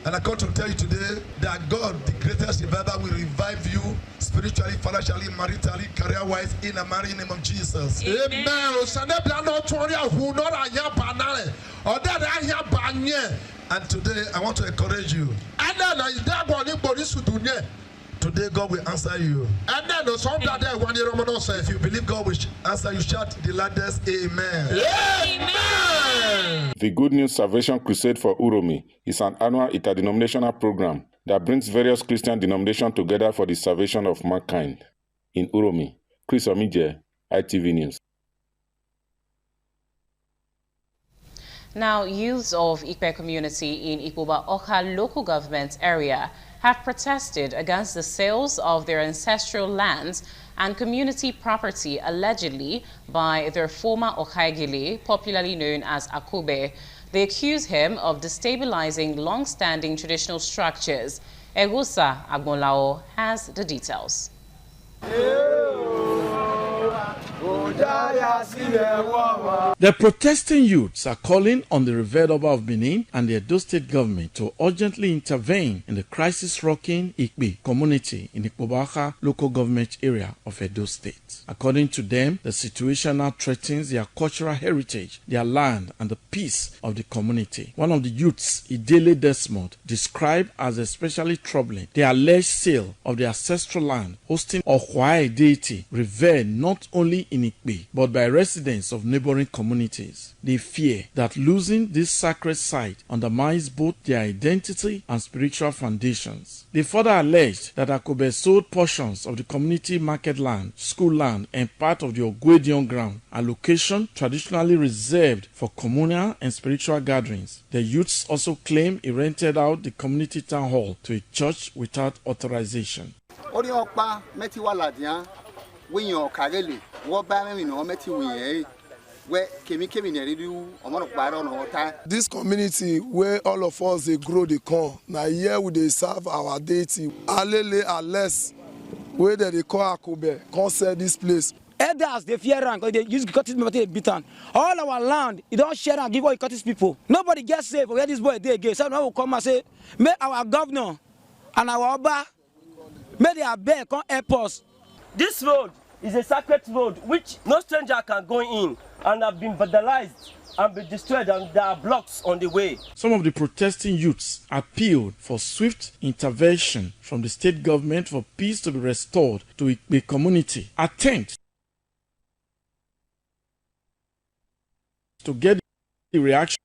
And I come to tell you today that God, the greatest revival, will revive you spiritually, financially, maritally, career-wise, in the mighty name of Jesus. Amen. And today, I want to encourage you. Today, God will answer you. If you believe God will answer you, shout the loudest, Amen. Amen. The Good News Salvation Crusade for Uromi is an annual interdenominational program that brings various Christian denominations together for the salvation of mankind. in Uromi. Chris Omije, ITV News. Now, youths of Ikpe community in Ikuba Oka local government area have protested against the sales of their ancestral lands and community property allegedly by their former Okaigili, popularly known as Akube. They accuse him of destabilizing long-standing traditional structures. Egusa Agbonlao has the details. The protesting youths are calling on the Revered Oba of Benin and the Edo State government to urgently intervene in the crisis-rocking Ikpe community in the Ikpobaka local government area of Edo State. According to them, the situation now threatens their cultural heritage, their land, and the peace of the community. One of the youths, Idele Desmond, described as especially troubling the alleged sale of the ancestral land hosting Okwai deity revered not only in Ikpe, but by residents of neighboring communities. They fear that losing this sacred site undermines both their identity and spiritual foundations. They further alleged that Akube sold portions of the community market land, school land, and part of the Ogwedion ground, a location traditionally reserved for communal and spiritual gatherings. The youths also claim he rented out the community town hall to a church without authorization. This community where all of us they grow the corn. Now here we they serve our deity. Alele Ales where they call Akube. Can't sell this place. Elders they fear rank, they use Curtis people beaten. All our land, you don't share and give all Curtis people. Nobody gets safe. Where this boy they again. Someone will come and say, may our governor and our Oba, may they beg come help us. This road is a sacred road which no stranger can go in and have been vandalized and be destroyed, and there are blocks on the way. Some of the protesting youths appealed for swift intervention from the state government for peace to be restored to the community. Attempts to get the reaction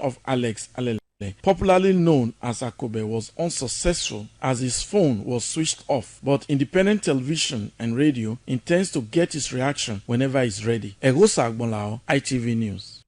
of Alex Alele, popularly known as Akube, was unsuccessful as his phone was switched off, but Independent Television and Radio intends to get his reaction whenever he's ready. Egusa Agbonlao, ITV News.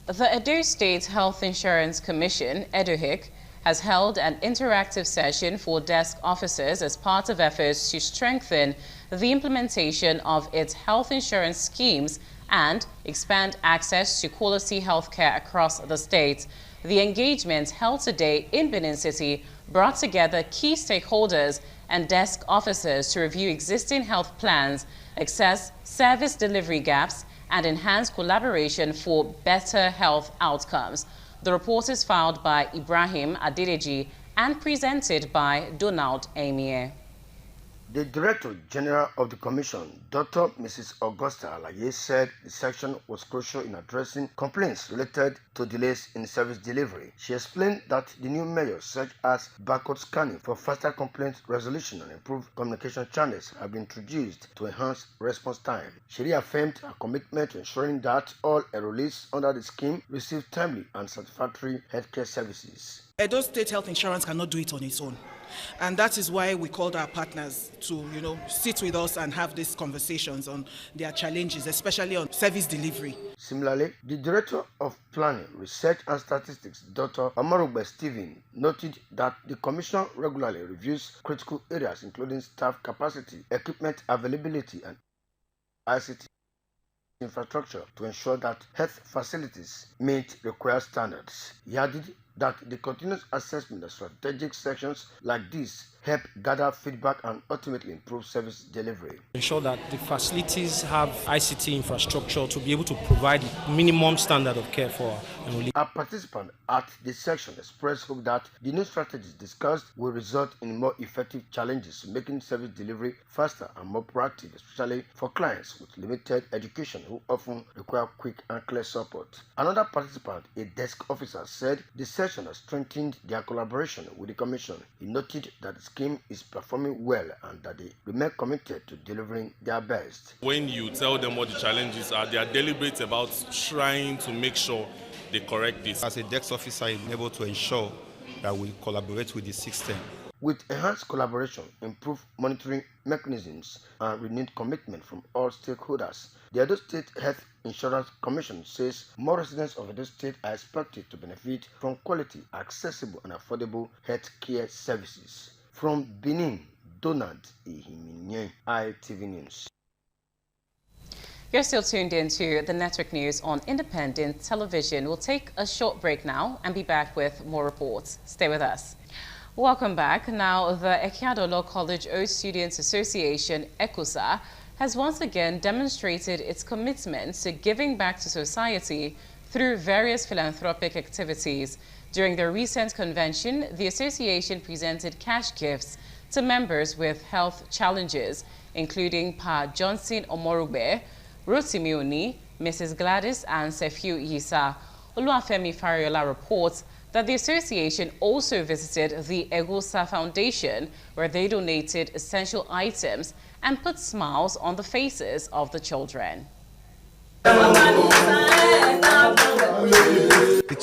The Edo State Health Insurance Commission, EDOHIC, has held an interactive session for desk officers as part of efforts to strengthen the implementation of its health insurance schemes and expand access to quality healthcare across the state. The engagement held today in Benin City brought together key stakeholders and desk officers to review existing health plans, assess service delivery gaps, and enhance collaboration for better health outcomes. The report is filed by Ibrahim Adedeji and presented by Donald Amie. The Director General of the Commission, Dr. Mrs. Augusta Alaye, said the section was crucial in addressing complaints related to delays in service delivery. She explained that the new measures such as barcode scanning for faster complaint resolution and improved communication channels have been introduced to enhance response time. She reaffirmed her commitment to ensuring that all enrollees under the scheme receive timely and satisfactory healthcare services. Edo State Health Insurance cannot do it on its own. And that is why we called our partners to, sit with us and have these conversations on their challenges, especially on service delivery. Similarly, the Director of Planning, Research and Statistics, Dr. Amarugbe Stephen, noted that the Commission regularly reviews critical areas including staff capacity, equipment availability, and ICT infrastructure to ensure that health facilities meet required standards. He added that the continuous assessment of strategic sections like this help gather feedback and ultimately improve service delivery. Ensure that the facilities have ICT infrastructure to be able to provide minimum standard of care for enrollees. A participant at the section expressed hope that the new strategies discussed will result in more effective challenges, making service delivery faster and more proactive, especially for clients with limited education who often require quick and clear support. Another participant, a desk officer, said the session has strengthened their collaboration with the Commission. He noted that the scheme is performing well and that they remain committed to delivering their best. When you tell them what the challenges are, they are deliberate about trying to make sure they correct this. As a desk officer, I'm able to ensure that we collaborate with the system. With enhanced collaboration, improved monitoring mechanisms, and renewed commitment from all stakeholders, the Edo State Health Insurance Commission says more residents of Edo State are expected to benefit from quality, accessible, and affordable health care services. From Benin, Donald Ihiminye, ITV News. You're still tuned in to the Network News on Independent Television. We'll take a short break now and be back with more reports. Stay with us. Welcome back. Now, the Ekeado Law College Old Students Association, ECOSA, has once again demonstrated its commitment to giving back to society through various philanthropic activities. During their recent convention, the association presented cash gifts to members with health challenges, including Pa Johnson Omorugbe, Rotimi Oni, Mrs. Gladys, and Sefiu Yisa. Oluwafemi Fariola reports that the association also visited the Egosa Foundation, where they donated essential items and put smiles on the faces of the children. It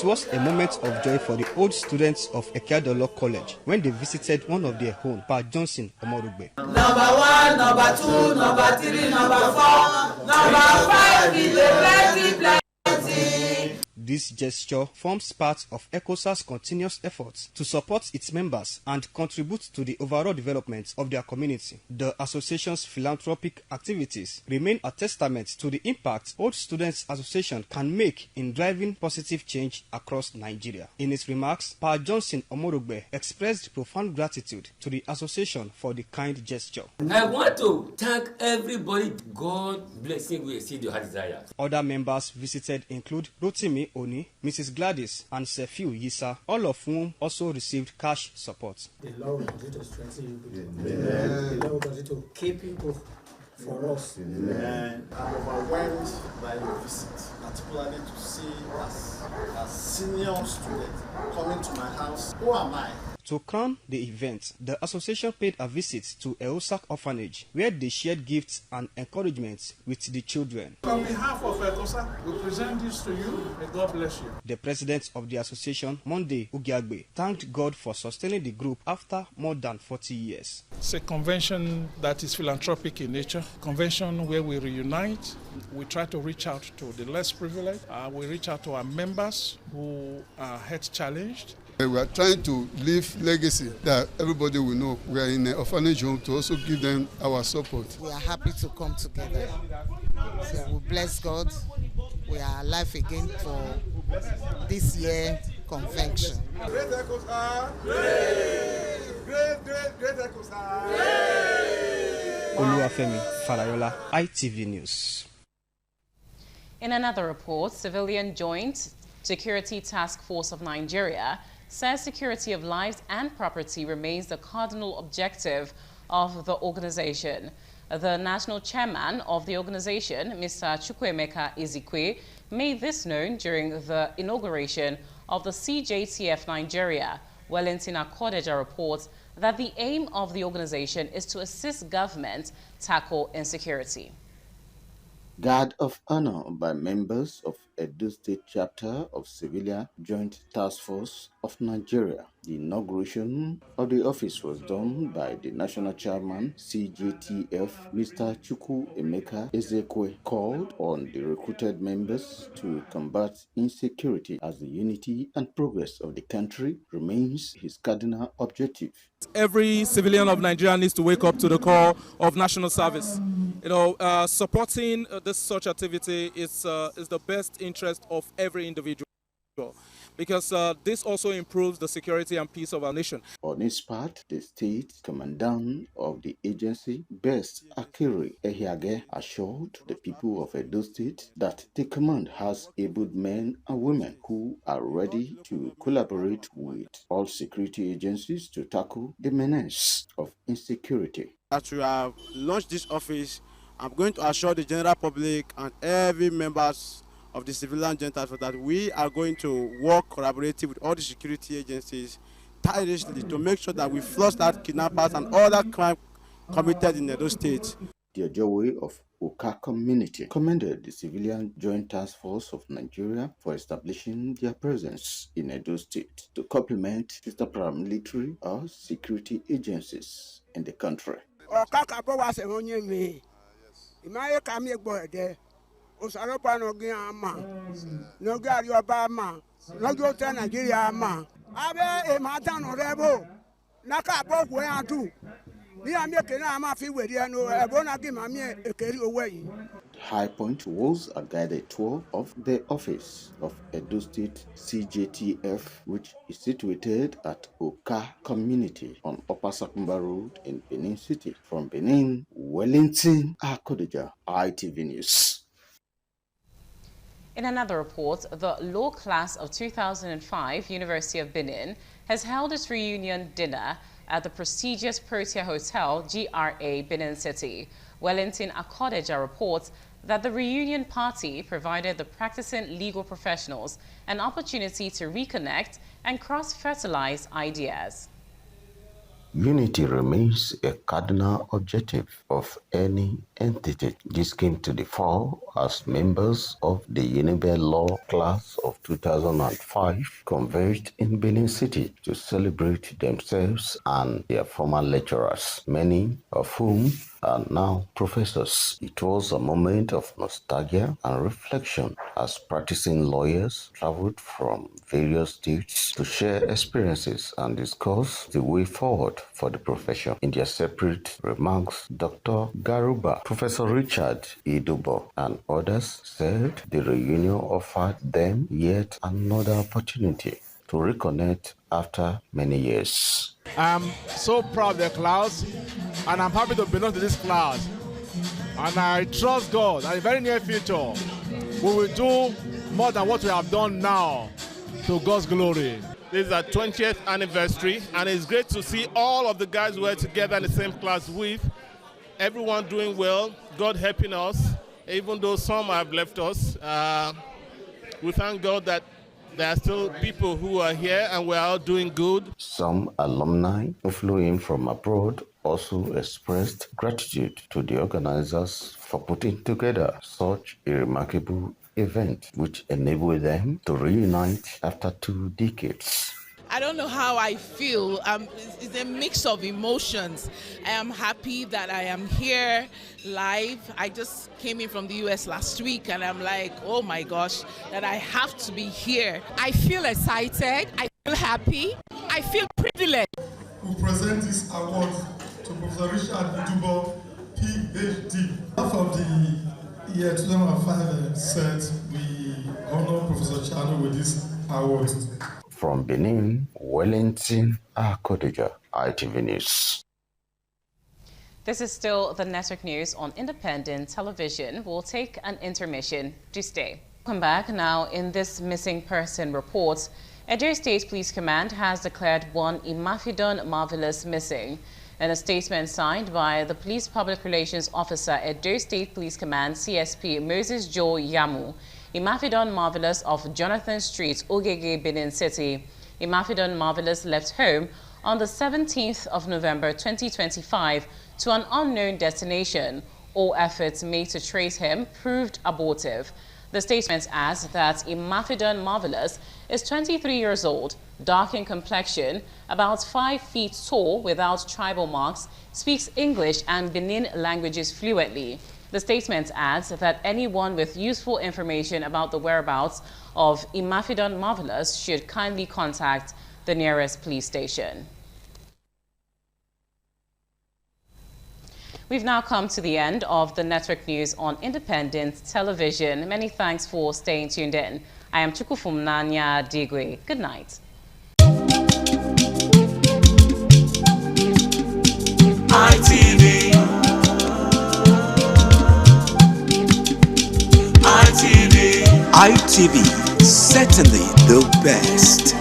was a moment of joy for the old students of Ekeado Law College when they visited one of their own, Pa Johnson Omorugbe. Number 1, number 2, number 3, number 4, number 5 is the plenty. This gesture forms part of ECOSA's continuous efforts to support its members and contribute to the overall development of their community. The association's philanthropic activities remain a testament to the impact Old Students Association can make in driving positive change across Nigeria. In his remarks, Pa Johnson Omorugbe expressed profound gratitude to the association for the kind gesture. I want to thank everybody. God bless you. We see your heart desire. Other members visited include Rotimi Oni, Mrs. Gladys, and Sefiu Yisa, all of whom also received cash support. The Lord will continue to strengthen you people. The Lord will continue to keep people for us. I'm overwhelmed by your visit, particularly to see us as senior students coming to my house. Who am I? To crown the event, the association paid a visit to Eosak Orphanage, where they shared gifts and encouragement with the children. On behalf of ECOSA, we present this to you. May God bless you. The president of the association, Monday Ugiagbe, thanked God for sustaining the group after more than 40 years. It's a convention that is philanthropic in nature, convention where we reunite. We try to reach out to the less privileged. We reach out to our members who are health challenged. We are trying to leave legacy that everybody will know. We are in an orphanage home to also give them our support. We are happy to come together. So we bless God. We are alive again for this year convention. Great ECOSA! Great ECOSA! Oluwafemi Farayola, ITV News. In another report, Civilian Joint Security Task Force of Nigeria says security of lives and property remains the cardinal objective of the organization. The national chairman of the organization, Mr. Chukwuemeka Ezekwe, made this known during the inauguration of the CJTF Nigeria. Wellington Akodeja reports that the aim of the organization is to assist government tackle insecurity. Guard of honor by members of Edo State Chapter of Civilian Joint Task Force of Nigeria. The inauguration of the office was done by the national chairman, CJTF, Mr. Chukwuemeka Ezekwe, called on the recruited members to combat insecurity as the unity and progress of the country remains his cardinal objective. Every civilian of Nigeria needs to wake up to the call of national service. Supporting this such activity is the best interest of every individual, because this also improves the security and peace of our nation. On his part, the state commandant of the agency, Best Akiri Ehiage, assured the people of Edo State that the command has able men and women who are ready to collaborate with all security agencies to tackle the menace of insecurity. As we have launched this office, I'm going to assure the general public and every members of the Civilian Joint Task Force that we are going to work collaboratively with all the security agencies tirelessly to make sure that we flush out kidnappers and other crime committed in Edo State. The Ojowe of Oka community commended the Civilian Joint Task Force of Nigeria for establishing their presence in Edo State to complement sister paramilitary or security agencies in the country. High Point was a guided tour of the office of Edo State CJTF, which is situated at Oka Community on Upper Sakumba Road in Benin City. From Benin, Wellington Akodeja, ITV News. In another report, the law class of 2005, University of Benin, has held its reunion dinner at the prestigious Protea Hotel, GRA, Benin City. Wellington Akodeja reports that the reunion party provided the practicing legal professionals an opportunity to reconnect and cross-fertilize ideas. Unity remains a cardinal objective of any entity. This came to the fore as members of the Unibe Law class of 2005 converged in Benin City to celebrate themselves and their former lecturers, many of whom are now professors. It was a moment of nostalgia and reflection as practicing lawyers traveled from various states to share experiences and discuss the way forward for the profession. In their separate remarks, Dr. Garuba, Professor Richard Idubo, and others said the reunion offered them yet another opportunity to reconnect after many years. I'm so proud of the class, and I'm happy to belong to this class. And I trust God that in the very near future, we will do more than what we have done now, to God's glory. This is our 20th anniversary, and it's great to see all of the guys who were together in the same class with. Everyone doing well, God helping us, even though some have left us. We thank God that there are still people who are here and we're all doing good. Some alumni who flew in from abroad also expressed gratitude to the organizers for putting together such a remarkable event, which enabled them to reunite after 2 decades. I don't know how I feel. It's a mix of emotions. I am happy that I am here live. I just came in from the US last week and I'm like, oh my gosh, that I have to be here. I feel excited. I feel happy. I feel privileged. We present this award to Professor Richard Idubo, PhD. Half of the year 2005 said we honor Professor Chano with this award. From Benin, Wellington Akodeja, ITV News. This is still the Network News on Independent Television. We'll take an intermission. Do stay. Welcome back. Now, in this missing person report, Edo State Police Command has declared one Imafidon Marvelous missing. In a statement signed by the Police Public Relations Officer, Edo State Police Command CSP Moses Joe Yamu, Imafidon Marvelous of Jonathan Street, Ogege, Benin City. Imafidon Marvelous left home on the 17th of November 2025 to an unknown destination. All efforts made to trace him proved abortive. The statement adds that Imafidon Marvelous is 23 years old, dark in complexion, about 5 feet tall without tribal marks, speaks English and Benin languages fluently. The statement adds that anyone with useful information about the whereabouts of Imafidon Marvelous should kindly contact the nearest police station. We've now come to the end of the Network News on Independent Television. Many thanks for staying tuned in. I am Chukufumnanya Digwe. Good night. ITV. ITV, certainly the best.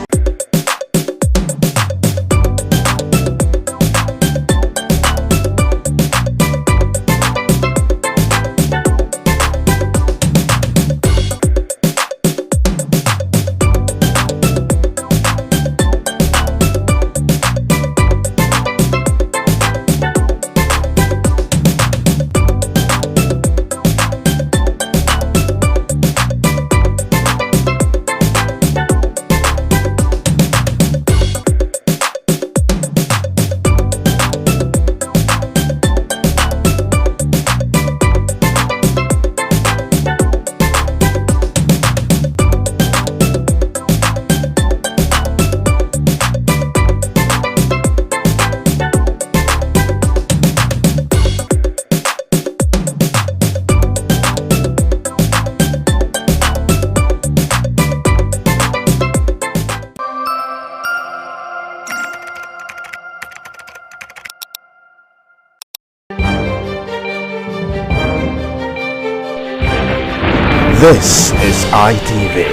This is ITV.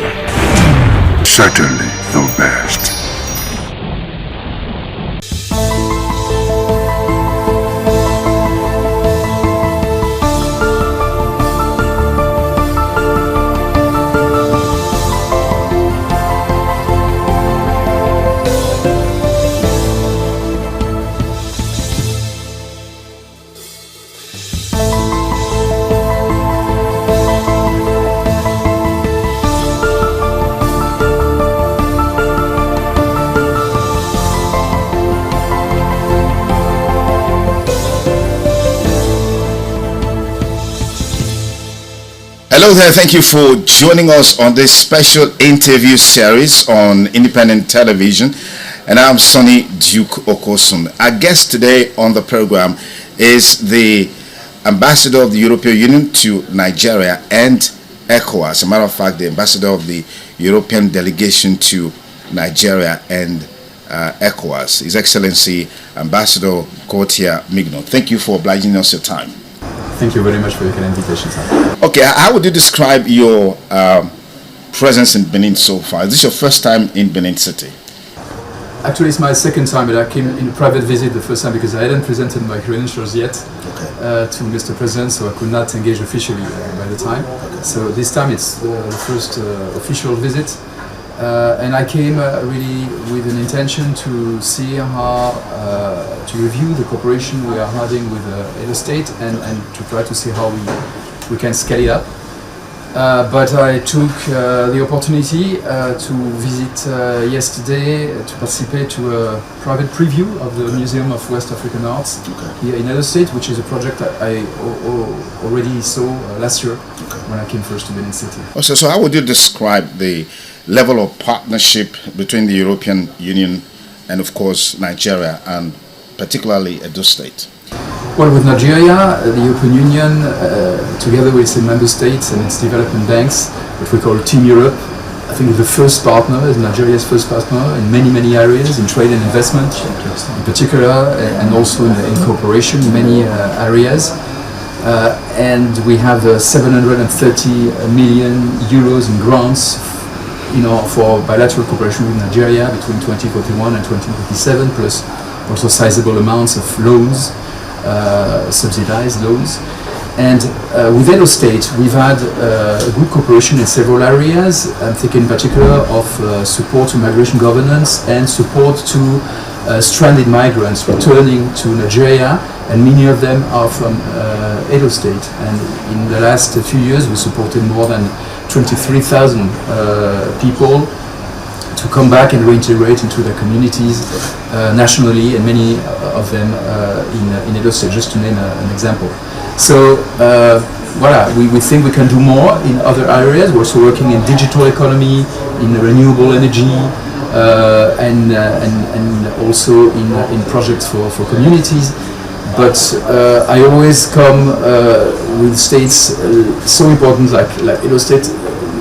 Certainly the best. Hello there, thank you for joining us on this special interview series on independent television. And I'm Sonny Duke Okosun. Our guest today on the program is the Ambassador of the European Union to Nigeria and ECOWAS. As a matter of fact, the Ambassador of the European Delegation to Nigeria and ECOWAS, His Excellency Ambassador Gauthier Mignon. Thank you for obliging us your time. Thank you very much for your kind invitation, sir. Okay, how would you describe your presence in Benin so far? Is this your first time in Benin City? Actually, it's my second time, but I came in a private visit the first time because I hadn't presented my credentials yet to Mr. President, so I could not engage officially by the time. So this time it's the first official visit. And I came really with an intention to see how, to review the cooperation we are having with Edo State and to try to see how we can scale it up. But I took the opportunity to visit yesterday to participate to a private preview of the Museum of West African Arts here in Edo State, which is a project I already saw last year when I came first to Benin City. Also, so how would you describe the level of partnership between the European Union and, of course, Nigeria, and particularly Edo State? Well, with Nigeria, the European Union, together with its member states and its development banks, what we call Team Europe, I think is the first partner, is Nigeria's first partner in many areas, in trade and investment in particular, and also in cooperation in many areas. And we have 730 million euros in grants for bilateral cooperation with Nigeria between 2041 and 2027, plus also sizable amounts of loans, subsidized loans. And with Edo State, we've had good cooperation in several areas. I'm thinking in particular of support to migration governance and support to stranded migrants returning to Nigeria, and many of them are from Edo State. And in the last few years, we supported more than 23,000 people to come back and reintegrate into their communities nationally, and many of them in Edo State, just to name an example. So we think we can do more in other areas. We're also working in digital economy, in renewable energy, and also in projects for communities. But I always come with states so important like Edo State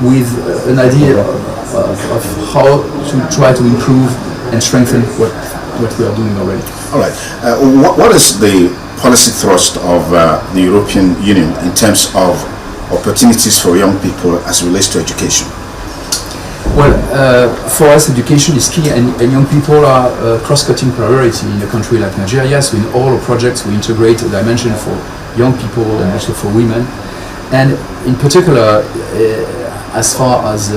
with an idea of how to try to improve and strengthen what we are doing already. All right. What is the policy thrust of the European Union in terms of opportunities for young people as it relates to education? Well, for us, education is key, and young people are a cross-cutting priority in a country like Nigeria. So in all our projects, we integrate a dimension for young people and also for women. And in particular, as far as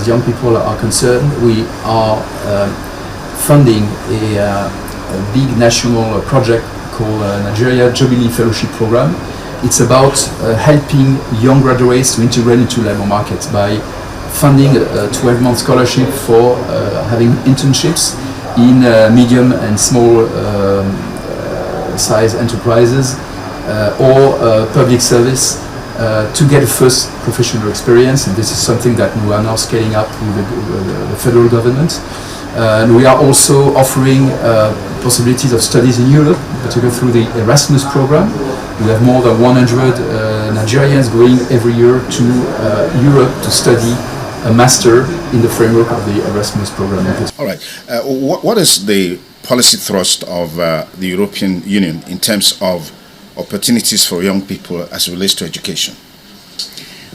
young people are concerned, we are funding a big national project called Nigeria Jubilee Fellowship Program. It's about helping young graduates to integrate into labor markets by funding a 12-month scholarship for having internships in medium and small size enterprises or public service to get a first professional experience. And this is something that we are now scaling up with the federal government. And we are also offering possibilities of studies in Europe, particularly through the Erasmus program. We have more than 100 Nigerians going every year to Europe to study a master in the framework of the Erasmus program. All right. What is the policy thrust of the European Union in terms of opportunities for young people as it relates to education?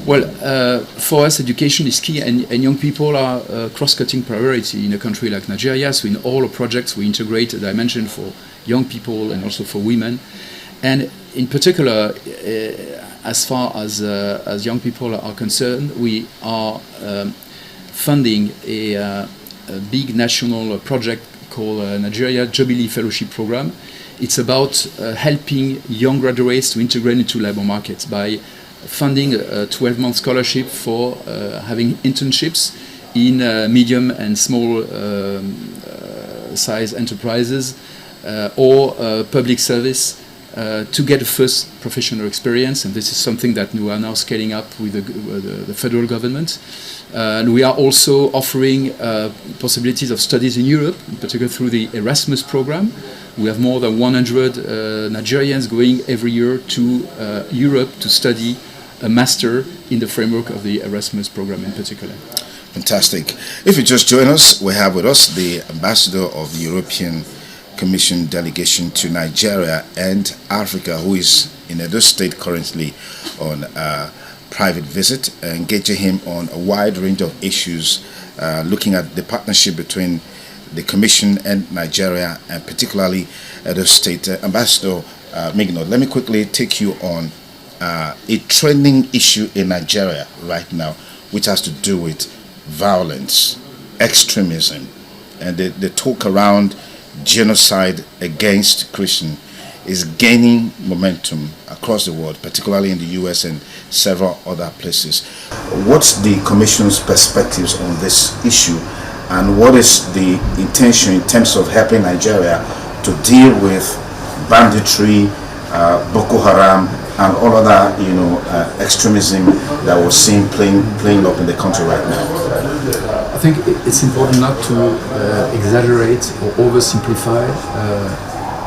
Well, for us, education is key, and young people are a cross-cutting priority in a country like Nigeria. So in all our projects, we integrate a dimension for young people and also for women. And in particular, as far as young people are concerned, we are funding a big national project called Nigeria Jubilee Fellowship Program. It's about helping young graduates to integrate into labor markets by funding a 12-month scholarship for having internships in medium and small size enterprises or public service to get a first professional experience. And this is something that we are now scaling up with the federal government. And we are also offering possibilities of studies in Europe, in particular through the Erasmus program. We have more than 100 Nigerians going every year to Europe to study a master in the framework of the Erasmus program in particular. Fantastic. If you just join us, we have with us the ambassador of the European Commission delegation to Nigeria and Africa, who is in Edo State currently on a private visit, engaging him on a wide range of issues, looking at the partnership between the Commission and Nigeria, and particularly Edo State. Ambassador Mignot, let me quickly take you on a trending issue in Nigeria right now, which has to do with violence, extremism, and the talk around genocide against Christians is gaining momentum across the world, particularly in the US and several other places. What's the Commission's perspectives on this issue, and what is the intention in terms of helping Nigeria to deal with banditry, Boko Haram, and all other, extremism that we're seeing playing up in the country right now? I think it's important not to exaggerate or oversimplify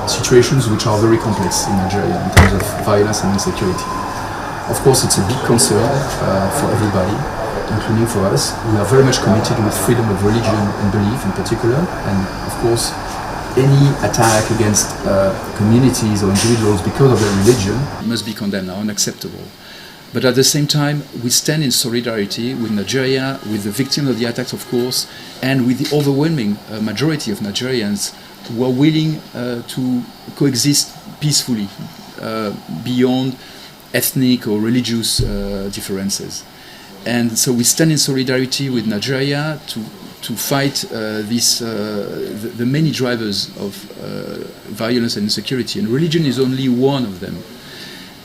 situations which are very complex in Nigeria in terms of violence and insecurity. Of course, it's a big concern for everybody, including for us. We are very much committed with freedom of religion and belief in particular, and of course, any attack against communities or individuals because of their religion must be condemned, are unacceptable. But at the same time, we stand in solidarity with Nigeria, with the victims of the attacks, of course, and with the overwhelming majority of Nigerians who are willing to coexist peacefully beyond ethnic or religious differences. And so we stand in solidarity with Nigeria to fight the many drivers of violence and insecurity, and religion is only one of them.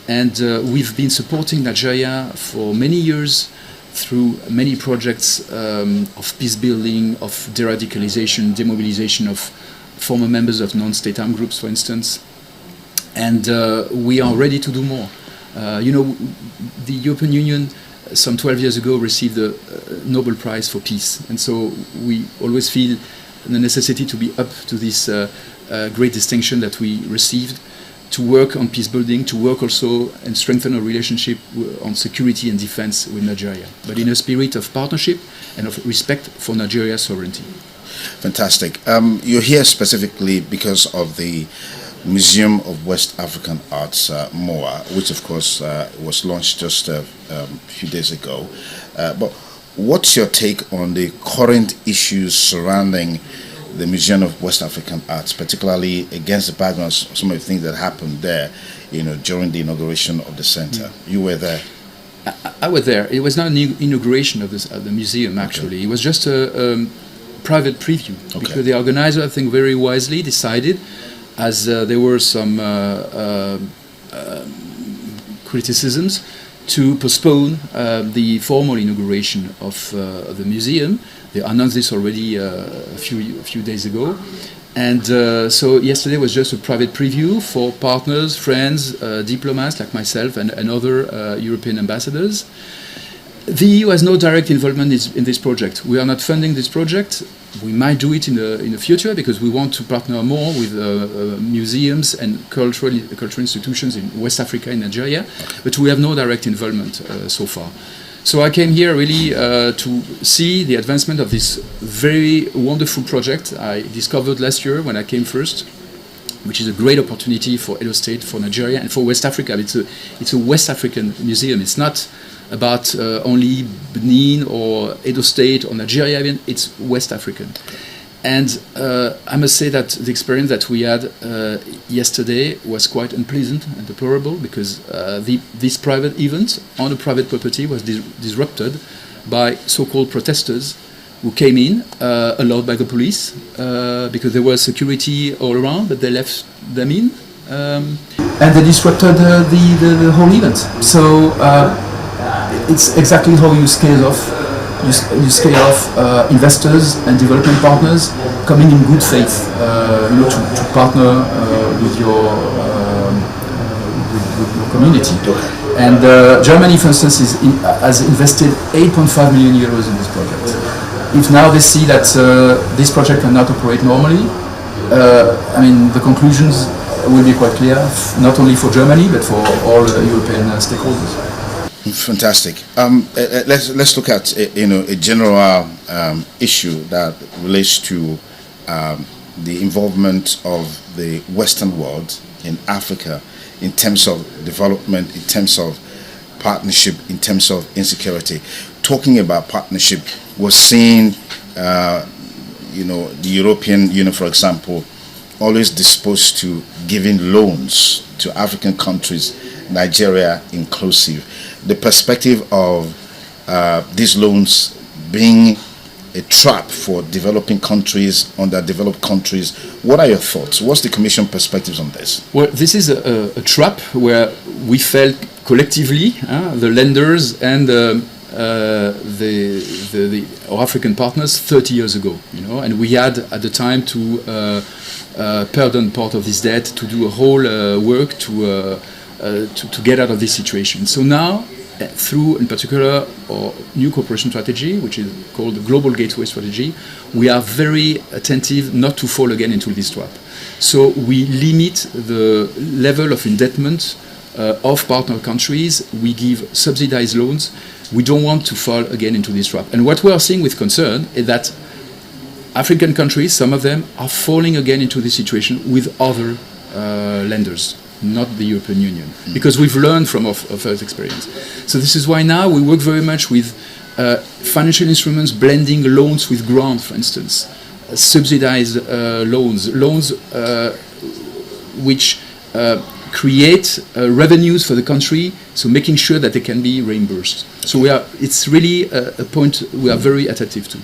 And we've been supporting Nigeria for many years through many projects of peace building, of de-radicalization, demobilization of former members of non-state armed groups, for instance. And we are ready to do more. The European Union some 12 years ago received the Nobel Prize for Peace, and so we always feel the necessity to be up to this great distinction that we received, to work on peace building, to work also and strengthen our relationship on security and defense with Nigeria, but in a spirit of partnership and of respect for Nigeria's sovereignty. Fantastic. You're here specifically because of the Museum of West African Arts, MOA, which of course was launched just a few days ago. But what's your take on the current issues surrounding the Museum of West African Arts, particularly against the background of some of the things that happened there, during the inauguration of the center? You were there. I was there. It was not an inauguration of the museum, actually. Okay. It was just a private preview, because the organizer, I think very wisely, decided, as there were some criticisms, to postpone the formal inauguration of the museum. They announced this already a few days ago. And so yesterday was just a private preview for partners, friends, diplomats like myself and other European ambassadors. The EU has no direct involvement in this project. We are not funding this project. We might do it in the future because we want to partner more with museums and cultural institutions in West Africa and Nigeria, but we have no direct involvement so far. So I came here really to see the advancement of this very wonderful project I discovered last year when I came first, which is a great opportunity for Edo State, for Nigeria, and for West Africa. It's a West African museum. It's not about only Benin or Edo State or Nigeria, even. It's West African. And I must say that the experience that we had yesterday was quite unpleasant and deplorable, because this private event on a private property was disrupted by so-called protesters who came in, allowed by the police, because there was security all around, but they left them in. And they disrupted the whole event. So it's exactly how you scale off. You scale off investors and development partners coming in good faith, to partner with your community. And Germany, for instance, has invested 8.5 million euros in this project. If now they see that this project cannot operate normally, the conclusions will be quite clear, not only for Germany but for all European stakeholders. Fantastic. Let's look at a general issue that relates to the involvement of the Western world in Africa in terms of development, in terms of partnership, in terms of insecurity. Talking about partnership, we're seeing the European Union, for example, always disposed to giving loans to African countries, Nigeria inclusive. The perspective of these loans being a trap for developing countries, underdeveloped countries. What are your thoughts? What's the Commission perspectives on this? Well, this is a trap where we felt collectively, the lenders and our African partners 30 years ago, and we had at the time to pardon part of this debt, to do a whole work to get out of this situation. So now, through, in particular, our new cooperation strategy, which is called the Global Gateway Strategy, we are very attentive not to fall again into this trap. So we limit the level of indebtedness of partner countries. We give subsidized loans. We don't want to fall again into this trap. And what we are seeing with concern is that African countries, some of them, are falling again into this situation with other lenders, not the European Union, because we've learned from our first experience. So this is why now we work very much with financial instruments, blending loans with grants, for instance, subsidized loans which create revenues for the country, so making sure that they can be reimbursed. So it's really a point we are very attentive to.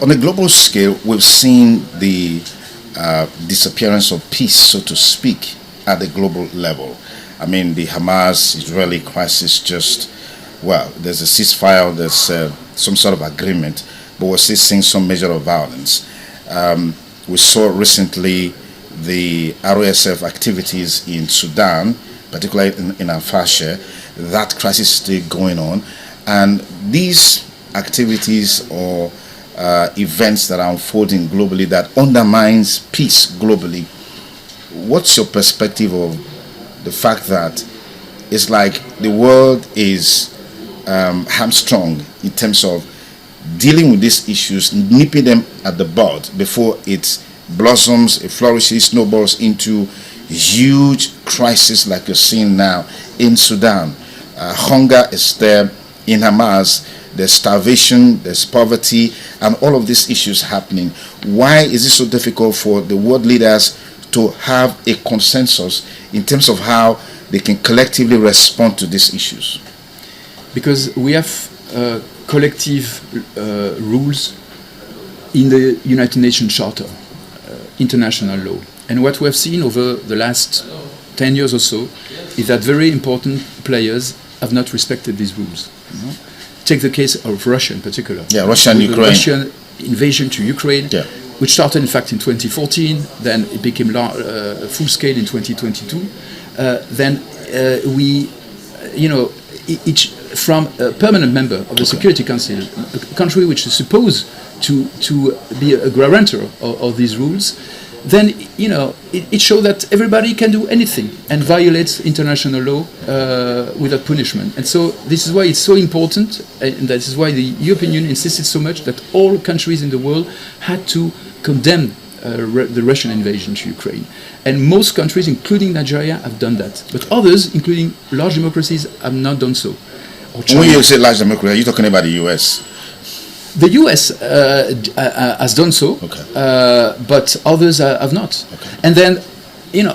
On a global scale, we've seen the disappearance of peace, so to speak, at the global level. I mean, the Hamas-Israeli crisis there's a ceasefire, there's some sort of agreement, but we're still seeing some measure of violence. We saw recently the RSF activities in Sudan, particularly in Al-Fasher. That crisis is still going on. And these activities or events that are unfolding globally that undermines peace globally, what's your perspective of the fact that it's like the world is hamstrung in terms of dealing with these issues, nipping them at the bud before it blossoms, it flourishes, snowballs into huge crisis like you're seeing now in Sudan? Hunger is there. In Hamas, there's starvation, there's poverty, and all of these issues happening. Why is it so difficult for the world leaders to have a consensus in terms of how they can collectively respond to these issues? Because we have collective rules in the United Nations Charter, international law. And what we have seen over the last 10 years or so is that very important players have not respected these rules. Take the case of Russia in particular. Yeah, Russia and Ukraine. The Russian invasion to Ukraine, which started in fact in 2014, then it became full scale in 2022. Then we, each from a permanent member of the Security Council, a country which is supposed to be a guarantor of these rules, then it shows that everybody can do anything and violates international law without punishment. And so this is why it's so important, and this is why the European Union insisted so much that all countries in the world had to condemn the Russian invasion to Ukraine. And most countries, including Nigeria, have done that. But others, including large democracies, have not done so. When you say large democracy, are you talking about the U.S.? The U.S. Has done so, but others have not. Okay. And then,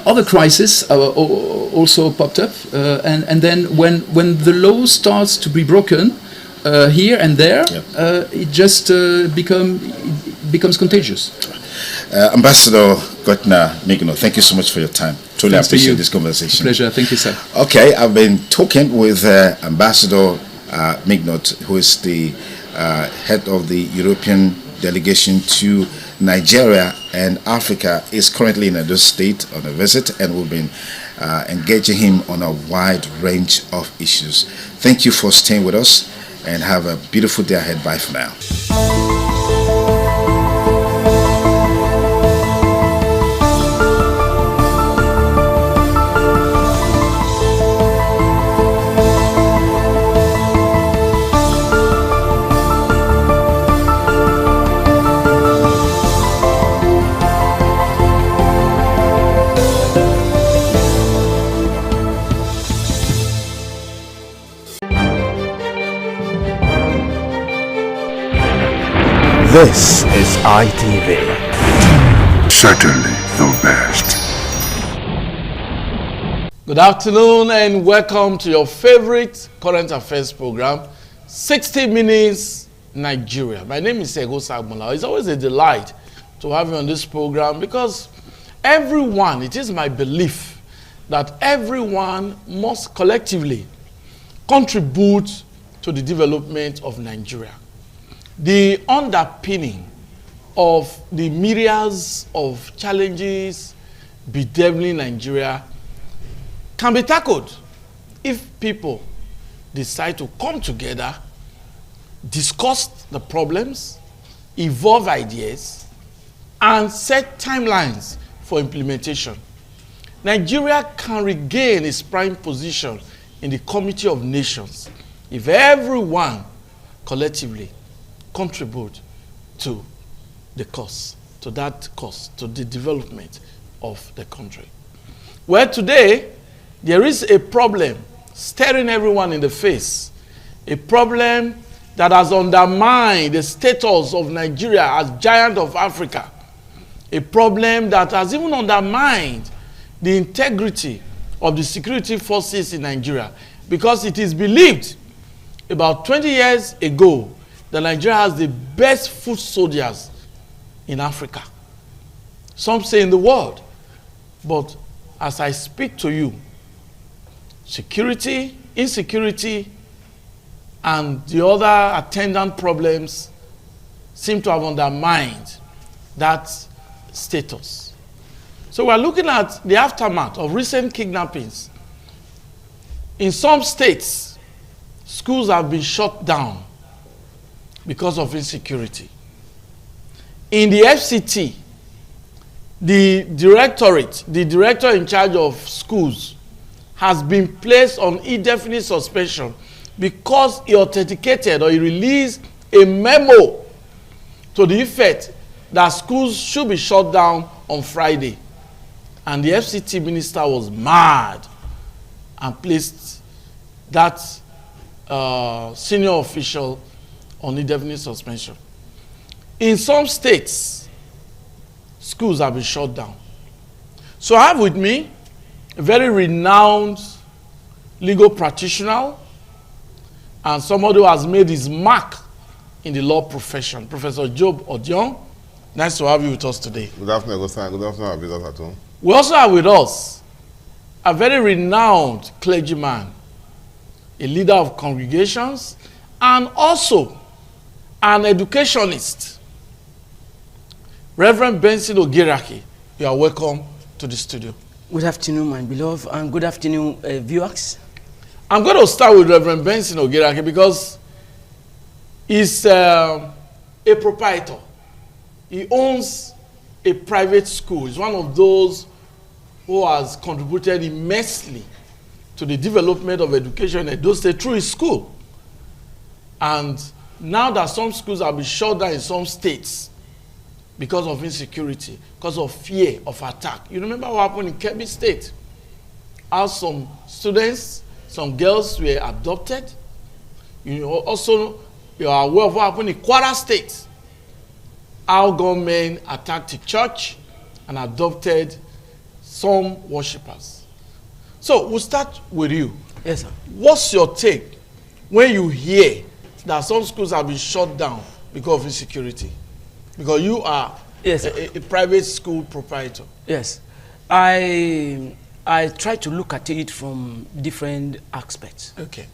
other crises also popped up, and then when the law starts to be broken here and there, it just becomes contagious. Ambassador Gotna Migno, thank you so much for your time. Truly appreciate this conversation. Pleasure. Thank you, sir. Okay, I've been talking with Ambassador Mignot, who is the head of the European delegation to Nigeria and Africa, is currently in Edo State on a visit, and we've been engaging him on a wide range of issues. Thank you for staying with us, and have a beautiful day ahead. Bye for now. This is ITV. Certainly the best. Good afternoon and welcome to your favorite current affairs program, 60 Minutes Nigeria. My name is Ego Sagmola. It's always a delight to have you on this program because it is my belief that everyone must collectively contribute to the development of Nigeria. The underpinning of the myriads of challenges bedeviling Nigeria can be tackled if people decide to come together, discuss the problems, evolve ideas, and set timelines for implementation. Nigeria can regain its prime position in the Committee of Nations if everyone collectively contribute to the cause, to the development of the country. Well, today, there is a problem staring everyone in the face, a problem that has undermined the status of Nigeria as giant of Africa, a problem that has even undermined the integrity of the security forces in Nigeria, because it is believed about 20 years ago that Nigeria has the best foot soldiers in Africa. Some say in the world. But as I speak to you, security, insecurity, and the other attendant problems seem to have undermined that status. So we're looking at the aftermath of recent kidnappings. In some states, schools have been shut down because of insecurity. In the FCT, the director in charge of schools, has been placed on indefinite suspension because he authenticated or he released a memo to the effect that schools should be shut down on Friday. And the FCT minister was mad and placed that senior official on indefinite suspension. In some states, schools have been shut down. So I have with me a very renowned legal practitioner and somebody who has made his mark in the law profession, Professor Job Odion. Nice to have you with us today. Good afternoon, Good afternoon, our visitors at home. We also have with us a very renowned clergyman, a leader of congregations, and also an educationist, Reverend Benson Ogerake. You are welcome to the studio. Good afternoon, my beloved, and good afternoon, viewers. I'm going to start with Reverend Benson Ogerake because he's a proprietor. He owns a private school. He's one of those who has contributed immensely to the development of education in Edo State through his school. And now that some schools have been shut down in some states because of insecurity, because of fear of attack. You remember what happened in Kebbi State? How some students, some girls were abducted You also you are aware of what happened in Kwara State, how gunmen attacked the church and adopted some worshippers. So we'll start with you. Yes, sir. What's your take when you hear that some schools have been shut down because of insecurity? Because you are a private school proprietor. Yes. I try to look at it from different aspects. Okay.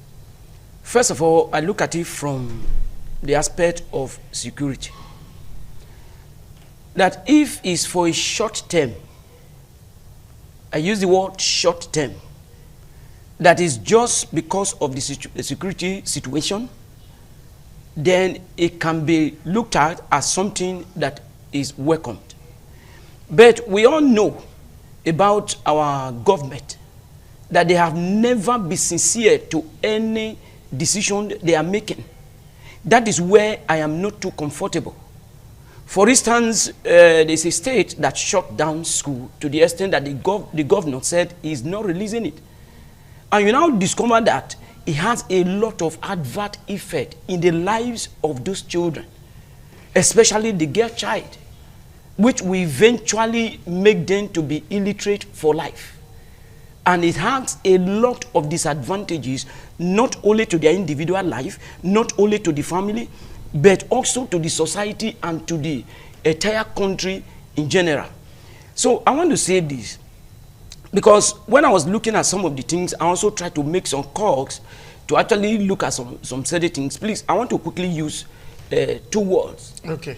First of all, I look at it from the aspect of security. That if it's for a short term, I use the word short term, that is just because of the security situation, then it can be looked at as something that is welcomed. But we all know about our government that they have never been sincere to any decision they are making. That is where I am not too comfortable. For instance, there's a state that shut down school to the extent that the governor said he's not releasing it. And you now discover that it has a lot of adverse effect in the lives of those children, especially the girl child, which will eventually make them to be illiterate for life. And it has a lot of disadvantages, not only to their individual life, not only to the family, but also to the society and to the entire country in general. So I want to say this, because when I was looking at some of the things, I also tried to make some calls to actually look at some certain things. Please, I want to quickly use 2 words. Okay.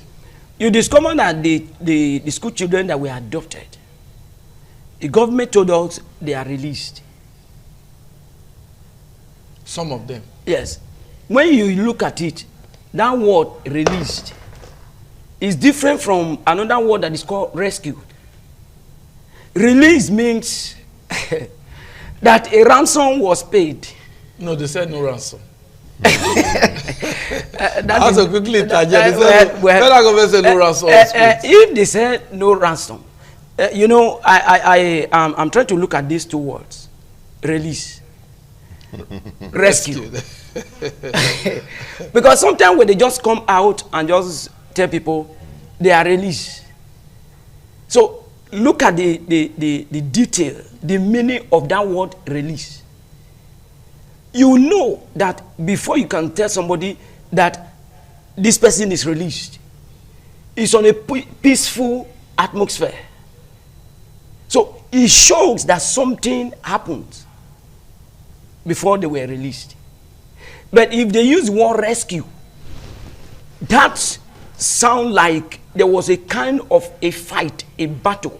You discover that the school children that were adopted, the government told us they are released. Some of them. Yes. When you look at it, that word released is different from another word that is called rescued. Release means that a ransom was paid. No, they said no ransom. That's a quickly interject. No ransom. If they said no ransom, you know, I'm trying to look at these 2 words: release, rescue. Because sometimes when they just come out and just tell people they are released. So look at the detail, the meaning of that word release. You know that before you can tell somebody that this person is released, it's on a peaceful atmosphere. So it shows that something happened before they were released. But if they use the word rescue, that sounds like there was a kind of a fight, a battle,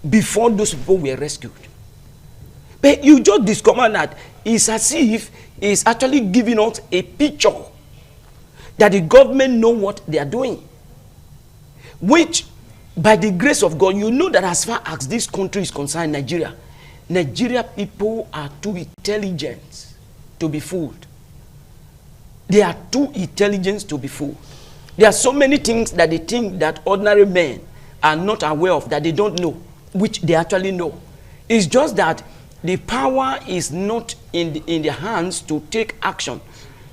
before those people were rescued. But you just discover that it's as if it's actually giving us a picture that the government know what they are doing. Which, by the grace of God, you know that as far as this country is concerned, Nigeria people are too intelligent to be fooled. They are too intelligent to be fooled. There are so many things that they think that ordinary men are not aware of, that they don't know, which they actually know. It's just that the power is not in their hands to take action.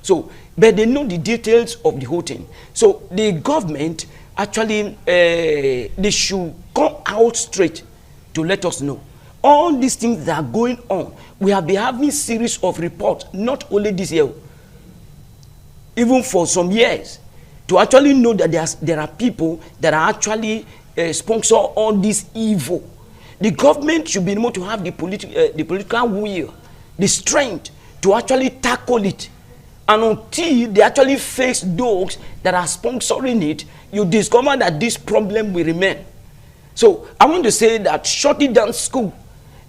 So, but they know the details of the whole thing. So the government actually, they should come out straight to let us know. All these things that are going on, we have been having series of reports, not only this year, even for some years, to actually know that there are people that are actually sponsor all this evil. The government should be able to have the political will, the strength to actually tackle it. And until they actually face those that are sponsoring it, you discover that this problem will remain. So I want to say that shutting down school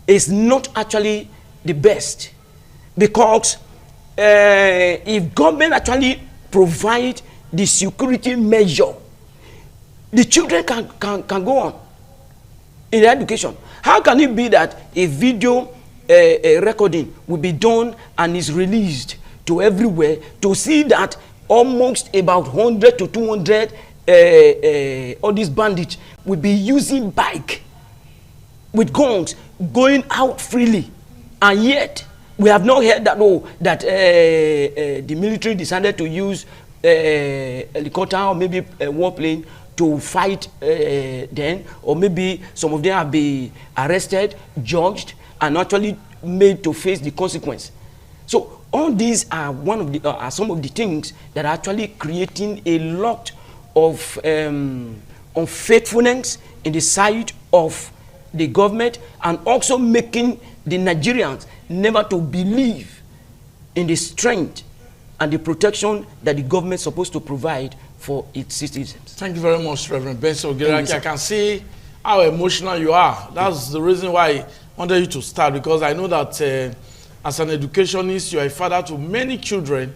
is not actually the best, because if government actually provide the security measure, the children can go on in their education. How can it be that a video recording will be done and is released to everywhere to see that almost about 100 to 200 all these bandits will be using bike with guns going out freely, and yet We have not heard that the military decided to use helicopter or maybe a warplane to fight them, or maybe some of them have been arrested, judged, and actually made to face the consequence. So all these are some of the things that are actually creating a lot of unfaithfulness in the side of the government, and also making the Nigerians never to believe in the strength and the protection that the government is supposed to provide for its citizens. Thank you very much, Reverend Benson Ogeraki. I can see how emotional you are. That's the reason why I wanted you to start, because I know that as an educationist, you are a father to many children,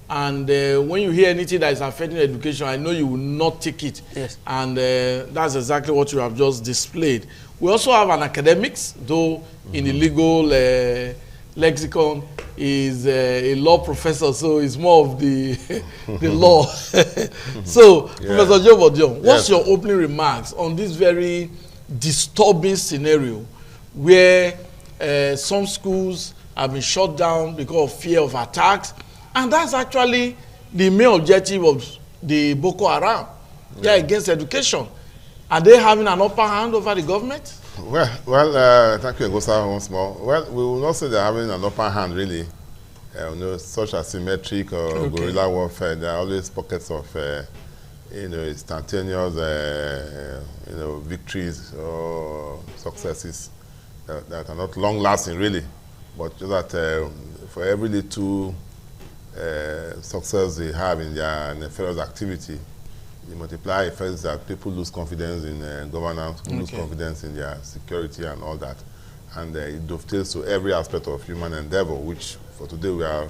and when you hear anything that is affecting education, I know you will not take it. Yes. And that's exactly what you have just displayed. We also have an academics, though in the legal lexicon is a law professor, so it's more of the the law. So, Professor Joe Bodion, what's your opening remarks on this very disturbing scenario where some schools have been shut down because of fear of attacks, and that's actually the main objective of the Boko Haram? They're against education. Are they having an upper hand over the government? Well, thank you, Egosa, once more. Well, we will not say they're having an upper hand, really. You know, such asymmetric or guerrilla warfare. There are always pockets of, you know, instantaneous, you know, victories or successes that are not long-lasting, really. But just that for every little success they have in their nefarious activity, the multiply effects that people lose confidence in governance, lose confidence in their security and all that. And it dovetails to every aspect of human endeavor, which for today we are,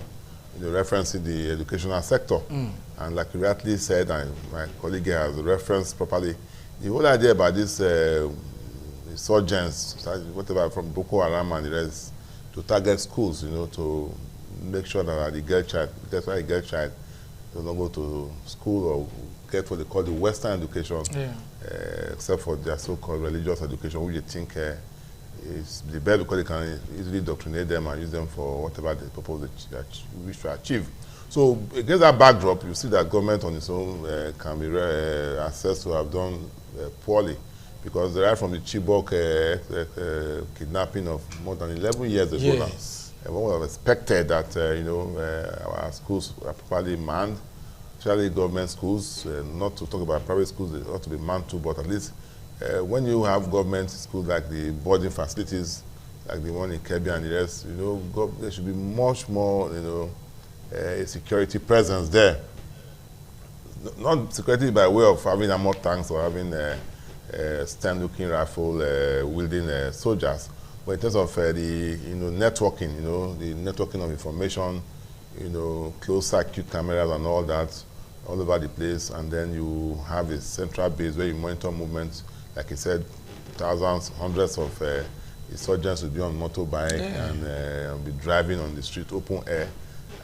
you know, referencing the educational sector. And like you rightly said, and my colleague here has referenced properly, the whole idea about this insurgents, whatever, from Boko Haram and the rest, to target schools, you know, to make sure that the girl child, that's why a girl child does not go to school or get what they call the Western education, except for their so-called religious education, which they think is the best because they can easily indoctrinate them and use them for whatever the purpose they wish to achieve. So against that backdrop, you see that government on its own can be assessed to have done poorly, because right from the Chibok kidnapping of more than 11 years ago now, one would have expected that you know, our schools are properly manned, especially government schools, not to talk about private schools, they ought to be manned too, but at least when you have government schools like the boarding facilities, like the one in Kebbi and the rest, you know, there should be much more, you know, a security presence there. Not security by way of having armor tanks or having stand-looking rifle wielding soldiers, but in terms of the, you know, networking, you know, the networking of information, you know, closed circuit cameras and all that all over the place, and then you have a central base where you monitor movements. Like I said, thousands, hundreds of insurgents will be on motorbike and be driving on the street, open air,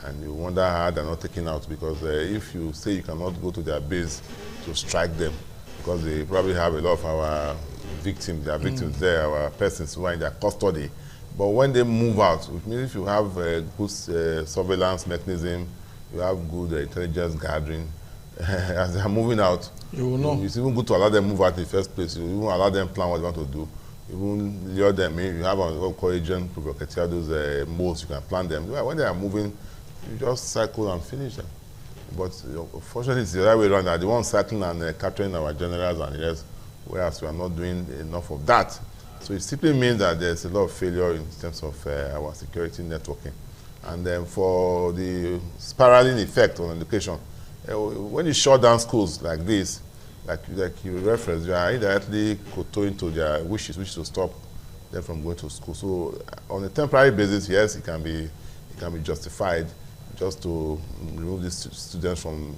and you wonder how they're not taken out, because if you say you cannot go to their base to strike them, because they probably have a lot of our victims, their victims there, our persons who are in their custody. But when they move out, which means if you have a good surveillance mechanism, you have good intelligence gathering, as they are moving out, you will know. It's even good to allow them move out in the first place. You even allow them plan what they want to do. You even lure them in. You have what we call agent provocateur, those modes, you can plan them. When they are moving, you just cycle and finish them. But fortunately, it's the other way around. They are the ones cycling and capturing our generals and the rest, whereas we are not doing enough of that. So it simply means that there's a lot of failure in terms of our security networking. And then for the spiraling effect on education, when you shut down schools like this, like you referenced, you are indirectly kowtowing to their wishes to stop them from going to school. So on a temporary basis, yes, it can be justified just to remove these students from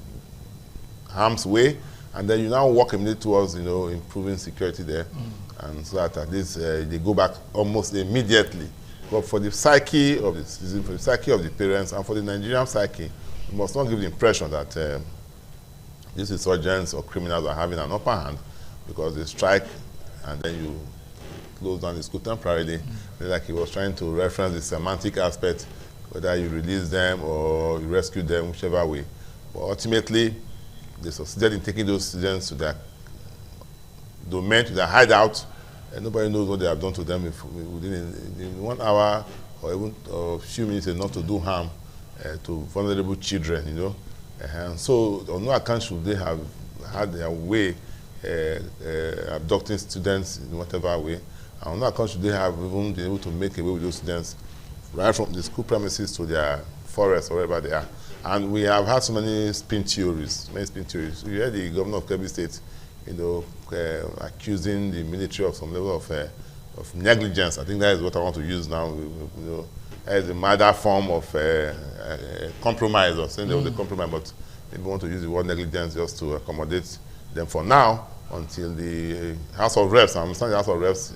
harm's way, and then you now work immediately towards, you know, improving security there, and so that at least they go back almost immediately. But for the psyche of the citizen, for the psyche of the parents, and for the Nigerian psyche, we must not give the impression that these insurgents or criminals are having an upper hand, because they strike and then you closed down the school temporarily. Like he was trying to reference the semantic aspect, whether you release them or you rescue them, whichever way. But ultimately, they succeeded in taking those students to their domain, to their hideout, and nobody knows what they have done to them within 1 hour or even a few minutes enough to do harm to vulnerable children, you know. And so on no account should they have had their way abducting students in whatever way. And on no account should they have even been able to make away with those students right from the school premises to their forest or wherever they are. And we have had so many spin theories, We heard the governor of Kebbi State, you know, accusing the military of some level of negligence. I think that is what I want to use now. You know, as a matter form of compromise, or saying there was a compromise, but maybe want to use the word negligence just to accommodate them for now until the House of Reps, I understand the House of Reps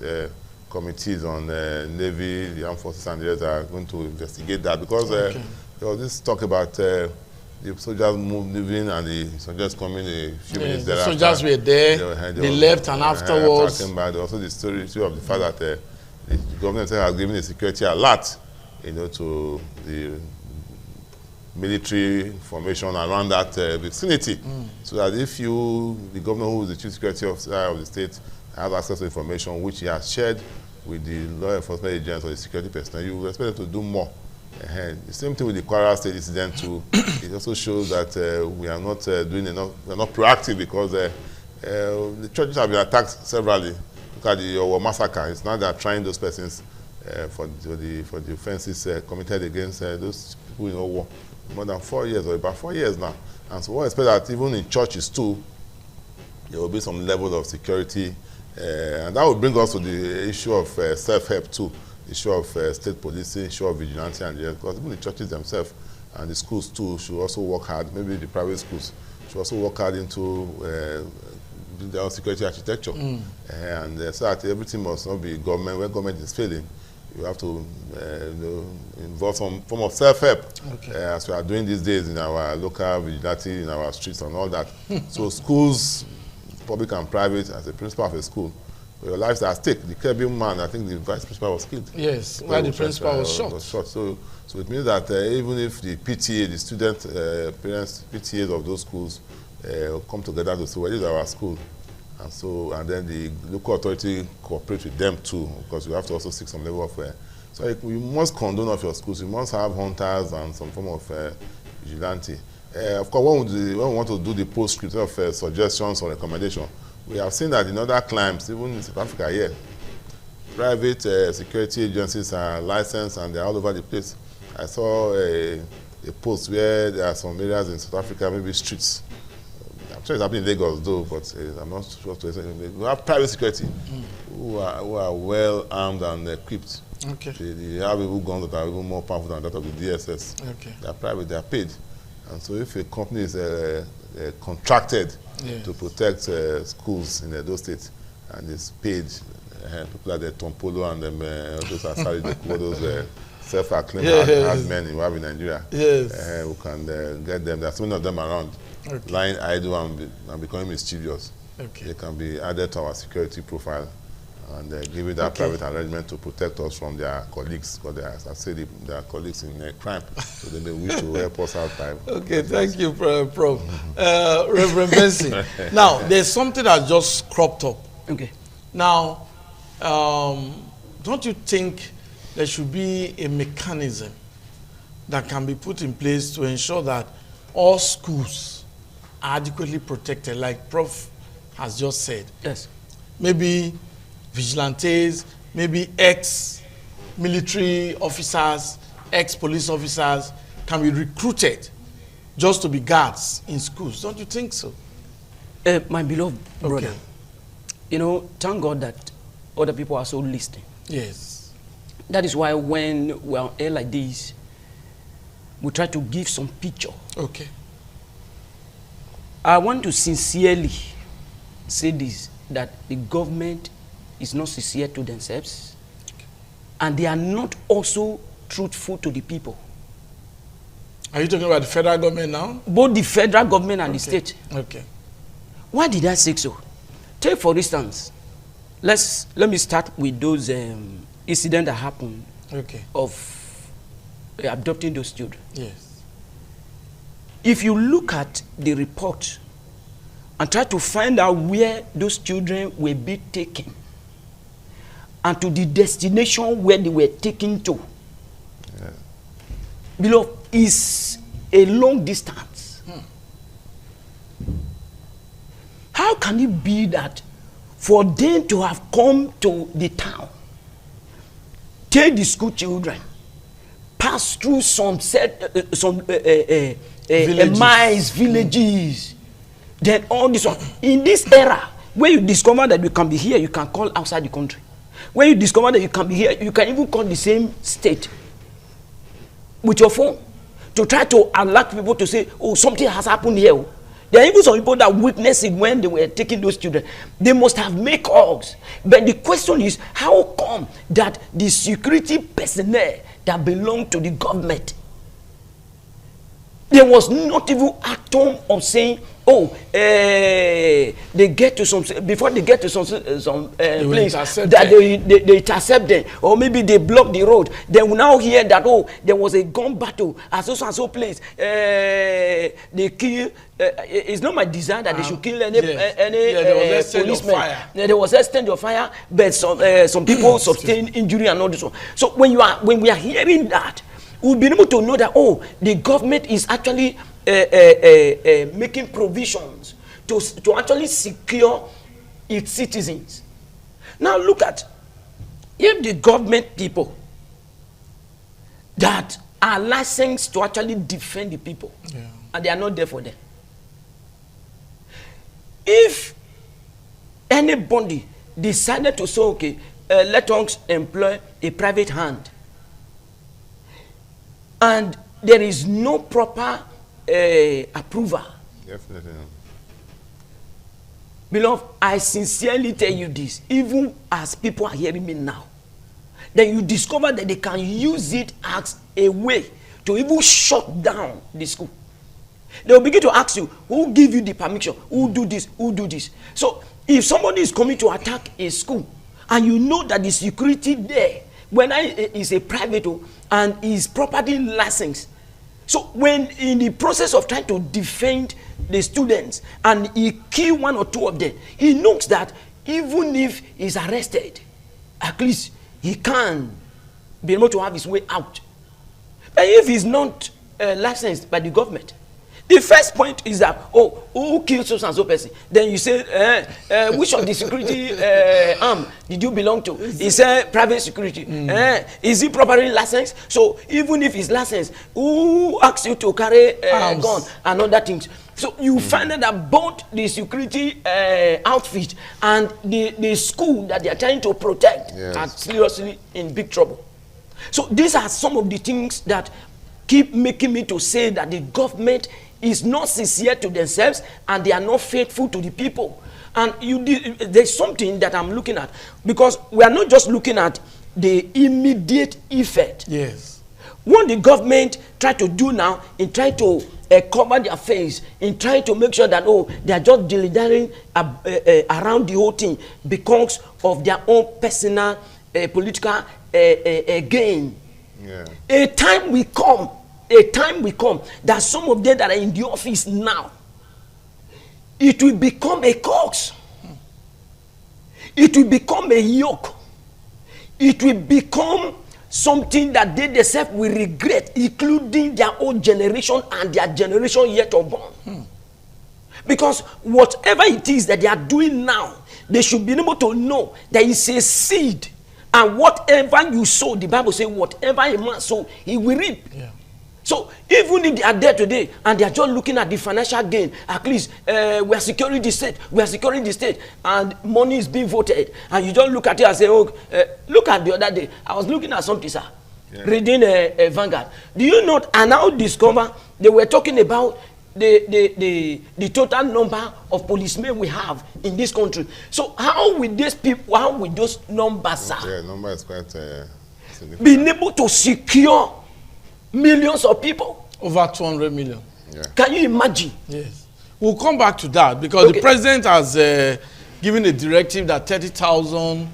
committees on Navy, the Armed Forces and the others are going to investigate that, because there was this talk about the soldiers moving and the soldiers coming a few minutes thereafter. The soldiers were there, they left, and afterwards. Also the story of the fact that the government has given a security alert, you know, to the military formation around that vicinity, so that if the governor, who is the chief security officer of the state, has access to information which he has shared with the law enforcement agents or the security personnel, you will expect them to do more. The same thing with the Kwara State incident too. It also shows that we are not doing enough. We are not proactive, because the churches have been attacked severally. Look at the Owo massacre. It's not that trying those persons for the offences committed against those people in Owo. More than 4 years, or about 4 years now. And so we expect that even in churches too, there will be some level of security, and that will bring us to the issue of self-help too. Issue of state policing, issue of vigilante, and because even the churches themselves and the schools too should also work hard. Maybe the private schools should also work hard into their own security architecture, and so that everything must not be government. When government is failing, you have to involve some form of self-help, as we are doing these days in our local vigilante, in our streets and all that. So schools, public and private, as a principal of a school, your lives are at stake. The Kebbi man, I think the vice principal was killed. Yes, while the principal was shot. So it means that even if the PTA, the student parents, PTAs of those schools come together to say, well, this is our school, and then the local authority cooperate with them too, because you have to also seek some level of. So you must condone of your schools. You must have hunters and some form of vigilante. Of course, when we want to do the postscript of suggestions or recommendation, we have seen that in other climes, even in South Africa here, private security agencies are licensed and they're all over the place. I saw a post where there are some areas in South Africa, maybe streets. I'm sure it's happening in Lagos though, but I'm not sure to say. We have private security who are well armed and equipped. They have even guns that are even more powerful than that of the DSS. They are private, they are paid. And so if a company is contracted to protect schools in those states and is paid, people like the Tompolo and them, those are sorry, those self-acclaimed hard men you have in Nigeria, who can get them. There are so many of them around, lying idle and becoming mischievous. They can be added to our security profile and give it that private arrangement to protect us from their colleagues, because as I said, they are colleagues in crime, so they may wish to help us out. Thank you, Prof. Reverend Benson. Now, there's something that just cropped up. Now, don't you think there should be a mechanism that can be put in place to ensure that all schools are adequately protected, like Prof has just said? Yes. Maybe vigilantes, maybe ex-military officers, ex-police officers can be recruited just to be guards in schools. Don't you think so? My beloved brother, you know, thank God that other people are so listening. Yes. That is why when we're on air like this, we try to give some picture. I want to sincerely say this, that the government is not sincere to themselves, and they are not also truthful to the people. Are you talking about the federal government now? Both the federal government and the state. Why did I say so? Take for instance, let me start with those incidents that happened of adopting those children. Yes. If you look at the report and try to find out where those children will be taken and to the destination where they were taken to, below is a long distance. How can it be that for them to have come to the town, take the school children, pass through some villages, then all this one, in this era where you discover that you can be here, you can call outside the country. When you discover that you can be here, you can even call the same state with your phone to try to alert people to say, oh, something has happened here. There are even some people that witnessed it when they were taking those children. They must have made calls. But the question is, how come that the security personnel that belong to the government, there was not even atom of saying, oh, they get to some, before they get to some place that they intercept them, or maybe they block the road. They will now hear that, oh, there was a gun battle at so and so place. They kill. It's not my desire that they should kill any policeman. There was exchange of fire, but some people sustained injury and all this one. So when we are hearing that, we'll be able to know that, oh, the government is actually making provisions to actually secure its citizens. Now look at, if the government people that are licensed to actually defend the people, and they are not there for them. If anybody decided to say, okay, let us employ a private hand, and there is no proper approval. Definitely. Beloved, I sincerely tell you this, even as people are hearing me now, that you discover that they can use it as a way to even shut down the school. They will begin to ask you, who give you the permission? Who do this? Who do this? So if somebody is coming to attack a school, and you know that the security there, when is a private and is properly licensed, so when in the process of trying to defend the students and he kill one or two of them, he knows that even if he's arrested, at least he can be able to have his way out. But if he's not licensed by the government, the first point is that, oh, who killed so and so person? Then you say, which of the security arm did you belong to? He said private security. Is he properly licensed? So even if he's licensed, who asked you to carry a gun and other things? So you find out that both the security outfit and the school that they are trying to protect are seriously in big trouble. So these are some of the things that keep making me to say that the government is not sincere to themselves and they are not faithful to the people. And there's something that I'm looking at, because we are not just looking at the immediate effect. Yes. What the government try to do now in trying to cover their face, in trying to make sure that, oh, they are just delivering around the whole thing because of their own personal political gain. Yeah. A time will come that some of them that are in the office now, it will become a curse. It will become a yoke. It will become something that they themselves will regret, including their own generation and their generation yet unborn. Because whatever it is that they are doing now, they should be able to know that it's a seed. And whatever you sow, the Bible says, whatever a man sow, he will reap. Yeah. So even if they are there today and they are just looking at the financial gain, at least we are securing the state, and money is being voted, and you just look at it and say, oh, look at the other day, I was looking at something, sir, reading Vanguard. Do you not, and now discover they were talking about the total number of policemen we have in this country. So how will these people, how will those numbers, sir, number is quite significant, being able to secure millions of people? Over 200 million. Can you imagine? Yes. We'll come back to that because the president has given a directive that 30,000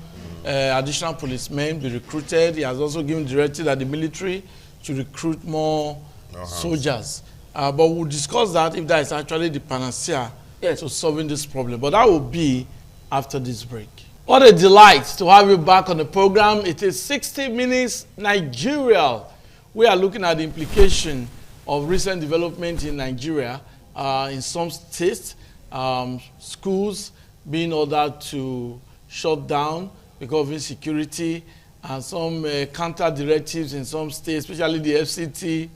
additional policemen be recruited. He has also given directive that the military should recruit more soldiers. But we'll discuss that if that is actually the panacea to solving this problem. But that will be after this break. What a delight to have you back on the program. It is 60 Minutes Nigeria. We are looking at the implication of recent development in Nigeria. In some states, schools being ordered to shut down because of insecurity, and some counter directives in some states, especially the FCT,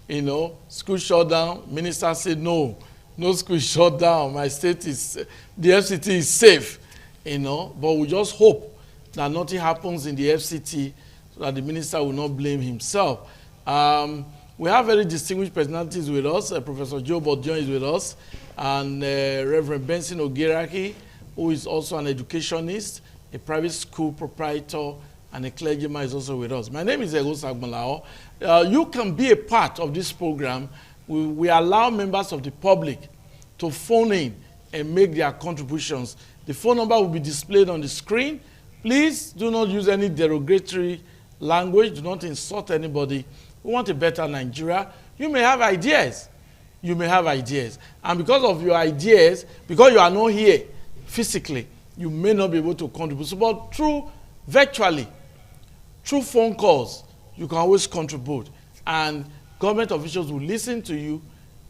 you know, school shut down. Minister said, no school shut down. My state is, the FCT is safe. You know, but we just hope that nothing happens in the FCT so that the minister will not blame himself. We have very distinguished personalities with us. Professor Joe Bodion is with us, and Reverend Benson Ogeraki, who is also an educationist, a private school proprietor, and a clergyman is also with us. My name is Ego Sagmalao. You can be a part of this program. We allow members of the public to phone in and make their contributions. The phone number will be displayed on the screen. Please do not use any derogatory language. Do not insult anybody. We want a better Nigeria. You may have ideas. You may have ideas. And because of your ideas, because you are not here physically, you may not be able to contribute. So, but virtually, through phone calls, you can always contribute. And government officials will listen to you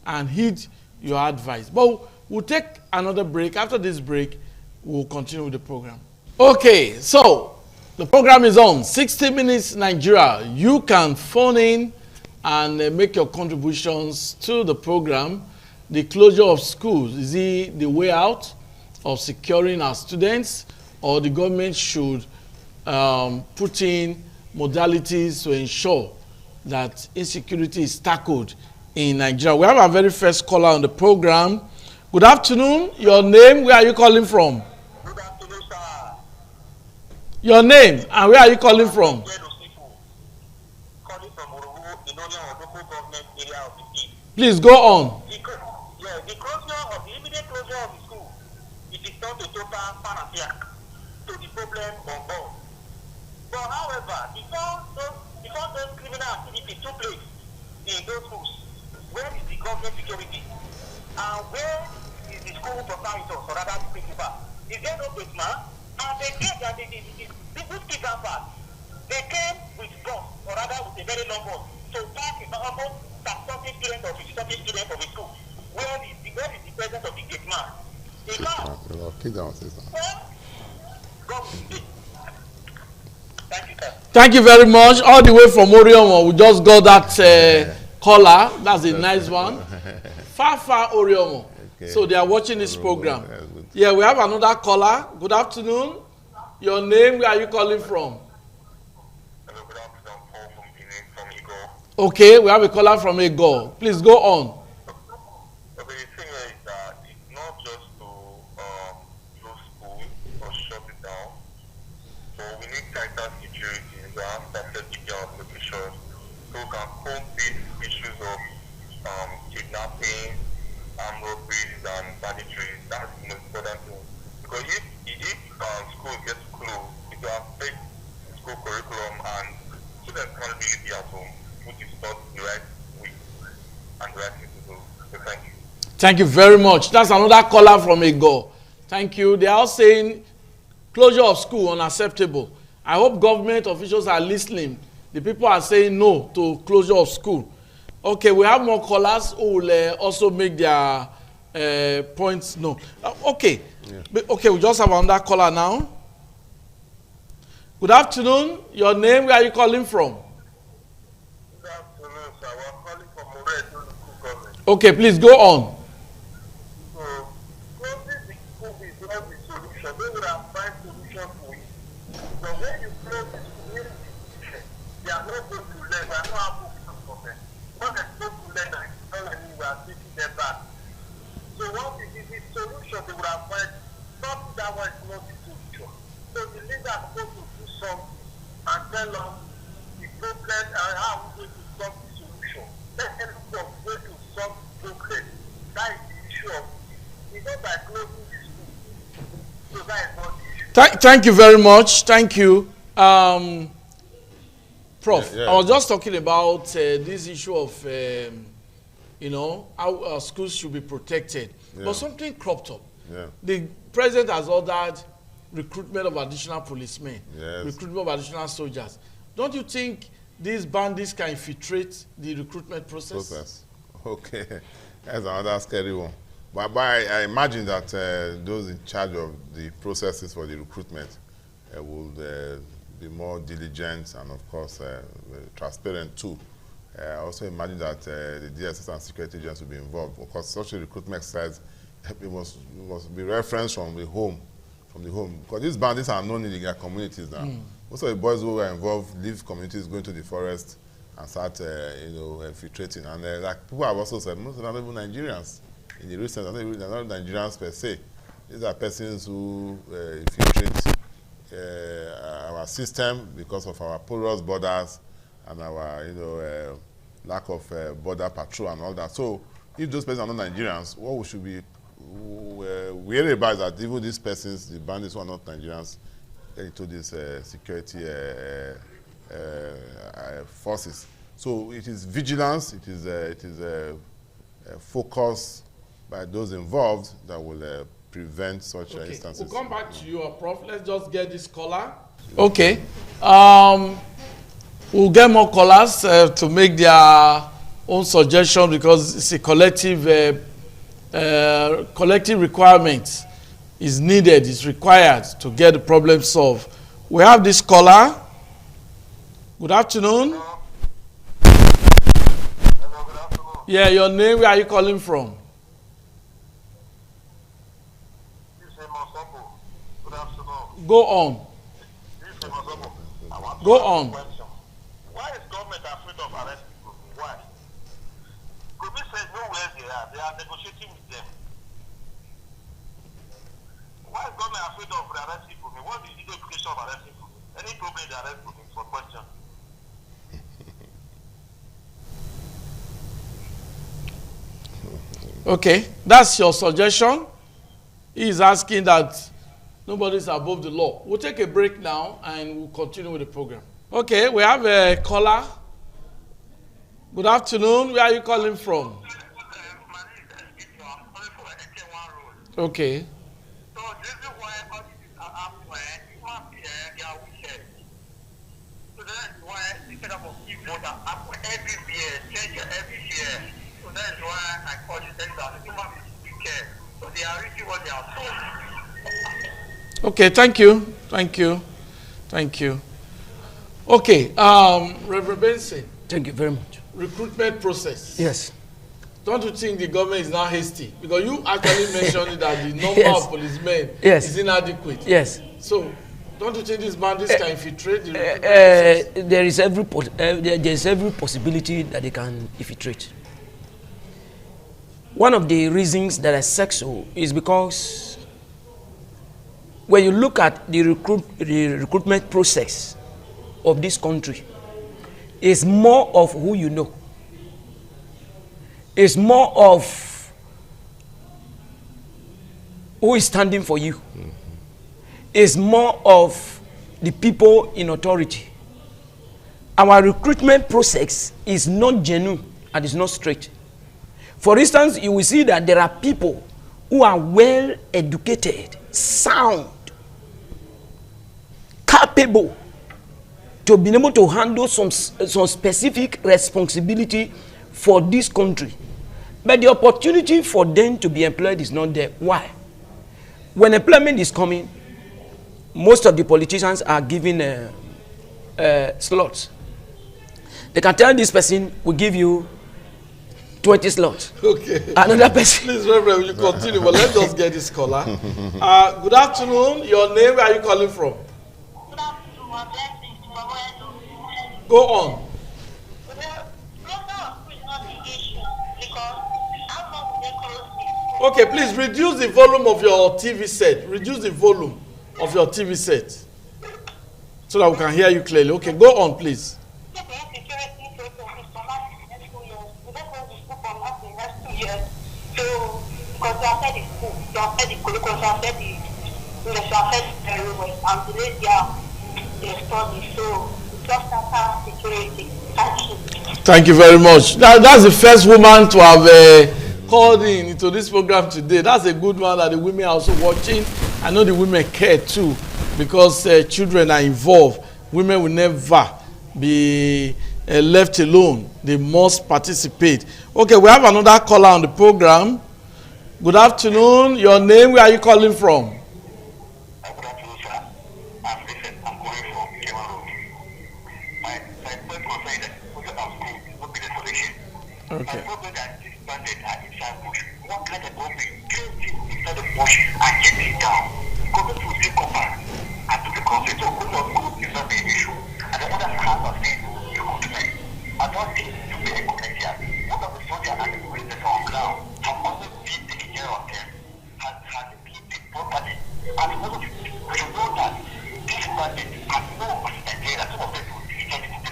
and heed your advice. But we'll take another break. After this break, we'll continue with the program. Okay, so the program is on 60 Minutes Nigeria. You can phone in and make your contributions to the program. The closure of schools, is it the way out of securing our students, or the government should put in modalities to ensure that insecurity is tackled in Nigeria? We have our very first caller on the program. Good afternoon. Your name, where are you calling from? Good afternoon, sir. Your name and where are you calling from? Calling from Urugu, the local government area of the state. Please go on. The closure of the immediate closure of the school, it is not a total panacea to the problem on board. But however, before those criminal activities took place in those schools, where is the government security? And where is the school proprietor, or rather the principal? Is there no policeman? And they came that the good kidnappers, they came with bus, or rather with a very long bus, to pack almost 30 students or 50 students of the school. Where is the presence of the gate man? Thank you very much. All the way from Oriomo, we just got that caller. That's a nice one. Far Oriomo. Okay. So they are watching this program. Yeah, we have another caller. Good afternoon. Your name, where are you calling from? Hello, good afternoon. Paul from Benin, from Igor. Okay, we have a caller from Igor. Please go on. Okay, the thing is that it's not just to close school or shut it down. So we need tighter security. We have strategic locations so we can comb these issues of kidnapping, armed robberies, and banditry. That's the most important thing. Because if schools get closed, it will affect the school curriculum and students can't really be at home, which is not the right way and the right thing to do. So thank you. Thank you very much. That's another caller from Igor. Thank you. They are saying closure of school unacceptable. I hope government officials are listening. The people are saying no to closure of school. Okay, we have more callers who will also make their points known. Okay. Yeah. Okay, we just have another caller now. Good afternoon. Your name, where are you calling from? Good afternoon, sir. We're calling from Moreto local government. Okay, please go on. So, closing the school is not the solution. They would have find solution for it. But when you close the school, they are not going to learn. They are not having for them. When they're supposed to learn, we are taking them back. So what is the solution they would have found? Something that was not the solution. So the leader is supposed to do something and tell us the problem and how we're going to solve the solution. Let's look for way to solve the problem. That is the issue of it. It's not by closing the school. So that is Thank you very much. Thank you. Prof, I was just talking about this issue of, how schools should be protected. Yeah. But something cropped up. Yeah. The president has ordered recruitment of additional policemen, recruitment of additional soldiers. Don't you think these bandits can infiltrate the recruitment process? Okay, that's another scary one. But I imagine that those in charge of the processes for the recruitment will be more diligent and, of course, transparent too. I also imagine that the DSS and security agents will be involved. Of course, such a recruitment exercise must be referenced from the home. Because these bandits are known in their communities now. Most of the boys who are involved leave communities, going to the forest and start, infiltrating. And like people have also said, most of them are not even Nigerians. In the recent, they're not Nigerians per se. These are persons who infiltrate our system because of our porous borders and our, lack of border patrol and all that. So, if those persons are not Nigerians, what we should be worried about is that even these persons, the bandits who are not Nigerians, get into these security forces. So it is vigilance, it is focus by those involved that will prevent such instances. We'll come back to you, Prof. Let's just get this caller. Okay. We'll get more callers to make their own suggestion because it's a collective requirement is needed, is required to get the problem solved. We have this caller. Good afternoon. Hello, good afternoon. Yeah, your name, where are you calling from? Good afternoon. Go on. Go on. Why is government afraid of arresting people? Why? Could we say know where they are negotiating with them. Why is government afraid of arresting people? What is the implication of arresting people? Any problem they arrest people for question? Okay, that's your suggestion. He is asking that nobody is above the law. We'll take a break now and we'll continue with the program. Okay, we have a caller. Good afternoon. Where are you calling from? Okay. So this is why all these are happening. It must be their wicked. So that's why instead of give vote every year, change every year. So that's why I call you that it must be wicked. So they are reaching what they are told. Okay, thank you. Thank you. Thank you. Okay, Reverend Benson. Thank you very much. Recruitment process. Yes. Don't you think the government is now hasty? Because you actually mentioned that the number of policemen is inadequate. Yes. So, don't you think these bandits can infiltrate the recruitment process? There is every possibility that they can infiltrate. One of the reasons that I said so is because when you look at the recruitment process of this country, it's more of who you know. It's more of who is standing for you. It's more of the people in authority. Our recruitment process is not genuine and it's not straight. For instance, you will see that there are people who are well educated, sound, capable to be able to handle some specific responsibility for this country. But the opportunity for them to be employed is not there. Why? When employment is coming, most of the politicians are given slots. They can tell this person, will give you 20 slots. Okay. Another person. Please, Reverend, you continue, but let's just get this caller. Good afternoon. Your name, where are you calling from? Good afternoon. Go on. Okay, please reduce the volume of your TV set. Reduce the volume of your TV set so that we can hear you clearly. Okay, go on, please. it will affect everyone and delay their studies. So just after security. Thank you. Thank you very much. That's the first woman to have called into this program today. That's a good one that the women are also watching. I know the women care too because children are involved. Women will never be left alone. They must participate. Okay, we have another caller on the program. Good afternoon. Your name, where are you calling from? Good afternoon, sir. I'm Vincent. I'm calling from Cameroon. My first concern is that most of our schools will be the solution. Okay. My problem that this bandit are inside bush. What kind of government kills people inside the bush and get it down? Government will still come back and to the country. So good of school is not the issue. And the other half of it is recruitment. I don't think to be a good idea. One of the soldiers and the police on ground have always been taking care of them. Has been the property. And one of we should know that this bandit has no Nigeria. Some of them will be taken into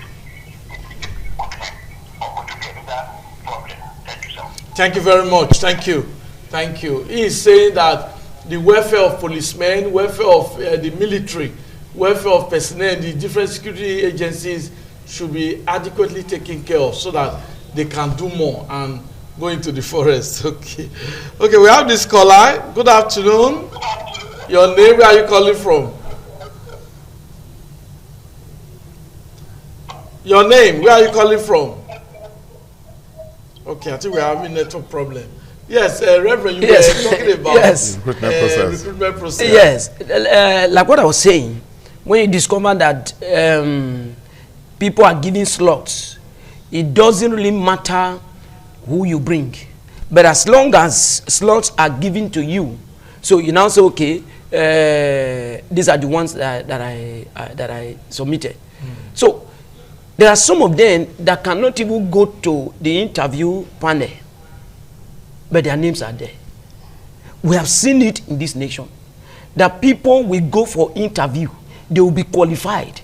recruitment or to get another problem. Thank you, sir. Thank you very much. Thank you. Thank you. He is saying that the welfare of policemen, welfare of the military, welfare of personnel in the different security agencies should be adequately taken care of so that they can do more and go into the forest. Okay. Okay, we have this caller. Good afternoon. Your name, where are you calling from? Your name, where are you calling from? Okay, I think we're having a network problem. Yes, Reverend, you were talking about recruitment process. Yes, like what I was saying, when you discover that people are giving slots, it doesn't really matter who you bring. But as long as slots are given to you, so you now say, okay, these are the ones that I submitted. So there are some of them that cannot even go to the interview panel, but their names are there. We have seen it in this nation, that people will go for interview, they will be qualified,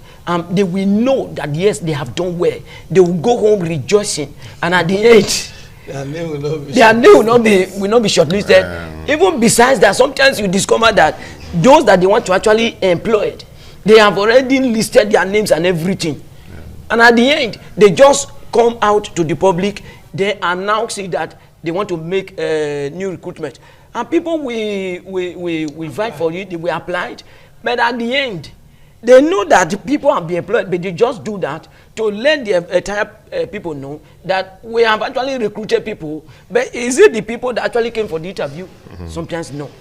they will know that yes, they have done well. They will go home rejoicing, and at the end, their name will not be shortlisted. Even besides that, sometimes you discover that those that they want to actually employ, they have already listed their names and everything. And at the end, they just come out to the public, they announce it that they want to make a new recruitment. And people will fight for it, they will apply it. But at the end, they know that the people have been employed, but they just do that to let the entire people know that we have actually recruited people. But is it the people that actually came for the interview? Sometimes no.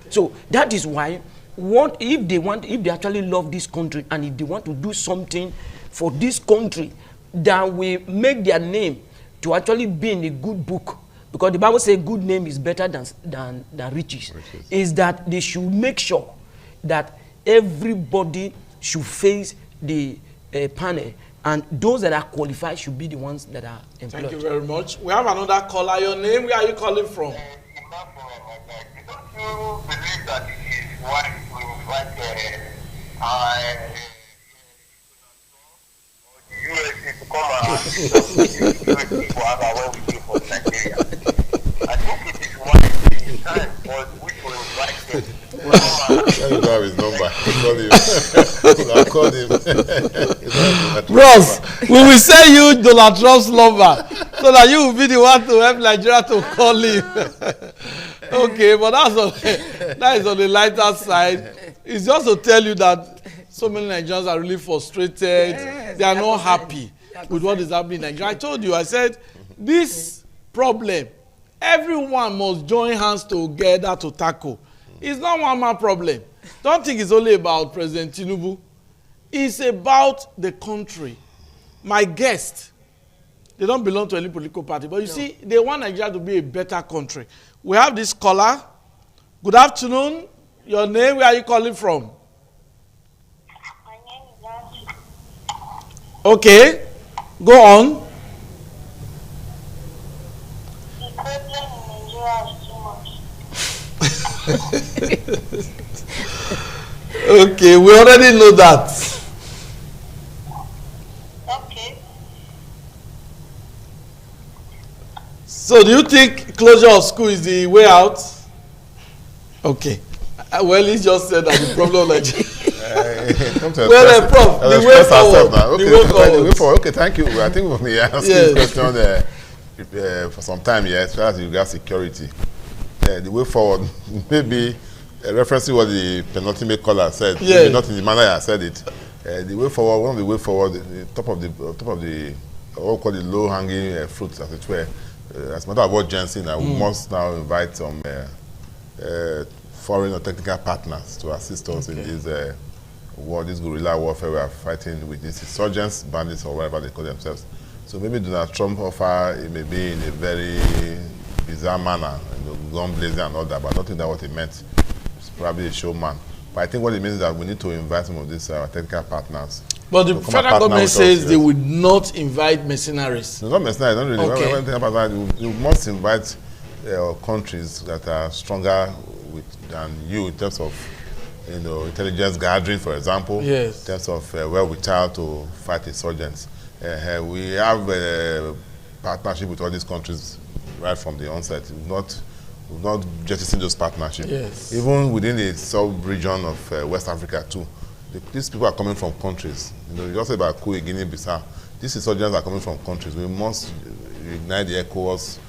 So that is why, if they actually love this country and if they want to do something for this country that will make their name to actually be in a good book, because the Bible says good name is better than riches, is that they should make sure that everybody should face the panel, and those that are qualified should be the ones that are employed. Thank you very much. We have another caller. Your name, where are you calling from? Don't you believe that it is wise to invite the USA to come and people have a way we do for Nigeria? I think it is wise in time for we to invite them. I don't have his number. I'll call him. Bros, we will send you Donald Trump's number so that you will be the one to help Nigeria to call him. Okay, but that is on the lighter side. It's just to tell you that so many Nigerians are really frustrated. They are not happy with what is happening in Nigeria. I told you, I said, this problem, everyone must join hands together to tackle. It's not one man problem. Don't think it's only about President Tinubu. It's about the country. My guests, they don't belong to any political party, but you see, they want Nigeria to be a better country. We have this caller. Good afternoon. Your name, where are you calling from? My name is Nancy. Okay, go on. The problem in Nigeria is too much. Okay, we already know that. Okay. So do you think closure of school is the way out? Okay. Well, he just said that the problem like Prof, the way forward. The way forward. Okay, thank you. I think we'll be asking this question for some time, as far as you got security. The way forward, maybe referencing what the penultimate caller said, maybe not in the manner I said it. The way forward, one of the way forward, the top of the what we call the low-hanging fruits, as it were. As a matter of urgency, now we must now invite some foreign or technical partners to assist us in this war, this guerrilla warfare we are fighting with these insurgents, bandits, or whatever they call themselves. So maybe Donald Trump offer, it may be in a very bizarre manner, gun blazing and all that, but I don't think that's what he meant. It's probably a showman. But I think what it means is that we need to invite some of these technical partners. But the federal government says they would not invite mercenaries. No, not mercenaries, not really. When we think about that, you must invite countries that are stronger than you in terms of intelligence gathering, for example, in terms of wherewithal to fight insurgents. We have a partnership with all these countries right from the onset. We've not jettisoned those partnerships. Even within the sub-region of West Africa too. These people are coming from countries. You just say about Guinea, Bissau. These insurgents are coming from countries. We must ignite the ECOWAS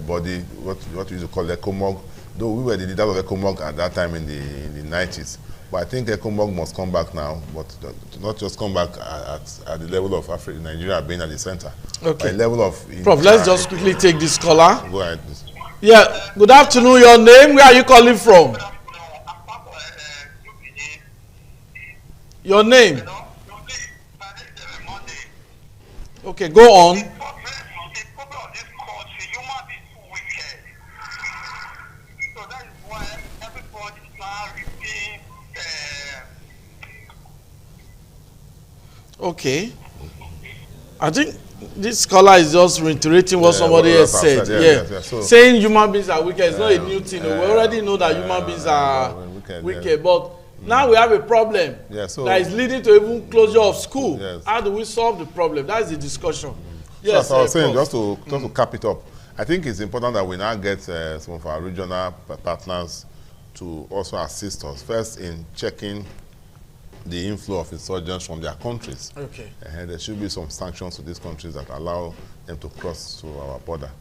body, what we used to call ECOMOG. Though we were the leaders of ECOMOG at that time in the 90s. But I think ECOMOG must come back now, but not just come back at the level of Africa, Nigeria being at the center. Okay. At the level of Prof, let's just quickly take this caller. Go ahead, please. Yeah, good afternoon. Your name, where are you calling from? Your name? Okay, go on. Okay. I think this scholar is just reiterating what somebody else said. So saying human beings are wicked is not a new thing. We already know that human beings are wicked, but now we have a problem that is leading to even closure of school. How do we solve the problem? That is the discussion. Yes, so I was saying, just to cap it up, I think it's important that we now get some of our regional partners to also assist us. First, in checking the inflow of insurgents from their countries. Okay. There should be some sanctions to these countries that allow them to cross to our border,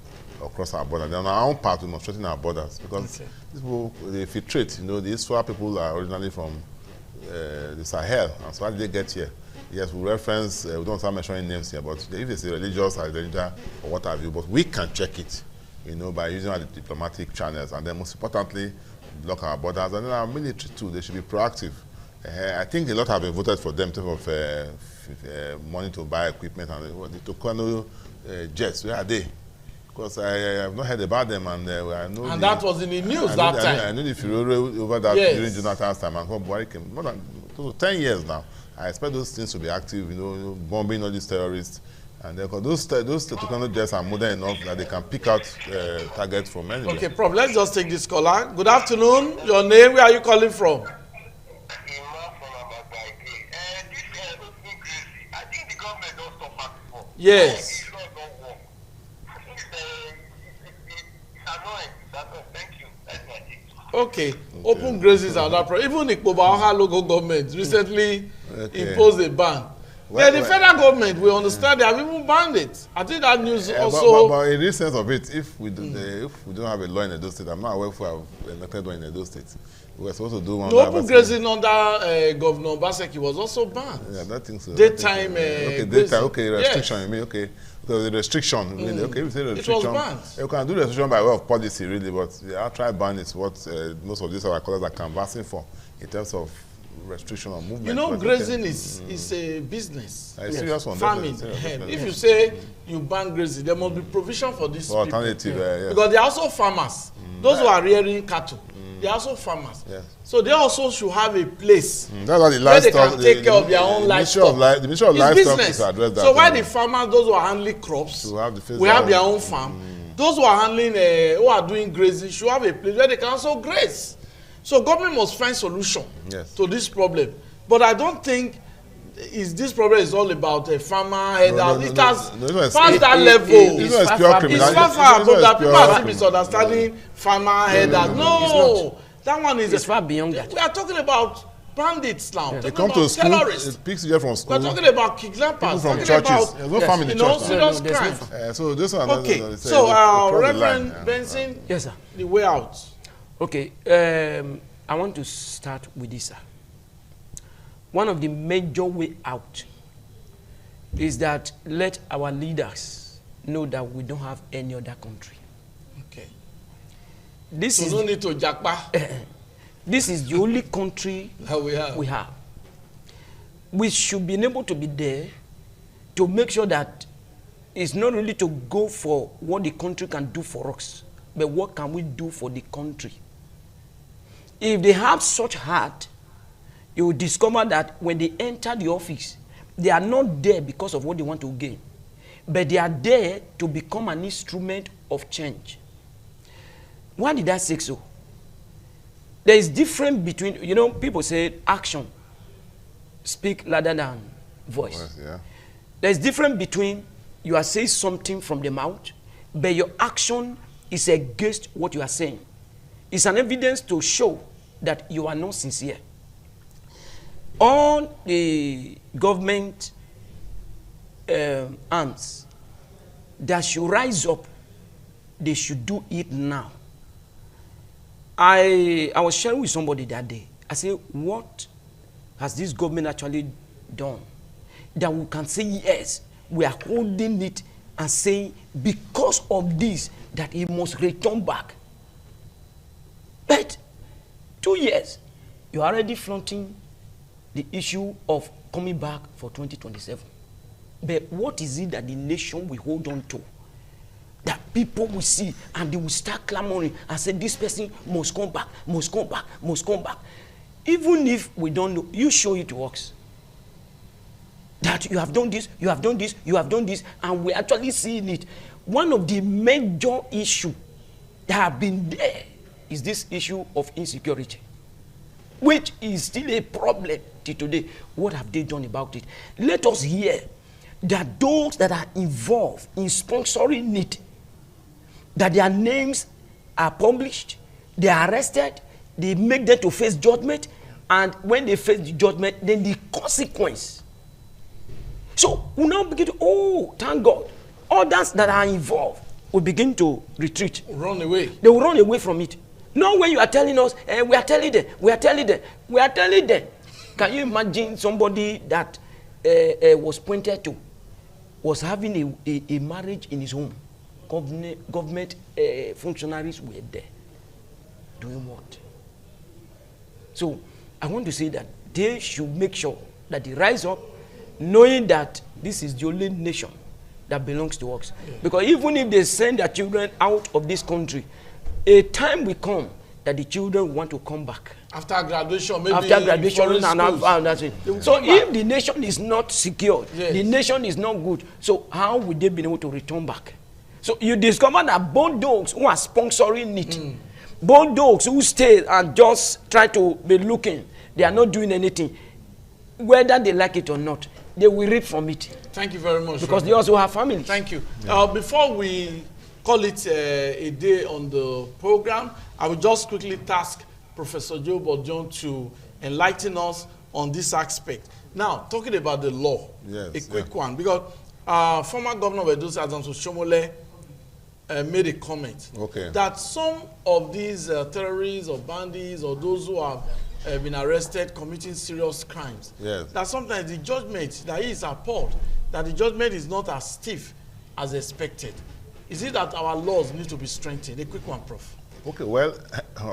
or cross our border. Then on our own part, we must strengthen our borders, because these people, they filtrate. The Iswa people are originally from the Sahel, and so how did they get here? Yes, we reference, we don't start mentioning names here, but if it's a religious agenda or what have you, but we can check it, by using our diplomatic channels, and then most importantly, block our borders. And then our military too, they should be proactive. I think a lot have been voted for them in terms of money to buy equipment, and the Tucano jets, where are they? Because I have not heard about them, and I know. And that was in the news that time. I know the furor over that during Jonathan's time, and Buhari came more than 10 years now. I expect those things to be active, bombing all these terrorists, and those Tucano jets are modern enough that they can pick out targets from anywhere. Okay, Prof, let's just take this caller. Good afternoon. Your name? Where are you calling from? Yes. Okay. Open grazes are not problem. Even the Ikpoba local government recently imposed a ban. The federal government, we understand they have even banned it. I think that news also. But in the sense of it, if we don't have a law in Edo State, I'm not aware if we have enacted one in Edo State. We were supposed to do one. The open grazing under Governor Obaseki was also banned. Yeah, I don't think so. Daytime. Daytime. Okay, restriction. You mean okay? Because the restriction, really, okay, we say restriction. It was banned. You can do restriction by way of policy, really, but the outright ban is what most of these our colleagues are canvassing for in terms of restriction of movement. Grazing is a business. A serious one. Farming. If you say you ban grazing, there must be provision for this alternative. Because they are also farmers. Those who are rearing cattle, they are also farmers. So they also should have a place where they can take care of their own livestock. The Ministry of Livestock is to address that. So why the farmers, those who are handling crops, we have their own farm. Those who are handling, who are doing grazing, should have a place where they can also graze. So government must find solution to this problem. But I don't think this problem is all about a farmer header. It has past that level. It's far above that. People are still misunderstanding farmer headers. No, That one is it's far beyond that. We are talking about bandits now. Yeah. They come to school, it picks you from school. We're talking about kidnappers. People from churches. There's no farm in the church. Serious crime. So this one. Okay. So, Reverend Benson, yes, sir. The way out. Okay. I want to start with this, sir. One of the major way out is that let our leaders know that we don't have any other country. Okay. This so is no need to jackpot. This is the only country we have. We should be able to be there to make sure that it's not really to go for what the country can do for us, but what can we do for the country. If they have such heart, you will discover that when they enter the office, they are not there because of what they want to gain, but they are there to become an instrument of change. Why did I say so? There is difference between, you know, people say action speak louder than voice. Yeah. There is difference between you are saying something from the mouth, but your action is against what you are saying. It's an evidence to show that you are not sincere. All the government arms that should rise up, they should do it now. I was sharing with somebody that day. I said, what has this government actually done that we can say, yes, we are holding it and saying, because of this, that it must return back. But 2 years, you are already flaunting the issue of coming back for 2027. But what is it that the nation will hold on to? That people will see and they will start clamoring and say, this person must come back, must come back, must come back. Even if we don't know, you show it works. That you have done this, you have done this, you have done this, and we're actually seeing it. One of the major issues that have been there is this issue of insecurity, which is still a problem till today. What have they done about it? Let us hear that those that are involved in sponsoring it, that their names are published, they are arrested, they make them to face judgment, and when they face the judgment, then the consequence. So we now begin to, oh, thank God, others that are involved will begin to retreat. Run away. They will run away from it. Not when you are telling us, we are telling them, we are telling them, we are telling them. Can you imagine somebody that was pointed to, was having a marriage in his home? Government functionaries were there. Doing what? So I want to say that they should make sure that they rise up, knowing that this is the only nation that belongs to us. Yeah. Because even if they send their children out of this country, a time will come that the children want to come back. After graduation, maybe after graduation, and that's it. So if the nation is not secured, yes, the nation is not good, so how would they be able to return back? So you discover that both dogs who are sponsoring it, both dogs who stay and just try to be looking, they are not doing anything. Whether they like it or not, they will reap from it. Thank you very much. Because they also have families. Thank you. Yeah. Before we call it a day on the program, I will just quickly task Professor Joe Bodjon to enlighten us on this aspect. Now, talking about the law, a quick one, because former Governor of Edo, Adams Oshomole, made a comment that some of these terrorists or bandits or those who have been arrested committing serious crimes, that sometimes the judgment, that he is appalled, that the judgment is not as stiff as expected. Is it that our laws need to be strengthened? A quick one, Prof. Okay, well,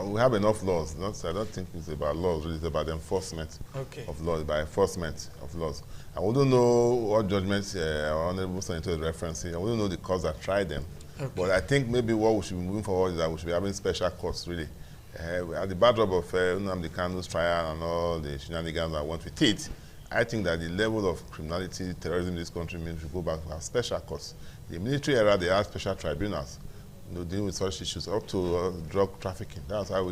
we have enough laws. I don't think it's about laws, really. It's about the enforcement of laws, by enforcement of laws. I wouldn't know what judgments our Honorable Senator is referencing. I wouldn't know the courts that tried them. But I think maybe what we should be moving forward is that we should be having special courts, really. At the backdrop of Nnamdi Kanu's trial and all the shenanigans that went with it, I think that the level of criminality, terrorism in this country means we should go back to have special courts. In the military era, they have special tribunals, dealing with such issues, up to drug trafficking. That's how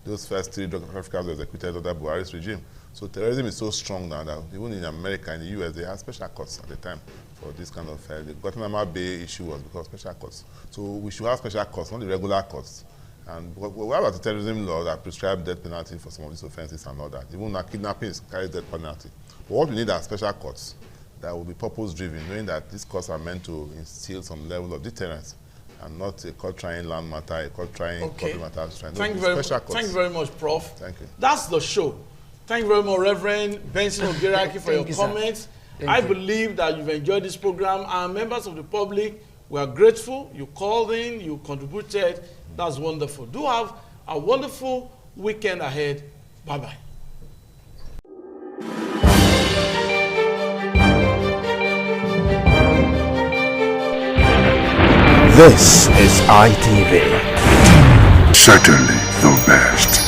those first 3 drug traffickers were executed under Buhari's regime. So terrorism is so strong now that even in America, in the US, they have special courts at the time for this kind of, the Guantanamo Bay issue was because of special courts. So we should have special courts, not the regular courts. And we have a terrorism law that prescribes death penalty for some of these offenses and all that. Even kidnapping carries death penalty. But what we need are special courts that will be purpose-driven, knowing that these courts are meant to instill some level of deterrence and not a court trying land matter, a court trying property matters. Thank you very much, Prof. Thank you. That's the show. Thank you very much, Reverend Benson Ogeraki, for your comments. I believe that you've enjoyed this program, and members of the public, we are grateful. You called in, you contributed. That's wonderful. Do have a wonderful weekend ahead. Bye-bye. This is ITV. Certainly the best.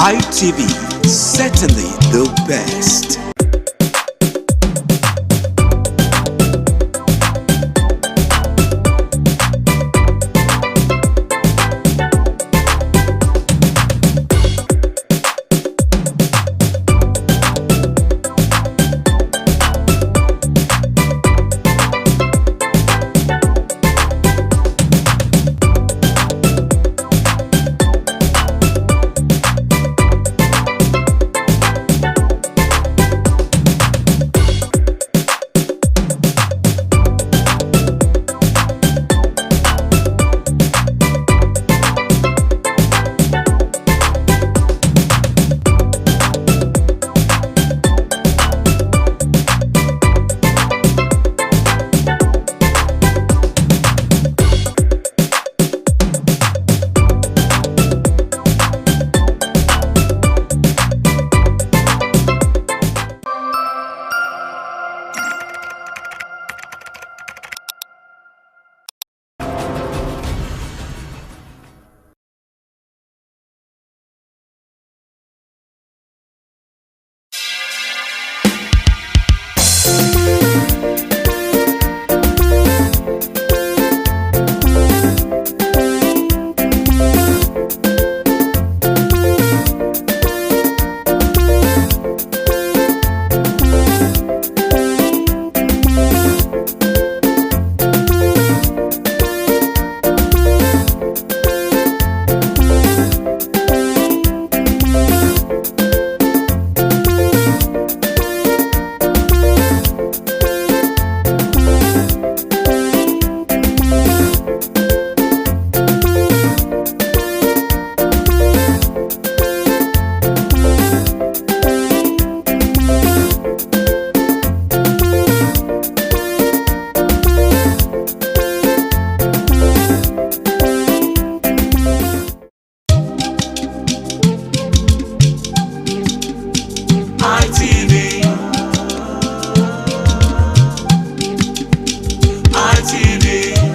ITV, certainly the best.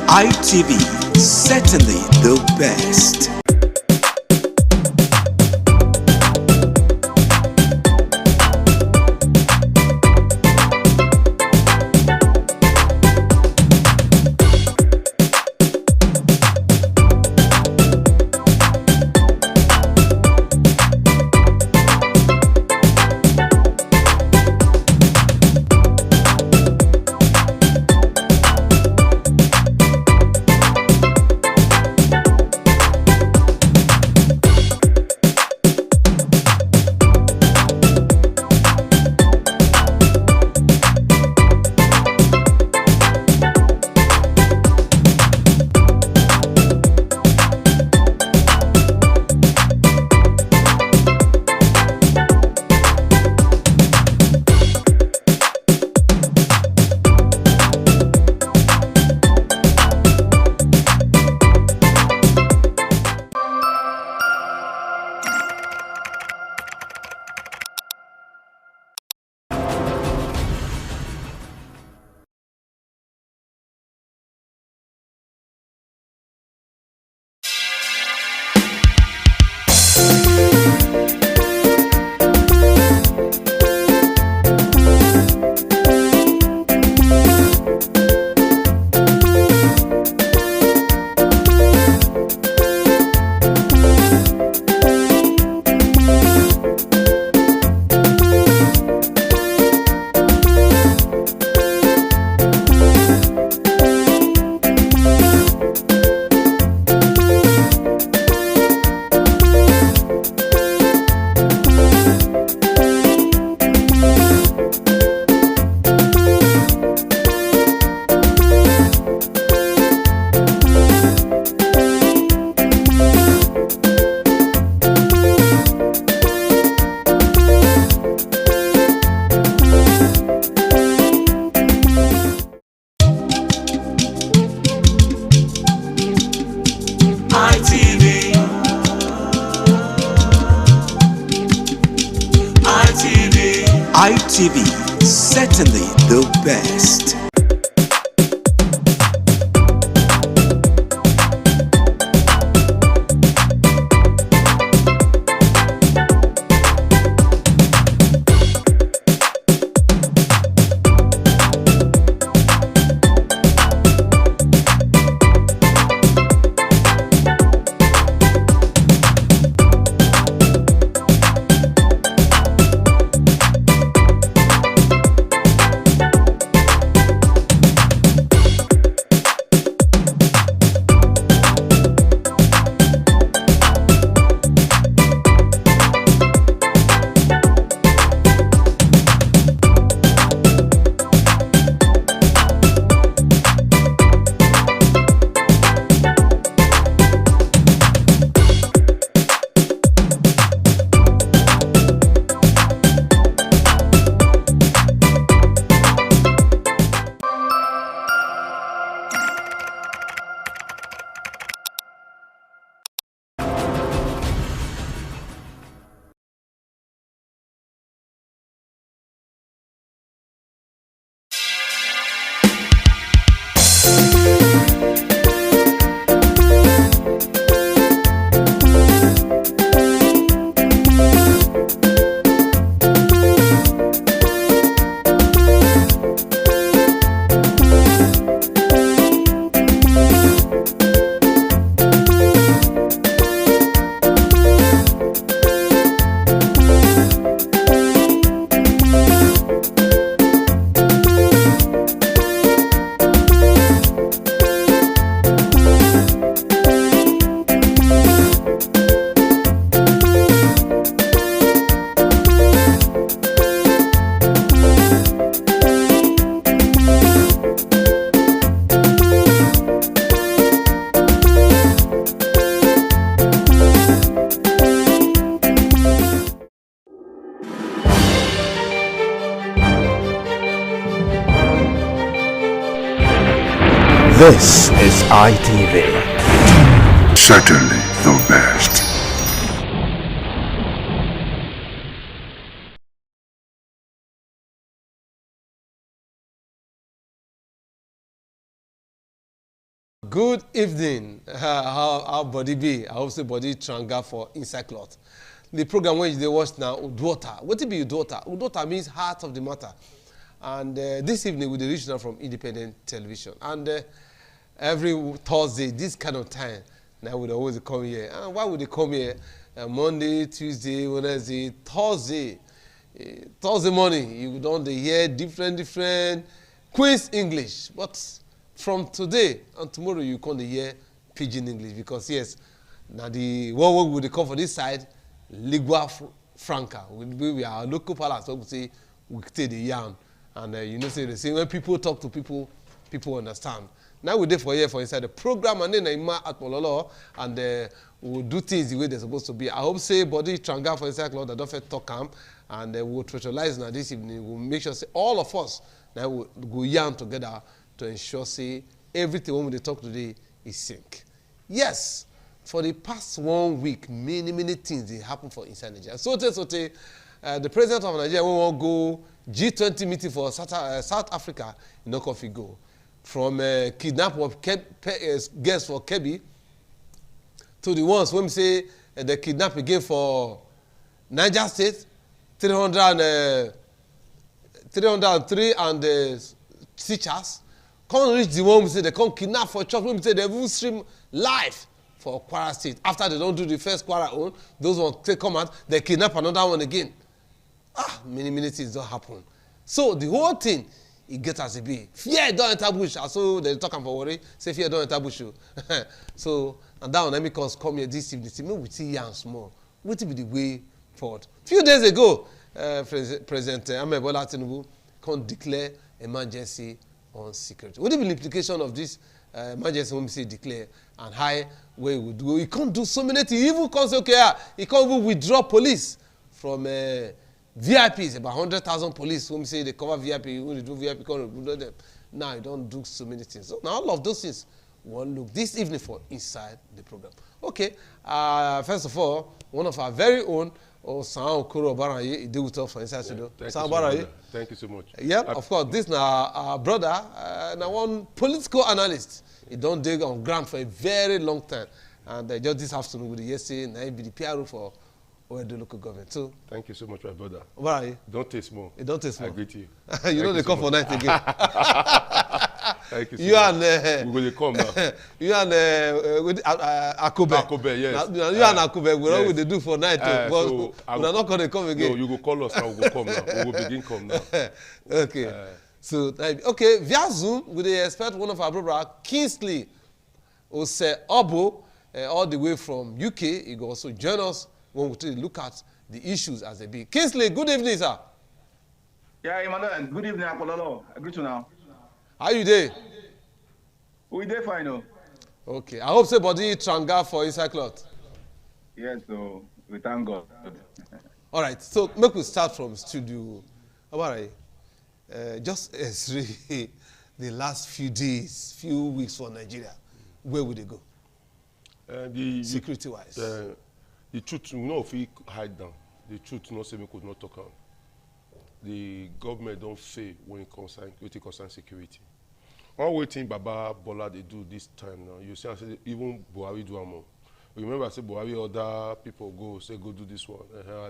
ITV, certainly the best. ITV, certainly the best. This is ITV. Certainly the best. Good evening. How body be? I hope say body tranga for inside cloth. The program when you watch now, Udwater. What it be Udwater? Udwater means heart of the matter. And this evening we reach now from Independent Television. And every Thursday, this kind of time, now we always come here. And why would they come here? Monday, Tuesday, Wednesday, Thursday. Thursday morning, you don't hear different Queen's English. But from today and tomorrow, you can't hear Pidgin English. Because yes, now the what would they come for this side? Lingua Franca. We are local palace, so we say we take the yarn. And you know, say the same when people talk to people, people understand. Now we're there for here for inside the program, and then I'm at Mololo, and we'll do things the way they're supposed to be. I hope say body tranga for inside cloud that don't talk camp, and we'll neutralize now this evening. We'll make sure say all of us now we'll go yarn together to ensure say everything when we talk today is sync. Yes, for the past 1 week, many things they happen for inside Nigeria. So the president of Nigeria will go G20 meeting for South Africa in Okofi go. From kidnap of guests for Kebbi to the ones when we say they kidnap again for Niger State, 303 and teachers. Can't reach the one we say they can't kidnap for church. When we say they will stream live for Kwara State. After they don't do the first Kwara own, those ones they come out, they kidnap another one again. Many things don't happen. So the whole thing, it gets as it be. Fear don't enter bush. So they talk about worry. Say fear don't enter bush. So and that one let me come here this evening. See me we see young small. What will be the way forward? Few days ago, President Ahmed Bola Tinubu can declare emergency on security. What will be the implication of this emergency when we say declare and how where he would go? He can't do so many things. He even can't say okay, he can't even withdraw police from VIPs, about 100,000 police. When we say they cover VIP, when they do VIP, can't remove them. Now you don't do so many things. So now all of those things, one look this evening for inside the program. Okay, first of all, one of our very own or San Okoro Baraye, he deal with us for inside studio. San Baraye. Thank you so much. Yeah, of course. This now our brother, now one political analyst. He don't dig on ground for a very long time. And just this afternoon with the yesterday, now he be the PRO for the local government. So thank you so much, my brother. Baraye. Don't taste more. It don't taste more. I greet you. You know they come for night again. Thank you so you much. And we will come now. You and Akube. Akube, yes. You and Akube, we know what they do for night. But so we're not going to come again. No, you go call us now. We will come now. We will begin come now. Okay. So, okay, via Zoom, we expect one of our brothers, Kingsley Ose Obo, all the way from UK. He will also join us when we look at the issues as they be. Kingsley, good evening, sir. Yeah, Emmanuel, good evening, Apollo. I greet you now. How you doing? We dey fine, oh. Okay, I hope somebody tranga for inside cloth. Yes, so we thank God. All right, so make we start from studio. All right, just the last few days, few weeks for Nigeria, where would they go? Security-wise. The truth, you know, if we hide down, the truth, not say we could not talk out. The government don't fail when it concerns security. One way thing Baba Bola they do this time now, you see, I say even Buhari do more. Remember, I say Buhari other people go say go do this one.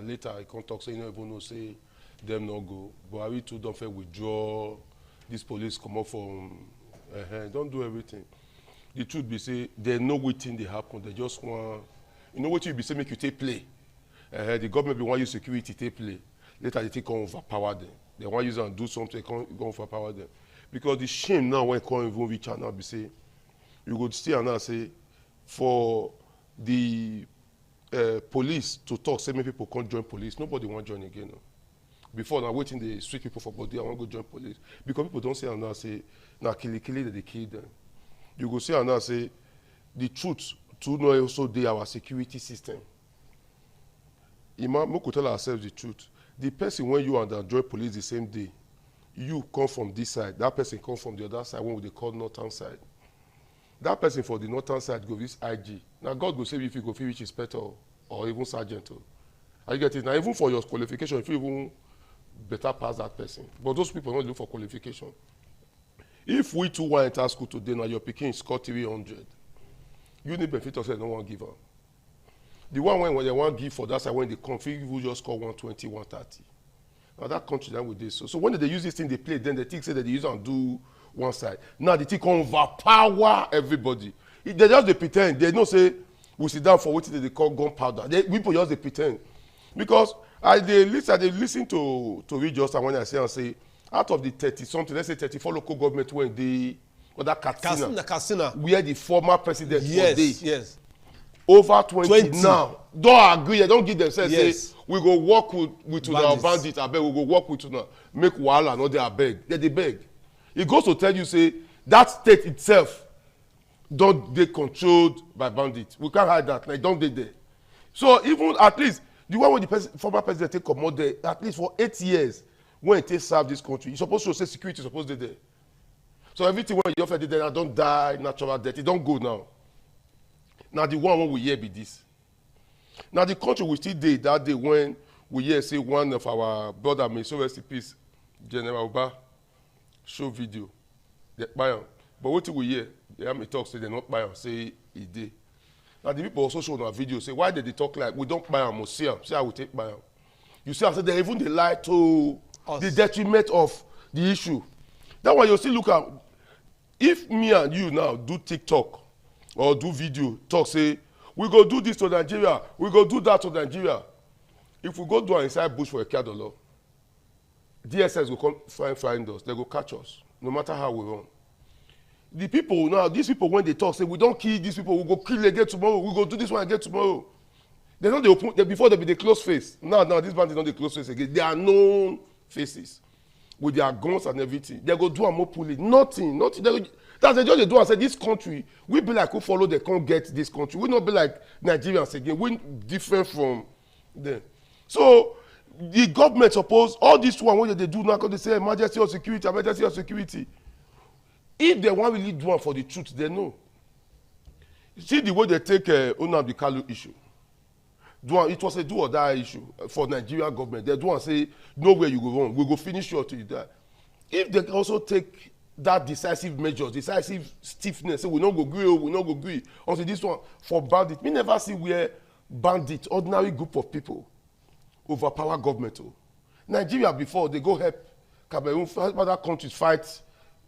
Later I can't talk, say you know even know say them not go. Buhari too don't fail withdraw. This police come up from. Don't do everything. The truth be say they know what thing they happen. They just want. You know what you be say make you take play. The government be want you security take play. Later they take on overpower them. They want you to do something, go overpower them. Because the shame now when come even reach out now be say, you go see and now say, for the police to talk, say many people can't join police. Nobody want to join again. No. Before now waiting the street people for body, I want to go join police. Because people don't say and now say, now kill that they kill them. You go see and now say, the truth to know also they our security system. We could tell ourselves the truth. The person when you and join police the same day, you come from this side, that person come from the other side, when they call northern side. That person for the northern side go this IG. Now God go say if you go reach inspector or even sergeant. I get it. Now even for your qualification, if you even better pass that person. But those people don't look for qualification. If we two want to enter school today, now your picking score 300, you need benefit of say no one give up. The one when they want to give for that side, when they come, you will just score 120, 130. Now that country then with this. So when they use this thing, they play, then they think say that they use and do one side. Now they think overpower everybody. They just they pretend. They don't say we sit down for what they call gunpowder. People just they pretend. Because they listen to read just when I say out of the 30 something, let's say 34 local government when they other Katsina, where the former president yes. Over 20 now. Don't agree. Don't give themselves. Say, we go work with our bandits. I beg. We go work with now. Make wahala. No, they are beg. They beg. It goes to tell you, say, that state itself don't they controlled by bandits. We can't hide that. Like, don't they there. So even at least, the one with the former president take come out there, at least for 8 years, when they serve this country, you're supposed to say security is supposed to be there. So everything when you offer there, I don't die natural death. It don't go now. Now the one we hear be this. Now the country we still did that day when we hear say one of our brother may so rest in peace, General Uba, show video. They buy on. But what we hear, they have me talk say they not buy on, say he did. Now the people also show on our video say why did they talk like we don't buy on museum? Say I will take buy on. You see, I said they even they lie to us. The detriment of the issue. That's why you still look at if me and you now do TikTok or do video, talk, say, we go do this to Nigeria, we go do that to Nigeria. If we go do an inside bush for a Kedolo, DSS will come find us, they go catch us, no matter how we run. The people now, these people, when they talk, say, we don't kill these people, we go kill again tomorrow, we go do this one again tomorrow. They know they open, before they be the close face. Now, this band is not the close face again. They are known faces with their guns and everything. They go do a more pulling. Nothing. That's the judge they do and say this country, we be like who follow they can't get this country. We not be like Nigerians again. We different from them. So the government suppose all this one what they do now because they say emergency or security. If they want really do one for the truth, they know. See the way they take Nnamdi Kanu issue. it was a do or die issue for Nigerian government. They do and say, nowhere you go wrong. We go finish you till you die. If they also take that decisive measures, decisive stiffness, say we not go agree, until this one for bandit. We never see where bandit, ordinary group of people, overpower government. Nigeria before, they go help Cameroon, other countries fight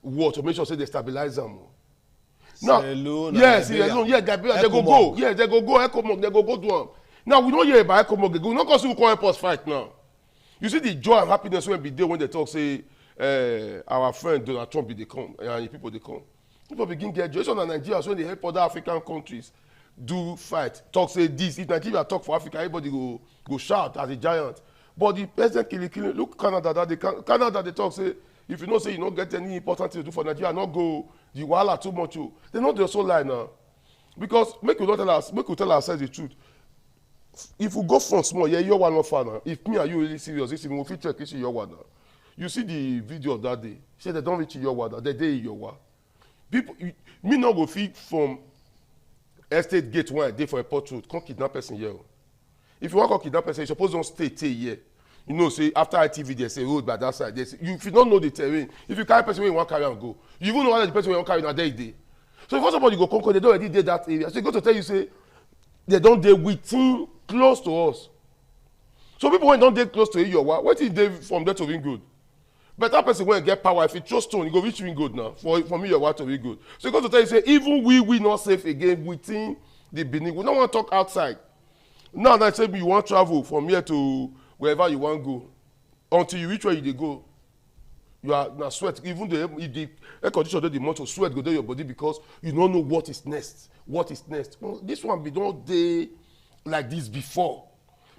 war to make sure say they stabilize them. Now, yes, they go, yes, they go ECOMOG, they go do them. Now, we don't hear about ECOMOG, they go, not because we can't help us fight now. You see the joy and happiness when be there when they talk, say, our friend Donald Trump, they come, and people, they come. People begin to get joy. So in Nigeria, so when they help other African countries do fight, talk, say this. If Nigeria talk for Africa, everybody go shout as a giant. But the president killing, look, Canada, they talk, say, if you don't say you don't get any important thing to do for Nigeria, not go, the wahala too much. They not just so lie now. Because make we tell ourselves the truth. If we go from small, yeah, you're one of far. If me and you really serious, this will fit check this your one now. You see the video of that day. Say they don't reach your water, they day your water. People, me not go feed from estate gate one day for a port road, come kidnap person here. If you want to kidnap person, you suppose don't stay here. You know, say after ITV they say road by that side. They say, if you don't know the terrain, if you carry person where you want to carry and go, you even know what the person where you want to carry na day. So if somebody go conquer, they don't already did that area. So they go to tell you say they don't dey within close to us. So people when don't dey close to you, what is they from there to Ring Good? But that person when get power, if you trust stone, you go reach Ring Good now. For me, your to Ring Good. So he goes to tell you say even we not safe again within the Benin. We don't want to talk outside. Now that say you want to travel from here to wherever you want to go, until you reach where you go, you are now sweat. Even the air conditioner the month of sweat go down your body because you don't know what is next. What is next? Well, this one be don't day like this before.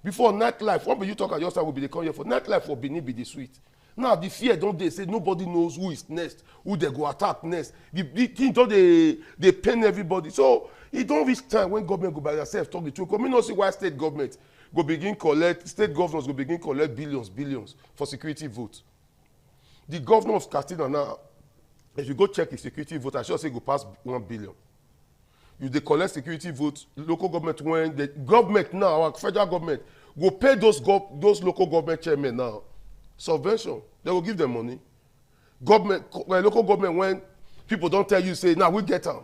Before nightlife, what be you talk at your side will be the come here for nightlife for Benin be the sweet. Now the fear don't they say nobody knows who is next, who they go attack next. The thing don't they pain everybody. So it don't reach time when government go by themselves talk the truth. Because me not see why state government go begin collect, state governors go begin collect billions for security votes. The governor of Katsina now, if you go check his security vote, I should say go past 1 billion. You they collect security votes, local government when the government now, our federal government, will pay those local government chairmen now subvention. They will give them money. Local government when people don't tell you say now we get them.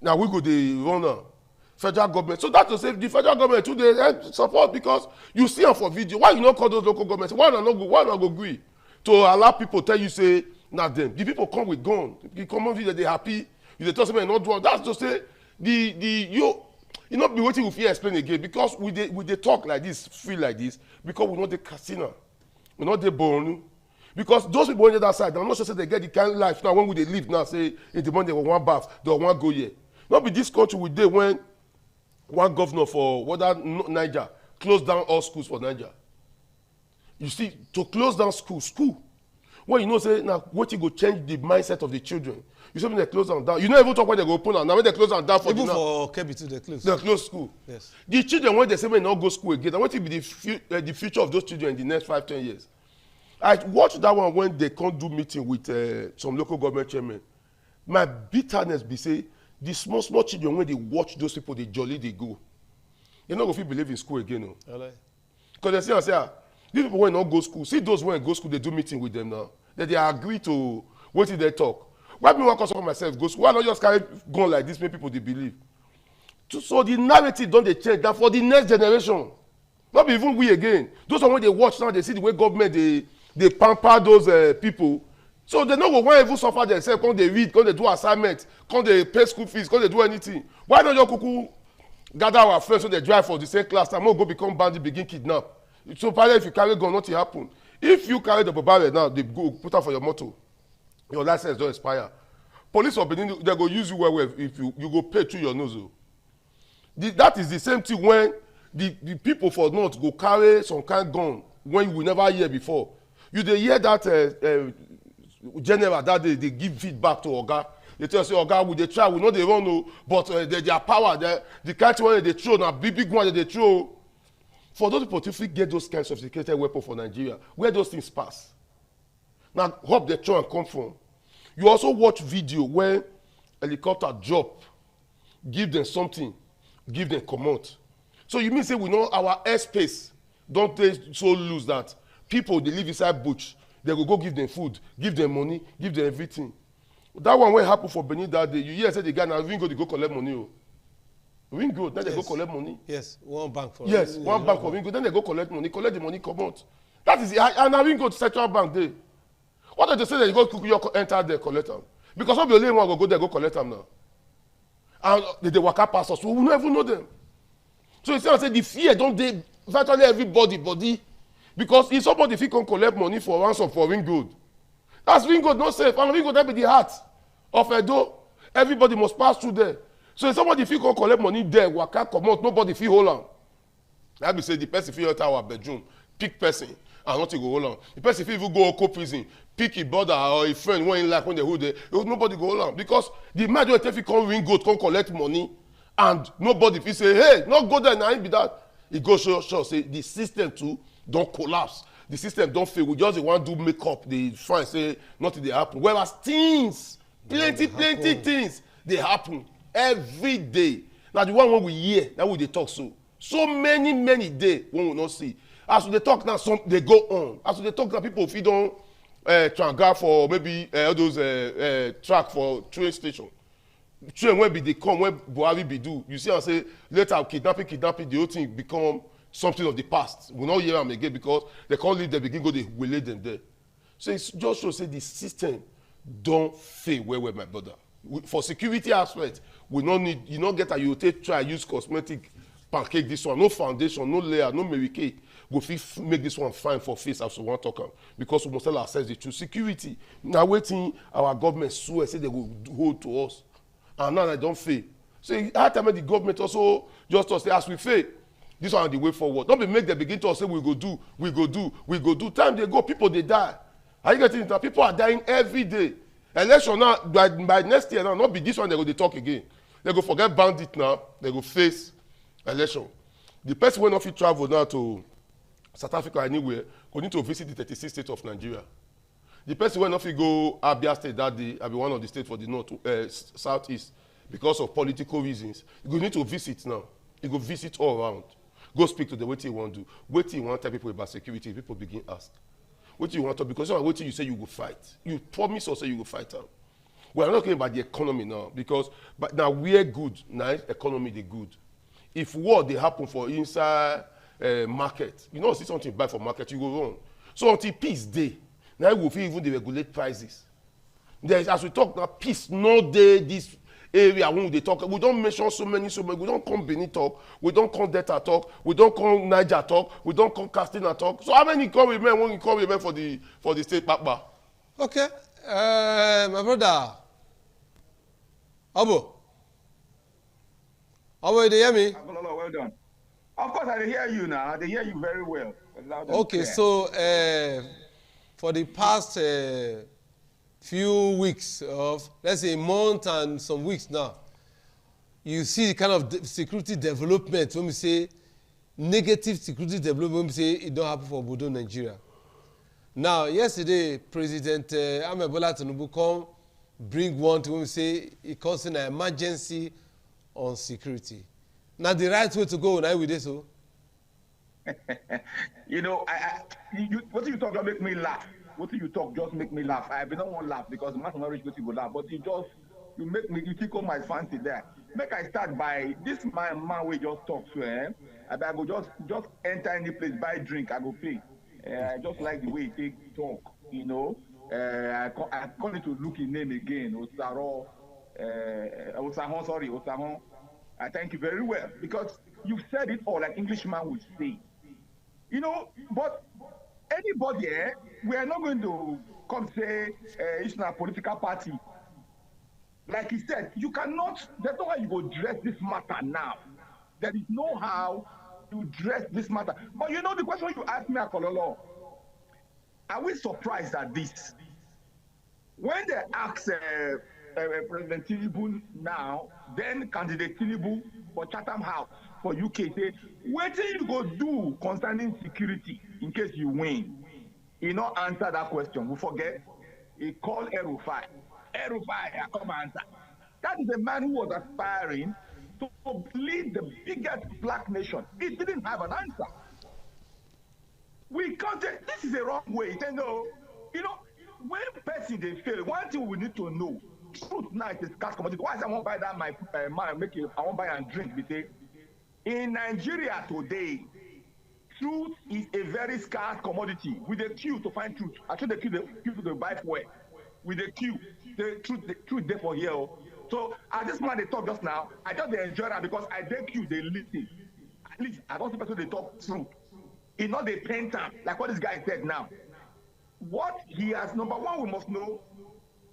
Now we go the runner. Federal government. So that to say the federal government too they support because you see them for video. Why you not call those local governments? Why not go agree to allow people tell you say not them. The people come with gun. The common video they happy. You they tell somebody not do. That's to say you not be waiting with you explain again because we they talk like this, feel like this because we know the casino, we know the born. Because those people on the other side, I'm not sure say they get the kind of life now when we they live now. Say in the morning they want bath, they want go here. Not be this country we did when one governor for whether Niger closed down all schools for Niger. You see, to close down school. Well, you know, say now what you go change the mindset of the children. You say when they close them down, you know even talk when they go open now. Now when they close them down for even for Kebbi too, they close. They close school. Yes. The children when they say when they not go school again, and what will be the future of those children in the next 5-10 years? I watched that one when they can't do meeting with some local government chairman. My bitterness be say the small children when they watch those people, they jolly they go. They not go feel believe in school again, no. Because they say and say, these people when not go school, see those when go school, they do meeting with them now. That they agree to what did they talk. Why me want to for myself go school? Why not just carry gun like this? Make people they believe. So the narrative don't they change that for the next generation. Not be even we again. Those are when they watch now, they see the way government they pamper those people. So they no go when even suffer themselves, come they read, come they do assignment, come they pay school fees, come they do anything. Why don't you kuku gather our friends so they drive for the same class and go become bandit, begin kidnap? So probably if you carry gun, nothing happen. If you carry the barrel now, they go put out for your motor. Your license don't expire. Police of Benin, they go use you well if you go pay through your nose. That is the same thing when the people for North go carry some kind of gun when you will never hear before. You dey hear that general that they give feedback to Oga. They tell say Oga we dey try, we know they run no, but their power, the kind of one they throw na big one they throw. For those people to fit get those kinds of sophisticated weapons for Nigeria, where those things pass. Now hope they try and come from. You also watch video where helicopter drop, give them something, give them command. So you mean say we know our airspace don't take so loose that people they live inside bush, they go give them food, give them money, give them everything. That one when happen for Benin that day, you hear say the guy now Ringo they go collect money. Oh. Ringo, then they go collect money. Yes, one bank for one bank for Ringo, then they go collect the money, come out. That is and now Ringo to Central Bank day. What did they say that you go enter there collect them? Because some of the one go there go collect them now. And they work out past us, so we don't even know them. So you say the fear don't they virtually everybody body. Because if somebody if he can collect money for ransom for Ringo, that's Ringo not safe. And Ringo that be the heart of Edo. Everybody must pass through there. So if somebody if he can collect money there, waka come out, nobody feel hold on. Let me say the person feel enter our bedroom, pick person, and not to go hold on. The person if even go to prison, pick a brother or a friend when he like when they hold there, nobody go hold on. Because the man if he come Ringo come collect money, and nobody if say, hey, not go there now, be that. It goes sure say the system too don't collapse. The system don't fail. We just want to do makeup. They try and say nothing they happen. Whereas things, plenty things they happen every day. Now the one when we hear, that we they talk so many days when we not see. As they talk now, some they go on. As they talk now, people if you don't transfer for maybe all those track for train station. Train when they come when Buhari be do. You see, I say later kidnapping, the whole thing become something of the past. We not hear them again because they can't leave them begin go they will lay them there. So it's just to say the system don't fail well, my brother. For security aspect, we don't need you not get a you take try use cosmetic pancake this one, no foundation, no layer, no Mary Kay. Go make this one fine for face as we want to talk because we must tell ourselves the truth. Security. Now waiting our government swear say they will hold to us. And now they don't fail. So how time the government also just to say as we fail, this one is the way forward. Don't be make them begin to say we go do. Time they go, people they die. Are you getting it? People are dying every day. Election now by next year now, not be this one they go they talk again. They go forget bandit now. They go face election. The person will not fit travel now to South Africa anywhere. Go need to visit the 36 states of Nigeria. The person will not fit go Abia State that day. I be one of the states for the north, southeast because of political reasons. You go need to visit now. You go visit all around. Go speak to them. What you want to do? What you want to tell people about security? People begin ask. What you want to? Because what you say you will fight. You promise us you will fight out. We are not talking about the economy now because but now we are good. Now economy they good. If war they happen for inside market, you know see something bad for market you go wrong. So until peace day, now we will feel even they regulate prices. There is as we talk now peace no day this. Area when they talk, we don't mention so many. We don't come Benin talk, we don't come Delta talk, we don't come Niger talk, we don't come Castina talk. So how many come women when you come women for the state papa? Okay, my brother, Abo, you hear me? Well done. Of course, I hear you now. They hear you very well. Okay, so for the past few weeks of let's say a month and some weeks now, you see the kind of security development when we say negative security development when we say it don't happen for Obodo Nigeria. Now yesterday President Ahmed Bola Tinubu come bring one to when we say it causing an emergency on security. Now the right way to go now with this so. You know, what you talk about make me laugh. What you talk just make me laugh. I don't want to laugh because the man not reach go laugh. But you tickle my fancy there. Make I start by this man we just talk to him. I go just enter any place, buy drink, I go pay. I just like the way he take talk, you know. I call it to look his name again. Osahon. I thank you very well because you said it all like Englishman would say. You know, but anybody, we are not going to come say it's not a political party. Like he said, you cannot, there's no way you go dress this matter now. There is no how to dress this matter. But you know the question you asked me, Akololo, are we surprised at this? When they ask President Tinubu now, then candidate Tinubu for Chatham House for UK, say, what do you go do concerning security in case you win? He not answer that question. We forget. He called El-Rufai. El-Rufai, come answer. That is a man who was aspiring to lead the get Black Nation, it didn't have an answer. We can't say this is the wrong way. Say no. You know, when person they fail, one thing we need to know. Truth now is a scarce commodity. Why is I won't buy that my man make it, I won't buy and drink with it. In Nigeria today, truth is a very scarce commodity. With a queue to find truth. I should the queue to buy fuel. With the queue, the truth there for here. So as this man they talk just now, I just they enjoy that because I dey queue, they listen. At least I don't see people they talk truth. It's not the painter, like what this guy said now. What he has, number one, we must know,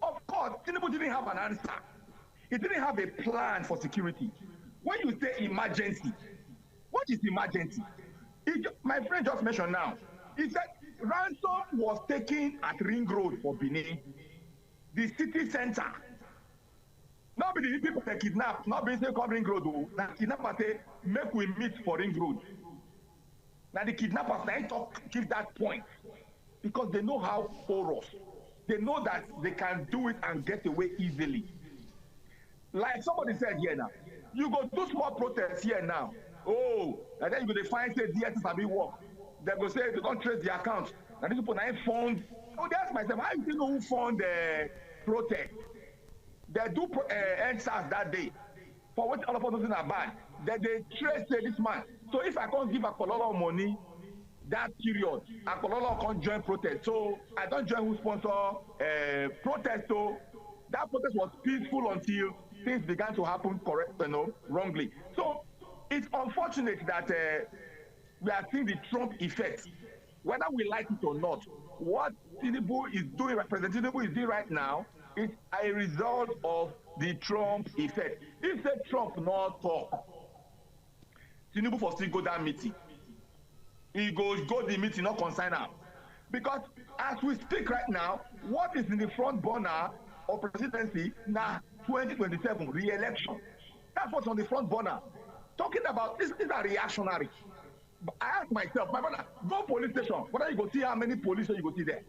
of course, Tinubu didn't have an answer. He didn't have a plan for security. When you say emergency, what is emergency? My friend just mentioned now, he said ransom was taken at Ring Road for Benin, the city center. Not be the people they kidnap, not be say come Ring Road, now kidnapper say, make we meet for Ring Road. Now the kidnappers, they talk, give that point because they know how porous. They know that they can do it and get away easily. Like somebody said here now, you go do small protests here now. Oh, and then you go to find say DSS have been work. They go say they don't trace the account. And these people now fund. Oh, they ask myself, how do you know who fund the protest? They do NSAS that day. For what all of us are bad. That they trace this man. So if I can't give a lot of money that period, I can't join protest. So I don't join who sponsor protest. So that protest was peaceful until things began to happen wrongly. So it's unfortunate that we are seeing the Trump effect, whether we like it or not. What Tinubu is doing, President Tinubu is doing right now, is a result of the Trump effect. If the Trump not talk, Tinubu for still go that meeting. He go the meeting, not consign am. Because as we speak right now, what is in the front burner of presidency now 2027 re-election? That's what's on the front burner. Talking about this is a reactionary. But I ask myself, my brother, go police station. Whether you go see how many police you go see there.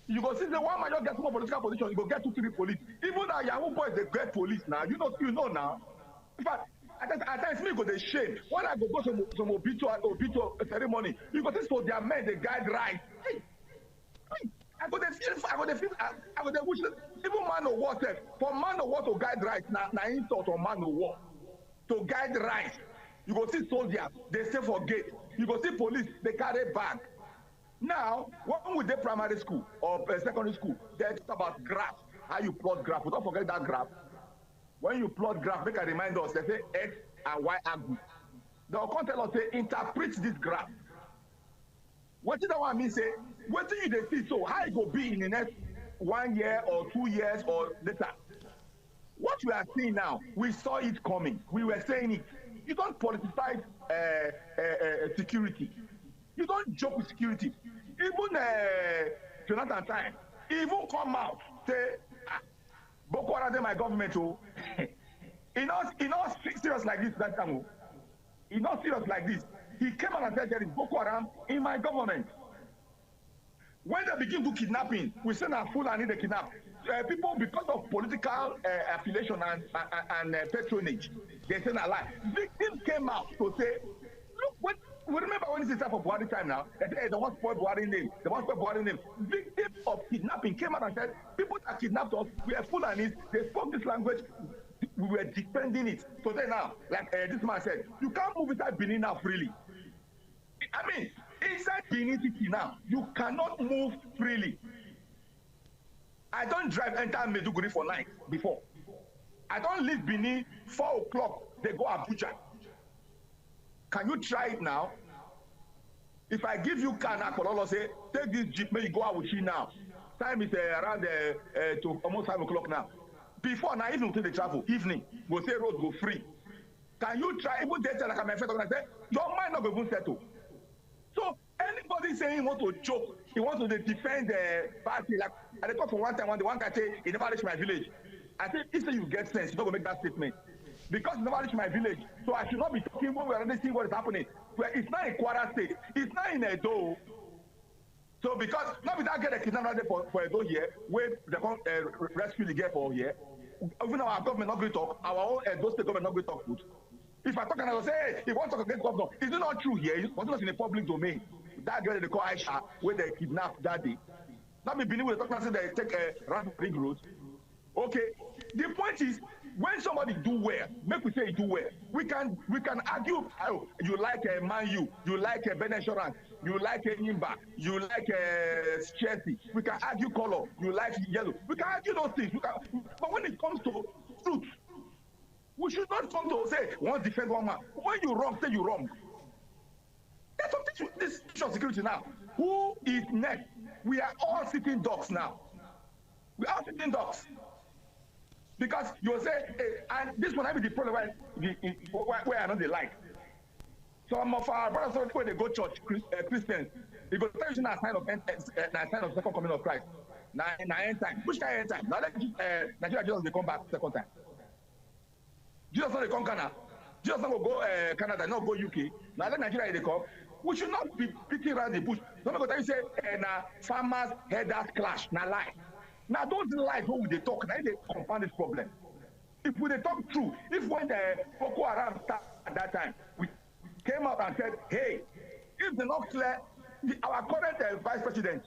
You go see the one man just get more political position, you go get 2-3 police. Even now Yahoo boys they get police now. You know now. In fact, at times me go the shame. When I go some obituary ceremony, you go see so their men they guide right. Hey, I go the wish even man of war said for man of war to guide right now insult on man of war. To guide right. You go see soldiers, they stay for gate. You go see police, they carry bag. Now, when we did primary school or secondary school, they talk about graph, how you plot graph. We don't forget that graph. When you plot graph, make a remind us, they say X and Y are good. They'll come tell us, say, interpret this graph. What did that one mean say? What do you see? So how it will be in the next 1 year or 2 years or later? What we are seeing now, we saw it coming. We were saying it. You don't politicize security. You don't joke with security. Even Jonathan Time, even come out, say, Boko Haram, my government, oh. He not serious like this that time. He not serious like this. He came out and said there is Boko Haram in my government. When they begin to kidnapping, we send a fool and need to kidnap. People, because of political affiliation and patronage, they send a lie. Victims came out to say, look, we remember when it's time for Buhari time now, they say, hey, they want to spoil Buhari name. They want to spoil Buhari name. Victims of kidnapping came out and said, people that kidnapped us, we are Fulanis, they spoke this language, we were defending it. So say now, like this man said, you can't move inside Benin now freely. I mean, inside Benin City now, you cannot move freely. I don't drive enter Maiduguri for night before. I don't leave Benin 4 o'clock, they go Abuja. Can you try it now? If I give you car now, Kololo say, take this jeep, may you go out with you now. Time is around to almost 5 o'clock now. Before now, even until the travel, evening, we'll say road go free. Can you try, even they tell like my friend, I say, your mind not go even settle. So anybody saying he want to joke, he wants to defend the party, like I talk for one time when the one guy say he never reached my village. I say if you get sense, you're not gonna make that statement. Because he never reached my village, so I should not be talking when we're already seeing what is happening. Well, it's not in Kwara State, it's not in Edo. So because not without getting a kidnapper for Edo here, where they come rescue the girl for here, even our government not going to talk, our own Edo state government not going to talk food. If I talk and I will say, hey, if you want to talk against governor, is it not true here? It was not in the public domain. That girl they call Aisha, where they kidnapped that day. Now me believe with the talk and say they take a random ring road. Okay. The point is, when somebody do well, make we say he do well. We can argue. Oh, you like a Man U, you like a Ben Insurance, you like a Nimba, you like a Chelsea. We can argue color. You like yellow. We can argue those things. But when it comes to truth, we should not come to say one defend one man. When you wrong, say you wrong. There's something to this issue of security now. Who is next? We are all sitting ducks now. We are sitting ducks. Because you say, hey, and this one I be the problem where I know they like. Some of our brothers when they go church, Christians, they go tell you a sign of second coming of Christ. Now end time. Which kind of end time? Now let Nigeria Jesus they come back second time. Jesus not they come Canada. Jesus not go Canada, not go UK. Now let Nigeria they come. We should not be beating around the bush. Don't go tell you say farmers headers clash. Now lie. Now those lies when they talk, now they compound this problem. If we they talk true, if when the Boko Haram started at that time, we came out and said, hey, if they're not clear, our current vice president,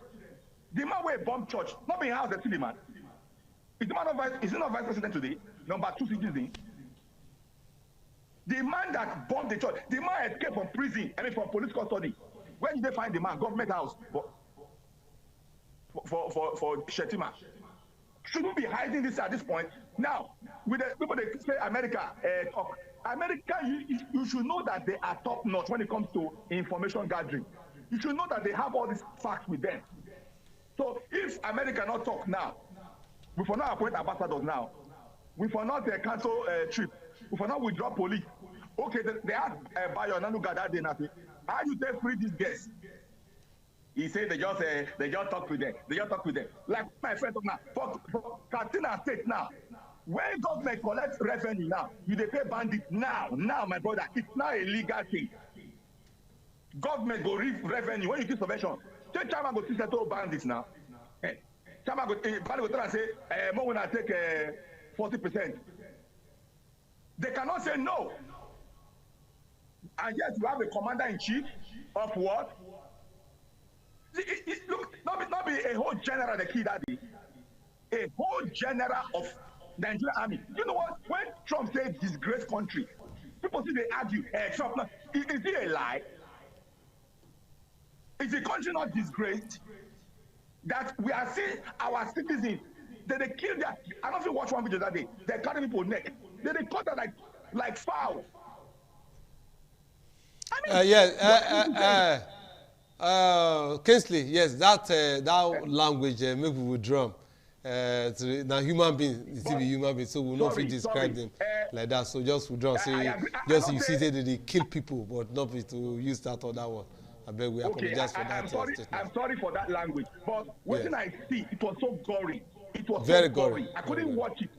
the man who bomb church, not being house, the man. Is he not vice president today? Number 2 citizen. The man that bombed the church, the man escaped from prison, from police custody. Where did they find the man? Government house. For Shetima. Shouldn't be hiding this at this point. Now, with the people they say America, America, you should know that they are top notch when it comes to information gathering. You should know that they have all these facts with them. So if America not talk now, we for not appoint ambassadors now, we for not cancel trip, we for not withdraw police. Okay, they asked Bayo Nanuga that day, how you take free these guests? He said they just talk with them. They just talk with them. Like my friend talk now, for Katsina State now, when government collects revenue now, you they pay bandits now, my brother, it's now a legal thing. Government go reap revenue when you give subvention. Say Chama go to settle bandits now. Chama go tell and say, more when I take 40%. They cannot say no. And yet you have a commander-in-chief of what? Look, not be a whole general the key that day. A whole general of Nigerian army. You know what? When Trump said disgrace country, people see they argue, Trump, is it a lie? Is the country not disgraced? That we are seeing our citizens, they kill their, I don't know if you watch one video that day, they're cutting people's neck. They cut them like foul. I mean, Kingsley, yes, that language make we withdraw. Now human beings, it be human beings, so we will not describe them like that. So just withdraw. Say just you see that they kill people, but not to use that or that one. I beg we apologize for that. I'm sorry for that language, but when I see, it was so gory. It was very so gory. I couldn't watch it.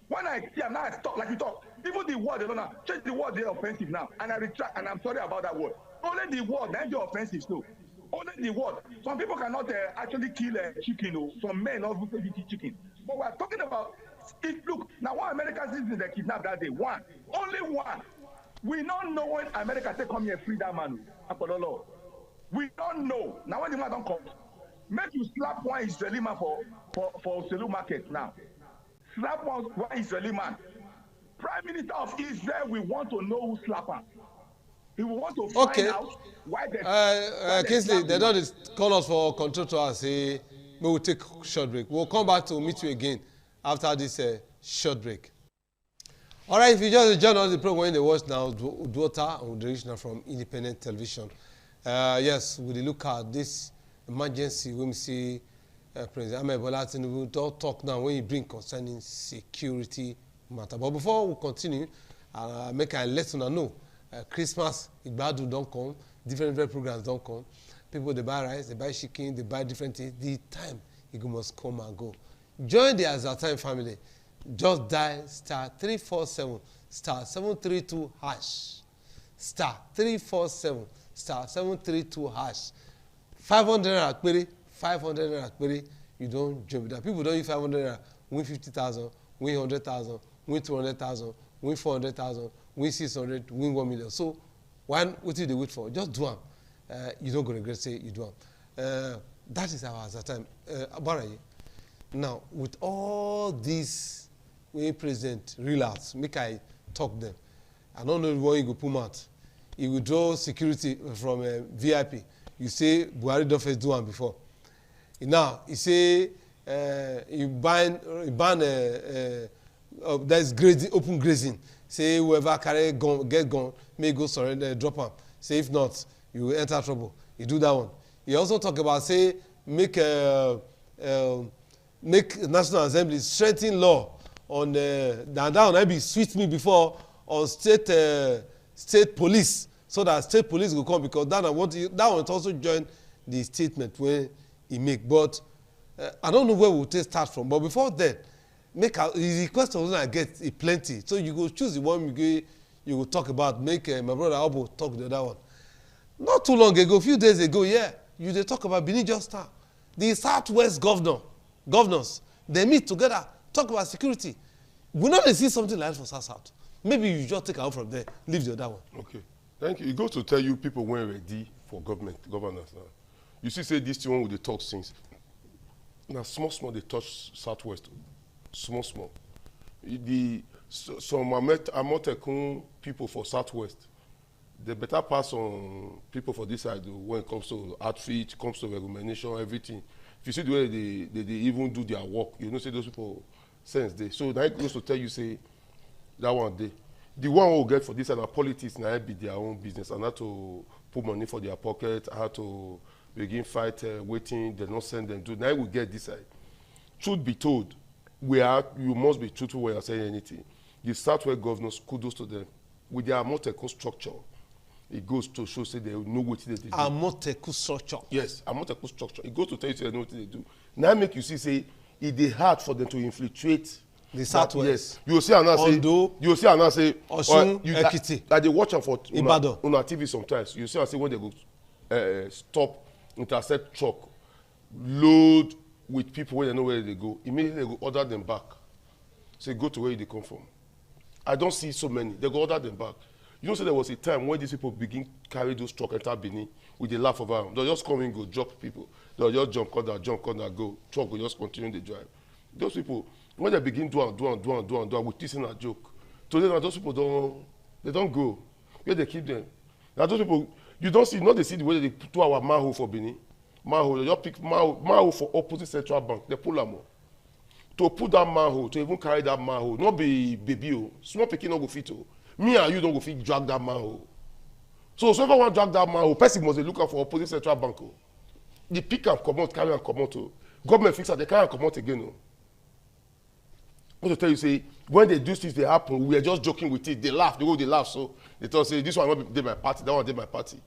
When I see, now I stop like you talk. Even the word, they don't know. Change the word, they're offensive now, and I retract, and I'm sorry about that word. Only the word, that's the offensive too. Only the word. Some people cannot actually kill a chicken. Some men not eat chicken. But we're talking about it. Look, now one American citizen they kidnapped that day. One, only one. We don't know when America say come here free that man. We don't know. Now when the man don't come, make you slap one Israeli man for Selu market now. Slap one Israeli man. Prime Minister of Israel, we want to know who slap him. We want to find out why they. Kingsley, they don't call us for control to us. Say, we will take a short break. We'll come back to meet you again after this short break. All right, if you just join us the program in the watch now, Udwota and Udrishna from Independent Television. Yes, we look at this emergency when we see President Ahmed Bola Tinubu don't talk now when you bring concerning security matter. But before we continue, make a lesson I know. Christmas, Igbadu don't come, different programs don't come. People they buy rice, they buy chicken, they buy different things. The time it must come and go. Join the Azatime family. Just dial *347 *732 hash. *347 *732 hash. 500 naira query, 500 naira query. You don't join with that. People don't use 500 naira, win 50,000, win 100,000, win 200,000, win 400,000, win 600, win 1 million. So what do they wait for? Just do them. You don't go regret say you do them. That is our time. Abaraye. Now, with all these when president relax, make I talk them. I don't know what you go put out. You withdraw security from VIP. You say Buhari don't first do one before. Now you say you ban there's grazing, open grazing. Say whoever carry gun, get gun, may go surrender, drop them. Say if not, you will enter trouble. You do that one. You also talk about say make National Assembly strengthen law on that one be sweet me before on state police, so that state police will come, because that one also join the statement where he make. But I don't know where we'll start from. But before that, the question I get is plenty. So you go choose the one you will talk about. Make my brother Albo talk the other one. Not too long ago, a few days ago, you they talk about Benin just now. The Southwest governors, they meet together, talk about security. We not see something like that for South. Maybe you just take out from there, leave the other one. Okay, thank you. It goes to tell you people weren't ready for governance now. You see, say this one with the talk since. Now, small, they touch Southwest. Small. Some Amotekun people for Southwest, they better pass on people for this side when it comes to outfit, comes to regulation, everything. If you see the way they even do their work, you know, say those people sense they. So now it goes to tell you, say, that one day. The one who get for this and politics now be their own business, and how to put money for their pocket, how to begin fight, waiting, they not send them to. Now we get this side. Truth be told, you must be truthful when you're saying anything. The Southwest governors, kudos to them. With their Amotekun structure, it goes to show say they know what they do. Amotekun structure? Yes, Amotekun structure. It goes to tell you they know what they do. Now make you see, say, it is hard for them to infiltrate the Southwest. Yes. You will see another say, Osun, Ekiti. Like they watch them for Ibadan. on TV sometimes. You see when they go stop, intercept truck, load with people when they know where they go. Immediately they go order them back. Say go to where they come from. I don't see so many. They go order them back. You know, so there was a time when these people begin carry those truck enter Benin with a laugh over them. They'll just come in, go drop people. They'll just jump, go. Truck will just continue the drive. Those people, when they begin do with this in a joke, today now those people don't go. Where they keep them. Now those people, you don't see, they see the way they put our manhole for Benin. Manhole, they just pick manhole for opposite central bank. They pull them. To put that manhole, to even carry that manhole, not be baby, small picking not go fit. Me and you don't go fit drag that manhole. So if everyone drag that manhole, person must be looking for opposite central bank. The pick and come out, carry and come out. Government fix it, they carry and come out again. I want to tell you, say, when they do things, they happen, we are just joking with it. They laugh, they laugh. So they tell say, this one will not be my party, that one will be my party.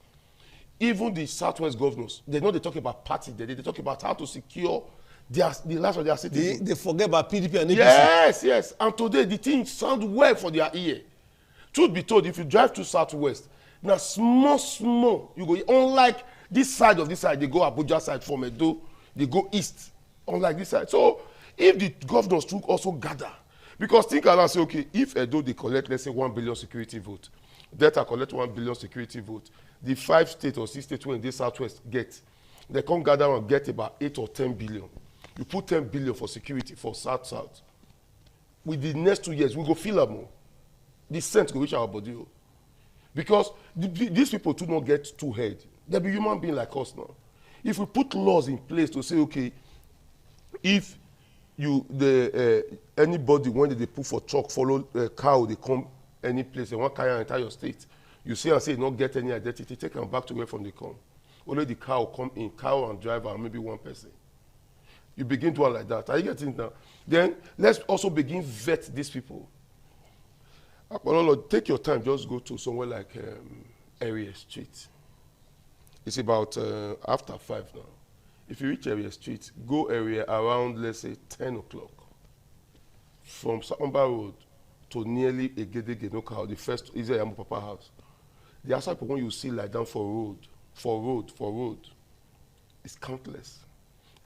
Even the Southwest governors, they know they talk about party, they talk about how to secure the lives of their citizens. They forget about PDP and APC. Yes. And today, the thing sound well for their ear. Truth be told, if you drive to Southwest, now small, you go, unlike this side, they go Abuja side from Edo, they go east, unlike this side. So, if the governors too also gather, because think and say, okay, if Edo they collect, let's say 1 billion security vote, Delta collect 1 billion security vote, the 5 states or 6 states when the Southwest get, they come gather and get about 8 or 10 billion. You put 10 billion for security for South. With the next 2 years, we go feel them more. The scent will reach our body. Because these people do not get too head. They be human beings like us now. If we put laws in place to say, okay, if anybody when they put for truck follow cow, they come any place, they want carry an entire state. You see and say not get any identity, take them back to where from they come. Only the cow come in, cow and driver, and maybe one person. You begin to one like that. Are you getting it now? Then let's also begin vet these people. Take your time, just go to somewhere like Area Street. It's about after 5 now. If you reach Area Street, go area around, let's say, 10 o'clock. From Samba Road to nearly Egede Genoka, the first Israel Papa house. The outside people when you see like down for road, it's countless.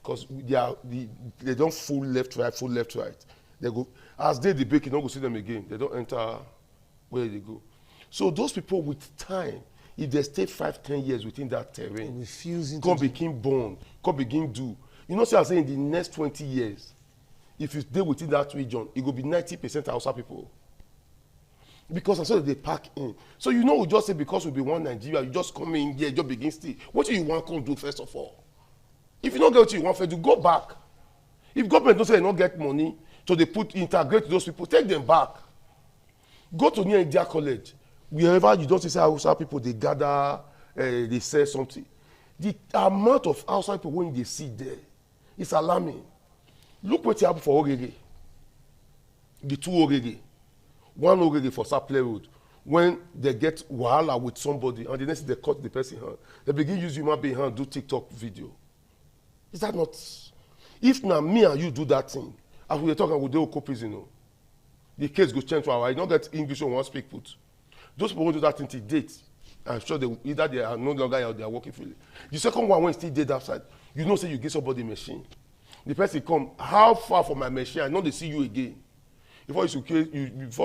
Because they don't full left, right. They go, as they break, you don't go see them again. They don't enter where they go. So those people with time, if they stay 5-10 years within that terrain, come begin born, come begin do. You know, so I'm saying in the next 20 years, if you stay within that region, it will be 90% Hausa people. Because that's what they pack in. So you know, we just say because we be one Nigeria, you just come in here, just begin stay. What do you want to do first of all? If you don't get what you want to do, go back. If government don't say they don't get money, so they integrate those people, take them back. Go to near India College. Wherever you don't see Hausa people, they gather, they say something. The amount of Hausa people when they see there, it's alarming. Look what happened for Orege. The two Orege. One Orege for Saple Road. When they get wahala with somebody and the next they cut the person hand, they begin use human being hand, do TikTok video. Is that not? If now me and you do that thing, as we were talking with the prison, you know, the case go change to our, you don't get English or one speak put. Those people who do that thing till date, I'm sure they either they are no longer out, they are working freely. The second one, when still dead outside, you know, say you give somebody a machine. The person come, how far from my machine? I know they see you again. Before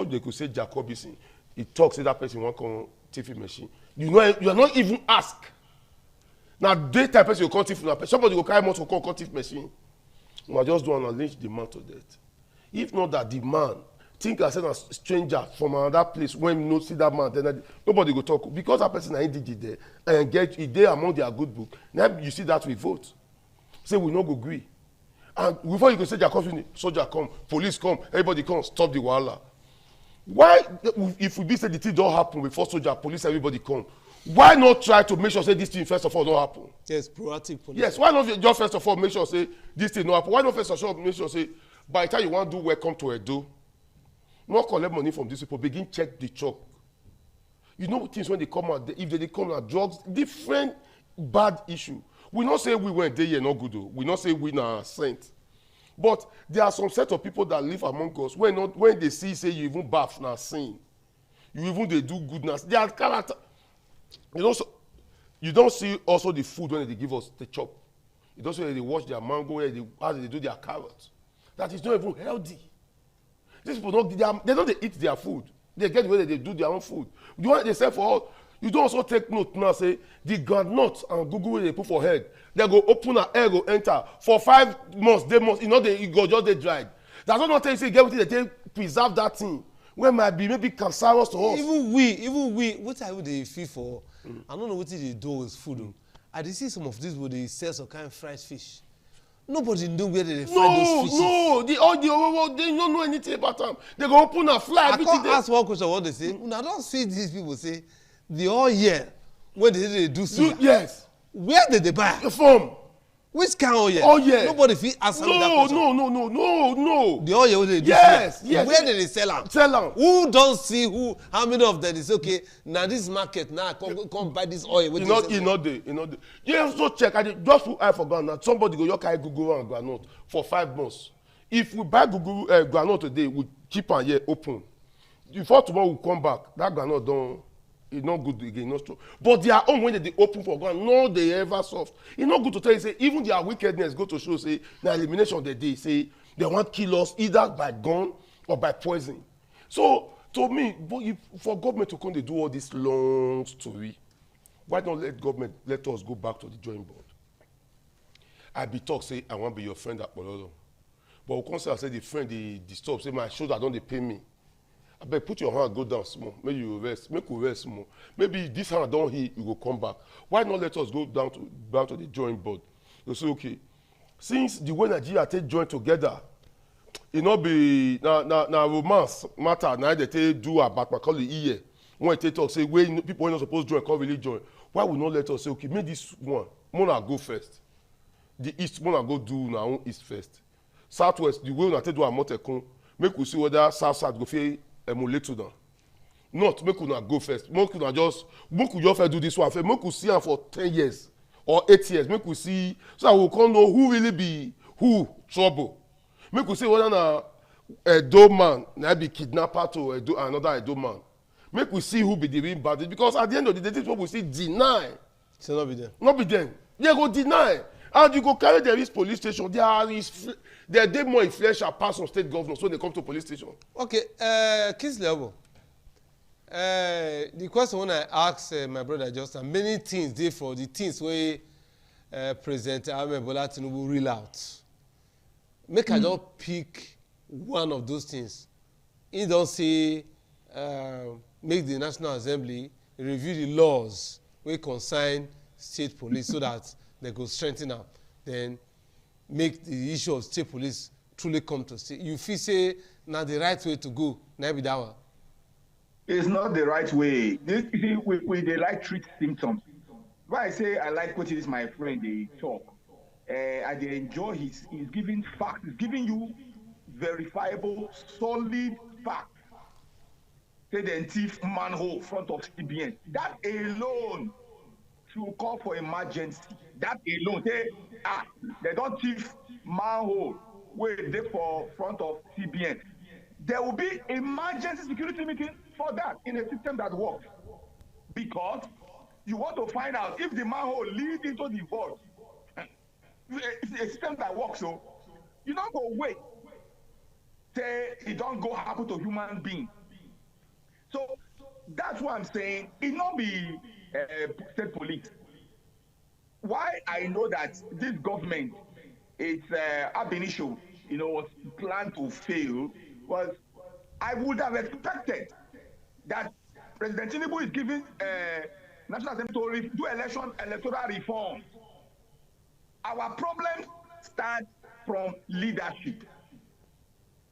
they could say Jacobison, he talks, say that person won't come TV machine. You know, you are not even asked. Now, daytime person will come TV, somebody will carry motor will come TV machine. I just don't want to lynch the man to death. If not that the man think I said a stranger from another place when you no see that man, then nobody go talk because that person ain't did it there and get it there among their good book. Now you see that we vote. Say we no go agree. And before you can say Jacob, soldier come, police come, everybody come, stop the wahala. Why, if we be say the thing don't happen before soldier, police, everybody come, why not try to make sure say this thing first of all don't happen? Yes, proactive police. Yes, why not just first of all make sure say this thing don't happen? Why not first of all make sure say by the time you want to do welcome to Edo, not collect money from these people, begin check the truck. You know things when they come out, if they come out, drugs, different bad issue. We not say we went there here not good though. We not say we are saint. But there are some set of people that live among us when they see say you even bath now sin. You even they do goodness. They are character. You don't see also the food when they give us the chop. You don't see when they wash their mango, how they do their carrots. That is not even healthy. These people don't eat their food. They get where they do their own food. The one they say for us, you don't also take note now, say, the groundnut and Google they put for head, they go open and air go enter. For 5 months, they must, it go just they dried. That's not tell you say, get with it, they preserve that thing. Where might be maybe cancerous to us. Even we, what I would they feel for, I don't know what they do with food. I did see some of these where they sell some kind of fried fish. Nobody know where they find those fishes. No, they don't know anything about them. They go open and fly. I can't ask one question what they say. I don't see these people say, the all year, when they do suya. Yes. Where did they buy? From. Which kind of oil? Oh yeah. Nobody fit answer that question. No. The oil they do. Yes. Where did they sell them? Sell them. Who don't see who? How many of them is okay? Now this market now come buy this oil. You know they. You also check. I just put eye for groundnut. Somebody go your carry Google and groundnut for 5 months. If we buy Google groundnut today, we keep am here open. Before tomorrow we come back, that groundnut don't. It's not good again, not strong. But their own when they open for ground, no, they ever soft. It's not good to tell you, say, even their wickedness go to show, say, the elimination of the day, say, they want to kill us either by gun or by poison. So, to me, for government to come, they do all this long story. Why don't let us go back to the drawing board? I be talk, say, I want to be your friend at Pololo. But we can't say the friend, they disturb, say, my shoulder don't they pay me. I beg, put your hand, go down small. Maybe you rest. Make you rest small. Maybe this hand don't heal, you go come back. Why not let us go down to the drawing board? You say, okay, since the way Nigeria take join together, it not be na romance matter. Now they take do about call it year. When they talk, say when people are not supposed to join, can't really join. Why would not let us say, okay, make this one, Mona go first. The east, Mona go do now own east first. Southwest, the way we take do a motekun, make we see whether south go feel emulate to them. Not make una go first. Make una just first do this one. Make we see am for 10 years or 8 years. Make we see so that we can know who really be who trouble. Make we see whether na Edo man na be kidnapper to another Edo man. Make we see who be the real bad because at the end of the day, this is what we see deny. So not be them. Not be them. They go deny. And you go carry them this police station, they are more influential pass on state governors when they come to police station. Okay, Kingsley Obo. The question when I ask my brother Justin, many things dey for the things where President Ahmed Bola Tinubu reel out. Make I just pick one of those things. He don't say make the National Assembly review the laws wey concern state police so that they go strengthen them. Then make the issue of state police truly come to state. You feel say now the right way to go, now be that one. It's not the right way. They like treat symptoms. Why I say I like what it is my friend they talk. I they enjoy he's giving facts, he's giving you verifiable, solid facts. Say the thief manhole front of CBN. That alone should call for emergency. That alone, they don't thief manhole where they for front of CBN. There will be emergency security meeting for that in a system that works. Because you want to find out if the manhole leads into the vault. It's a system that works, so you don't go wait. Say it don't go happen to human being. So that's what I'm saying. It not be state police. Why I know that this government, it's ab initio, was planned to fail, was I would have expected that President Tinubu is giving National Assembly to do electoral reforms. Our problem starts from leadership.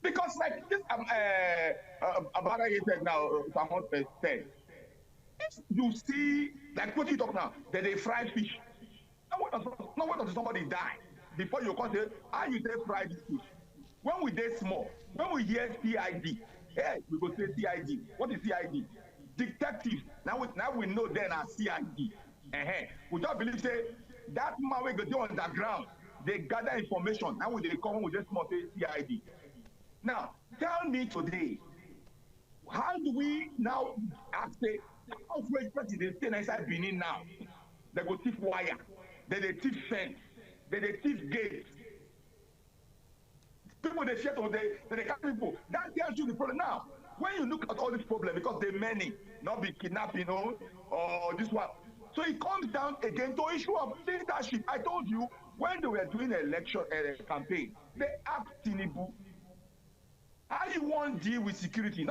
Because like this, about I said now, someone said, if you see, like what you talk now, that they fry fish. No one does somebody die before you come say, how you say fry this fish? When we dey small, when we hear CID, hey, we go say CID. What is CID? Detective. Now we know then as CID. We just believe say that man we go do underground. They gather information. Now we they come with just small say CID. Now tell me today, how do we now ask say how great president stay inside Benin now? They go thief wire, they thief fence, they thief gates. People they share to they catch people. That tells you the problem. Now, when you look at all this problem, because they're many, not be kidnapping, or this one. So it comes down again to issue of leadership. I told you when they were doing an election campaign, they asked Tinubu, how you want to deal with security?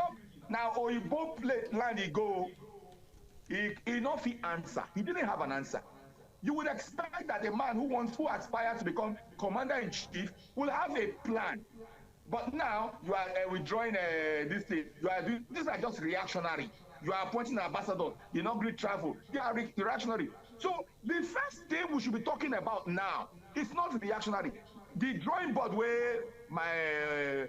Now Oyibo land he go, he not fit answer. He didn't have an answer. You would expect that a man who aspires to become commander-in-chief will have a plan. But now you are withdrawing this thing. These are just reactionary. You are appointing an ambassador. You not great travel. They are reactionary. So the first thing we should be talking about now is not reactionary. The drawing board where my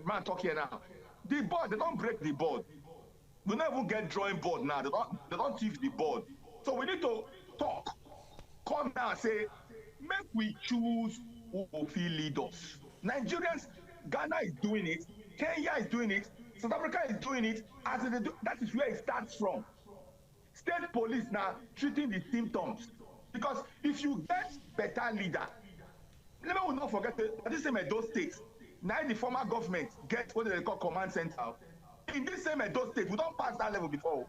man talk here now. The board, they don't break the board. We don't even get drawing board now. They don't thief the board. So we need to talk. Come now and say, make we choose who will lead us. Nigerians, Ghana is doing it, Kenya is doing it, South Africa is doing it, that is where it starts from. State police now treating the symptoms. Because if you get better leader, let me not forget that this same Edo State, now the former government get what they call command center. In this same Edo State, we don't pass that level before,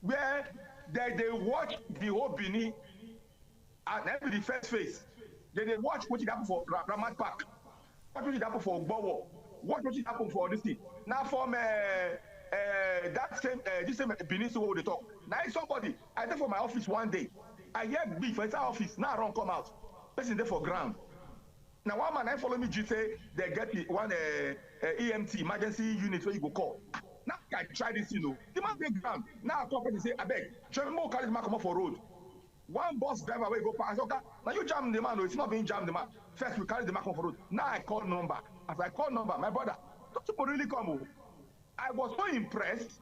where they watch the whole Benin and the first phase. They watch what it happened for Ramat Park, watch what it happened for Ogbowo, watch what it happened for this thing. Now from this same Benin, so they talk. Now somebody, I there for my office one day, I hear beef for inside office, now I run come out, person there for ground. Now one man I follow me, say they get one EMT emergency unit where you go call. Now I try this, the man take ground. Now I come and say, I beg, Tremor carry the man come up for road. One bus driver will go past. Okay, now you jam the man. No, it's not being jammed the man. First we carry the man come for road. Now I call number. As I call number, my brother, don't people really come? I was so impressed.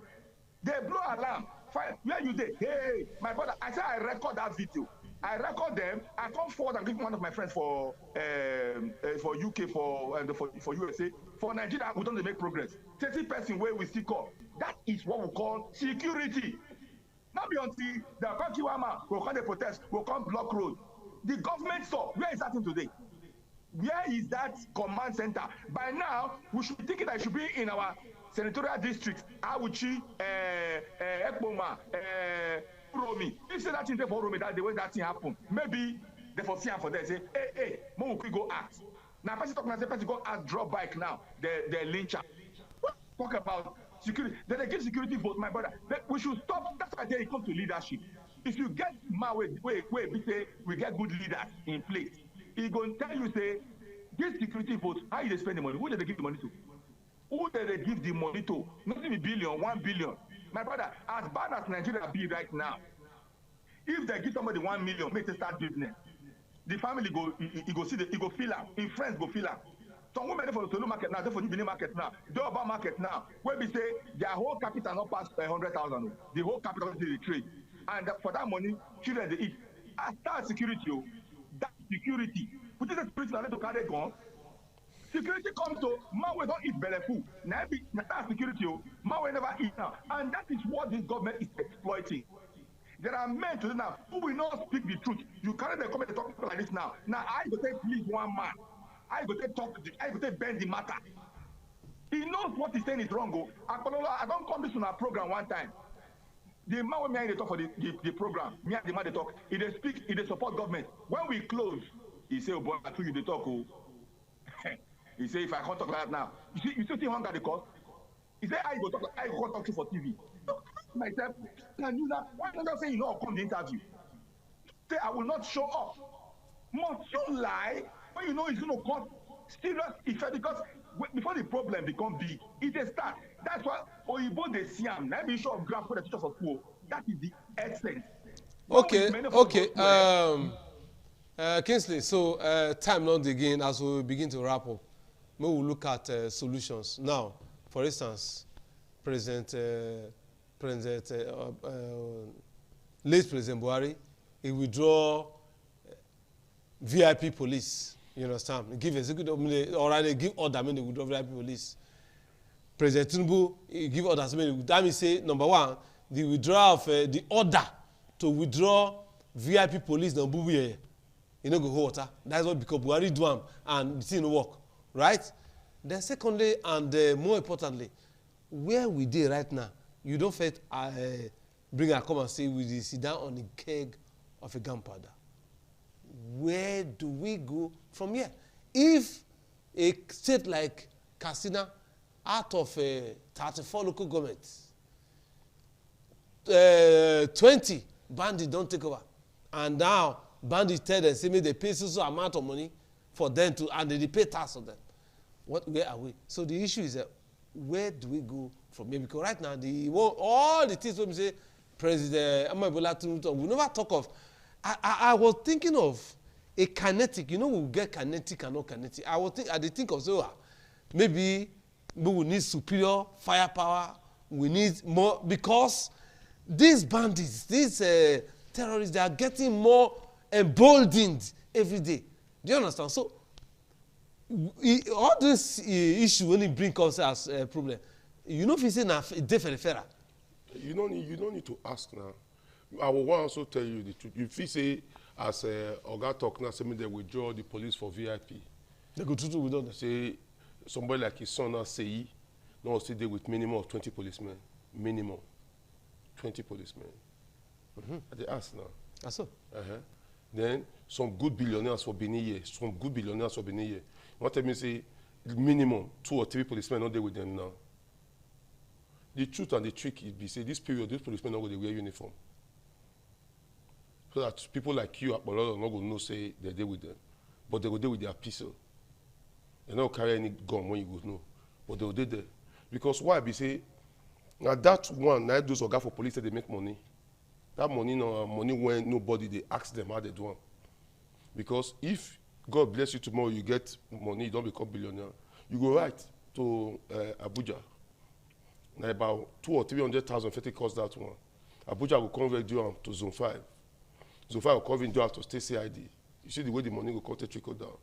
They blow alarm. Fine, where you there? Hey, my brother. I said I record that video. I record them. I come forward and give one of my friends for UK, for USA, for Nigeria. We don't make progress. 30 person where we still call. That is what we call security. Not be until the Kakiwama will come the protest, will come block road. The government saw, where is that thing today? Where is that command center? By now, we should be thinking that it should be in our senatorial districts. Awuchi, Ekpoma, Uromi. If say that thing for Uromi, that the way that thing happen, maybe they foresee for them say, hey, more we go act. Now, person talking about person go act, drop bike now. They lynch up. Talk about security. Then they give security vote, my brother. We should stop. That's why they come to leadership. If you get we get good leaders in place. He going to tell you, say, this security vote, how you spend the money? Who did they give the money to? Who did they give the money to? Not even $1 billion. My brother, as bad as Nigeria be right now, if they give somebody 1 million, make them start business, the family go, he go feel am, his friends go feel am. Some women for the Tolu market now, they for the Benin market now, the Oba market now, where we say their whole capital not pass 100,000. The whole capital is the trade. And for that money, children they eat. As that security, that security, which is the security that to carry gun. Security comes to man we don't eat belly food. Now that security, man we never eat now. And that is what this government is exploiting. There are men today now who will not speak the truth. You carry the comment and talk like this now. Now I go take please one man. I go take bend the matter. He knows what he's saying is wrong. I don't come this on our program one time. The man when me and they talk for the program, me and the man they talk, he they speak, he they support government. When we close, he say, oh boy, I told you they talk. Oh. He say, if I can't talk like that now, you still see hunger the cause? He say, I go talk to for TV. Myself, can you not? Why don't you say you know come the interview? Say I will not show up. Must you lie when you know it's going to cause serious effect? Because before the problem become big, it a start. That's why Oyibo they see am. Let me show of graph for the teachers of school. That is the essence. Okay. Kingsley, so time not again as we begin to wrap up. We will look at solutions. Now, for instance, late President Buhari, he withdraw VIP police. You understand? He give executive or they give order, they withdraw VIP police. President Tinubu, he give orders. That means say, number one, the withdrawal of the order to withdraw VIP police, you know, go water. That's what because Buhari do them and the thing no work, right? Then secondly, and more importantly, where we did right now, you don't fit bring a come and say we sit down on the keg of a gunpowder. Where do we go from here? If a state like Katsina, out of 34 local governments, 20 bandits don't take over, and now bandits tell them say they pay so amount of money for them to, and they pay tax on them. Where are we? So the issue is that where do we go from here? Because right now all the things we say, President Bola Tinubu, we never talk of. I was thinking of a kinetic. You know, we get kinetic and not kinetic. I did think of so maybe we need superior firepower. We need more because these bandits, these terrorists, they are getting more emboldened every day. Do you understand? So all this issue when it brings us as a problem, you know, if you say na different fera. You don't need to ask now. I will also tell you the truth. If you say as Oga talk now, say me they withdraw the police for VIP. They go to we don't say somebody like his son now say no stay there with minimum of 20 policemen. Minimum 20 policemen. They ask now. That's so. Then some good billionaires for Benin here. Some good billionaires for Benin here. What tell me say minimum 2 or 3 policemen not there with them now. The truth and the trick is be say this period, these policemen not going to wear uniform. So that people like you at Bololo not going to know say they're there with them. But they go there with their pistol. They don't carry any gun when you go know. But they will there. Because why be say now that one, now those Oga for police say they make money. That money no money when nobody they ask them how they do it. Because if God bless you tomorrow, you get money, you don't become billionaire. You go right to Abuja. Now about 200,000 or 300,000 50 cost that one. Abuja will convert you to Zone 5. Zone 5 will convert you to State CID. You see the way the money will come to trickle down.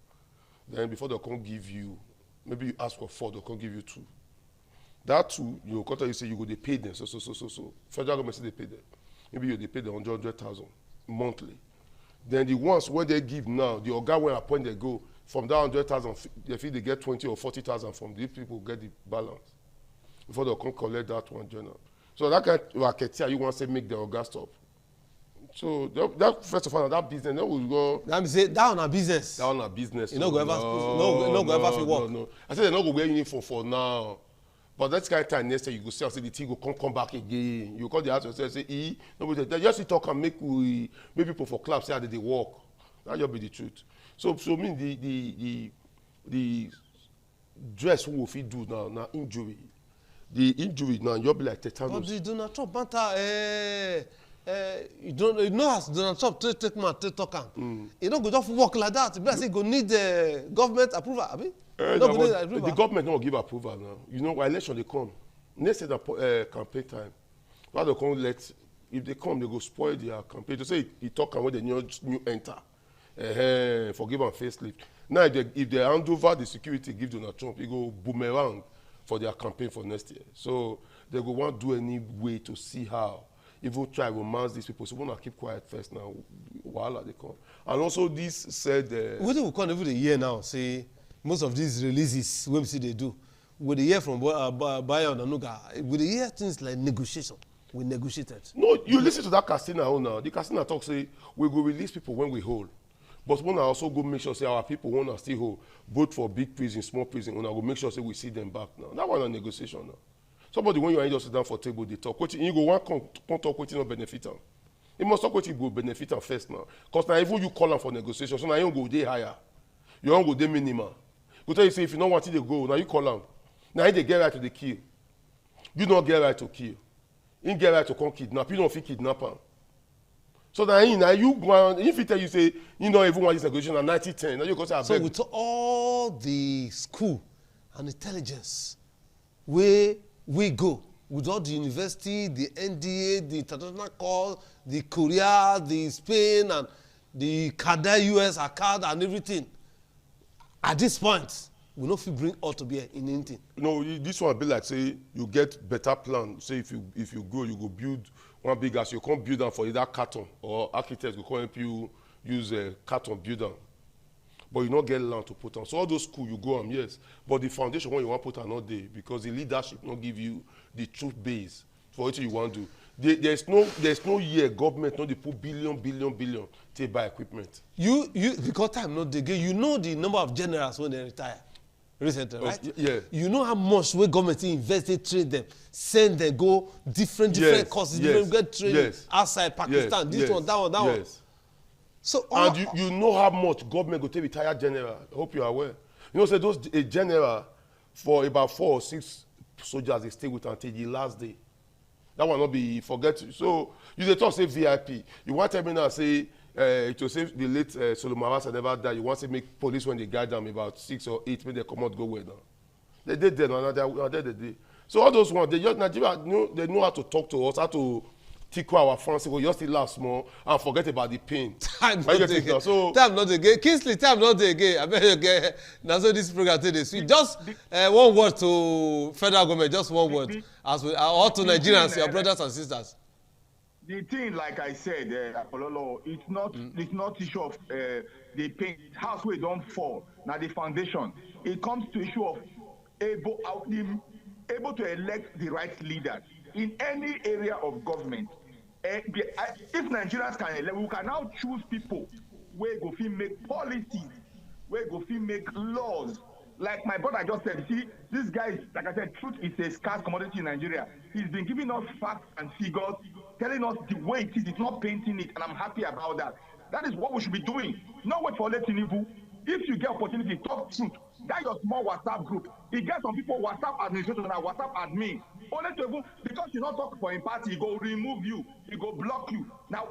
Then before they come give you, maybe you ask for 4, they'll come give you 2. That 2, you will you say you go they pay them. So. Federal government say they pay them. Maybe you they pay them 100,000 monthly. Then the ones when they give now, the organ when appoint they go, from that 100,000, they feel they get 20 or 40,000 from these people get the balance before they come collect that one journal. So that kind of racketeer, you want to say make the organ stop. So that first of all, that business, then we'll go. Let me say that on a business. That on a business. You know, go ever feel work. No. I said they're not going to wear uniform for now. But that's kind of time next year you go see, I say the thing go come back again. You call the house yourself, say, nobody just talk and make people for clubs say how they walk. That just be the truth. So mean the dress we will do now injury. The injury now you'll be like tetanus. But the Donald Trump matter. You know as Donald Trump take man take talk am. You don't go just work like that. But say go need government approval. Abi? The government don't give approval now. You know, when election they come. Next is the campaign time. Why they come if they come, they go spoil their campaign. To say he talk and when the new enter. Forgive and facelift. Now if they hand over the security, give Donald Trump, he go boomerang for their campaign for next year. So they go want to do any way to see how. Even try to romance these people. So we want to keep quiet first now. While they come. And also this said... what do we call every year now? Say, most of these releases, we see they do. With the year from Bayer and Anuga, with the year things like negotiation. We negotiated. No, you listen to that casino now. The casino talk say, we go release people when we hold. But we want to also go make sure say our people want to still hold. Both for big prison, small prison. We want to go make sure say we see them back now. That one a negotiation now. Somebody when you are just sit down for table, they talk. You go one come talk with no benefit them. You must talk with you go benefit them first now. Because now even you call them for negotiation, so now you don't go day higher. You don't go day minimal. Go tell you say if you don't want it to go, now you call them. Now they get right to the kill. You don't get right to kill. You get right to come kidnap. You don't feel kidnap them. So now you go on, if you tell you say you don't even want this negotiation at 90-10, now you go say so with all the school and intelligence where we go with all the university, the NDA, the international call, the Korea, the Spain, and the Canada, US, ACAD, and everything. At this point, we don't feel bring all to bear in anything. No, this one be like say you get better plan. Say if you go, you go build one big house. You can't build them for either carton or architects will help you use a carton build them. But you don't get land to put on. So all those schools you go on, yes. But the foundation when you want to put on not there because the leadership not give you the truth base for what you want to do. There's no year government not they put billion to buy equipment. You because time not the you know the number of generals when they retire recently, right? Yeah. You know how much where government invested trade them, send them go different courses, different get training outside Pakistan, this one, that one. So and you know how much government go take retired general. I hope you are aware. You know, say those a general for about 4 or 6 soldiers they stay with until the last day. That will not be forget. So you dey talk say VIP. You want to tell me now say to say the late Solomon Arasa never died. You want to make police when they guide them about 6 or 8 when they come out go away now. They did that now. They did. So all those ones they just Nigeria they know how to talk to us, how to tickle our fans. Well, just laugh small and forget about the pain. Time not again. So time not again. Kingsley, time not again. I bet you get. Now so this program today. So just one word to federal government. Just one word. As we all to Nigerians, your brothers and sisters. The thing, like I said, Apollo, it's not issue of the pain. House where don't fall. Now the foundation. It comes to issue of able to elect the right leaders in any area of government. If Nigerians can elect, we can now choose people where go fit make policies, where go fit make laws. Like my brother just said, see, this guy is, like I said, truth is a scarce commodity in Nigeria. He's been giving us facts and figures, telling us the way it is. It's not painting it, and I'm happy about that. That is what we should be doing. Not wait for Letinibu. If you get opportunity, talk truth. That your small WhatsApp group. He get some people WhatsApp administration and WhatsApp admin. Only to even because you not talk for him party, he go remove you, he go block you. Now,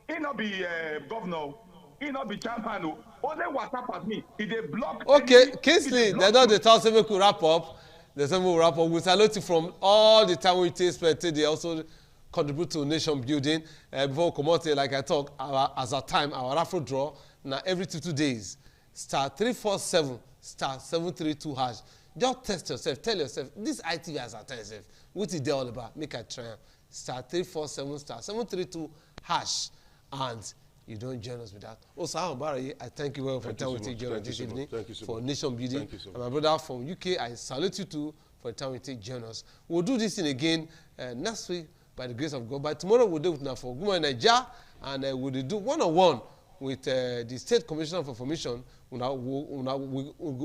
he not be governor, he not be champion. Only WhatsApp admin, he they block. Okay, Kingsley, they don't they tell me to wrap up. They say we wrap up. We salute you from all the time we take spent. They also contribute to nation building. Before we come out here, like I talk, as a time, our raffle draw now every 2 days. *347 *732 hash. Just test yourself. Tell yourself this ITV has a tell yourself. What is it all about? Make a try. *347 *732 hash and you don't join us with that. Also, I thank you well for the time we take join us this evening for nation building. And my brother from UK, I salute you too for the time we take join us. We'll do this thing again next week by the grace of God. By tomorrow, we'll do it now for Good Morning Nigeria, and we'll do one-on-one with the State Commissioner for Information. We'll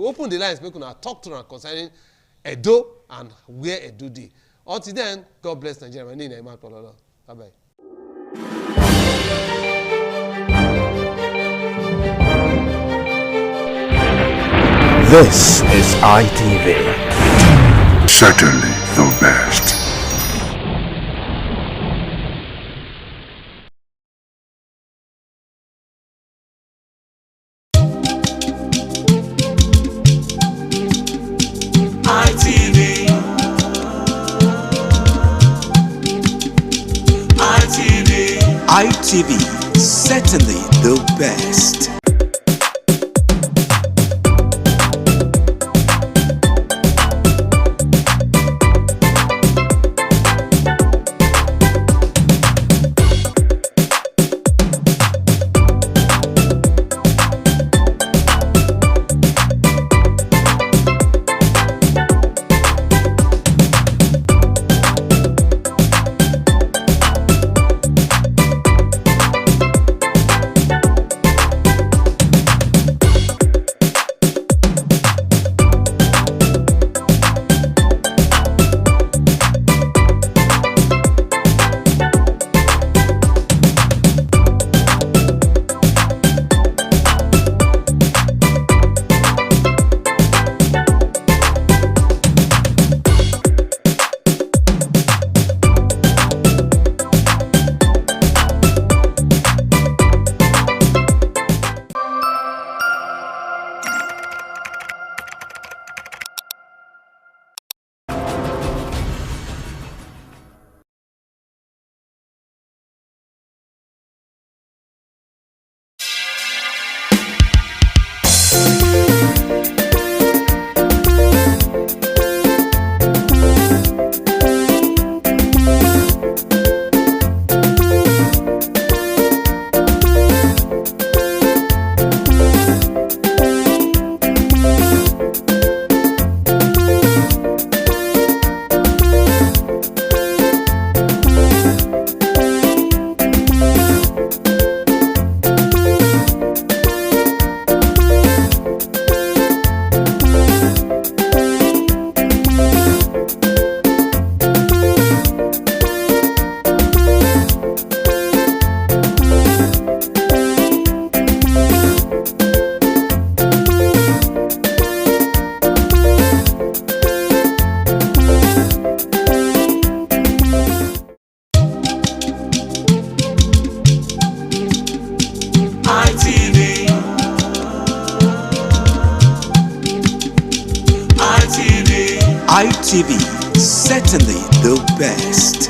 open the lines, make us talk to them concerning Edo and where Edo did. Until then, God bless Nigeria. My name is Emma Pololo. Bye-bye. This is ITV. Certainly the best. ITV, certainly the best. ITV, certainly the best.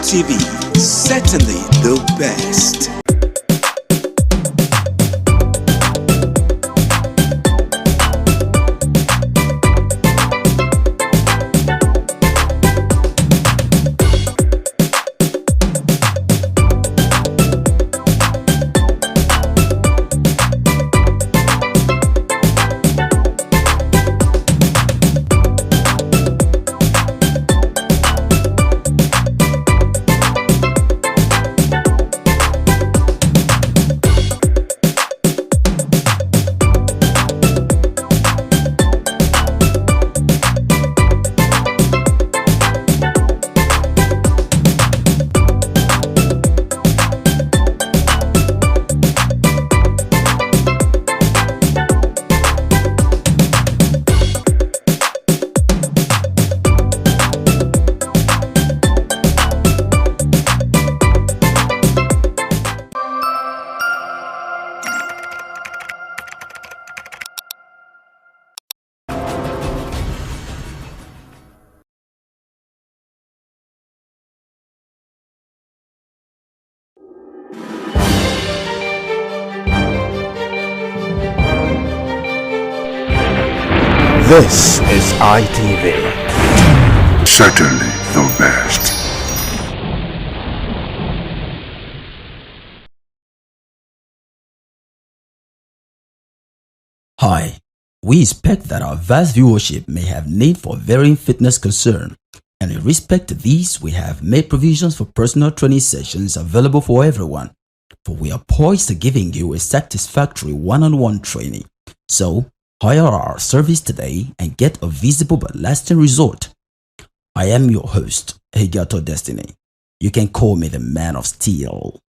ITV, certainly the best. This is ITV. Certainly the best. Hi, we expect that our vast viewership may have need for varying fitness concern, and in respect to these, we have made provisions for personal training sessions available for everyone, for we are poised to giving you a satisfactory one-on-one training. So, hire our service today and get a visible but lasting result. I am your host, Higato Destiny. You can call me the Man of Steel.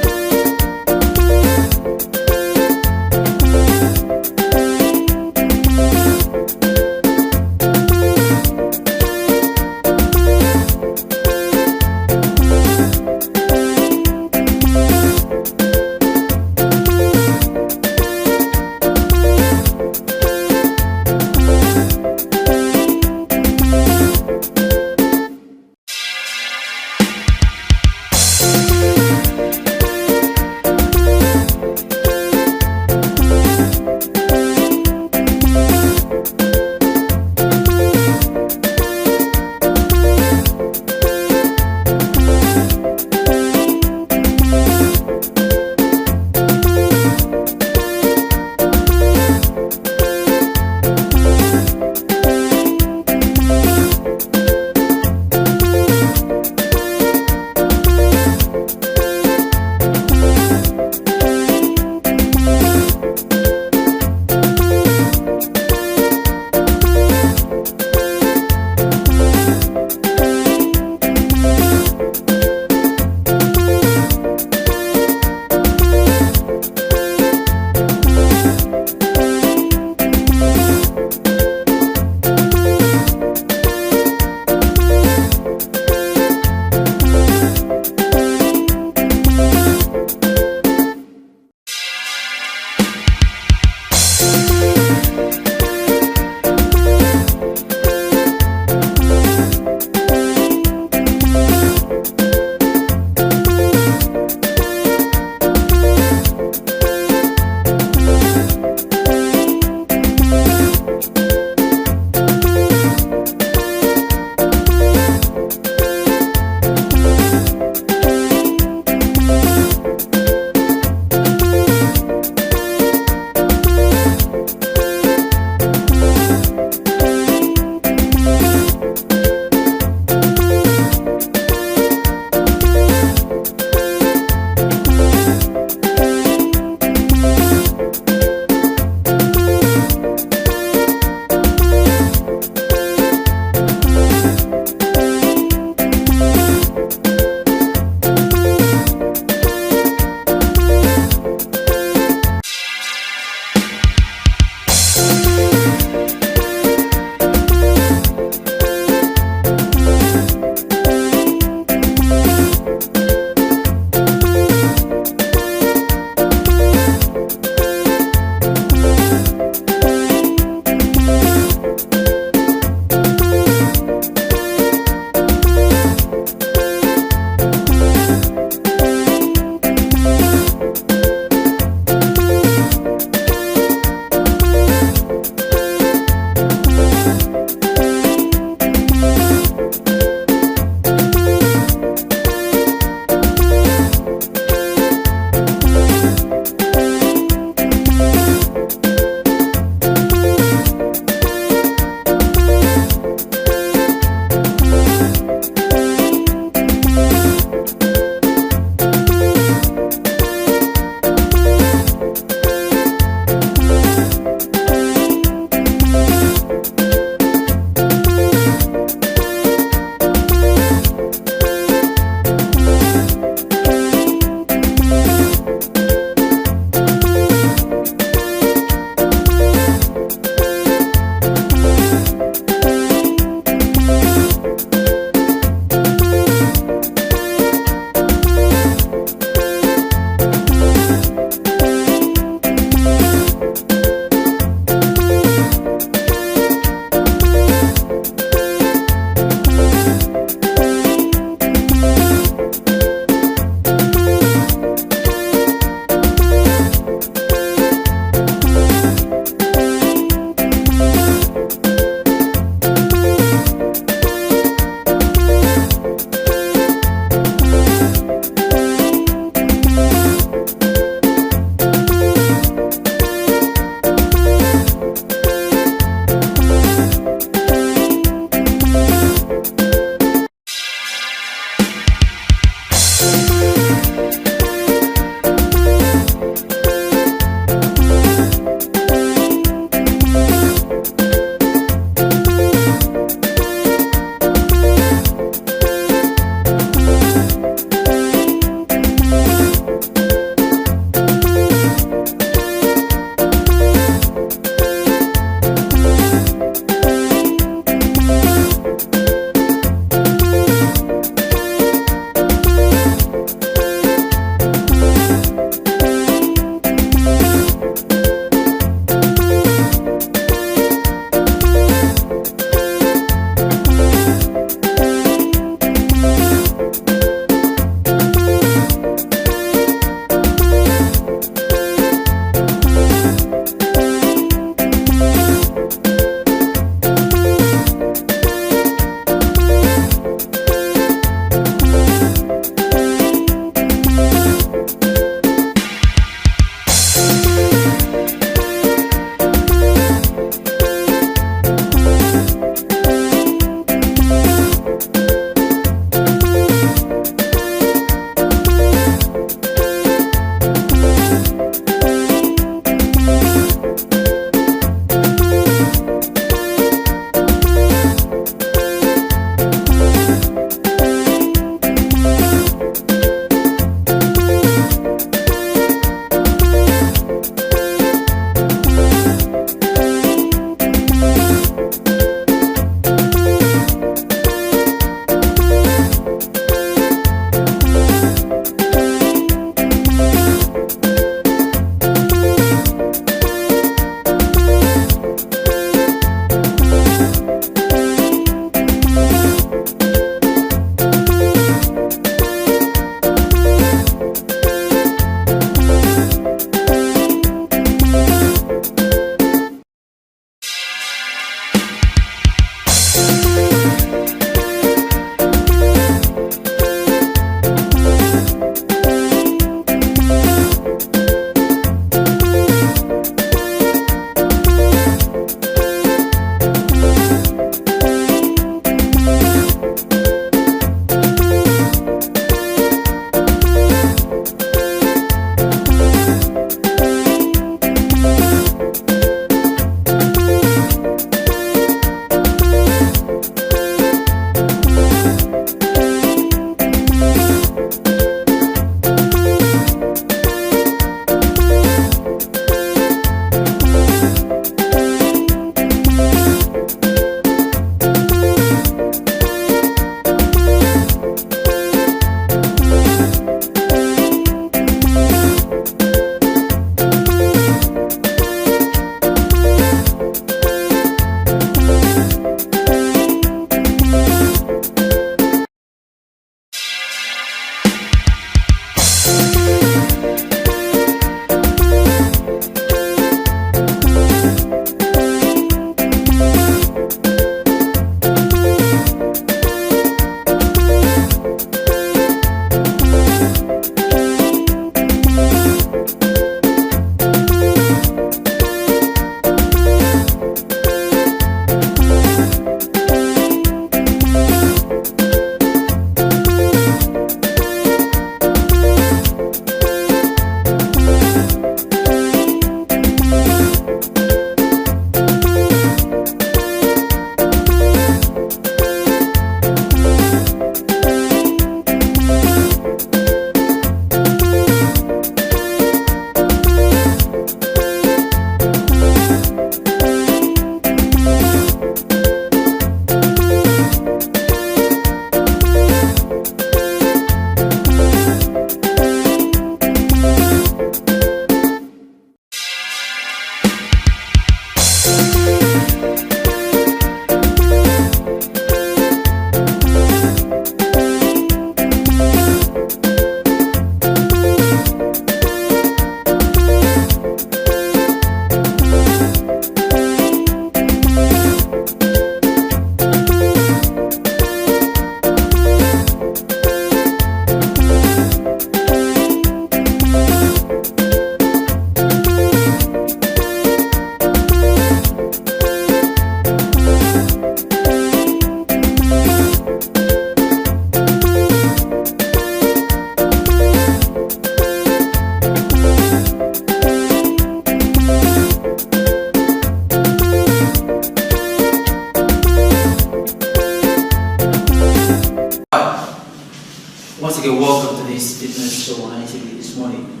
Once again, welcome to this fitness show on ITV this morning.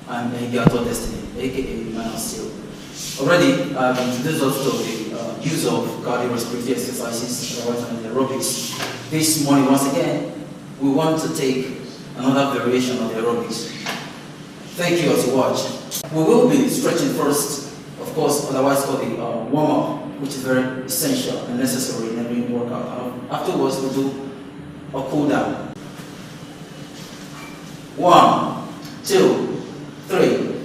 I'm Gato Destiny, aka Man of Steel. Already, I've introduced us to the use of cardiorespiratory exercises, and aerobics. This morning, once again, we want to take another variation of the aerobics. Thank you as you watch. We will be stretching first, of course, otherwise called the warm-up, which is very essential and necessary in every workout. Afterwards, we'll do a cool down. 1, 2, 3,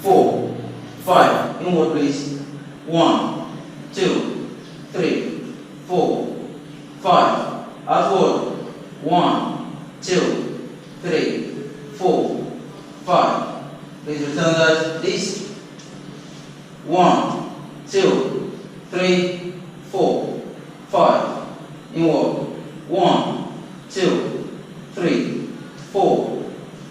4, 5. Inward please. 1, 2, 3, 4, 5. Outward. 1, 2, 3, 4, 5. Please return that, please. 1, 2, 3, 4, 5. Inward. 1, 2, 3, 4,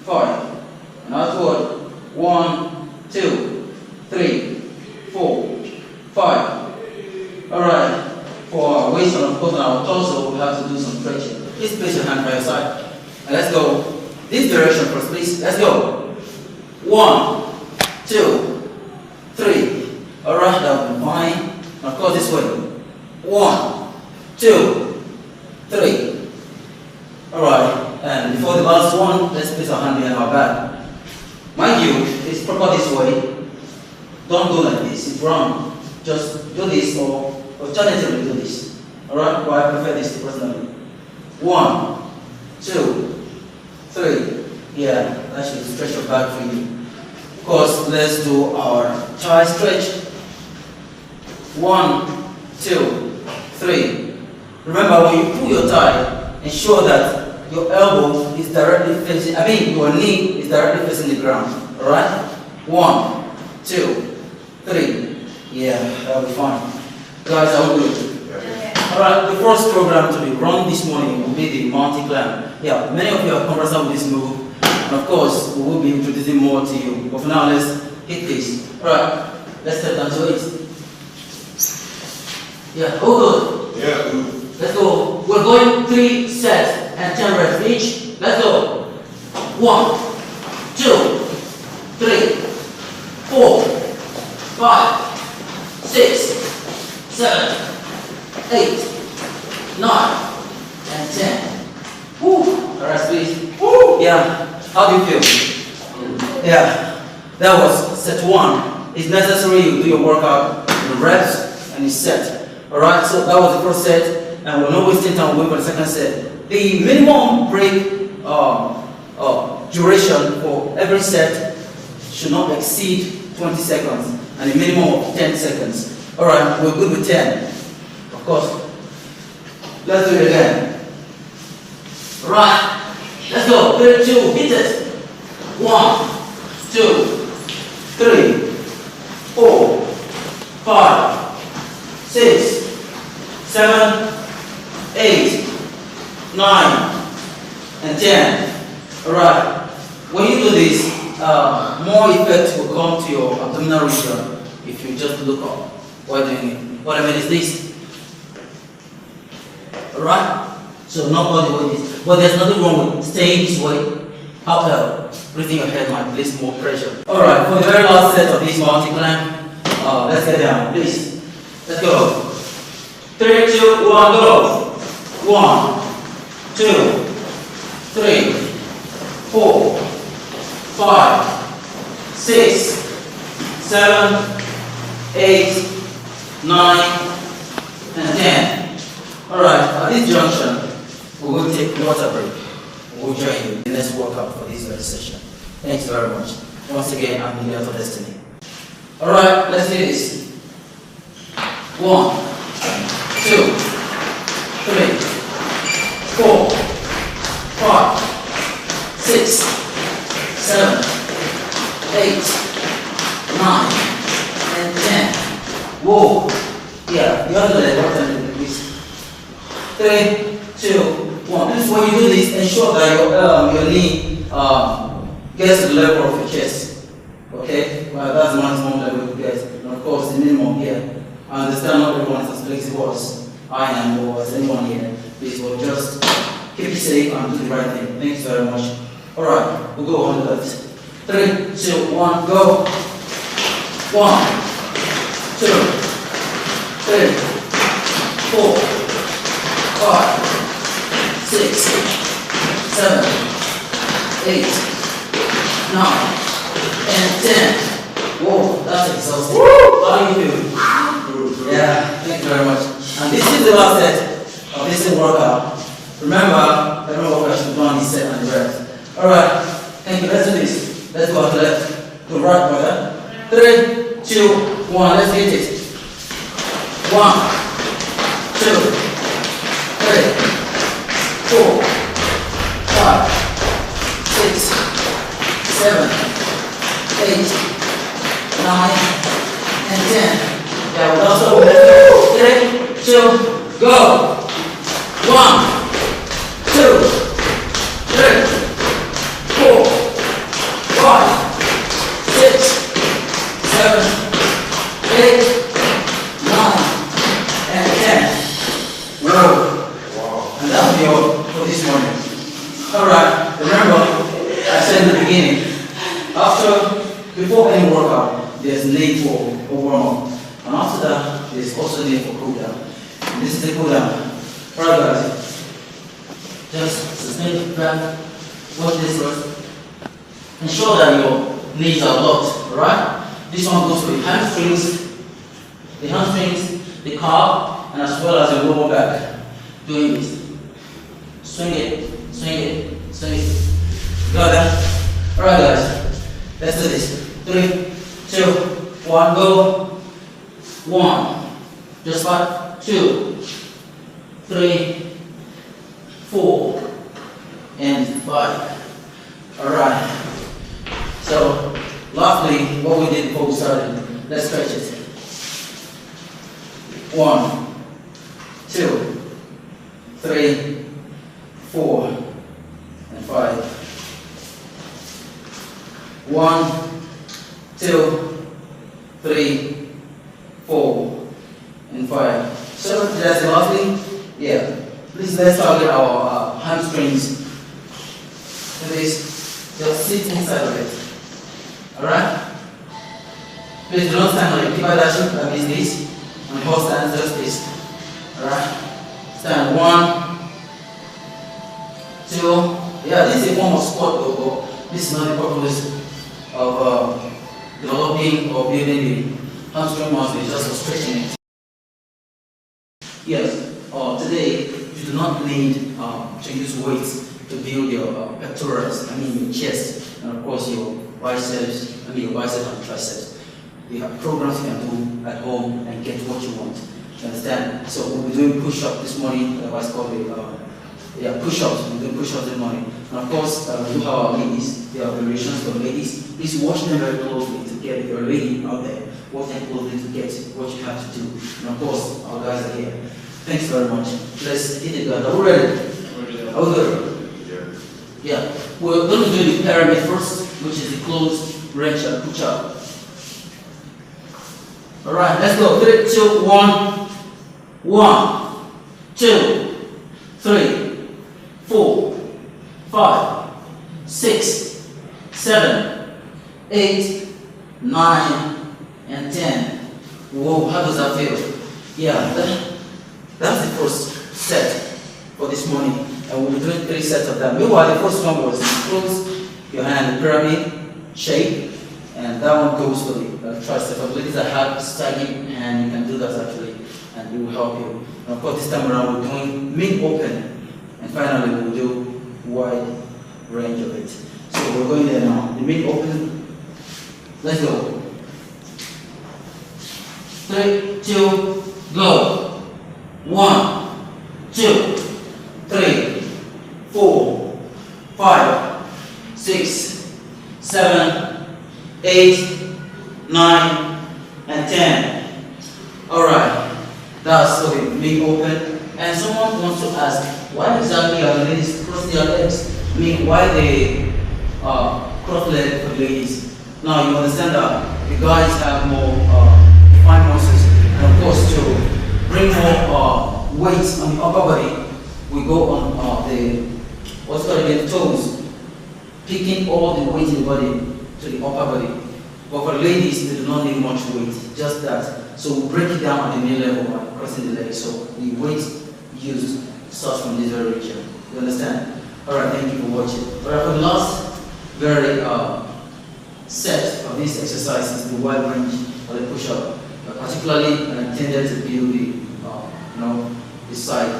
5. And outward. 1, 2, 3, 4, 5. Alright. For our waist and of course on our torso, we have to do some stretching. Please place your hand by your side. And let's go. This direction first, please. Let's go. 1, 2, 3. Alright, that will be fine. And of course this way. 1, 2, 3. Alright. And before the last last one, let's place our hand behind our back. Mind you, it's proper this way. Don't go like this, it's wrong. Just do this or alternatively do this. Alright? But I prefer this personally. 1, 2, 3. Yeah, that should stretch your back for you. Of course, let's do our thigh stretch. 1, 2, 3. Remember, when you pull your thigh, ensure that your elbow is directly facing, your knee is directly facing the ground. Alright? 1, 2, 3. Yeah, that'll be fine. Guys, are we good? Alright, the first program to be run this morning will be the mountain climb. Yeah, many of you are conversant with this move. And of course, we will be introducing more to you. But for now, let's hit this. Alright, let's step down to it. Yeah, all good? Yeah, good. Let's go. We're going 3 sets and 10 reps each. Let's go. 1, 2, 3, 4, 5, 6, 7, 8, 9, and 10. Woo! Alright, please. Woo! Yeah. How do you feel? Yeah. That was set 1. It's necessary you do your workout in reps and it's set. Alright, so that was the first set, and we're not wasting time, we'll wait for the second set. The minimum break duration for every set should not exceed 20 seconds, and a minimum of 10 seconds. Alright, we're good with 10. Of course. Let's do it again. Right. Let's go. 3, 2, hit it. 1, 2, 3, 4, 5, 6, 7, 8, 9, and 10. Alright. When you do this, more effect will come to your abdominal region if you just look up while doing it. What I mean is this. Alright? So not all the way this. But there's nothing wrong with staying this way. However, breathing your head might place more pressure. Alright, for the very last set of this mountain climb, let's get down, please. Let's go. 3, 2, 1, go. 1, 2, 3, 4, 5, 6, 7, 8, 9, and 10. Alright, at this junction, we will take water break. We'll join you in the next workout for this very session. Thanks very much. Once again, I'm in your destiny. Alright, let's do this. 1, 2, 3, 4, 5, 6, 7, 8, 9, and 10. Whoa. Yeah, the other leg, what time is it? 3, 2, 1. Please, when you do this, ensure that your knee gets to the level of your chest. Okay? Well, that's the maximum level you get. And of course, the minimum here. I understand not everyone is as flexible as I am or as anyone here. Please, we'll just keep it safe and do the right thing. Thanks very much. Alright, we'll go on the left. 3, 2, 1, go. 1, 2, 3, 4, 5, 6, 7, 8, 9, and 10. Whoa, that's exhausting. How do you feel? Yeah, thank you very much. And this is the last set of this workout. Remember, every workout should be done this set and the rest. Alright, thank you. Let's do this. Let's go to the left. To right, brother. 3, 2, 1. Let's hit it. 1, 2, 3, 4, 5, 6, 7, 8, 9, and 10. Yeah, we'll also 3, 2, go. 1, 2, 3, 4, 5, 6, 7, 8, 9, and 10. Whoa. Wow. And that'll be all for this morning. Alright, remember, I said in the beginning, before any workout, there's need for a warm-up. And after that, there's also need for cool-down. And this is the cool-down. Alright guys, just suspend the breath, Watch this first. Ensure that your knees are locked, alright? This one goes for the hamstrings, the calf, and as well as the lower back. Doing this. Swing it, swing it, swing it. Got that? Alright guys, let's do this. 3, 2, 1, go. 1, just like 2, 3, 4, and 5. Alright. So, lastly, what we did before we started, let's stretch it. 1, 2, 3, 4, and 5. 1, 2, 3, 4, and 5. So that's lastly, yeah. Please let's target our hamstrings. Do this. Just sit inside of it. Alright? Please do not stand on it. Keep that that means this. On the horse stand, just this. Alright? Stand 1, 2. Yeah, this is a form of squat though, but this is not the purpose of developing or building the hamstring muscle, it's just for stretching it. Yes, today you do not need to use weights to build your pectorals, your chest, and of course your biceps, your biceps and triceps. You have programs you can do at home and get what you want. You understand? So we'll be doing push-up this morning, what's called push-ups. We're doing push-ups this morning. And of course, we have our ladies, there are variations for ladies. Please watch them very closely to get your lady out there. Watch them closely to get what you have to do. And of course, our guys are here. Thanks very much. Let's hit it, guys. Are we ready? Are we good? Yeah. We're going to do the pyramid first, which is the closed range push-up. Alright, let's go. 3, 2, 1. 1, 2, 3, 4, 5, 6, 7, 8, 9, and 10. Whoa, how does that feel? Yeah, that's the first set for this morning. And we'll be doing 3 sets of that. Meanwhile, the first one was close your hand in pyramid shape. And that one goes for the tricep. For ladies that have sagging hand, you can do that actually, and it will help you. And of course, this time around we're doing mid-open, and finally we'll do wide range of it. So we're going there now. The mid-open. Let's go. 3, 2, go. 1, 2, 3, 4, 5, 6, 7. 8, 9, and 10. Alright, that's okay, big open. And someone wants to ask, why exactly are the ladies crossing their legs? Why they cross legs for ladies? Now you understand that the guys have more defined muscles, and of course to bring more weight on the upper body, we go on the toes, picking all the weight in the body to the upper body. But for ladies, they do not need much weight, just that. So we break it down at the knee level by crossing the legs. So the weight used starts from this very region. You understand? Alright, thank you for watching. Alright, for the last very set of this exercise is the wide range or the push-up. Particularly intended to build the side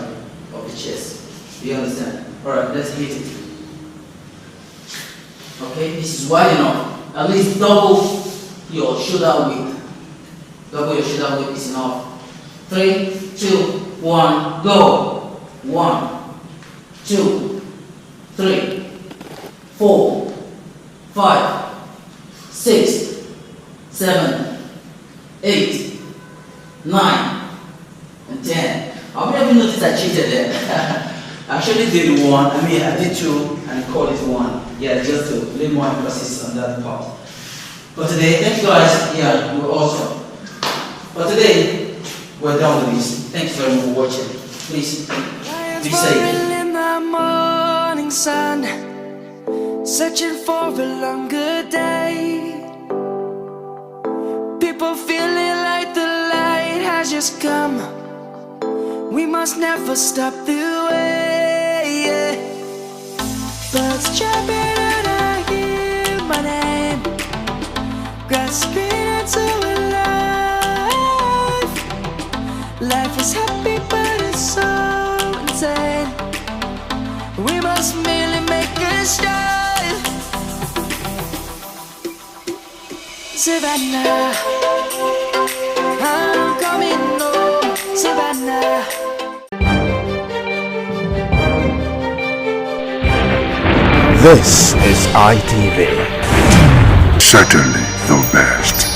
of the chest. Do you understand? Alright, let's hit it. Okay, this is wide enough. At least double your shoulder width. Double your shoulder width is enough. 3, 2, 1, go. 1, 2, 3, 4, 5, 6, 7, 8, 9, and 10. How many of you noticed I cheated there? I actually did 1. I did 2 and called it 1. Yeah, just to lay more emphasis on that part. But today, thank you guys. Yeah, we're awesome. But today, we're done with this. Thanks very much for watching. Please, be safe. In the morning sun, searching for a longer day. People feeling like the light has just come. We must never stop the way. But heart's jumping and I hear my name, grasping into life. Life is happy but it's so insane. We must merely make a start. Savannah, I'm coming home, Savannah. This is ITV. Certainly the best.